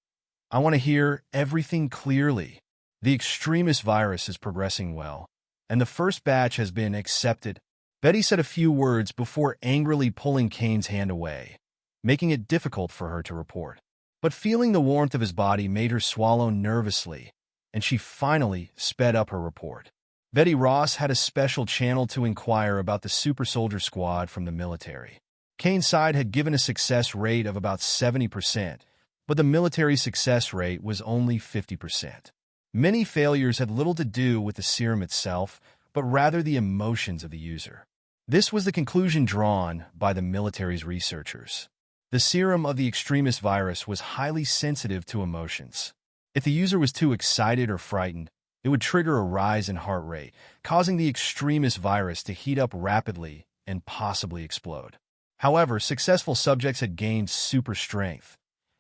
I want to hear everything clearly. The extremist virus is progressing well, and the first batch has been accepted. Betty said a few words before angrily pulling Cain's hand away, making it difficult for her to report. But feeling the warmth of his body made her swallow nervously, and she finally sped up her report. Betty Ross had a special channel to inquire about the super soldier squad from the military. Cain's side had given a success rate of about 70%, but the military success rate was only 50%. Many failures had little to do with the serum itself, but rather the emotions of the user. This was the conclusion drawn by the military's researchers. The serum of the extremist virus was highly sensitive to emotions. If the user was too excited or frightened, it would trigger a rise in heart rate, causing the extremist virus to heat up rapidly and possibly explode. However, successful subjects had gained super strength,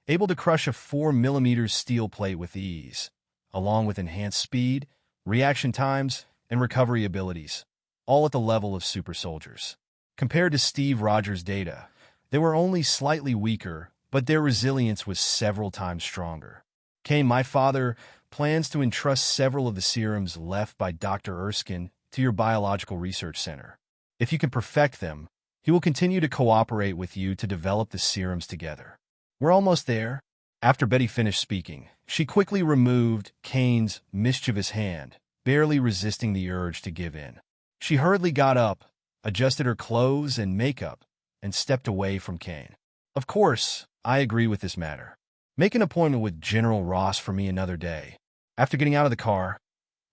able to crush a 4mm steel plate with ease, along with enhanced speed, reaction times, and recovery abilities, all at the level of super soldiers. Compared to Steve Rogers' data, they were only slightly weaker, but their resilience was several times stronger. Cain, my father, plans to entrust several of the serums left by Dr. Erskine to your biological research center. If you can perfect them, he will continue to cooperate with you to develop the serums together. We're almost there. After Betty finished speaking, she quickly removed Cain's mischievous hand, barely resisting the urge to give in. She hurriedly got up, adjusted her clothes and makeup, and stepped away from Cain. Of course, I agree with this matter. Make an appointment with General Ross for me another day. After getting out of the car,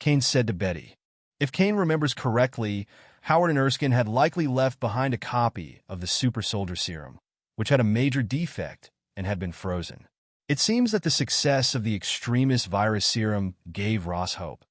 Cain said to Betty, if Cain remembers correctly, Howard and Erskine had likely left behind a copy of the super soldier serum, which had a major defect and had been frozen. It seems that the success of the extremist virus serum gave Ross hope,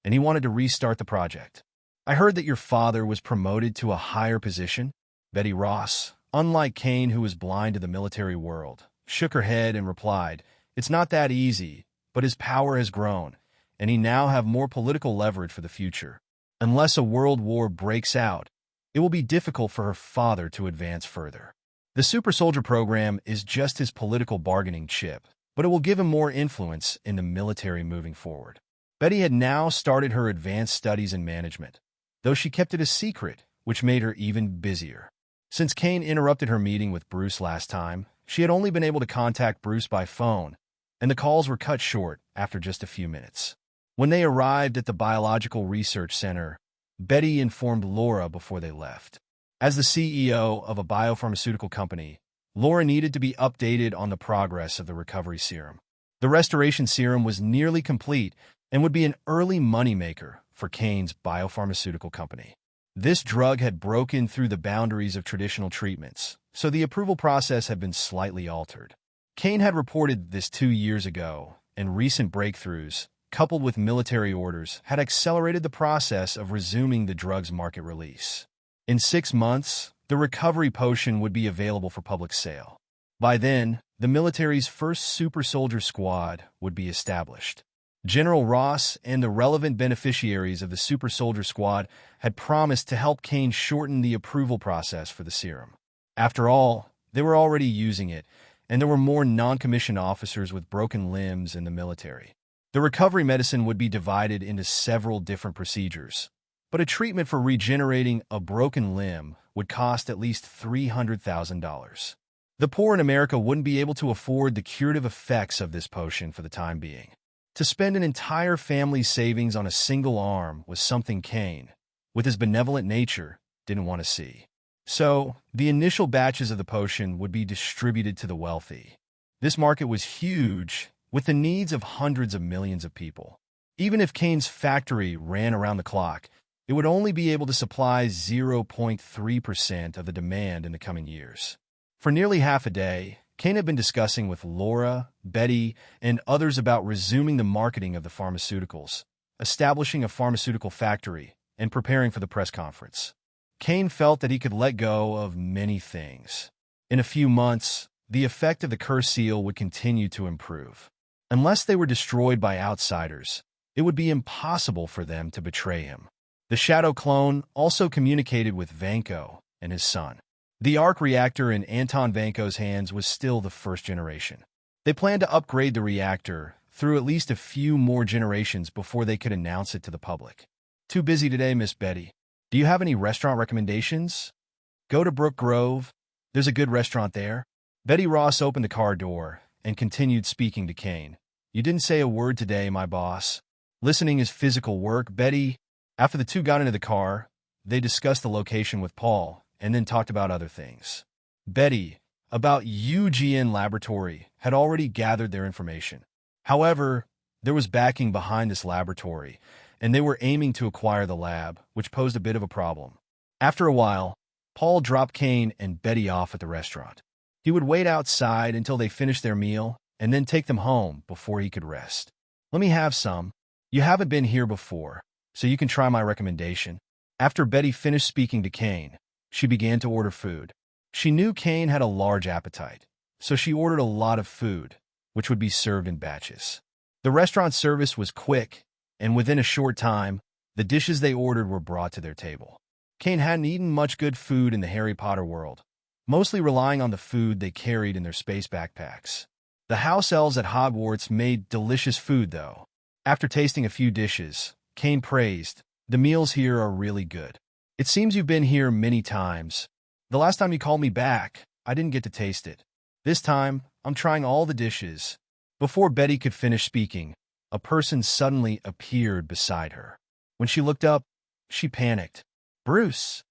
and he wanted to restart the project. I heard that your father was promoted to a higher position. Betty Ross, unlike Cain, who was blind to the military world, shook her head and replied, it's not that easy, but his power has grown, and he now have more political leverage for the future. Unless a world war breaks out, it will be difficult for her father to advance further. The super soldier program is just his political bargaining chip, but it will give him more influence in the military moving forward. Betty had now started her advanced studies in management, though she kept it a secret, which made her even busier. Since Cain interrupted her meeting with Bruce last time, she had only been able to contact Bruce by phone, and the calls were cut short after just a few minutes. When they arrived at the Biological Research Center, Betty informed Laura before they left. As the CEO of a biopharmaceutical company, Laura needed to be updated on the progress of the recovery serum. The restoration serum was nearly complete and would be an early moneymaker for Cain's biopharmaceutical company. This drug had broken through the boundaries of traditional treatments, so the approval process had been slightly altered. Cain had reported this 2 years ago, and recent breakthroughs, coupled with military orders, had accelerated the process of resuming the drug's market release. In 6 months, the recovery potion would be available for public sale. By then, the military's first super soldier squad would be established. General Ross and the relevant beneficiaries of the super soldier squad had promised to help Cain shorten the approval process for the serum. After all, they were already using it, and there were more non-commissioned officers with broken limbs in the military. The recovery medicine would be divided into several different procedures, but a treatment for regenerating a broken limb would cost at least $300,000. The poor in America wouldn't be able to afford the curative effects of this potion for the time being. To spend an entire family's savings on a single arm was something Cain, with his benevolent nature, didn't want to see. So, the initial batches of the potion would be distributed to the wealthy. This market was huge, with the needs of hundreds of millions of people. Even if Cain's factory ran around the clock, it would only be able to supply 0.3% of the demand in the coming years. For nearly half a day, Cain had been discussing with Laura, Betty, and others about resuming the marketing of the pharmaceuticals, establishing a pharmaceutical factory, and preparing for the press conference. Cain felt that he could let go of many things. In a few months, the effect of the curse seal would continue to improve. Unless they were destroyed by outsiders, it would be impossible for them to betray him. The Shadow Clone also communicated with Vankos and his son. The arc reactor in Anton Vankos' hands was still the first generation. They planned to upgrade the reactor through at least a few more generations before they could announce it to the public. Too busy today, Miss Betty. Do you have any restaurant recommendations? Go to Brook Grove. There's a good restaurant there. Betty Ross opened the car door and continued speaking to Cain. You didn't say a word today, my boss. Listening is physical work, Betty. After the two got into the car, they discussed the location with Paul and then talked about other things. Betty, about UGN Laboratory, had already gathered their information. However, there was backing behind this laboratory, and they were aiming to acquire the lab, which posed a bit of a problem. After a while, Paul dropped Cain and Betty off at the restaurant. He would wait outside until they finished their meal and then take them home before he could rest. Let me have some. You haven't been here before, so you can try my recommendation. After Betty finished speaking to Cain, she began to order food. She knew Cain had a large appetite, so she ordered a lot of food, which would be served in batches. The restaurant service was quick, and within a short time, the dishes they ordered were brought to their table. Cain hadn't eaten much good food in the Harry Potter world, mostly relying on the food they carried in their space backpacks. The house elves at Hogwarts made delicious food, though. After tasting a few dishes, Cain praised, "The meals here are really good. It seems you've been here many times. The last time you called me back, I didn't get to taste it. This time, I'm trying all the dishes." Before Betty could finish speaking, a person suddenly appeared beside her. When she looked up, she panicked. "Bruce."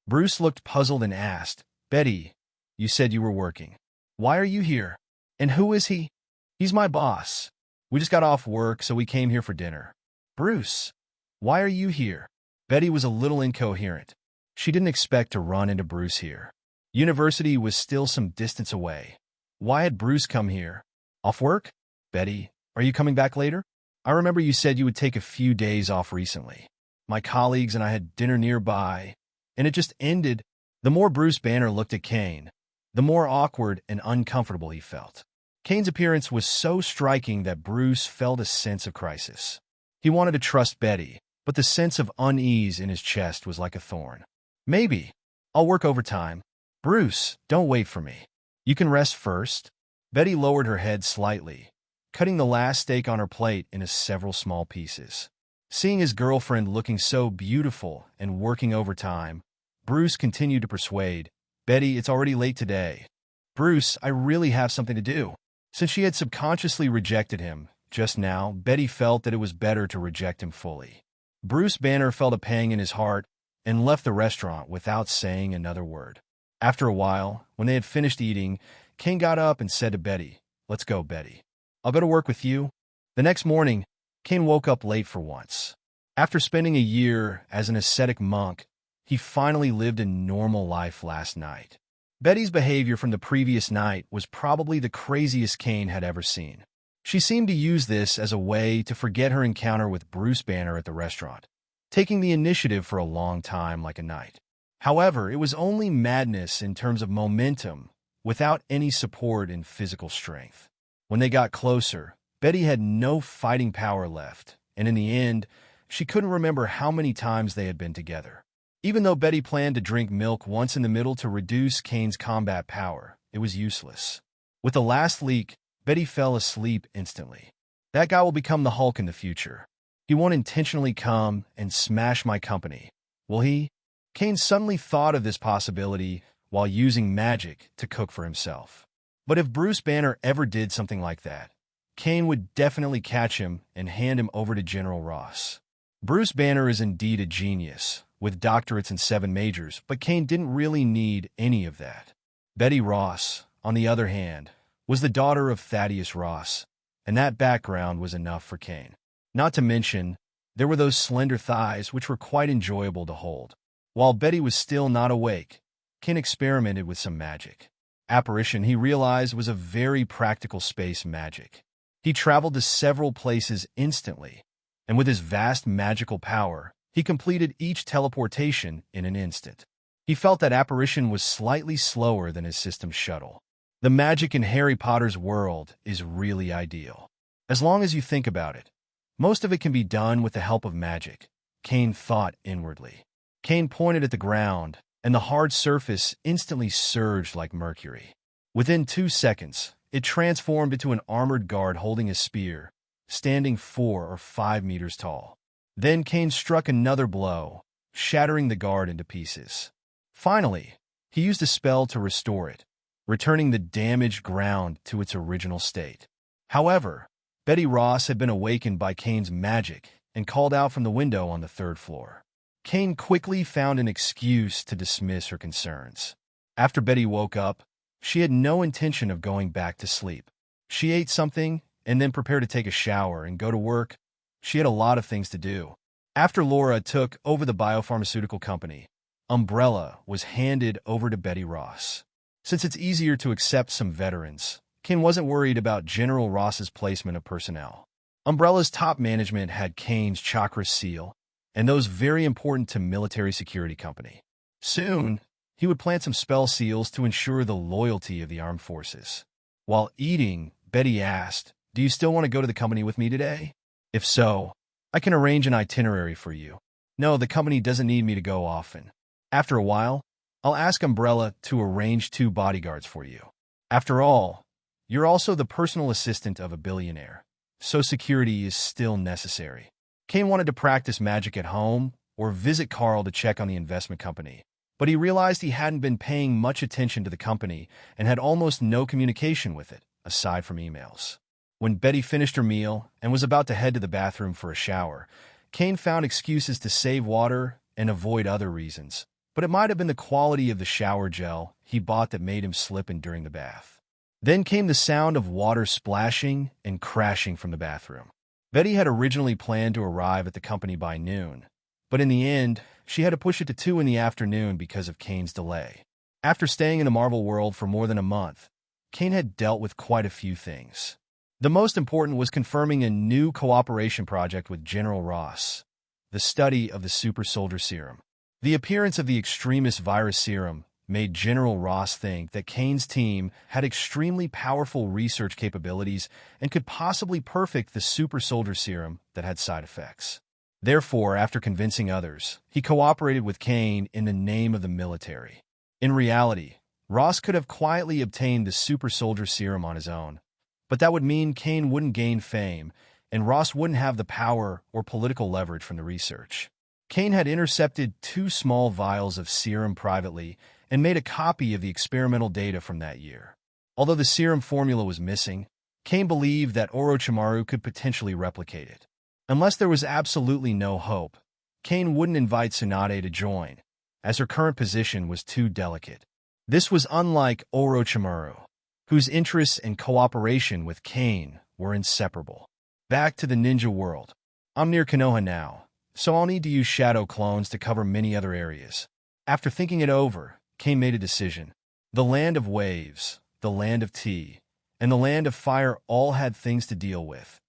Bruce looked puzzled and asked, "Betty, you said you were working. Why are you here? And who is he?" "He's my boss. We just got off work, so we came here for dinner." "Bruce, why are you here?" Betty was a little incoherent. She didn't expect to run into Bruce here. University was still some distance away. Why had Bruce come here? Off work? "Betty, are you coming back later? I remember you said you would take a few days off recently. My colleagues and I had dinner nearby, and it just ended." The more Bruce Banner looked at Cain, the more awkward and uncomfortable he felt. Cain's appearance was so striking that Bruce felt a sense of crisis. He wanted to trust Betty, but the sense of unease in his chest was like a thorn. "Maybe. I'll work overtime." "Bruce, don't wait for me. You can rest first." Betty lowered her head slightly, cutting the last steak on her plate into several small pieces. Seeing his girlfriend looking so beautiful and working overtime, Bruce continued to persuade, "Betty, it's already late today." "Bruce, I really have something to do." Since she had subconsciously rejected him just now, Betty felt that it was better to reject him fully. Bruce Banner felt a pang in his heart and left the restaurant without saying another word. After a while, when they had finished eating, Cain got up and said to Betty, "Let's go, Betty. I'll go to work with you." The next morning, Cain woke up late for once. After spending a year as an ascetic monk, he finally lived a normal life last night. Betty's behavior from the previous night was probably the craziest Cain had ever seen. She seemed to use this as a way to forget her encounter with Bruce Banner at the restaurant, taking the initiative for a long time like a knight. However, it was only madness in terms of momentum, without any support in physical strength. When they got closer, Betty had no fighting power left, and in the end, she couldn't remember how many times they had been together. Even though Betty planned to drink milk once in the middle to reduce Cain's combat power, it was useless. With the last leak, Betty fell asleep instantly. That guy will become the Hulk in the future. He won't intentionally come and smash my company, will he? Cain suddenly thought of this possibility while using magic to cook for himself. But if Bruce Banner ever did something like that, Cain would definitely catch him and hand him over to General Ross. Bruce Banner is indeed a genius, with doctorates in 7 majors, but Cain didn't really need any of that. Betty Ross, on the other hand, was the daughter of Thaddeus Ross, and that background was enough for Cain. Not to mention, there were those slender thighs which were quite enjoyable to hold. While Betty was still not awake, Cain experimented with some magic. Apparition, he realized, was a very practical space magic. He traveled to several places instantly, and with his vast magical power, he completed each teleportation in an instant. He felt that apparition was slightly slower than his system's shuttle. The magic in Harry Potter's world is really ideal. As long as you think about it, most of it can be done with the help of magic, Cain thought inwardly. Cain pointed at the ground, and the hard surface instantly surged like mercury. Within 2 seconds, it transformed into an armored guard holding a spear, standing 4 or 5 meters tall. Then Cain struck another blow, shattering the guard into pieces. Finally, he used a spell to restore it, returning the damaged ground to its original state. However, Betty Ross had been awakened by Cain's magic and called out from the window on the 3rd floor. Cain quickly found an excuse to dismiss her concerns. After Betty woke up, she had no intention of going back to sleep. She ate something and then prepared to take a shower and go to work. She had a lot of things to do. After Laura took over the biopharmaceutical company, Umbrella was handed over to Betty Ross. Since it's easier to accept some veterans, Cain wasn't worried about General Ross's placement of personnel. Umbrella's top management had Cain's chakra seal, and those very important to military security company. Soon, he would plant some spell seals to ensure the loyalty of the armed forces. While eating, Betty asked, "Do you still want to go to the company with me today? If so, I can arrange an itinerary for you." "No, the company doesn't need me to go often. After a while, I'll ask Umbrella to arrange 2 bodyguards for you. After all, you're also the personal assistant of a billionaire, so security is still necessary." Cain wanted to practice magic at home or visit Carl to check on the investment company, but he realized he hadn't been paying much attention to the company and had almost no communication with it, aside from emails. When Betty finished her meal and was about to head to the bathroom for a shower, Cain found excuses to save water and avoid other reasons, but it might have been the quality of the shower gel he bought that made him slip in during the bath. Then came the sound of water splashing and crashing from the bathroom. Betty had originally planned to arrive at the company by noon, but in the end, she had to push it to 2 in the afternoon because of Cain's delay. After staying in the Marvel world for more than a month, Cain had dealt with quite a few things. The most important was confirming a new cooperation project with General Ross, the study of the super soldier serum. The appearance of the extremist virus serum made General Ross think that Cain's team had extremely powerful research capabilities and could possibly perfect the super soldier serum that had side effects. Therefore, after convincing others, he cooperated with Cain in the name of the military. In reality, Ross could have quietly obtained the super soldier serum on his own, but that would mean Cain wouldn't gain fame, and Ross wouldn't have the power or political leverage from the research. Cain had intercepted 2 small vials of serum privately and made a copy of the experimental data from that year. Although the serum formula was missing, Cain believed that Orochimaru could potentially replicate it. Unless there was absolutely no hope, Cain wouldn't invite Tsunade to join, as her current position was too delicate. This was unlike Orochimaru, whose interests and cooperation with Cain were inseparable. Back to the ninja world. I'm near Konoha now, so I'll need to use shadow clones to cover many other areas. After thinking it over, Cain made a decision. The land of waves, the land of tea, and the land of fire all had things to deal with.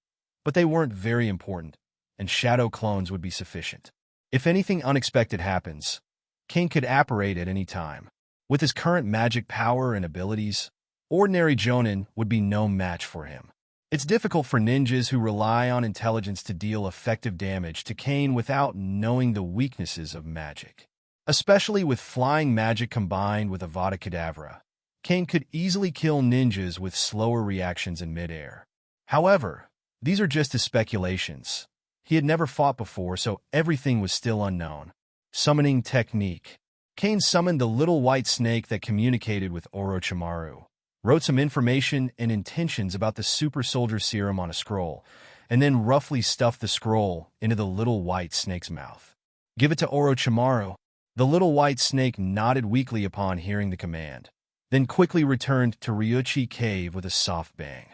But they weren't very important, and shadow clones would be sufficient. If anything unexpected happens, Cain could apparate at any time. With his current magic power and abilities, ordinary Jonin would be no match for him. It's difficult for ninjas who rely on intelligence to deal effective damage to Cain without knowing the weaknesses of magic. Especially with flying magic combined with Avada Kedavra, Cain could easily kill ninjas with slower reactions in midair. However, these are just his speculations. He had never fought before, so everything was still unknown. Summoning technique. Cain summoned the little white snake that communicated with Orochimaru, wrote some information and intentions about the super soldier serum on a scroll, and then roughly stuffed the scroll into the little white snake's mouth. Give it to Orochimaru. The little white snake nodded weakly upon hearing the command, then quickly returned to Ryuchi cave with a soft bang.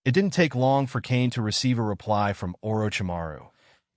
It didn't take long for Cain to receive a reply from Orochimaru,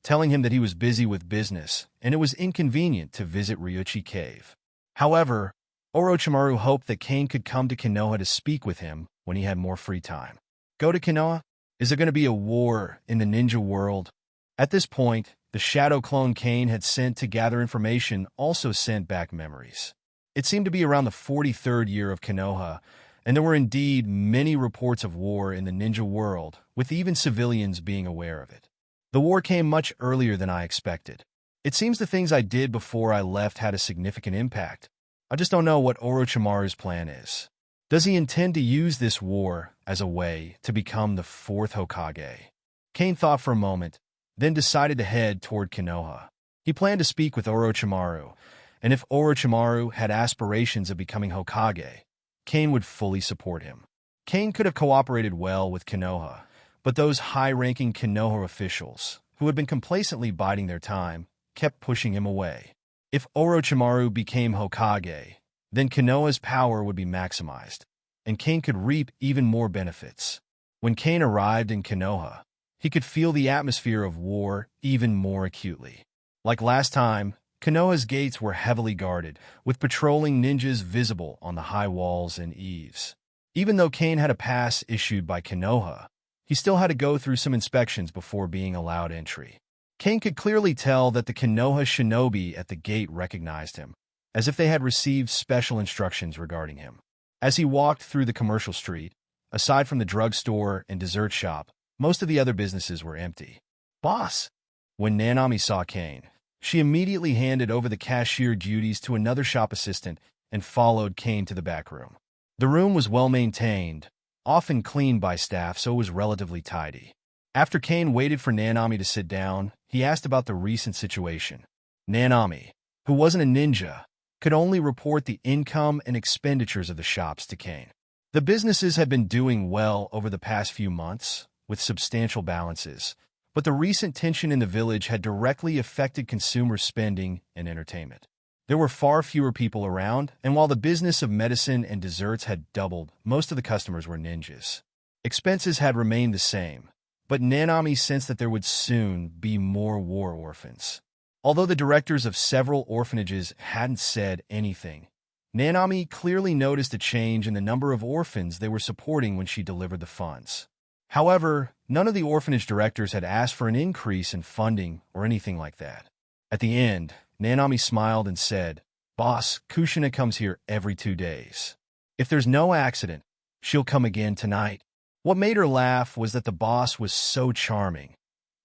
telling him that he was busy with business and it was inconvenient to visit Ryuchi cave. However, Orochimaru hoped that Cain could come to Konoha to speak with him when he had more free time. Go to Konoha? Is there going to be a war in the ninja world? At this point, the shadow clone Cain had sent to gather information also sent back memories. It seemed to be around the 43rd year of Konoha, and there were indeed many reports of war in the ninja world, with even civilians being aware of it. The war came much earlier than I expected. It seems the things I did before I left had a significant impact. I just don't know what Orochimaru's plan is. Does he intend to use this war as a way to become the 4th Hokage? Cain thought for a moment, then decided to head toward Konoha. He planned to speak with Orochimaru, and if Orochimaru had aspirations of becoming Hokage, Cain would fully support him. Cain could have cooperated well with Konoha, but those high-ranking Konoha officials, who had been complacently biding their time, kept pushing him away. If Orochimaru became Hokage, then Konoha's power would be maximized, and Cain could reap even more benefits. When Cain arrived in Konoha, he could feel the atmosphere of war even more acutely. Like last time, Konoha's gates were heavily guarded, with patrolling ninjas visible on the high walls and eaves. Even though Cain had a pass issued by Konoha, he still had to go through some inspections before being allowed entry. Cain could clearly tell that the Konoha shinobi at the gate recognized him, as if they had received special instructions regarding him. As he walked through the commercial street, aside from the drugstore and dessert shop, most of the other businesses were empty. "Boss!" When Nanami saw Cain, she immediately handed over the cashier duties to another shop assistant and followed Cain to the back room. The room was well-maintained, often cleaned by staff, so it was relatively tidy. After Cain waited for Nanami to sit down, he asked about the recent situation. Nanami, who wasn't a ninja, could only report the income and expenditures of the shops to Cain. The businesses had been doing well over the past few months, with substantial balances, but the recent tension in the village had directly affected consumer spending and entertainment. There were far fewer people around, and while the business of medicine and desserts had doubled, most of the customers were ninjas. Expenses had remained the same, but Nanami sensed that there would soon be more war orphans. Although the directors of several orphanages hadn't said anything, Nanami clearly noticed a change in the number of orphans they were supporting when she delivered the funds. However, none of the orphanage directors had asked for an increase in funding or anything like that. At the end, Nanami smiled and said, "Boss, Kushina comes here every 2 days. If there's no accident, she'll come again tonight." What made her laugh was that the boss was so charming.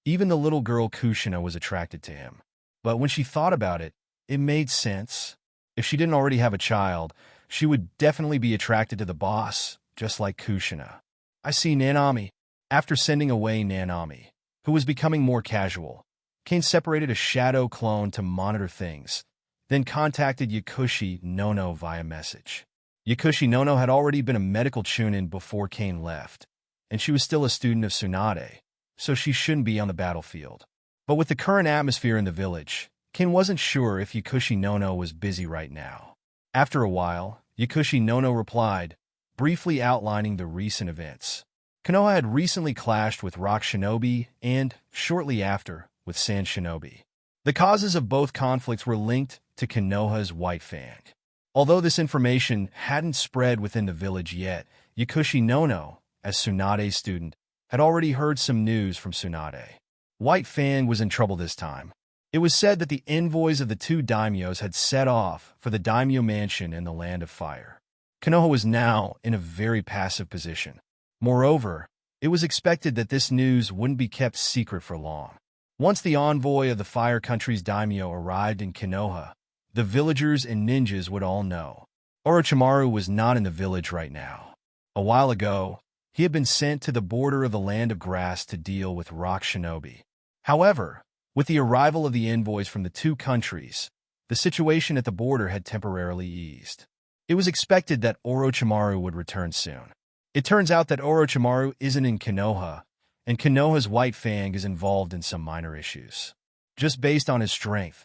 Even the little girl Kushina was attracted to him. But when she thought about it, it made sense. If she didn't already have a child, she would definitely be attracted to the boss, just like Kushina. "I see Nanami." After sending away Nanami, who was becoming more casual, Cain separated a shadow clone to monitor things, then contacted Yakushi Nono via message. Yakushi Nono had already been a medical chunin before Cain left, and she was still a student of Tsunade, so she shouldn't be on the battlefield. But with the current atmosphere in the village, Cain wasn't sure if Yakushi Nono was busy right now. After a while, Yakushi Nono replied, briefly outlining the recent events. Konoha had recently clashed with Rock Shinobi and, shortly after, with Sand Shinobi. The causes of both conflicts were linked to Konoha's White Fang. Although this information hadn't spread within the village yet, Yakushi Nono, as Tsunade's student, had already heard some news from Tsunade. White Fang was in trouble this time. It was said that the envoys of the two daimyos had set off for the daimyo mansion in the Land of Fire. Konoha was now in a very passive position. Moreover, it was expected that this news wouldn't be kept secret for long. Once the envoy of the Fire Country's daimyo arrived in Konoha, the villagers and ninjas would all know. Orchimaru was not in the village right now. A while ago, he had been sent to the border of the Land of Grass to deal with Rock Shinobi. However, with the arrival of the envoys from the two countries, the situation at the border had temporarily eased. It was expected that Orochimaru would return soon. It turns out that Orochimaru isn't in Konoha, and Konoha's White Fang is involved in some minor issues. Just based on his strength,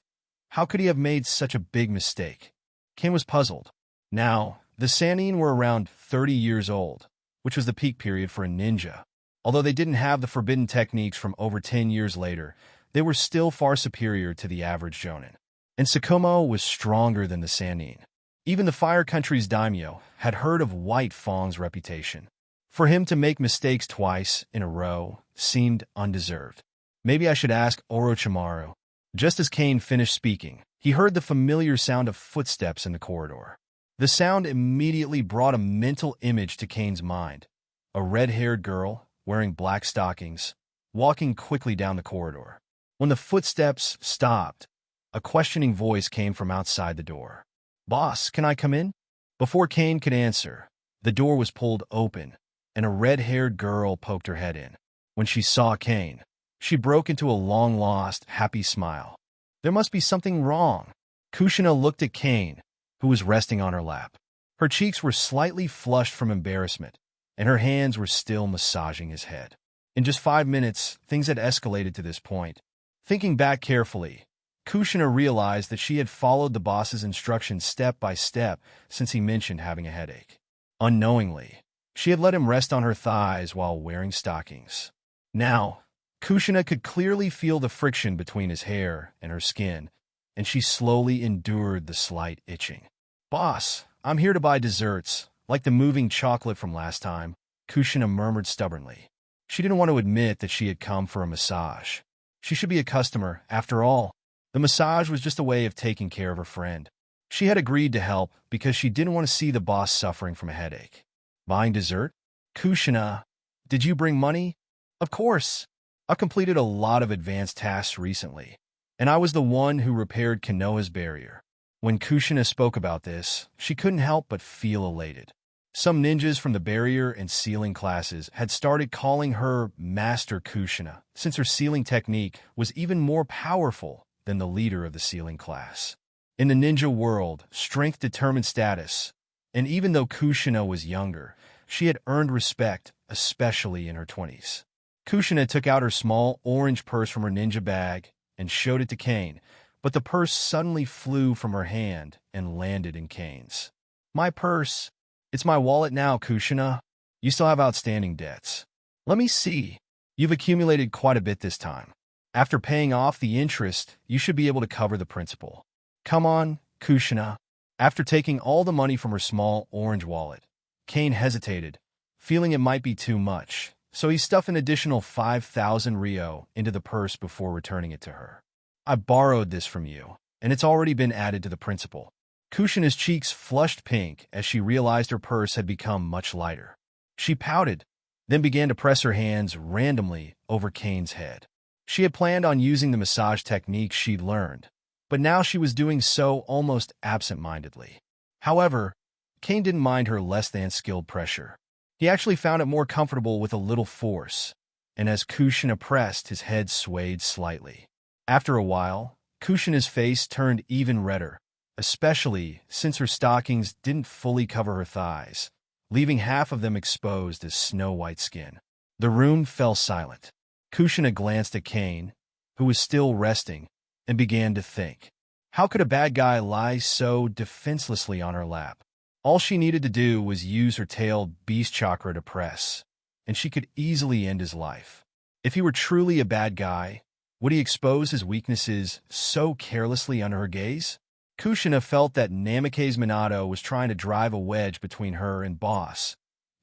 how could he have made such a big mistake? Cain was puzzled. Now, the Sannin were around 30 years old, which was the peak period for a ninja. Although they didn't have the forbidden techniques from over 10 years later, they were still far superior to the average jonin. And Tsukumo was stronger than the Sannin. Even the Fire Country's daimyo had heard of White Fang's reputation. For him to make mistakes twice in a row seemed undeserved. Maybe I should ask Orochimaru. Just as Cain finished speaking, he heard the familiar sound of footsteps in the corridor. The sound immediately brought a mental image to Cain's mind. A red-haired girl, wearing black stockings, walking quickly down the corridor. When the footsteps stopped, a questioning voice came from outside the door. "Boss, can I come in?" Before Cain could answer, the door was pulled open, and a red-haired girl poked her head in. When she saw Cain, she broke into a long-lost, happy smile. There must be something wrong. Kushina looked at Cain, who was resting on her lap. Her cheeks were slightly flushed from embarrassment, and her hands were still massaging his head. In just 5 minutes, things had escalated to this point. Thinking back carefully, Kushina realized that she had followed the boss's instructions step by step since he mentioned having a headache. Unknowingly, she had let him rest on her thighs while wearing stockings. Now, Kushina could clearly feel the friction between his hair and her skin, and she slowly endured the slight itching. "Boss, I'm here to buy desserts, like the moving chocolate from last time," Kushina murmured stubbornly. She didn't want to admit that she had come for a massage. She should be a customer, after all. The massage was just a way of taking care of her friend. She had agreed to help because she didn't want to see the boss suffering from a headache. Buying dessert? Kushina, did you bring money? Of course. I've completed a lot of advanced tasks recently, and I was the one who repaired Konoha's barrier. When Kushina spoke about this, she couldn't help but feel elated. Some ninjas from the barrier and sealing classes had started calling her Master Kushina, since her sealing technique was even more powerful than the leader of the sealing class. In the ninja world, strength determined status, and even though Kushina was younger, she had earned respect, especially in her 20s. Kushina took out her small orange purse from her ninja bag and showed it to Cain, but the purse suddenly flew from her hand and landed in Cain's. "My purse. It's my wallet now, Kushina. You still have outstanding debts. Let me see. You've accumulated quite a bit this time. After paying off the interest, you should be able to cover the principal. Come on, Kushina." After taking all the money from her small orange wallet, Cain hesitated, feeling it might be too much, so he stuffed an additional 5,000 ryo into the purse before returning it to her. "I borrowed this from you, and it's already been added to the principal." Kushina's cheeks flushed pink as she realized her purse had become much lighter. She pouted, then began to press her hands randomly over Cain's head. She had planned on using the massage technique she'd learned, but now she was doing so almost absent-mindedly. However, Cain didn't mind her less-than-skilled pressure. He actually found it more comfortable with a little force, and as Kushina pressed, his head swayed slightly. After a while, Kushina's face turned even redder, especially since her stockings didn't fully cover her thighs, leaving half of them exposed as snow-white skin. The room fell silent. Kushina glanced at Cain, who was still resting, and began to think. How could a bad guy lie so defenselessly on her lap? All she needed to do was use her tailed beast chakra to press, and she could easily end his life. If he were truly a bad guy, would he expose his weaknesses so carelessly under her gaze? Kushina felt that Namikaze Minato was trying to drive a wedge between her and Boss,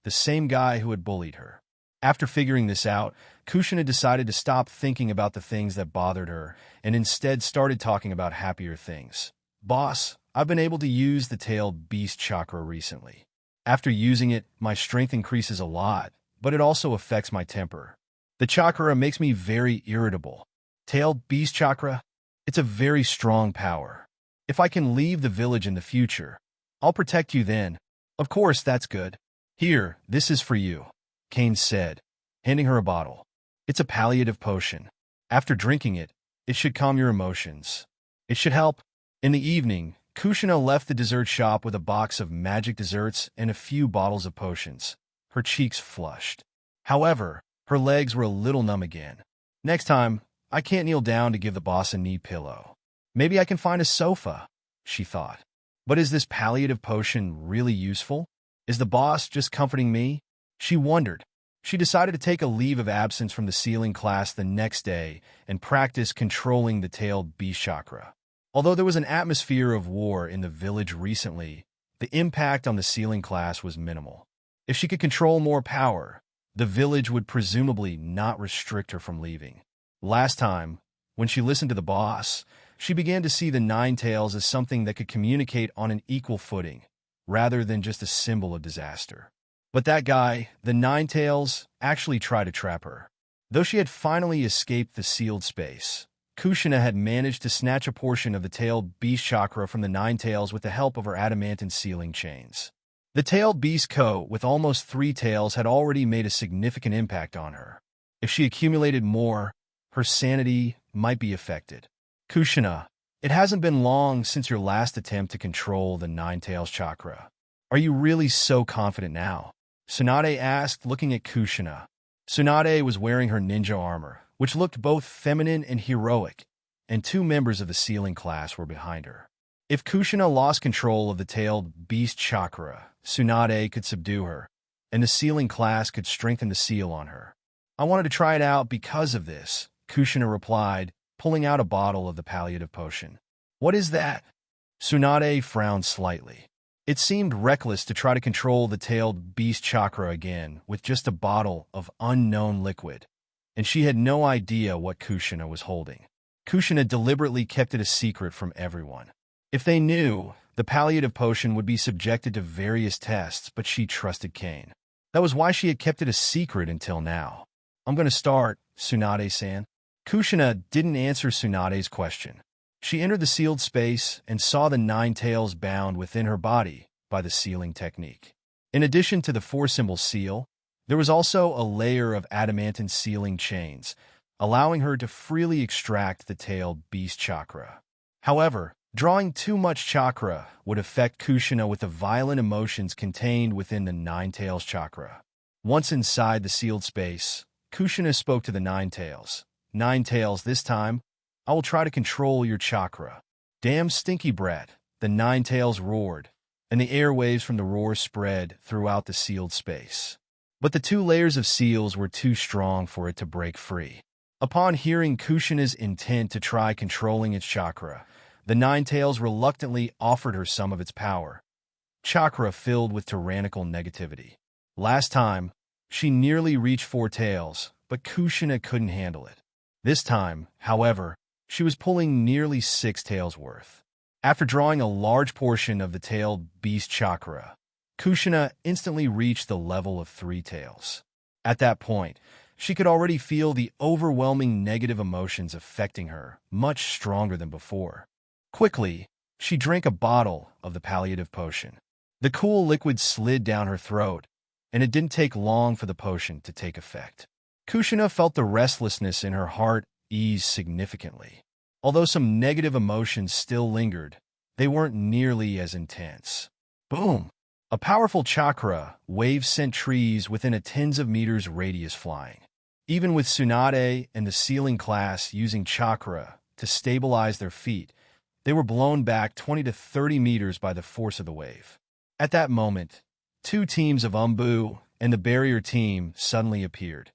the same guy who had bullied her. After figuring this out, Kushina decided to stop thinking about the things that bothered her and instead started talking about happier things. Boss, I've been able to use the tailed beast chakra recently. After using it, my strength increases a lot, but it also affects my temper. The chakra makes me very irritable. Tailed beast chakra? It's a very strong power. If I can leave the village in the future, I'll protect you then. Of course, that's good. Here, this is for you, Cain said, handing her a bottle. It's a palliative potion. After drinking it, it should calm your emotions. It should help. In the evening, Kushina left the dessert shop with a box of magic desserts and a few bottles of potions. Her cheeks flushed. However, her legs were a little numb again. Next time, I can't kneel down to give the boss a knee pillow. Maybe I can find a sofa, she thought. But is this palliative potion really useful? Is the boss just comforting me? She wondered. She decided to take a leave of absence from the sealing class the next day and practice controlling the tailed beast chakra. Although there was an atmosphere of war in the village recently, the impact on the sealing class was minimal. If she could control more power, the village would presumably not restrict her from leaving. Last time, when she listened to the boss, she began to see the Nine Tails as something that could communicate on an equal footing, rather than just a symbol of disaster. But that guy, the Nine Tails, actually tried to trap her. Though she had finally escaped the sealed space, Kushina had managed to snatch a portion of the tailed beast chakra from the Nine Tails with the help of her adamantine sealing chains. The tailed beast coat with almost 3 tails had already made a significant impact on her. If she accumulated more, her sanity might be affected. Kushina, it hasn't been long since your last attempt to control the Nine Tails chakra. Are you really so confident now? Tsunade asked, looking at Kushina. Tsunade was wearing her ninja armor, which looked both feminine and heroic, and 2 members of the sealing class were behind her. If Kushina lost control of the tailed beast chakra, Tsunade could subdue her, and the sealing class could strengthen the seal on her. I wanted to try it out because of this, Kushina replied, pulling out a bottle of the palliative potion. What is that? Tsunade frowned slightly. It seemed reckless to try to control the tailed beast chakra again with just a bottle of unknown liquid, and she had no idea what Kushina was holding. Kushina deliberately kept it a secret from everyone. If they knew, the palliative potion would be subjected to various tests, but she trusted Cain. That was why she had kept it a secret until now. I'm going to start, Tsunade-san. Kushina didn't answer Tsunade's question. She entered the sealed space and saw the 9 tails bound within her body by the sealing technique. In addition to the 4-symbol seal, there was also a layer of adamantine sealing chains, allowing her to freely extract the tailed beast chakra. However, drawing too much chakra would affect Kushina with the violent emotions contained within the 9 tails chakra. Once inside the sealed space, Kushina spoke to the 9 tails. 9 tails, this time, I will try to control your chakra. Damn stinky brat, the 9 tails roared, and the airwaves from the roar spread throughout the sealed space. But the 2 layers of seals were too strong for it to break free. Upon hearing Kushina's intent to try controlling its chakra, the 9 tails reluctantly offered her some of its power, chakra filled with tyrannical negativity. Last time, she nearly reached 4 tails, but Kushina couldn't handle it. This time, however, she was pulling nearly 6 tails worth. After drawing a large portion of the tailed beast chakra, Kushina instantly reached the level of 3 tails. At that point, she could already feel the overwhelming negative emotions affecting her, much stronger than before. Quickly, she drank a bottle of the palliative potion. The cool liquid slid down her throat, and it didn't take long for the potion to take effect. Kushina felt the restlessness in her heart ease significantly. Although some negative emotions still lingered, they weren't nearly as intense. Boom! A powerful chakra wave sent trees within a tens of meters radius flying. Even with Tsunade and the sealing class using chakra to stabilize their feet, they were blown back 20 to 30 meters by the force of the wave. At that moment, two teams of Anbu and the barrier team suddenly appeared.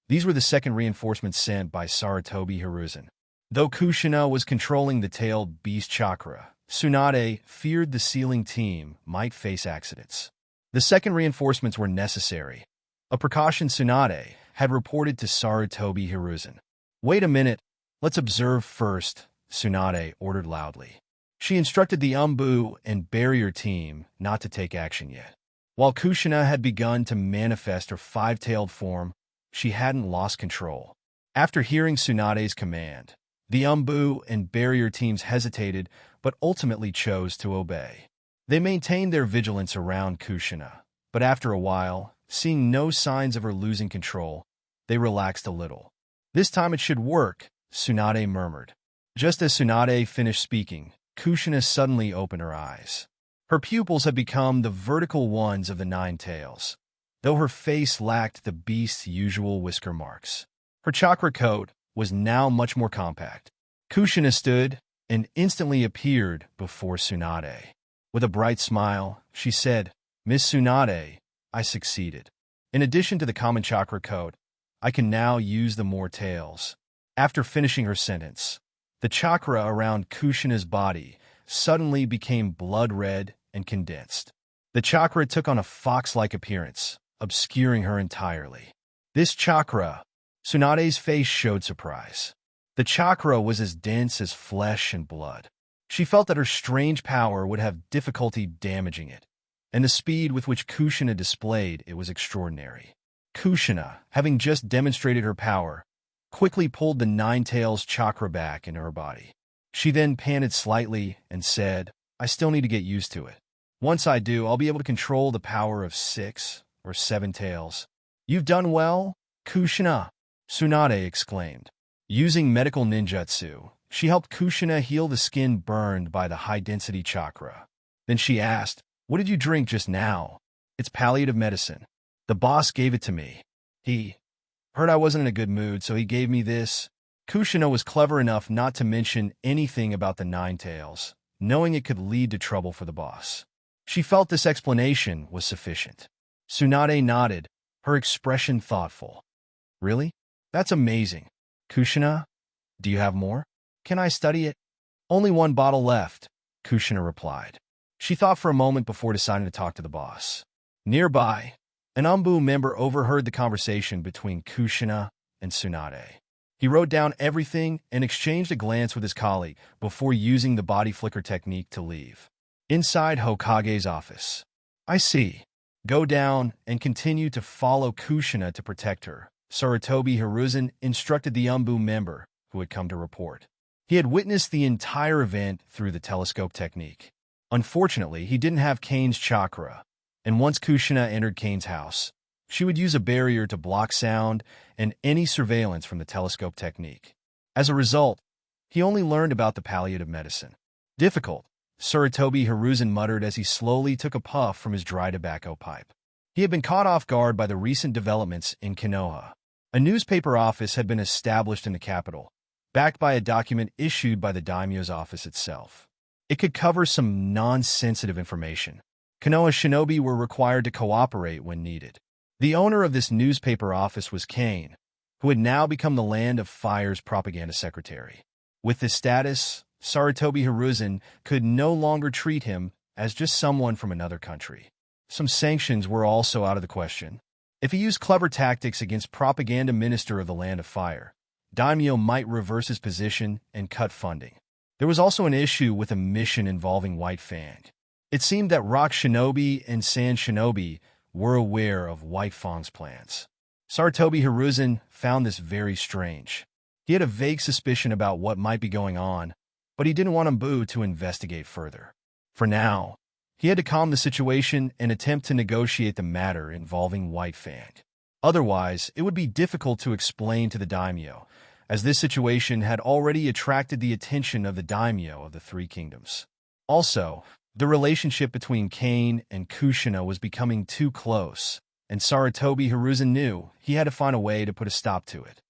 These were the second reinforcements sent by Sarutobi Hiruzen. Though Kushina was controlling the tailed beast chakra, Tsunade feared the sealing team might face accidents. The second reinforcements were necessary, a precaution Tsunade had reported to Sarutobi Hiruzen. "Wait a minute, let's observe first," Tsunade ordered loudly. She instructed the Anbu and barrier team not to take action yet. While Kushina had begun to manifest her five-tailed form, she hadn't lost control. After hearing Tsunade's command, the Anbu and barrier teams hesitated but ultimately chose to obey. They maintained their vigilance around Kushina, but after a while, seeing no signs of her losing control, they relaxed a little. "This time it should work," Tsunade murmured. Just as Tsunade finished speaking, Kushina suddenly opened her eyes. Her pupils had become the vertical ones of the nine tails, though her face lacked the beast's usual whisker marks. Her chakra coat was now much more compact. Kushina stood and instantly appeared before Tsunade. With a bright smile, she said, "Miss Tsunade, I succeeded. In addition to the common chakra coat, I can now use the more tails." After finishing her sentence, the chakra around Kushina's body suddenly became blood-red and condensed. The chakra took on a fox-like appearance, obscuring her entirely. This chakra, Tsunade's face showed surprise. The chakra was as dense as flesh and blood. She felt that her strange power would have difficulty damaging it, and the speed with which Kushina displayed it was extraordinary. Kushina, having just demonstrated her power, quickly pulled the nine tails chakra back into her body. She then panted slightly and said, "I still need to get used to it. Once I do, I'll be able to control the power of 6 or 7 tails." "You've done well, Kushina," Tsunade exclaimed. Using medical ninjutsu, she helped Kushina heal the skin burned by the high-density chakra. Then she asked, "What did you drink just now?" "It's palliative medicine. The boss gave it to me. He heard I wasn't in a good mood, so he gave me this." Kushina was clever enough not to mention anything about the nine tails, knowing it could lead to trouble for the boss. She felt this explanation was sufficient. Tsunade nodded, her expression thoughtful. "Really? That's amazing. Kushina, do you have more? Can I study it?" "Only one bottle left," Kushina replied. She thought for a moment before deciding to talk to the boss. Nearby, an Anbu member overheard the conversation between Kushina and Tsunade. He wrote down everything and exchanged a glance with his colleague before using the body flicker technique to leave. Inside Hokage's office. "I see. Go down and continue to follow Kushina to protect her," Sarutobi Hiruzen instructed the Anbu member who had come to report. He had witnessed the entire event through the telescope technique. Unfortunately, he didn't have Cain's chakra, and once Kushina entered Cain's house, she would use a barrier to block sound and any surveillance from the telescope technique. As a result, he only learned about the palliative medicine. "Difficult," Sarutobi Hiruzen muttered as he slowly took a puff from his dry tobacco pipe. He had been caught off guard by the recent developments in Konoha. A newspaper office had been established in the capital, backed by a document issued by the daimyo's office itself. It could cover some non-sensitive information. Konoha shinobi were required to cooperate when needed. The owner of this newspaper office was Cain, who had now become the Land of Fire's propaganda secretary. With this status, Sarutobi Hiruzen could no longer treat him as just someone from another country. Some sanctions were also out of the question. If he used clever tactics against propaganda minister of the Land of Fire, Daimyo might reverse his position and cut funding. There was also an issue with a mission involving White Fang. It seemed that Rock Shinobi and Sand Shinobi were aware of White Fang's plans. Sarutobi Hiruzen found this very strange. He had a vague suspicion about what might be going on, but he didn't want Anbu to investigate further. For now, he had to calm the situation and attempt to negotiate the matter involving White Fang. Otherwise, it would be difficult to explain to the daimyo, as this situation had already attracted the attention of the daimyo of the Three Kingdoms. Also, the relationship between Cain and Kushina was becoming too close, and Sarutobi Hiruzen knew he had to find a way to put a stop to it.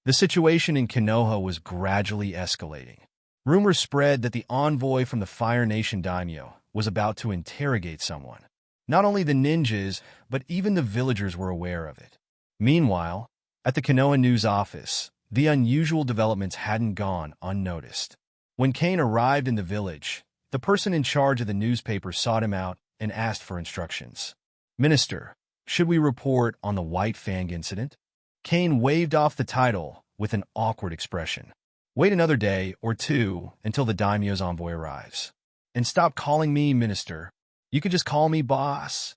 The situation in Konoha was gradually escalating. Rumors spread that the envoy from the Fire Nation daimyo was about to interrogate someone. Not only the ninjas, but even the villagers were aware of it. Meanwhile, at the Konoha news office, the unusual developments hadn't gone unnoticed. When Cain arrived in the village, the person in charge of the newspaper sought him out and asked for instructions. "Minister, should we report on the White Fang incident?" Cain waved off the title with an awkward expression. "Wait another day or two until the daimyo's envoy arrives. And stop calling me minister. You could just call me boss."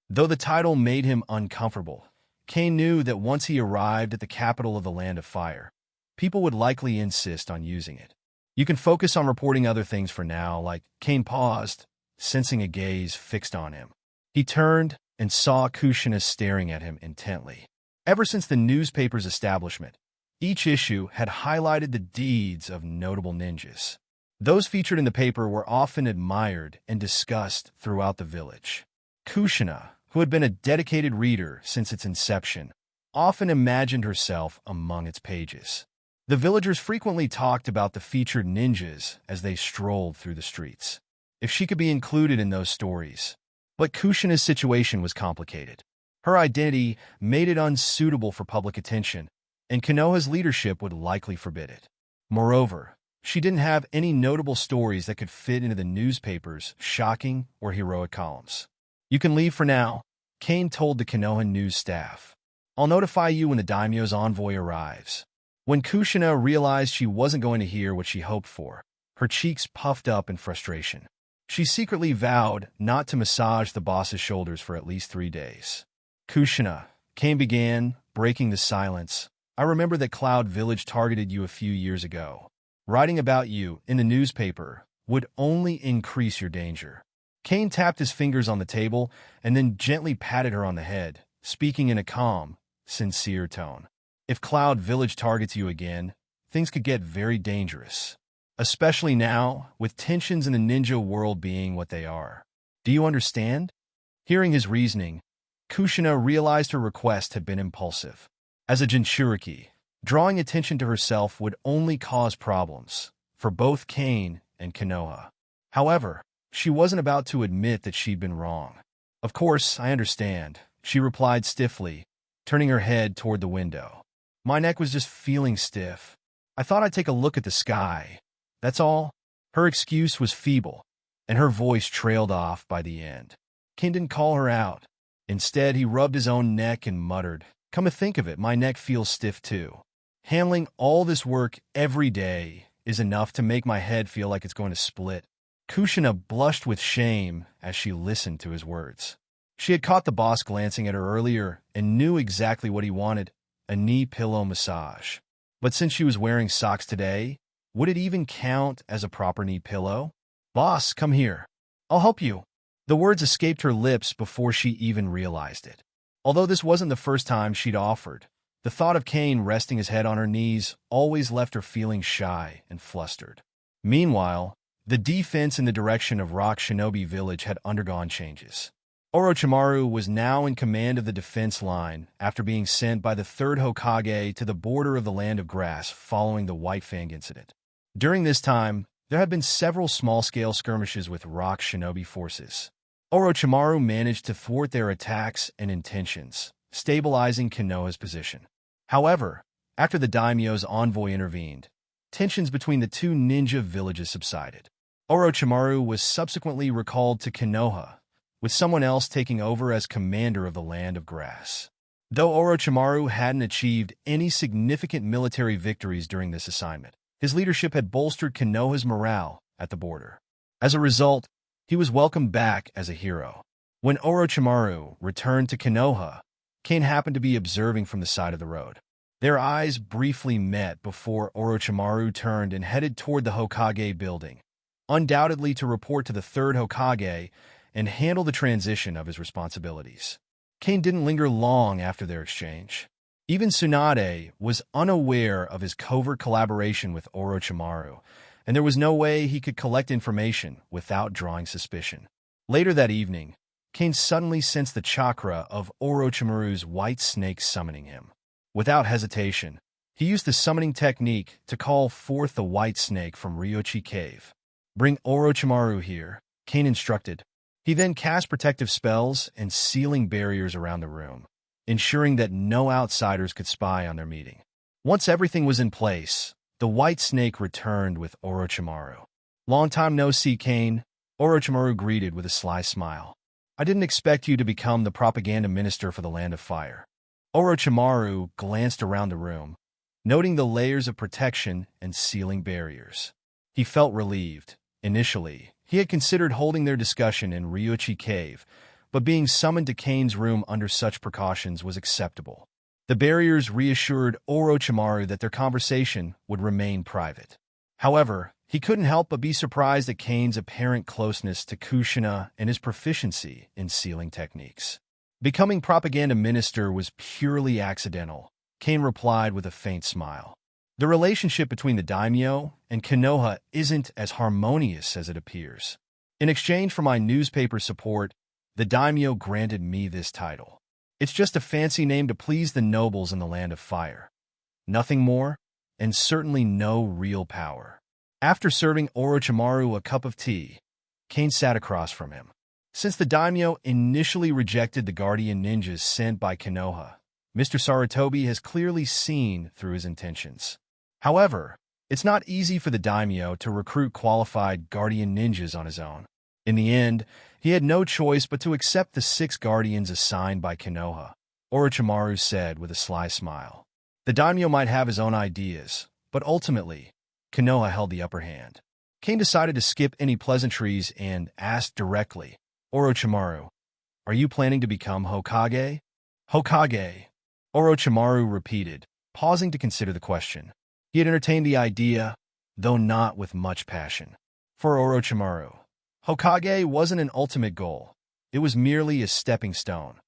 Though the title made him uncomfortable, Cain knew that once he arrived at the capital of the Land of Fire, people would likely insist on using it. "You can focus on reporting other things for now," like Cain paused, sensing a gaze fixed on him. He turned and saw Kushina staring at him intently. Ever since the newspaper's establishment, each issue had highlighted the deeds of notable ninjas. Those featured in the paper were often admired and discussed throughout the village. Kushina, who had been a dedicated reader since its inception, often imagined herself among its pages. The villagers frequently talked about the featured ninjas as they strolled through the streets. If she could be included in those stories. But Kushina's situation was complicated. Her identity made it unsuitable for public attention, and Konoha's leadership would likely forbid it. Moreover, she didn't have any notable stories that could fit into the newspaper's shocking or heroic columns. "You can leave for now," Cain told the Konoha news staff. "I'll notify you when the daimyo's envoy arrives." When Kushina realized she wasn't going to hear what she hoped for, her cheeks puffed up in frustration. She secretly vowed not to massage the boss's shoulders for at least 3 days. "Kushina," Cain began, breaking the silence, "I remember that Cloud Village targeted you a few years ago. Writing about you in the newspaper would only increase your danger." Cain tapped his fingers on the table and then gently patted her on the head, speaking in a calm, sincere tone. "If Cloud Village targets you again, things could get very dangerous. Especially now, with tensions in the ninja world being what they are. Do you understand?" Hearing his reasoning, Kushina realized her request had been impulsive. As a Jinchuriki, drawing attention to herself would only cause problems for both Cain and Konoha. However, she wasn't about to admit that she'd been wrong. "Of course, I understand," she replied stiffly, turning her head toward the window. "My neck was just feeling stiff. I thought I'd take a look at the sky. That's all." Her excuse was feeble, and her voice trailed off by the end. Cain didn't call her out. Instead, he rubbed his own neck and muttered, "Come to think of it, my neck feels stiff too. Handling all this work every day is enough to make my head feel like it's going to split." Kushina blushed with shame as she listened to his words. She had caught the boss glancing at her earlier and knew exactly what he wanted, a knee pillow massage. But since she was wearing socks today, would it even count as a proper knee pillow? "Boss, come here. I'll help you." The words escaped her lips before she even realized it. Although this wasn't the first time she'd offered, the thought of Cain resting his head on her knees always left her feeling shy and flustered. Meanwhile, the defense in the direction of Rock Shinobi Village had undergone changes. Orochimaru was now in command of the defense line after being sent by the third Hokage to the border of the Land of Grass following the White Fang incident. During this time, there had been several small-scale skirmishes with Rock Shinobi forces. Orochimaru managed to thwart their attacks and intentions, stabilizing Konoha's position. However, after the daimyo's envoy intervened, tensions between the two ninja villages subsided. Orochimaru was subsequently recalled to Konoha, with someone else taking over as commander of the Land of Grass. Though Orochimaru hadn't achieved any significant military victories during this assignment, his leadership had bolstered Konoha's morale at the border. As a result, he was welcomed back as a hero. When Orochimaru returned to Konoha, Cain happened to be observing from the side of the road. Their eyes briefly met before Orochimaru turned and headed toward the Hokage building, undoubtedly to report to the third Hokage and handle the transition of his responsibilities. Cain didn't linger long after their exchange. Even Tsunade was unaware of his covert collaboration with Orochimaru, and there was no way he could collect information without drawing suspicion. Later that evening, Cain suddenly sensed the chakra of Orochimaru's white snake summoning him. Without hesitation, he used the summoning technique to call forth the white snake from Ryuchi cave. "Bring Orochimaru here," Cain instructed, He then cast protective spells and sealing barriers around the room, ensuring that no outsiders could spy on their meeting. Once everything was in place, the white snake returned with Orochimaru. "Long time no see, Cain," Orochimaru greeted with a sly smile. "I didn't expect you to become the propaganda minister for the Land of Fire." Orochimaru glanced around the room, noting the layers of protection and sealing barriers. He felt relieved. Initially, he had considered holding their discussion in Ryuchi Cave, but being summoned to Cain's room under such precautions was acceptable. The barriers reassured Orochimaru that their conversation would remain private. However, he couldn't help but be surprised at Cain's apparent closeness to Kushina and his proficiency in sealing techniques. Becoming propaganda minister was purely accidental, Cain replied with a faint smile. The relationship between the daimyo and Konoha isn't as harmonious as it appears. In exchange for my newspaper support, the daimyo granted me this title. It's just a fancy name to please the nobles in the Land of Fire. Nothing more, and certainly no real power. After serving Orochimaru a cup of tea, Cain sat across from him. Since the daimyo initially rejected the guardian ninjas sent by Konoha, Mr. Sarutobi has clearly seen through his intentions. However, it's not easy for the daimyo to recruit qualified guardian ninjas on his own. In the end, he had no choice but to accept the 6 guardians assigned by Konoha, Orochimaru said with a sly smile. The daimyo might have his own ideas, but ultimately, Konoha held the upper hand. Cain decided to skip any pleasantries and asked directly, "Orochimaru, are you planning to become Hokage?" "Hokage," Orochimaru repeated, pausing to consider the question. He had entertained the idea, though not with much passion. For Orochimaru, Hokage wasn't an ultimate goal. It was merely a stepping stone,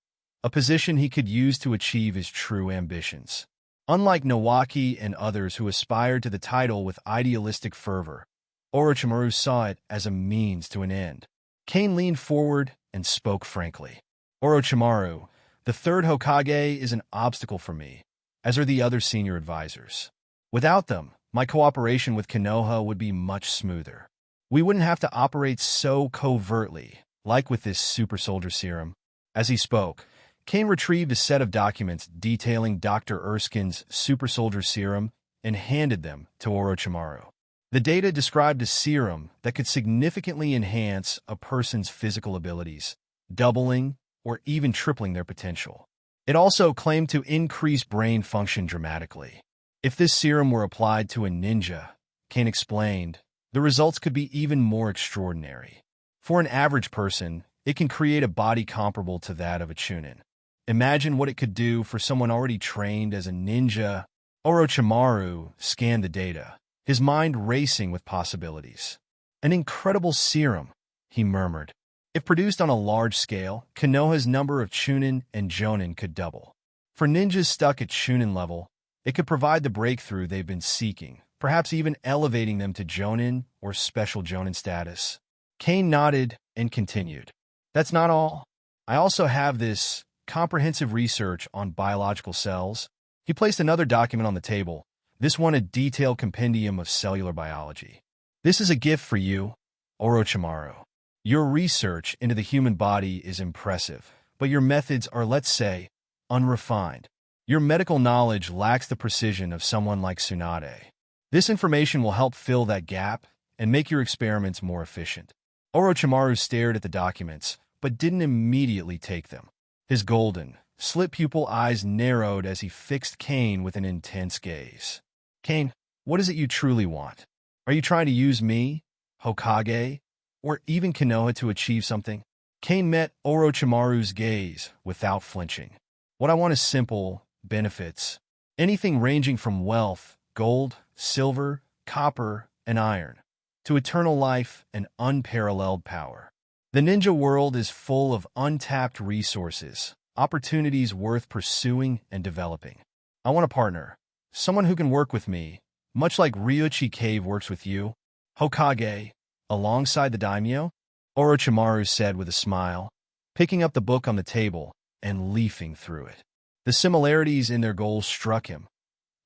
a position he could use to achieve his true ambitions. Unlike Nawaki and others who aspired to the title with idealistic fervor, Orochimaru saw it as a means to an end. Cain leaned forward and spoke frankly. "Orochimaru, the 3rd Hokage is an obstacle for me, as are the other senior advisors. Without them, my cooperation with Konoha would be much smoother. We wouldn't have to operate so covertly, like with this super soldier serum." As he spoke, Cain retrieved a set of documents detailing Dr. Erskine's super soldier serum and handed them to Orochimaru. The data described a serum that could significantly enhance a person's physical abilities, doubling or even tripling their potential. It also claimed to increase brain function dramatically. If this serum were applied to a ninja, Cain explained, the results could be even more extraordinary. For an average person, it can create a body comparable to that of a chunin. Imagine what it could do for someone already trained as a ninja. Orochimaru scanned the data, his mind racing with possibilities. "An incredible serum," he murmured. "If produced on a large scale, Konoha's number of chunin and jonin could double. For ninjas stuck at chunin level, it could provide the breakthrough they've been seeking, perhaps even elevating them to jonin or special jonin status." Cain nodded and continued. "That's not all. I also have this comprehensive research on biological cells." He placed another document on the table, this one a detailed compendium of cellular biology. "This is a gift for you, Orochimaru. Your research into the human body is impressive, but your methods are, let's say, unrefined. Your medical knowledge lacks the precision of someone like Tsunade. This information will help fill that gap and make your experiments more efficient." Orochimaru stared at the documents, but didn't immediately take them. His golden, slit-pupil eyes narrowed as he fixed Cain with an intense gaze. "Cain, what is it you truly want? Are you trying to use me, Hokage, or even Konoha to achieve something?" Cain met Orochimaru's gaze without flinching. "What I want is simple benefits. Anything ranging from wealth, gold, silver, copper, and iron, to eternal life and unparalleled power. The ninja world is full of untapped resources, opportunities worth pursuing and developing. I want a partner, someone who can work with me, much like Ryuchi Cave works with you, Hokage, alongside the daimyo," Orochimaru said with a smile, picking up the book on the table and leafing through it. The similarities in their goals struck him.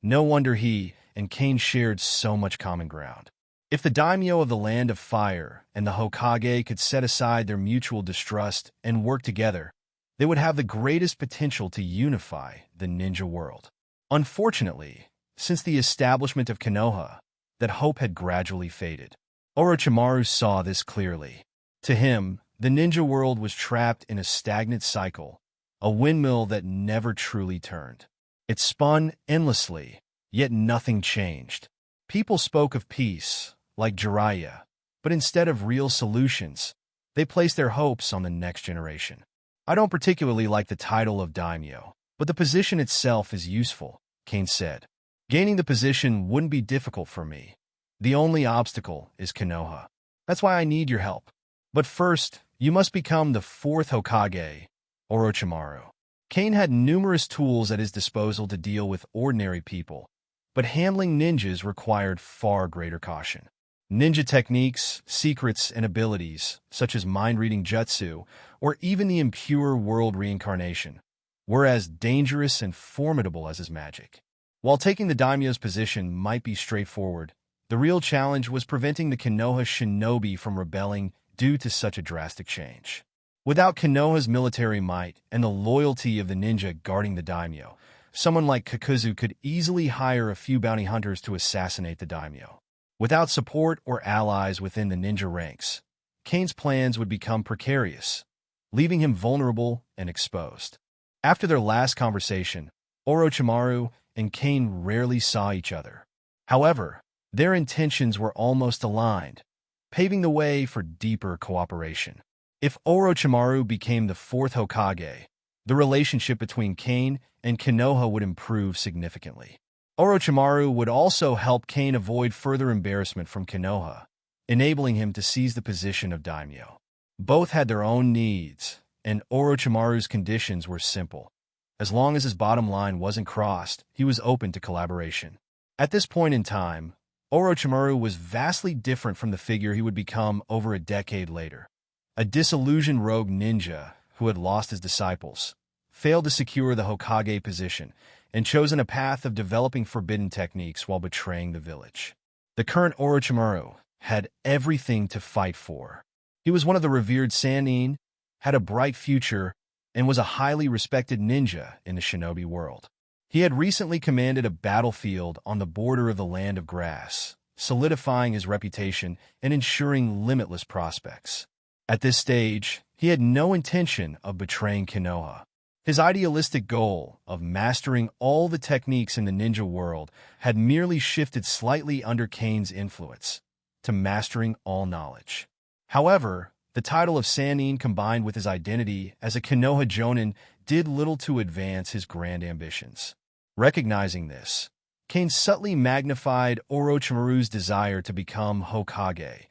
No wonder he and Cain shared so much common ground. If the daimyo of the Land of Fire and the Hokage could set aside their mutual distrust and work together, they would have the greatest potential to unify the ninja world. Unfortunately, since the establishment of Konoha, that hope had gradually faded. Orochimaru saw this clearly. To him, the ninja world was trapped in a stagnant cycle, a windmill that never truly turned. It spun endlessly, yet nothing changed. People spoke of peace, like Jiraiya, but instead of real solutions, they placed their hopes on the next generation. I don't particularly like the title of daimyo, but the position itself is useful, Cain said. Gaining the position wouldn't be difficult for me. The only obstacle is Konoha. That's why I need your help. But first, you must become the fourth Hokage, Orochimaru. Cain had numerous tools at his disposal to deal with ordinary people, but handling ninjas required far greater caution. Ninja techniques, secrets, and abilities, such as mind-reading jutsu, or even the impure world reincarnation, were as dangerous and formidable as his magic. While taking the daimyo's position might be straightforward, the real challenge was preventing the Konoha shinobi from rebelling due to such a drastic change. Without Konoha's military might and the loyalty of the ninja guarding the daimyo, someone like Kakuzu could easily hire a few bounty hunters to assassinate the daimyo. Without support or allies within the ninja ranks, Cain's plans would become precarious, leaving him vulnerable and exposed. After their last conversation, Orochimaru and Cain rarely saw each other. However, their intentions were almost aligned, paving the way for deeper cooperation. If Orochimaru became the fourth Hokage, the relationship between Cain and Konoha would improve significantly. Orochimaru would also help Cain avoid further embarrassment from Konoha, enabling him to seize the position of daimyo. Both had their own needs, and Orochimaru's conditions were simple. As long as his bottom line wasn't crossed, he was open to collaboration. At this point in time, Orochimaru was vastly different from the figure he would become over a decade later. A disillusioned rogue ninja who had lost his disciples, failed to secure the Hokage position, and chosen a path of developing forbidden techniques while betraying the village. The current Orochimaru had everything to fight for. He was one of the revered Sannin, had a bright future, and was a highly respected ninja in the shinobi world. He had recently commanded a battlefield on the border of the Land of Grass, solidifying his reputation and ensuring limitless prospects. At this stage, he had no intention of betraying Konoha. His idealistic goal of mastering all the techniques in the ninja world had merely shifted slightly under Cain's influence, to mastering all knowledge. However, the title of Sannin combined with his identity as a Konoha Jonin did little to advance his grand ambitions. Recognizing this, Cain subtly magnified Orochimaru's desire to become Hokage,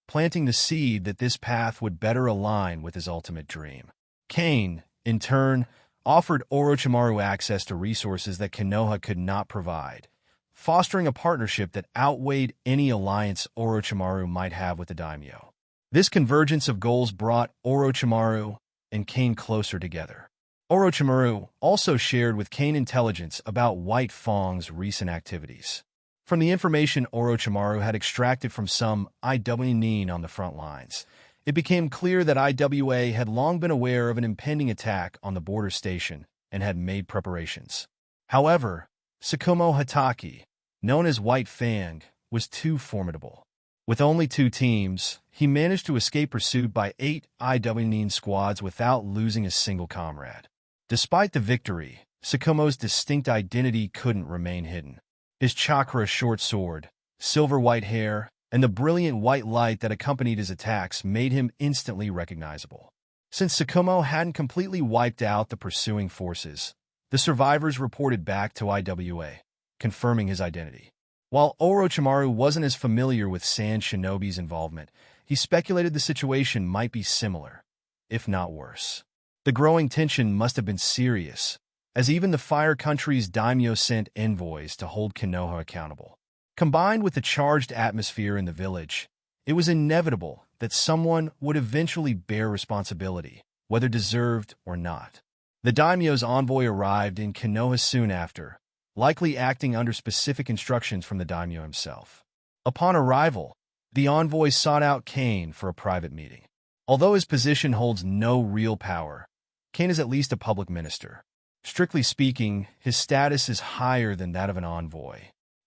planting the seed that this path would better align with his ultimate dream. Cain, in turn, offered Orochimaru access to resources that Konoha could not provide, fostering a partnership that outweighed any alliance Orochimaru might have with the daimyo. This convergence of goals brought Orochimaru and Cain closer together. Orochimaru also shared with Cain intelligence about White Fang's recent activities. From the information Orochimaru had extracted from some IWN on the front lines, it became clear that IWA had long been aware of an impending attack on the border station and had made preparations. However, Tsukumo Hatake, known as White Fang, was too formidable. With only 2 teams, he managed to escape pursuit by 8 IWN squads without losing a single comrade. Despite the victory, Tsukumo's distinct identity couldn't remain hidden. His chakra short sword, silver-white hair, and the brilliant white light that accompanied his attacks made him instantly recognizable. Since Tsukumo hadn't completely wiped out the pursuing forces, the survivors reported back to IWA, confirming his identity. While Orochimaru wasn't as familiar with Sand Shinobi's involvement, he speculated the situation might be similar, if not worse. The growing tension must have been serious, as even the Fire Country's daimyo sent envoys to hold Konoha accountable. Combined with the charged atmosphere in the village, it was inevitable that someone would eventually bear responsibility, whether deserved or not. The daimyo's envoy arrived in Konoha soon after, likely acting under specific instructions from the daimyo himself. Upon arrival, the envoy sought out Cain for a private meeting. Although his position holds no real power, Cain is at least a public minister. Strictly speaking, his status is higher than that of an envoy.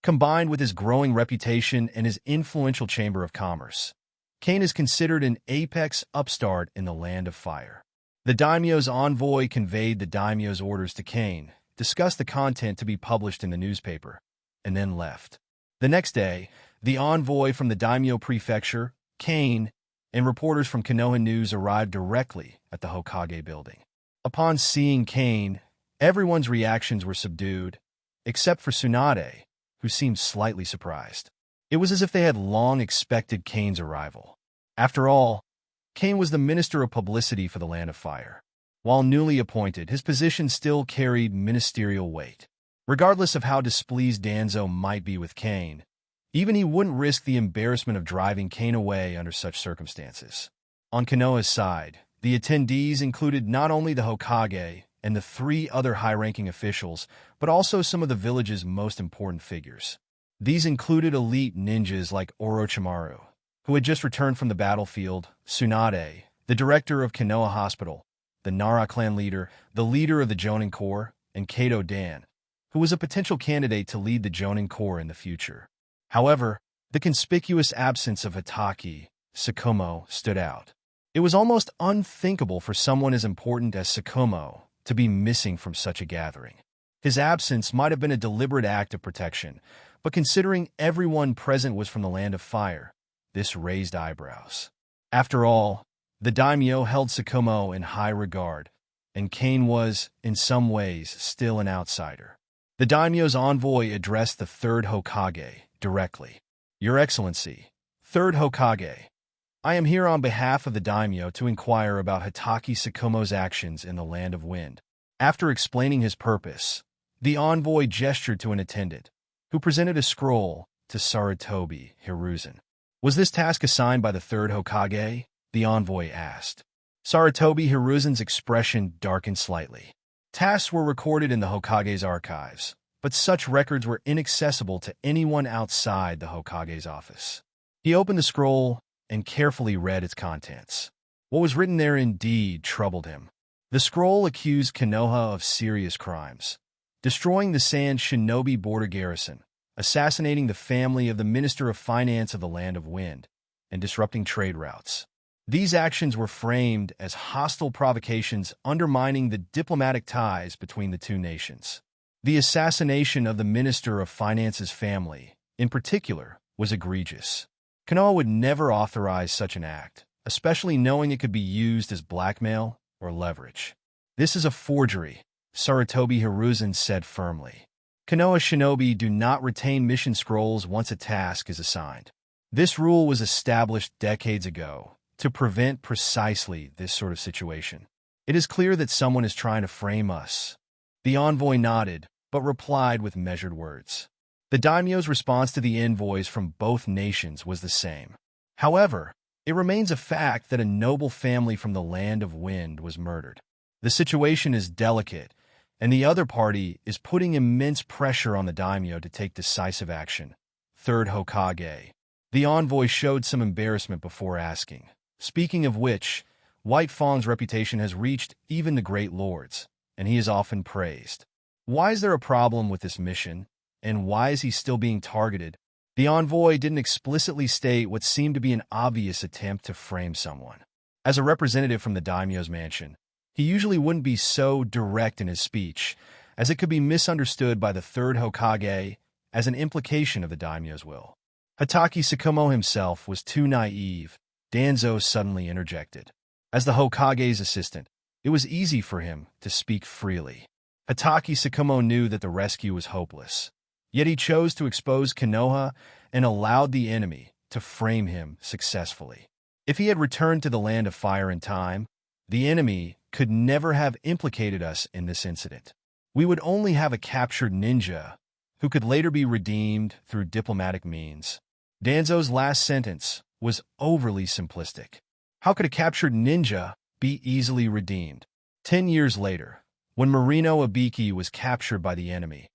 Combined with his growing reputation and his influential chamber of commerce, Cain is considered an apex upstart in the Land of Fire. The daimyo's envoy conveyed the daimyo's orders to Cain, discussed the content to be published in the newspaper, and then left. The next day, the envoy from the daimyo prefecture, Cain, and reporters from Konoha News arrived directly at the Hokage building. Upon seeing Cain, everyone's reactions were subdued, except for Tsunade, who seemed slightly surprised. It was as if they had long expected Cain's arrival. After all, Cain was the Minister of Publicity for the Land of Fire. While newly appointed, his position still carried ministerial weight. Regardless of how displeased Danzo might be with Cain, even he wouldn't risk the embarrassment of driving Cain away under such circumstances. On Konoha's side, the attendees included not only the Hokage and the 3 other high-ranking officials, but also some of the village's most important figures. These included elite ninjas like Orochimaru, who had just returned from the battlefield, Tsunade, the director of Konoha Hospital, the Nara clan leader, the leader of the Jonin Corps, and Kato Dan, who was a potential candidate to lead the Jonin Corps in the future. However, the conspicuous absence of Hatake Tsukumo stood out. It was almost unthinkable for someone as important as Tsukumo to be missing from such a gathering. His absence might have been a deliberate act of protection, but considering everyone present was from the Land of Fire, this raised eyebrows. After all, the daimyo held Tsukumo in high regard, and Cain was, in some ways, still an outsider. The daimyo's envoy addressed the 3rd Hokage directly. "Your Excellency, 3rd Hokage, I am here on behalf of the daimyo to inquire about Hatake Tsukumo's actions in the Land of Wind." After explaining his purpose, the envoy gestured to an attendant, who presented a scroll to Sarutobi Hiruzen. "Was this task assigned by the 3rd Hokage?" the envoy asked. Sarutobi Hiruzen's expression darkened slightly. Tasks were recorded in the Hokage's archives, but such records were inaccessible to anyone outside the Hokage's office. He opened the scroll and carefully read its contents. What was written there indeed troubled him. The scroll accused Konoha of serious crimes: destroying the Sand Shinobi border garrison, assassinating the family of the Minister of Finance of the Land of Wind, and disrupting trade routes. These actions were framed as hostile provocations undermining the diplomatic ties between the two nations. The assassination of the Minister of Finance's family, in particular, was egregious. Konoha would never authorize such an act, especially knowing it could be used as blackmail or leverage. "This is a forgery," Sarutobi Hiruzen said firmly. "Konoha shinobi do not retain mission scrolls once a task is assigned. This rule was established decades ago to prevent precisely this sort of situation. It is clear that someone is trying to frame us." The envoy nodded, but replied with measured words. The daimyo's response to the envoys from both nations was the same. However, it remains a fact that a noble family from the Land of Wind was murdered. The situation is delicate, and the other party is putting immense pressure on the daimyo to take decisive action. 3rd Hokage. The envoy showed some embarrassment before asking. "Speaking of which, White Fang's reputation has reached even the great lords, and he is often praised. Why is there a problem with this mission, and why is he still being targeted?" The envoy didn't explicitly state what seemed to be an obvious attempt to frame someone. As a representative from the daimyo's mansion, he usually wouldn't be so direct in his speech, as it could be misunderstood by the 3rd Hokage as an implication of the daimyo's will. Hatake Tsukumo himself was too naive. Danzo suddenly interjected. As the Hokage's assistant, it was easy for him to speak freely. Hatake Tsukumo knew that the rescue was hopeless, yet he chose to expose Konoha and allowed the enemy to frame him successfully. If he had returned to the Land of Fire in time, the enemy could never have implicated us in this incident. We would only have a captured ninja who could later be redeemed through diplomatic means. Danzo's last sentence was overly simplistic. How could a captured ninja be easily redeemed? 10 years later, when Marino Abiki was captured by the enemy,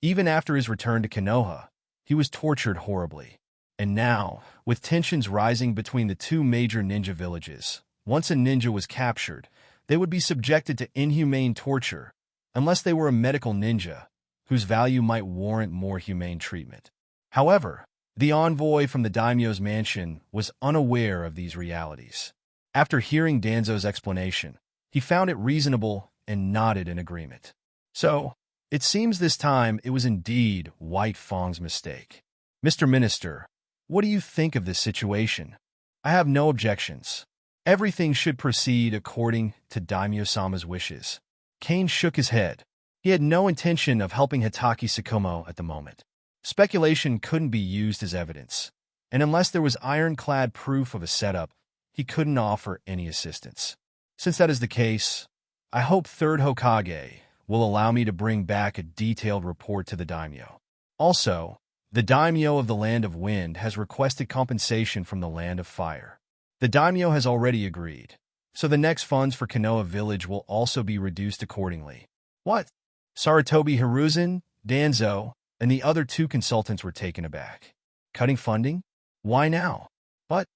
even after his return to Konoha, he was tortured horribly. And now, with tensions rising between the two major ninja villages, once a ninja was captured, they would be subjected to inhumane torture, unless they were a medical ninja, whose value might warrant more humane treatment. However, the envoy from the daimyo's mansion was unaware of these realities. After hearing Danzo's explanation, he found it reasonable and nodded in agreement. So, it seems this time it was indeed White Fang's mistake. Mr. Minister, what do you think of this situation? I have no objections. Everything should proceed according to Daimyo-sama's wishes. Cain shook his head. He had no intention of helping Hitaki Tsukumo at the moment. Speculation couldn't be used as evidence, and unless there was ironclad proof of a setup, he couldn't offer any assistance. Since that is the case, I hope Third Hokage will allow me to bring back a detailed report to the daimyo. Also, the daimyo of the Land of Wind has requested compensation from the Land of Fire. The daimyo has already agreed, so the next funds for Konoha Village will also be reduced accordingly. What? Sarutobi Hiruzen, Danzo, and the other two consultants were taken aback. Cutting funding? Why now? But,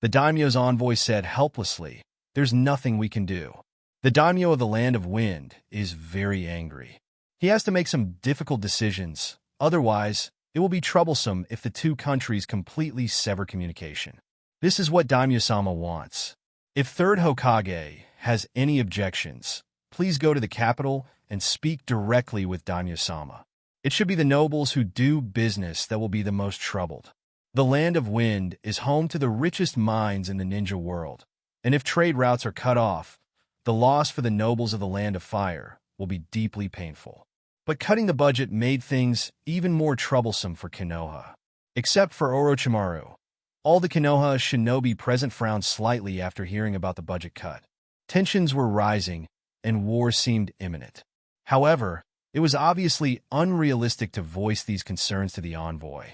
the daimyo's envoy said helplessly, there's nothing we can do. The daimyo of the Land of Wind is very angry. He has to make some difficult decisions, otherwise, it will be troublesome if the two countries completely sever communication. This is what Daimyo-sama wants. If Third Hokage has any objections, please go to the capital and speak directly with Daimyo-sama. It should be the nobles who do business that will be the most troubled. The Land of Wind is home to the richest mines in the ninja world, and if trade routes are cut off, the loss for the nobles of the Land of Fire will be deeply painful. But cutting the budget made things even more troublesome for Konoha. Except for Orochimaru, all the Konoha shinobi present frowned slightly after hearing about the budget cut. Tensions were rising, and war seemed imminent. However, it was obviously unrealistic to voice these concerns to the envoy.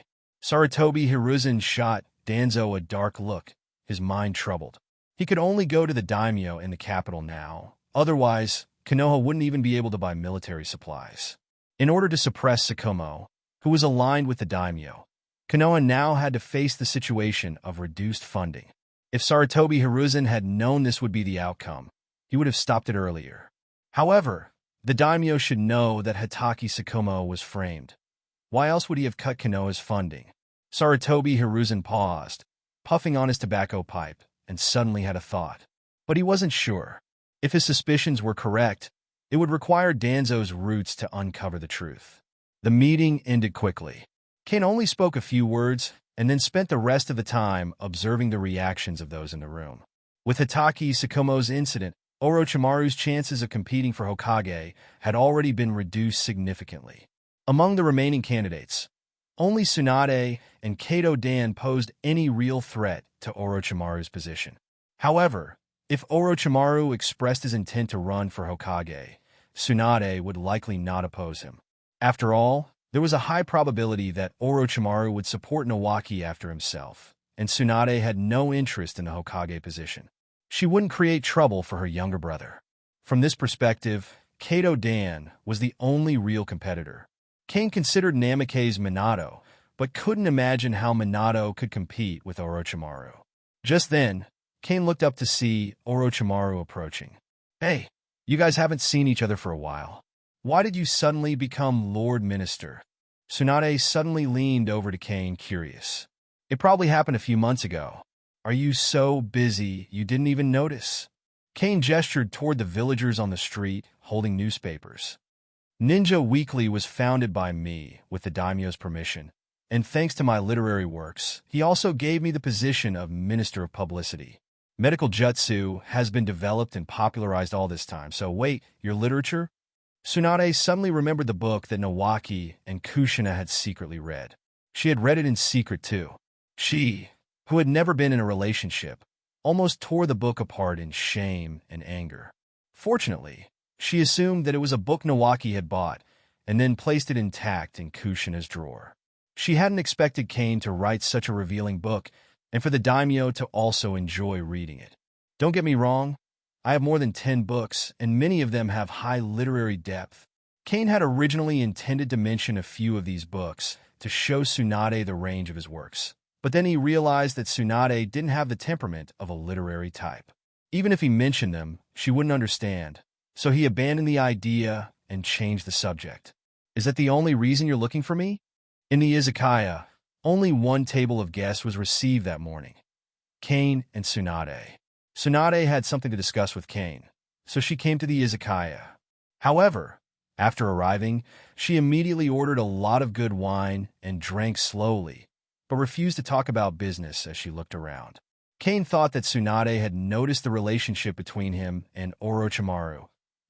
Sarutobi Hiruzen shot Danzo a dark look, his mind troubled. He could only go to the daimyo in the capital now, otherwise, Konoha wouldn't even be able to buy military supplies. In order to suppress Tsukumo, who was aligned with the daimyo, Konoha now had to face the situation of reduced funding. If Sarutobi Hiruzen had known this would be the outcome, he would have stopped it earlier. However, the daimyo should know that Hitaki Tsukumo was framed. Why else would he have cut Konoha's funding? Sarutobi Hiruzen paused, puffing on his tobacco pipe, and suddenly had a thought. But he wasn't sure. If his suspicions were correct, it would require Danzo's roots to uncover the truth. The meeting ended quickly. Cain only spoke a few words, and then spent the rest of the time observing the reactions of those in the room. With Hitaki Tsukumo's incident, Orochimaru's chances of competing for Hokage had already been reduced significantly. Among the remaining candidates, only Tsunade and Kato Dan posed any real threat to Orochimaru's position. However, if Orochimaru expressed his intent to run for Hokage, Tsunade would likely not oppose him. After all, there was a high probability that Orochimaru would support Nawaki after himself, and Tsunade had no interest in the Hokage position. She wouldn't create trouble for her younger brother. From this perspective, Kato Dan was the only real competitor. Cain considered Namikaze's Minato, but couldn't imagine how Minato could compete with Orochimaru. Just then, Cain looked up to see Orochimaru approaching. Hey, you guys haven't seen each other for a while. Why did you suddenly become Lord Minister? Tsunade suddenly leaned over to Cain, curious. It probably happened a few months ago. Are you so busy you didn't even notice? Cain gestured toward the villagers on the street, holding newspapers. Ninja Weekly was founded by me, with the daimyo's permission, and thanks to my literary works, he also gave me the position of Minister of Publicity. Medical jutsu has been developed and popularized all this time, so wait, your literature? Tsunade suddenly remembered the book that Nawaki and Kushina had secretly read. She had read it in secret too. She, who had never been in a relationship, almost tore the book apart in shame and anger. Fortunately, she assumed that it was a book Nawaki had bought, and then placed it intact in Kushina's drawer. She hadn't expected Cain to write such a revealing book, and for the daimyo to also enjoy reading it. Don't get me wrong, I have more than 10 books, and many of them have high literary depth. Cain had originally intended to mention a few of these books to show Tsunade the range of his works, But then he realized that Tsunade didn't have the temperament of a literary type. Even if he mentioned them, she wouldn't understand. So he abandoned the idea and changed the subject. Is that the only reason you're looking for me? In the izakaya, only one table of guests was received that morning. Cain and Tsunade. Tsunade had something to discuss with Cain, so she came to the izakaya. However, after arriving, she immediately ordered a lot of good wine and drank slowly, but refused to talk about business as she looked around. Cain thought that Tsunade had noticed the relationship between him and Orochimaru,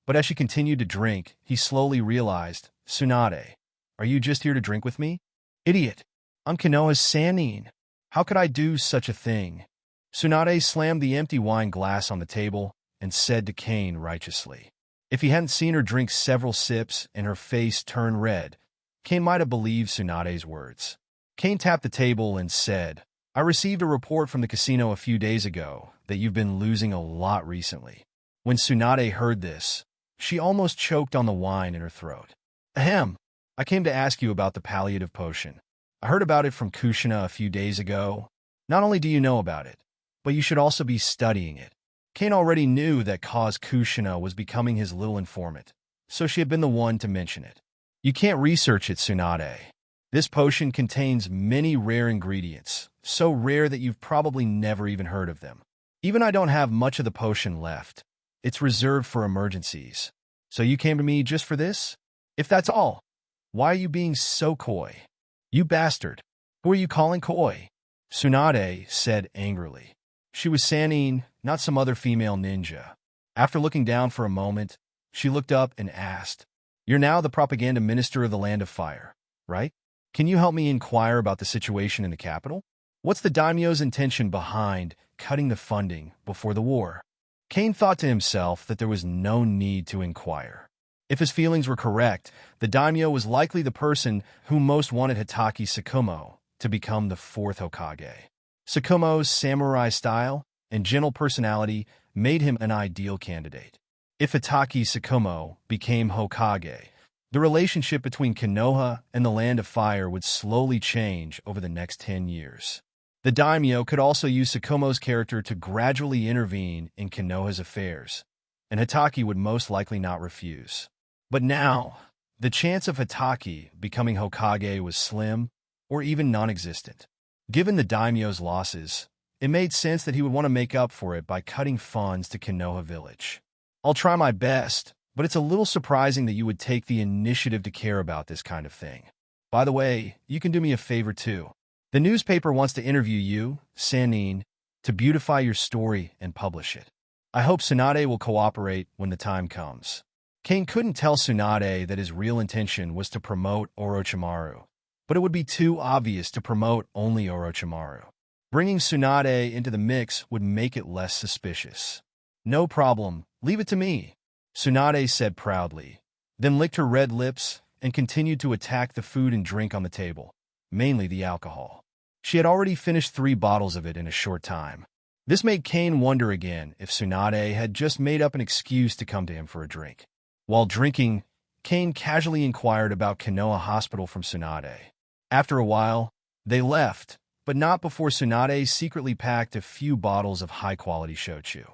but as she continued to drink, he slowly realized, Tsunade, are you just here to drink with me? Idiot! I'm Konoha's Sannin. How could I do such a thing? Tsunade slammed the empty wine glass on the table and said to Cain righteously. If he hadn't seen her drink several sips and her face turn red, Cain might have believed Tsunade's words. Cain tapped the table and said, I received a report from the casino a few days ago that you've been losing a lot recently. When Tsunade heard this, she almost choked on the wine in her throat. Ahem, I came to ask you about the palliative potion. I heard about it from Kushina a few days ago. Not only do you know about it, but you should also be studying it. Cain already knew that cause Kushina was becoming his little informant, so she had been the one to mention it. You can't research it, Tsunade. This potion contains many rare ingredients, so rare that you've probably never even heard of them. Even I don't have much of the potion left. It's reserved for emergencies. So you came to me just for this? If that's all, why are you being so coy? You bastard! Who are you calling coy? Tsunade said angrily. She was Sannin, not some other female ninja. After looking down for a moment, she looked up and asked, You're now the propaganda minister of the Land of Fire, right? Can you help me inquire about the situation in the capital? What's the daimyo's intention behind cutting the funding before the war? Cain thought to himself that there was no need to inquire. If his feelings were correct, the daimyo was likely the person who most wanted Hitaki Tsukumo to become the fourth Hokage. Tsukumo's samurai style and gentle personality made him an ideal candidate. If Hitaki Tsukumo became Hokage, the relationship between Konoha and the Land of Fire would slowly change over the next 10 years. The daimyo could also use Tsukumo's character to gradually intervene in Konoha's affairs, and Hitaki would most likely not refuse. But now, the chance of Hitaki becoming Hokage was slim or even non-existent. Given the daimyo's losses, it made sense that he would want to make up for it by cutting funds to Konoha Village. I'll try my best, but it's a little surprising that you would take the initiative to care about this kind of thing. By the way, you can do me a favor too. The newspaper wants to interview you, Sannin, to beautify your story and publish it. I hope Tsunade will cooperate when the time comes. Cain couldn't tell Tsunade that his real intention was to promote Orochimaru, but it would be too obvious to promote only Orochimaru. Bringing Tsunade into the mix would make it less suspicious. No problem, leave it to me, Tsunade said proudly, then licked her red lips and continued to attack the food and drink on the table, mainly the alcohol. She had already finished 3 bottles of it in a short time. This made Cain wonder again if Tsunade had just made up an excuse to come to him for a drink. While drinking, Cain casually inquired about Konoha Hospital from Tsunade. After a while, they left, but not before Tsunade secretly packed a few bottles of high-quality shochu.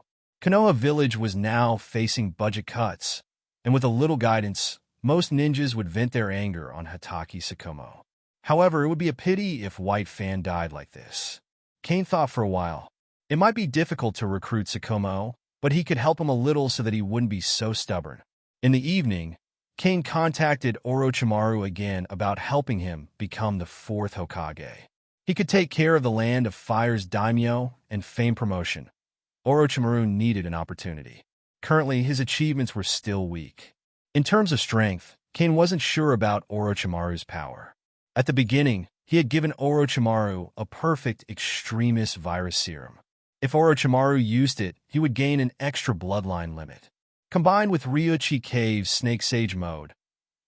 Konoha Village was now facing budget cuts, and with a little guidance, most ninjas would vent their anger on Hitaki Tsukumo. However, it would be a pity if White Fang died like this. Cain thought for a while. It might be difficult to recruit Tsukumo, but he could help him a little so that he wouldn't be so stubborn. In the evening, Cain contacted Orochimaru again about helping him become the 4th Hokage. He could take care of the Land of Fire's daimyo and fame promotion. Orochimaru needed an opportunity. Currently, his achievements were still weak. In terms of strength, Cain wasn't sure about Orochimaru's power. At the beginning, he had given Orochimaru a perfect extremist virus serum. If Orochimaru used it, he would gain an extra bloodline limit. Combined with Ryuchi Cave's Snake Sage mode,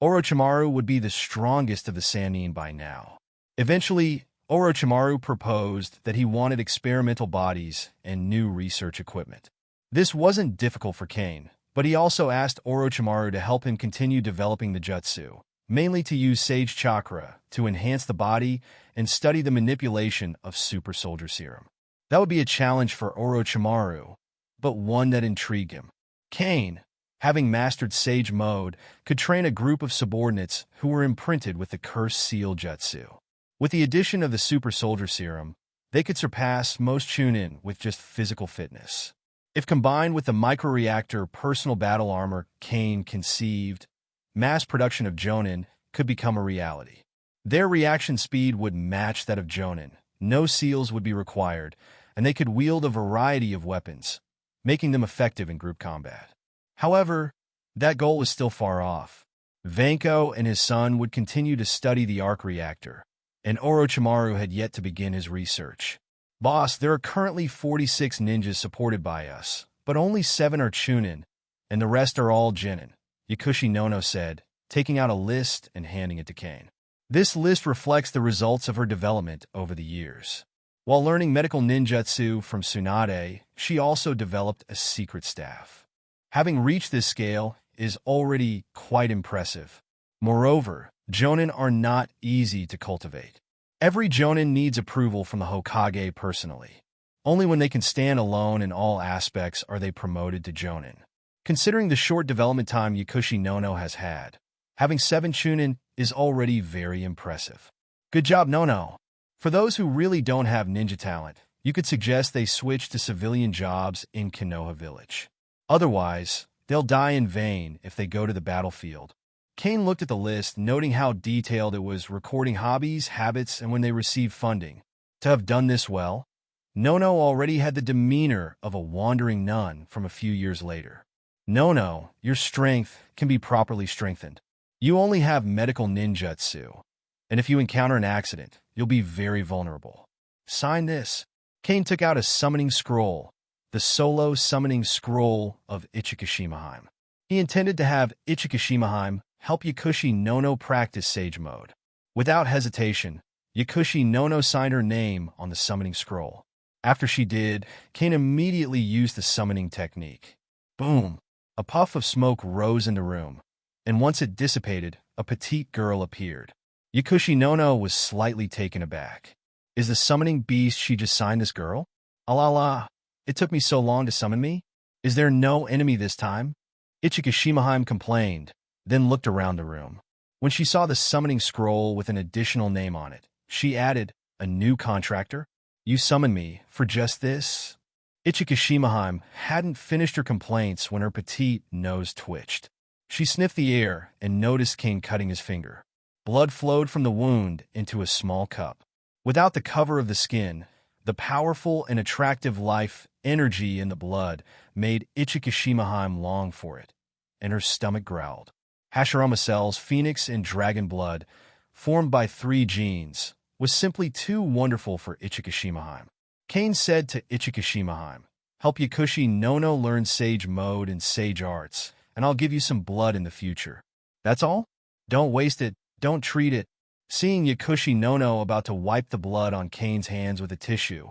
Orochimaru would be the strongest of the Sannin by now. Eventually, Orochimaru proposed that he wanted experimental bodies and new research equipment. This wasn't difficult for Cain, but he also asked Orochimaru to help him continue developing the jutsu, mainly to use Sage Chakra to enhance the body and study the manipulation of Super Soldier Serum. That would be a challenge for Orochimaru, but one that intrigued him. Cain, having mastered Sage Mode, could train a group of subordinates who were imprinted with the Cursed Seal Jutsu. With the addition of the Super Soldier Serum, they could surpass most Chunin with just physical fitness. If combined with the microreactor personal battle armor Cain conceived, mass production of Jonin could become a reality. Their reaction speed would match that of Jonin, no seals would be required, and they could wield a variety of weapons, making them effective in group combat. However, that goal was still far off. Vankos and his son would continue to study the arc reactor, and Orochimaru had yet to begin his research. Boss, there are currently 46 ninjas supported by us, but only 7 are Chunin, and the rest are all Genin, Yakushi Nono said, taking out a list and handing it to Cain. This list reflects the results of her development over the years. While learning medical ninjutsu from Tsunade, she also developed a secret staff. Having reached this scale is already quite impressive. Moreover, Jonin are not easy to cultivate. Every Jonin needs approval from the Hokage personally. Only when they can stand alone in all aspects are they promoted to Jonin. Considering the short development time Yakushi Nono has had, having 7 Chunin is already very impressive. Good job, Nono. For those who really don't have ninja talent, you could suggest they switch to civilian jobs in Konoha village. Otherwise, they'll die in vain if they go to the battlefield. Cain looked at the list, noting how detailed it was, recording hobbies, habits, and when they received funding. To have done this well, Nono already had the demeanor of a wandering nun from a few years later. Nono, your strength can be properly strengthened. You only have medical ninjutsu, and if you encounter an accident, you'll be very vulnerable. Sign this. Cain took out a summoning scroll, the solo summoning scroll of Ichikishimaheim. He intended to have Ichikishimaheim help Yakushi Nono practice Sage Mode. Without hesitation, Yakushi Nono signed her name on the summoning scroll. After she did, Cain immediately used the summoning technique. Boom! A puff of smoke rose in the room, and once it dissipated, a petite girl appeared. Yakushi Nono was slightly taken aback. Is the summoning beast she just signed this girl? Alala, it took me so long to summon me? Is there no enemy this time? Ichikishimaheim complained, then looked around the room. When she saw the summoning scroll with an additional name on it, she added, a new contractor? You summoned me for just this? Ichikishimaheim hadn't finished her complaints when her petite nose twitched. She sniffed the air and noticed Cain cutting his finger. Blood flowed from the wound into a small cup. Without the cover of the skin, the powerful and attractive life energy in the blood made Ichikishimaheim long for it, and her stomach growled. Hashirama cells, phoenix and dragon blood, formed by 3 genes, was simply too wonderful for Ichikishimaheim. Cain said to Ichikishimaheim, help Yakushi Nono learn Sage Mode and Sage Arts, and I'll give you some blood in the future. That's all? Don't waste it, don't treat it. Seeing Yakushi Nono about to wipe the blood on Cain's hands with a tissue,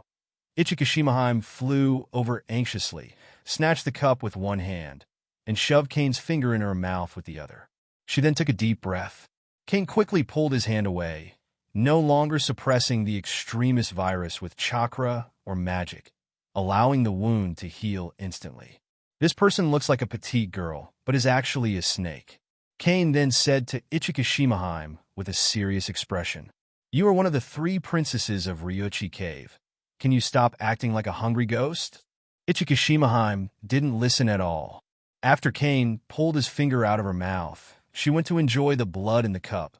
Ichikishimaheim flew over anxiously, snatched the cup with one hand, and shoved Cain's finger in her mouth with the other. She then took a deep breath. Cain quickly pulled his hand away, no longer suppressing the extremist virus with chakra or magic, allowing the wound to heal instantly. This person looks like a petite girl, but is actually a snake. Cain then said to Ichikishimaheim with a serious expression, you are one of the 3 princesses of Ryuchi Cave. Can you stop acting like a hungry ghost? Ichikishimaheim didn't listen at all. After Cain pulled his finger out of her mouth, she went to enjoy the blood in the cup,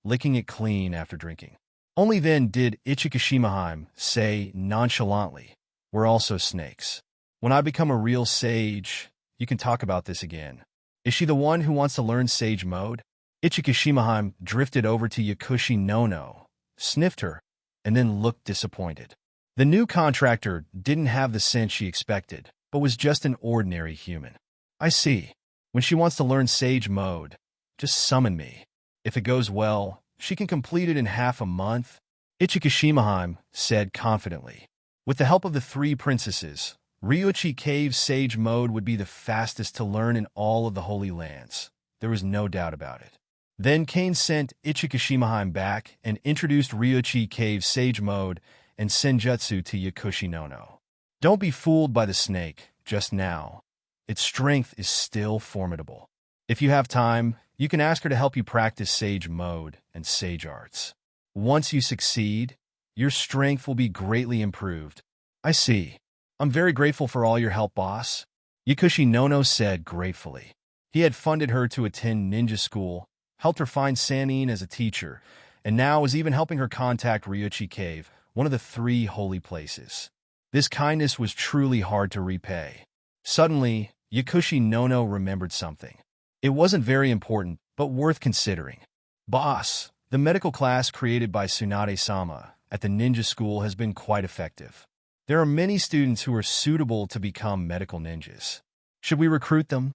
licking it clean after drinking. Only then did Ichikishimaheim say nonchalantly, we're also snakes. When I become a real sage, you can talk about this again. Is she the one who wants to learn Sage Mode? Ichikishimaheim drifted over to Yakushi Nono, sniffed her, and then looked disappointed. The new contractor didn't have the sense she expected, but was just an ordinary human. I see. When she wants to learn Sage Mode, just summon me. If it goes well, she can complete it in half a month, Ichikishimaheim said confidently. With the help of the 3 princesses, Ryuchi Cave's Sage Mode would be the fastest to learn in all of the Holy Lands. There was no doubt about it. Then Cain sent Ichikishimahime back and introduced Ryuchi Cave's Sage Mode and Senjutsu to Yakushi no. Don't be fooled by the snake just now. Its strength is still formidable. If you have time, you can ask her to help you practice Sage Mode and Sage Arts. Once you succeed, your strength will be greatly improved. I see. I'm very grateful for all your help, boss, Yakushi no said gratefully. He had funded her to attend ninja school, helped her find Sanin as a teacher, and now was even helping her contact Ryuchi Cave, one of the 3 holy places. This kindness was truly hard to repay. Suddenly, Yakushi no remembered something. It wasn't very important, but worth considering. Boss, the medical class created by Tsunade-sama at the ninja school has been quite effective. There are many students who are suitable to become medical ninjas. Should we recruit them?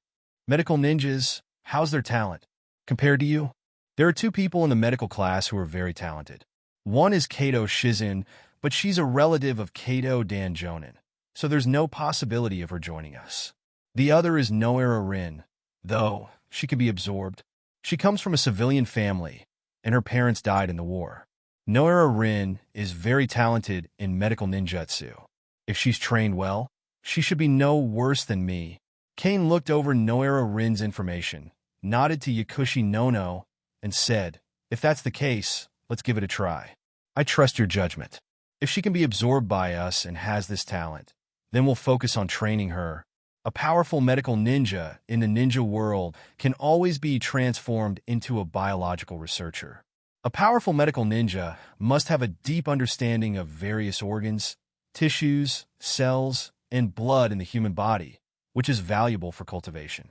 Medical ninjas, how's their talent? Compared to you? There are 2 people in the medical class who are very talented. One is Kato Shizun, but she's a relative of Kato Danjonin, so there's no possibility of her joining us. The other is Noera Rin, though she could be absorbed. She comes from a civilian family, and her parents died in the war. Noera Rin is very talented in medical ninjutsu. If she's trained well, she should be no worse than me. Cain looked over Noera Rin's information, nodded to Yakushi no, and said, if that's the case, let's give it a try. I trust your judgment. If she can be absorbed by us and has this talent, then we'll focus on training her. A powerful medical ninja in the ninja world can always be transformed into a biological researcher. A powerful medical ninja must have a deep understanding of various organs, tissues, cells, and blood in the human body, which is valuable for cultivation.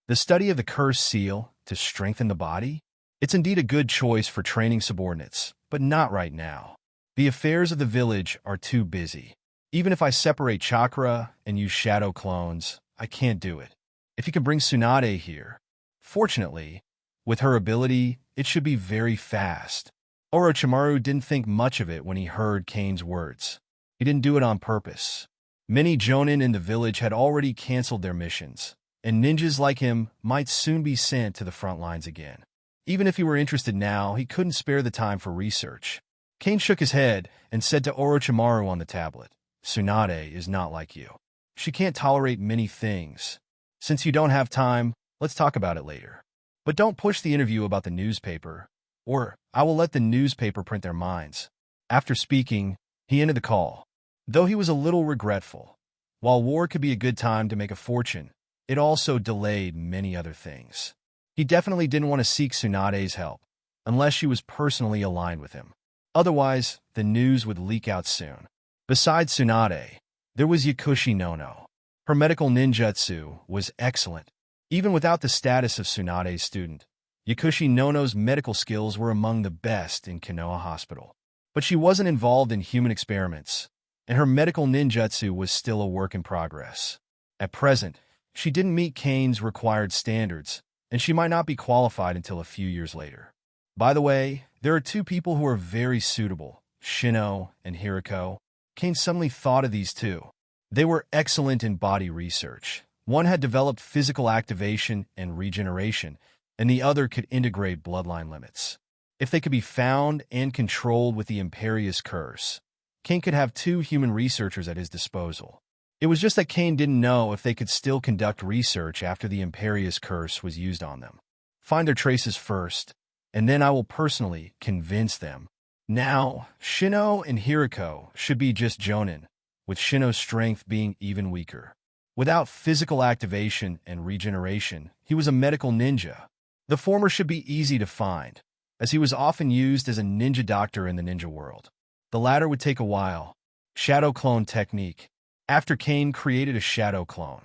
The study of the cursed seal to strengthen the body? It's indeed a good choice for training subordinates, but not right now. The affairs of the village are too busy. Even if I separate chakra and use shadow clones, I can't do it. If you can bring Tsunade here. Fortunately, with her ability, it should be very fast. Orchimaru didn't think much of it when he heard Cain's words. He didn't do it on purpose. Many Jonin in the village had already canceled their missions, and ninjas like him might soon be sent to the front lines again. Even if he were interested now, he couldn't spare the time for research. Cain shook his head and said to Orochimaru on the tablet, Tsunade is not like you. She can't tolerate many things. Since you don't have time, let's talk about it later. But don't push the interview about the newspaper, or I will let the newspaper print their minds. After speaking, he ended the call. Though he was a little regretful. While war could be a good time to make a fortune, it also delayed many other things. He definitely didn't want to seek Tsunade's help, unless she was personally aligned with him. Otherwise, the news would leak out soon. Besides Tsunade, there was Yakushi no. Her medical ninjutsu was excellent. Even without the status of Tsunade's student, Yakushi no's medical skills were among the best in Konoha Hospital. But she wasn't involved in human experiments, and her medical ninjutsu was still a work in progress. At present, she didn't meet Cain's required standards, and she might not be qualified until a few years later. By the way, there are 2 people who are very suitable, Shino and Hiriko. Cain suddenly thought of these 2. They were excellent in body research. One had developed physical activation and regeneration, and the other could integrate bloodline limits. If they could be found and controlled with the Imperious Curse, Cain could have 2 human researchers at his disposal. It was just that Cain didn't know if they could still conduct research after the Imperious Curse was used on them. Find their traces first, and then I will personally convince them. Now, Shino and Hiriko should be just Jonin, with Shino's strength being even weaker. Without physical activation and regeneration, he was a medical ninja. The former should be easy to find, as he was often used as a ninja doctor in the ninja world. The latter would take a while. Shadow clone technique. After Cain created a shadow clone,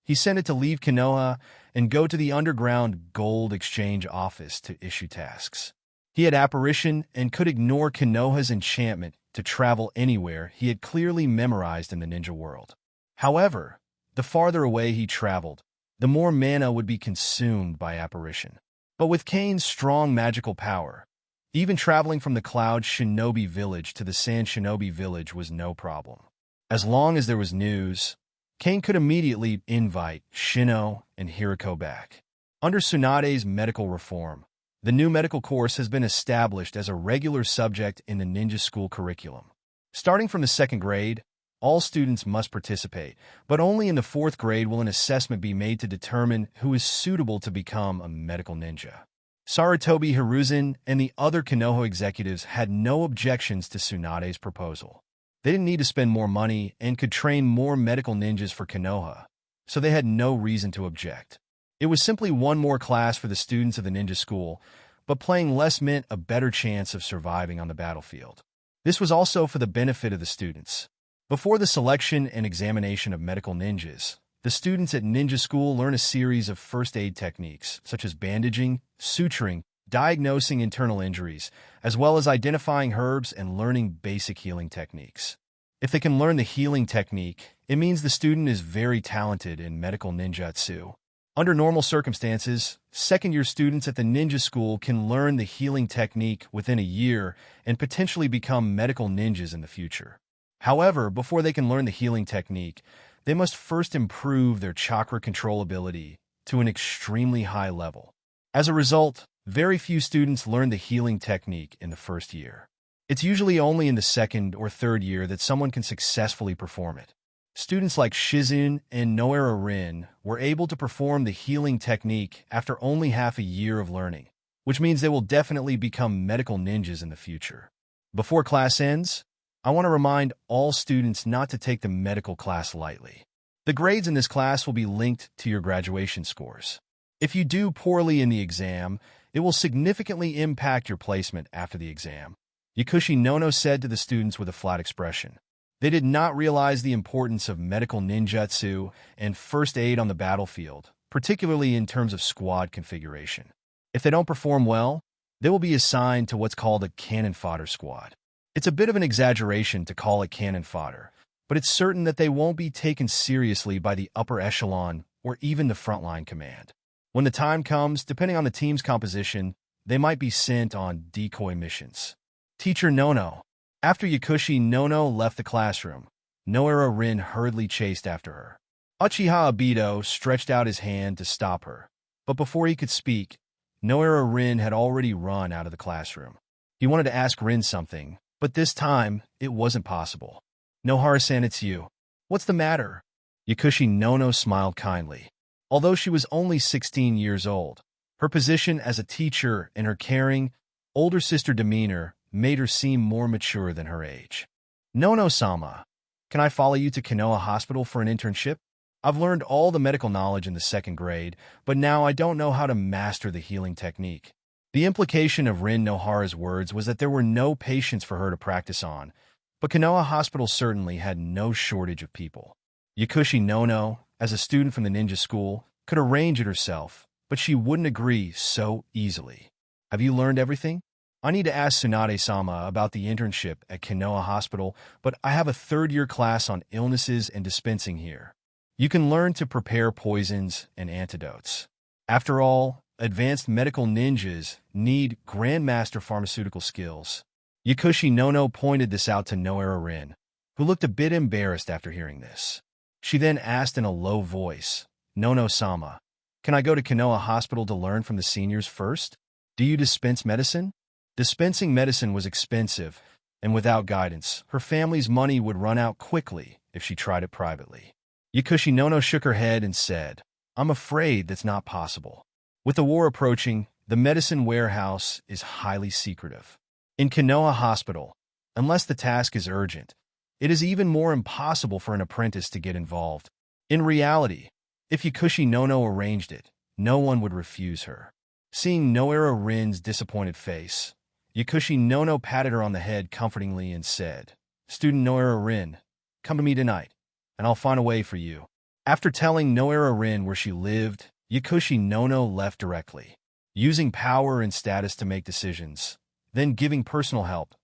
he sent it to leave Konoha and go to the underground gold exchange office to issue tasks. He had apparition and could ignore Konoha's enchantment to travel anywhere he had clearly memorized in the ninja world. However, the farther away he traveled, the more mana would be consumed by apparition. But with Cain's strong magical power, even traveling from the Cloud Shinobi Village to the Sand Shinobi Village was no problem. As long as there was news, Cain could immediately invite Shino and Hiriko back. Under Tsunade's medical reform, The new medical course has been established as a regular subject in the ninja school curriculum. Starting from the 2nd grade, all students must participate, but only in the 4th grade will an assessment be made to determine who is suitable to become a medical ninja. Sarutobi Hiruzen and the other Konoha executives had no objections to Tsunade's proposal. They didn't need to spend more money and could train more medical ninjas for Konoha, so they had no reason to object. It was simply one more class for the students of the ninja school, but playing less meant a better chance of surviving on the battlefield. This was also for the benefit of the students. Before the selection and examination of medical ninjas, the students at ninja school learn a series of first aid techniques, such as bandaging, suturing, diagnosing internal injuries, as well as identifying herbs and learning basic healing techniques. If they can learn the healing technique, it means the student is very talented in medical ninjutsu. Under normal circumstances, 2nd-year students at the ninja school can learn the healing technique within a year and potentially become medical ninjas in the future. However, before they can learn the healing technique, they must first improve their chakra control ability to an extremely high level. As a result, very few students learn the healing technique in the 1st year. It's usually only in the 2nd or 3rd year that someone can successfully perform it. Students like Shizun and Noera Rin were able to perform the healing technique after only half a year of learning, which means they will definitely become medical ninjas in the future. Before class ends, I want to remind all students not to take the medical class lightly. The grades in this class will be linked to your graduation scores. If you do poorly in the exam, it will significantly impact your placement after the exam. Yakushi Nono said to the students with a flat expression. They did not realize the importance of medical ninjutsu and first aid on the battlefield, particularly in terms of squad configuration. If they don't perform well, they will be assigned to what's called a cannon fodder squad. It's a bit of an exaggeration to call it cannon fodder, but it's certain that they won't be taken seriously by the upper echelon or even the frontline command. When the time comes, depending on the team's composition, they might be sent on decoy missions. Teacher Nono. After Yakushi Nono left the classroom, Noera Rin hurriedly chased after her. Uchiha Obito stretched out his hand to stop her, but before he could speak, Noera Rin had already run out of the classroom. He wanted to ask Rin something, but this time, it wasn't possible. Nohara-san, it's you. What's the matter? Yakushi Nono smiled kindly. Although she was only 16 years old, her position as a teacher and her caring, older sister demeanor made her seem more mature than her age. Nono-sama, can I follow you to Konoha Hospital for an internship? I've learned all the medical knowledge in the 2nd grade, but now I don't know how to master the healing technique. The implication of Rin Nohara's words was that there were no patients for her to practice on, but Konoha Hospital certainly had no shortage of people. Yakushi Nono, as a student from the ninja school, could arrange it herself, but she wouldn't agree so easily. Have you learned everything? I need to ask Tsunade-sama about the internship at Konoha Hospital, but I have a 3rd-year class on illnesses and dispensing here. You can learn to prepare poisons and antidotes. After all, advanced medical ninjas need grandmaster pharmaceutical skills. Yakushi Nono pointed this out to Noera Rin, who looked a bit embarrassed after hearing this. She then asked in a low voice, Nono-sama, can I go to Konoha Hospital to learn from the seniors first? Do you dispense medicine? Dispensing medicine was expensive, and without guidance, her family's money would run out quickly if she tried it privately. Yakushi Nono shook her head and said, I'm afraid that's not possible. With the war approaching, the medicine warehouse is highly secretive. In Konoha Hospital, unless the task is urgent, it is even more impossible for an apprentice to get involved. In reality, if Yakushi Nono arranged it, no one would refuse her. Seeing Noera Rin's disappointed face, Yakushi Nono patted her on the head comfortingly and said, Student Noera Rin, come to me tonight, and I'll find a way for you. After telling Noera Rin where she lived, Yakushi Nono left directly. Using power and status to make decisions, then giving personal help,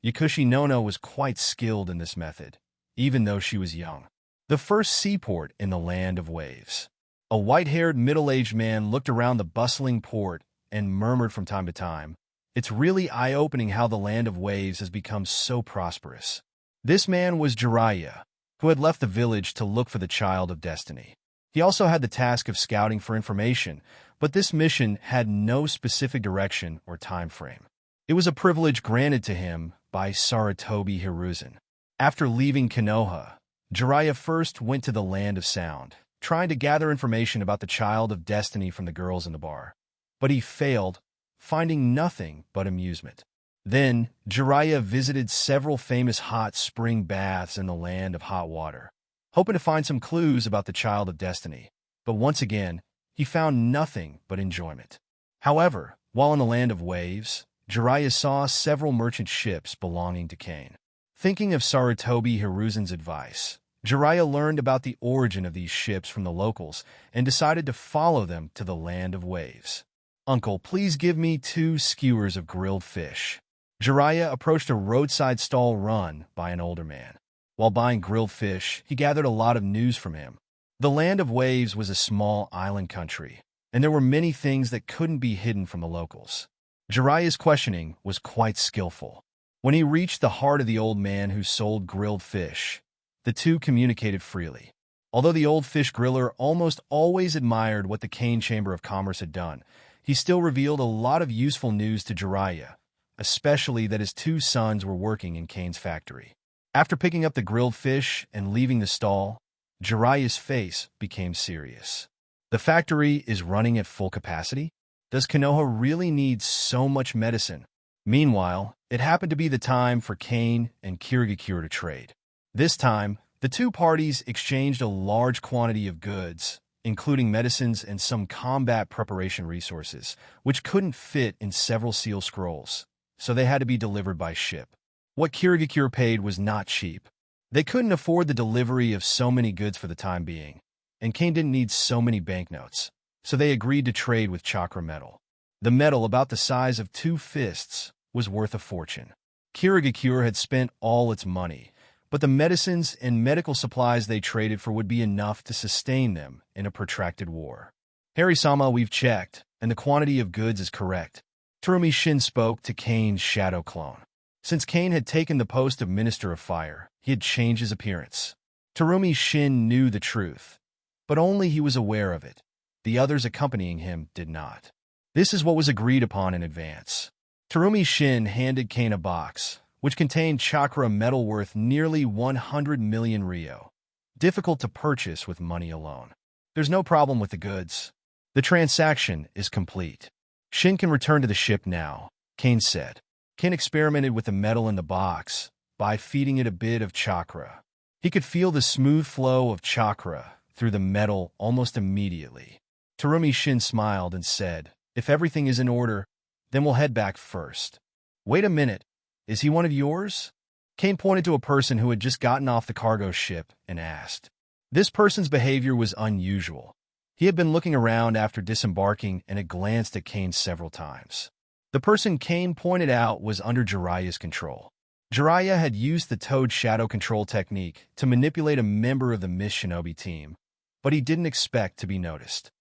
Yakushi Nono was quite skilled in this method, even though she was young. The first seaport in the land of waves. A white-haired middle-aged man looked around the bustling port and murmured from time to time, It's really eye-opening how the land of waves has become so prosperous. This man was Jiraiya, who had left the village to look for the child of destiny. He also had the task of scouting for information, but this mission had no specific direction or time frame. It was a privilege granted to him by Sarutobi Hiruzen. After leaving Konoha, Jiraiya first went to the Land of Sound, trying to gather information about the Child of Destiny from the girls in the bar. But he failed, finding nothing but amusement. Then, Jiraiya visited several famous hot spring baths in the Land of Hot Water, hoping to find some clues about the Child of Destiny. But once again, he found nothing but enjoyment. However, while in the Land of Waves, Jiraiya saw several merchant ships belonging to Cain. Thinking of Sarutobi Hiruzen's advice, Jiraiya learned about the origin of these ships from the locals and decided to follow them to the Land of Waves. "Uncle, please give me 2 skewers of grilled fish." Jiraiya approached a roadside stall run by an older man. While buying grilled fish, he gathered a lot of news from him. The Land of Waves was a small island country, and there were many things that couldn't be hidden from the locals. Jiraiya's questioning was quite skillful. When he reached the heart of the old man who sold grilled fish, the two communicated freely. Although the old fish griller almost always admired what the Cain Chamber of Commerce had done, he still revealed a lot of useful news to Jiraiya, especially that his 2 sons were working in Cain's factory. After picking up the grilled fish and leaving the stall, Jiraiya's face became serious. The factory is running at full capacity? Does Konoha really need so much medicine? Meanwhile, it happened to be the time for Cain and Kirigakure to trade. This time, the 2 parties exchanged a large quantity of goods, including medicines and some combat preparation resources, which couldn't fit in several seal scrolls, so they had to be delivered by ship. What Kirigakure paid was not cheap. They couldn't afford the delivery of so many goods for the time being, and Cain didn't need so many banknotes, so they agreed to trade with chakra metal. The metal, about the size of 2 fists, was worth a fortune. Kirigakure had spent all its money, but the medicines and medical supplies they traded for would be enough to sustain them in a protracted war. "Harry-sama, we've checked, and the quantity of goods is correct." Terumi Shin spoke to Cain's shadow clone. Since Cain had taken the post of Minister of Fire, he had changed his appearance. Terumi Shin knew the truth, but only he was aware of it. The others accompanying him did not. This is what was agreed upon in advance. Terumi Shin handed Cain a box, which contained chakra metal worth nearly 100 million ryo. Difficult to purchase with money alone. "There's no problem with the goods. The transaction is complete. Shin can return to the ship now," Cain said. Cain experimented with the metal in the box by feeding it a bit of chakra. He could feel the smooth flow of chakra through the metal almost immediately. Terumi Shin smiled and said, "If everything is in order, then we'll head back first." "Wait a minute, is he one of yours?" Cain pointed to a person who had just gotten off the cargo ship and asked. This person's behavior was unusual. He had been looking around after disembarking and had glanced at Cain several times. The person Cain pointed out was under Jiraiya's control. Jiraiya had used the Toad Shadow Control technique to manipulate a member of the Mist Shinobi team, but he didn't expect to be noticed.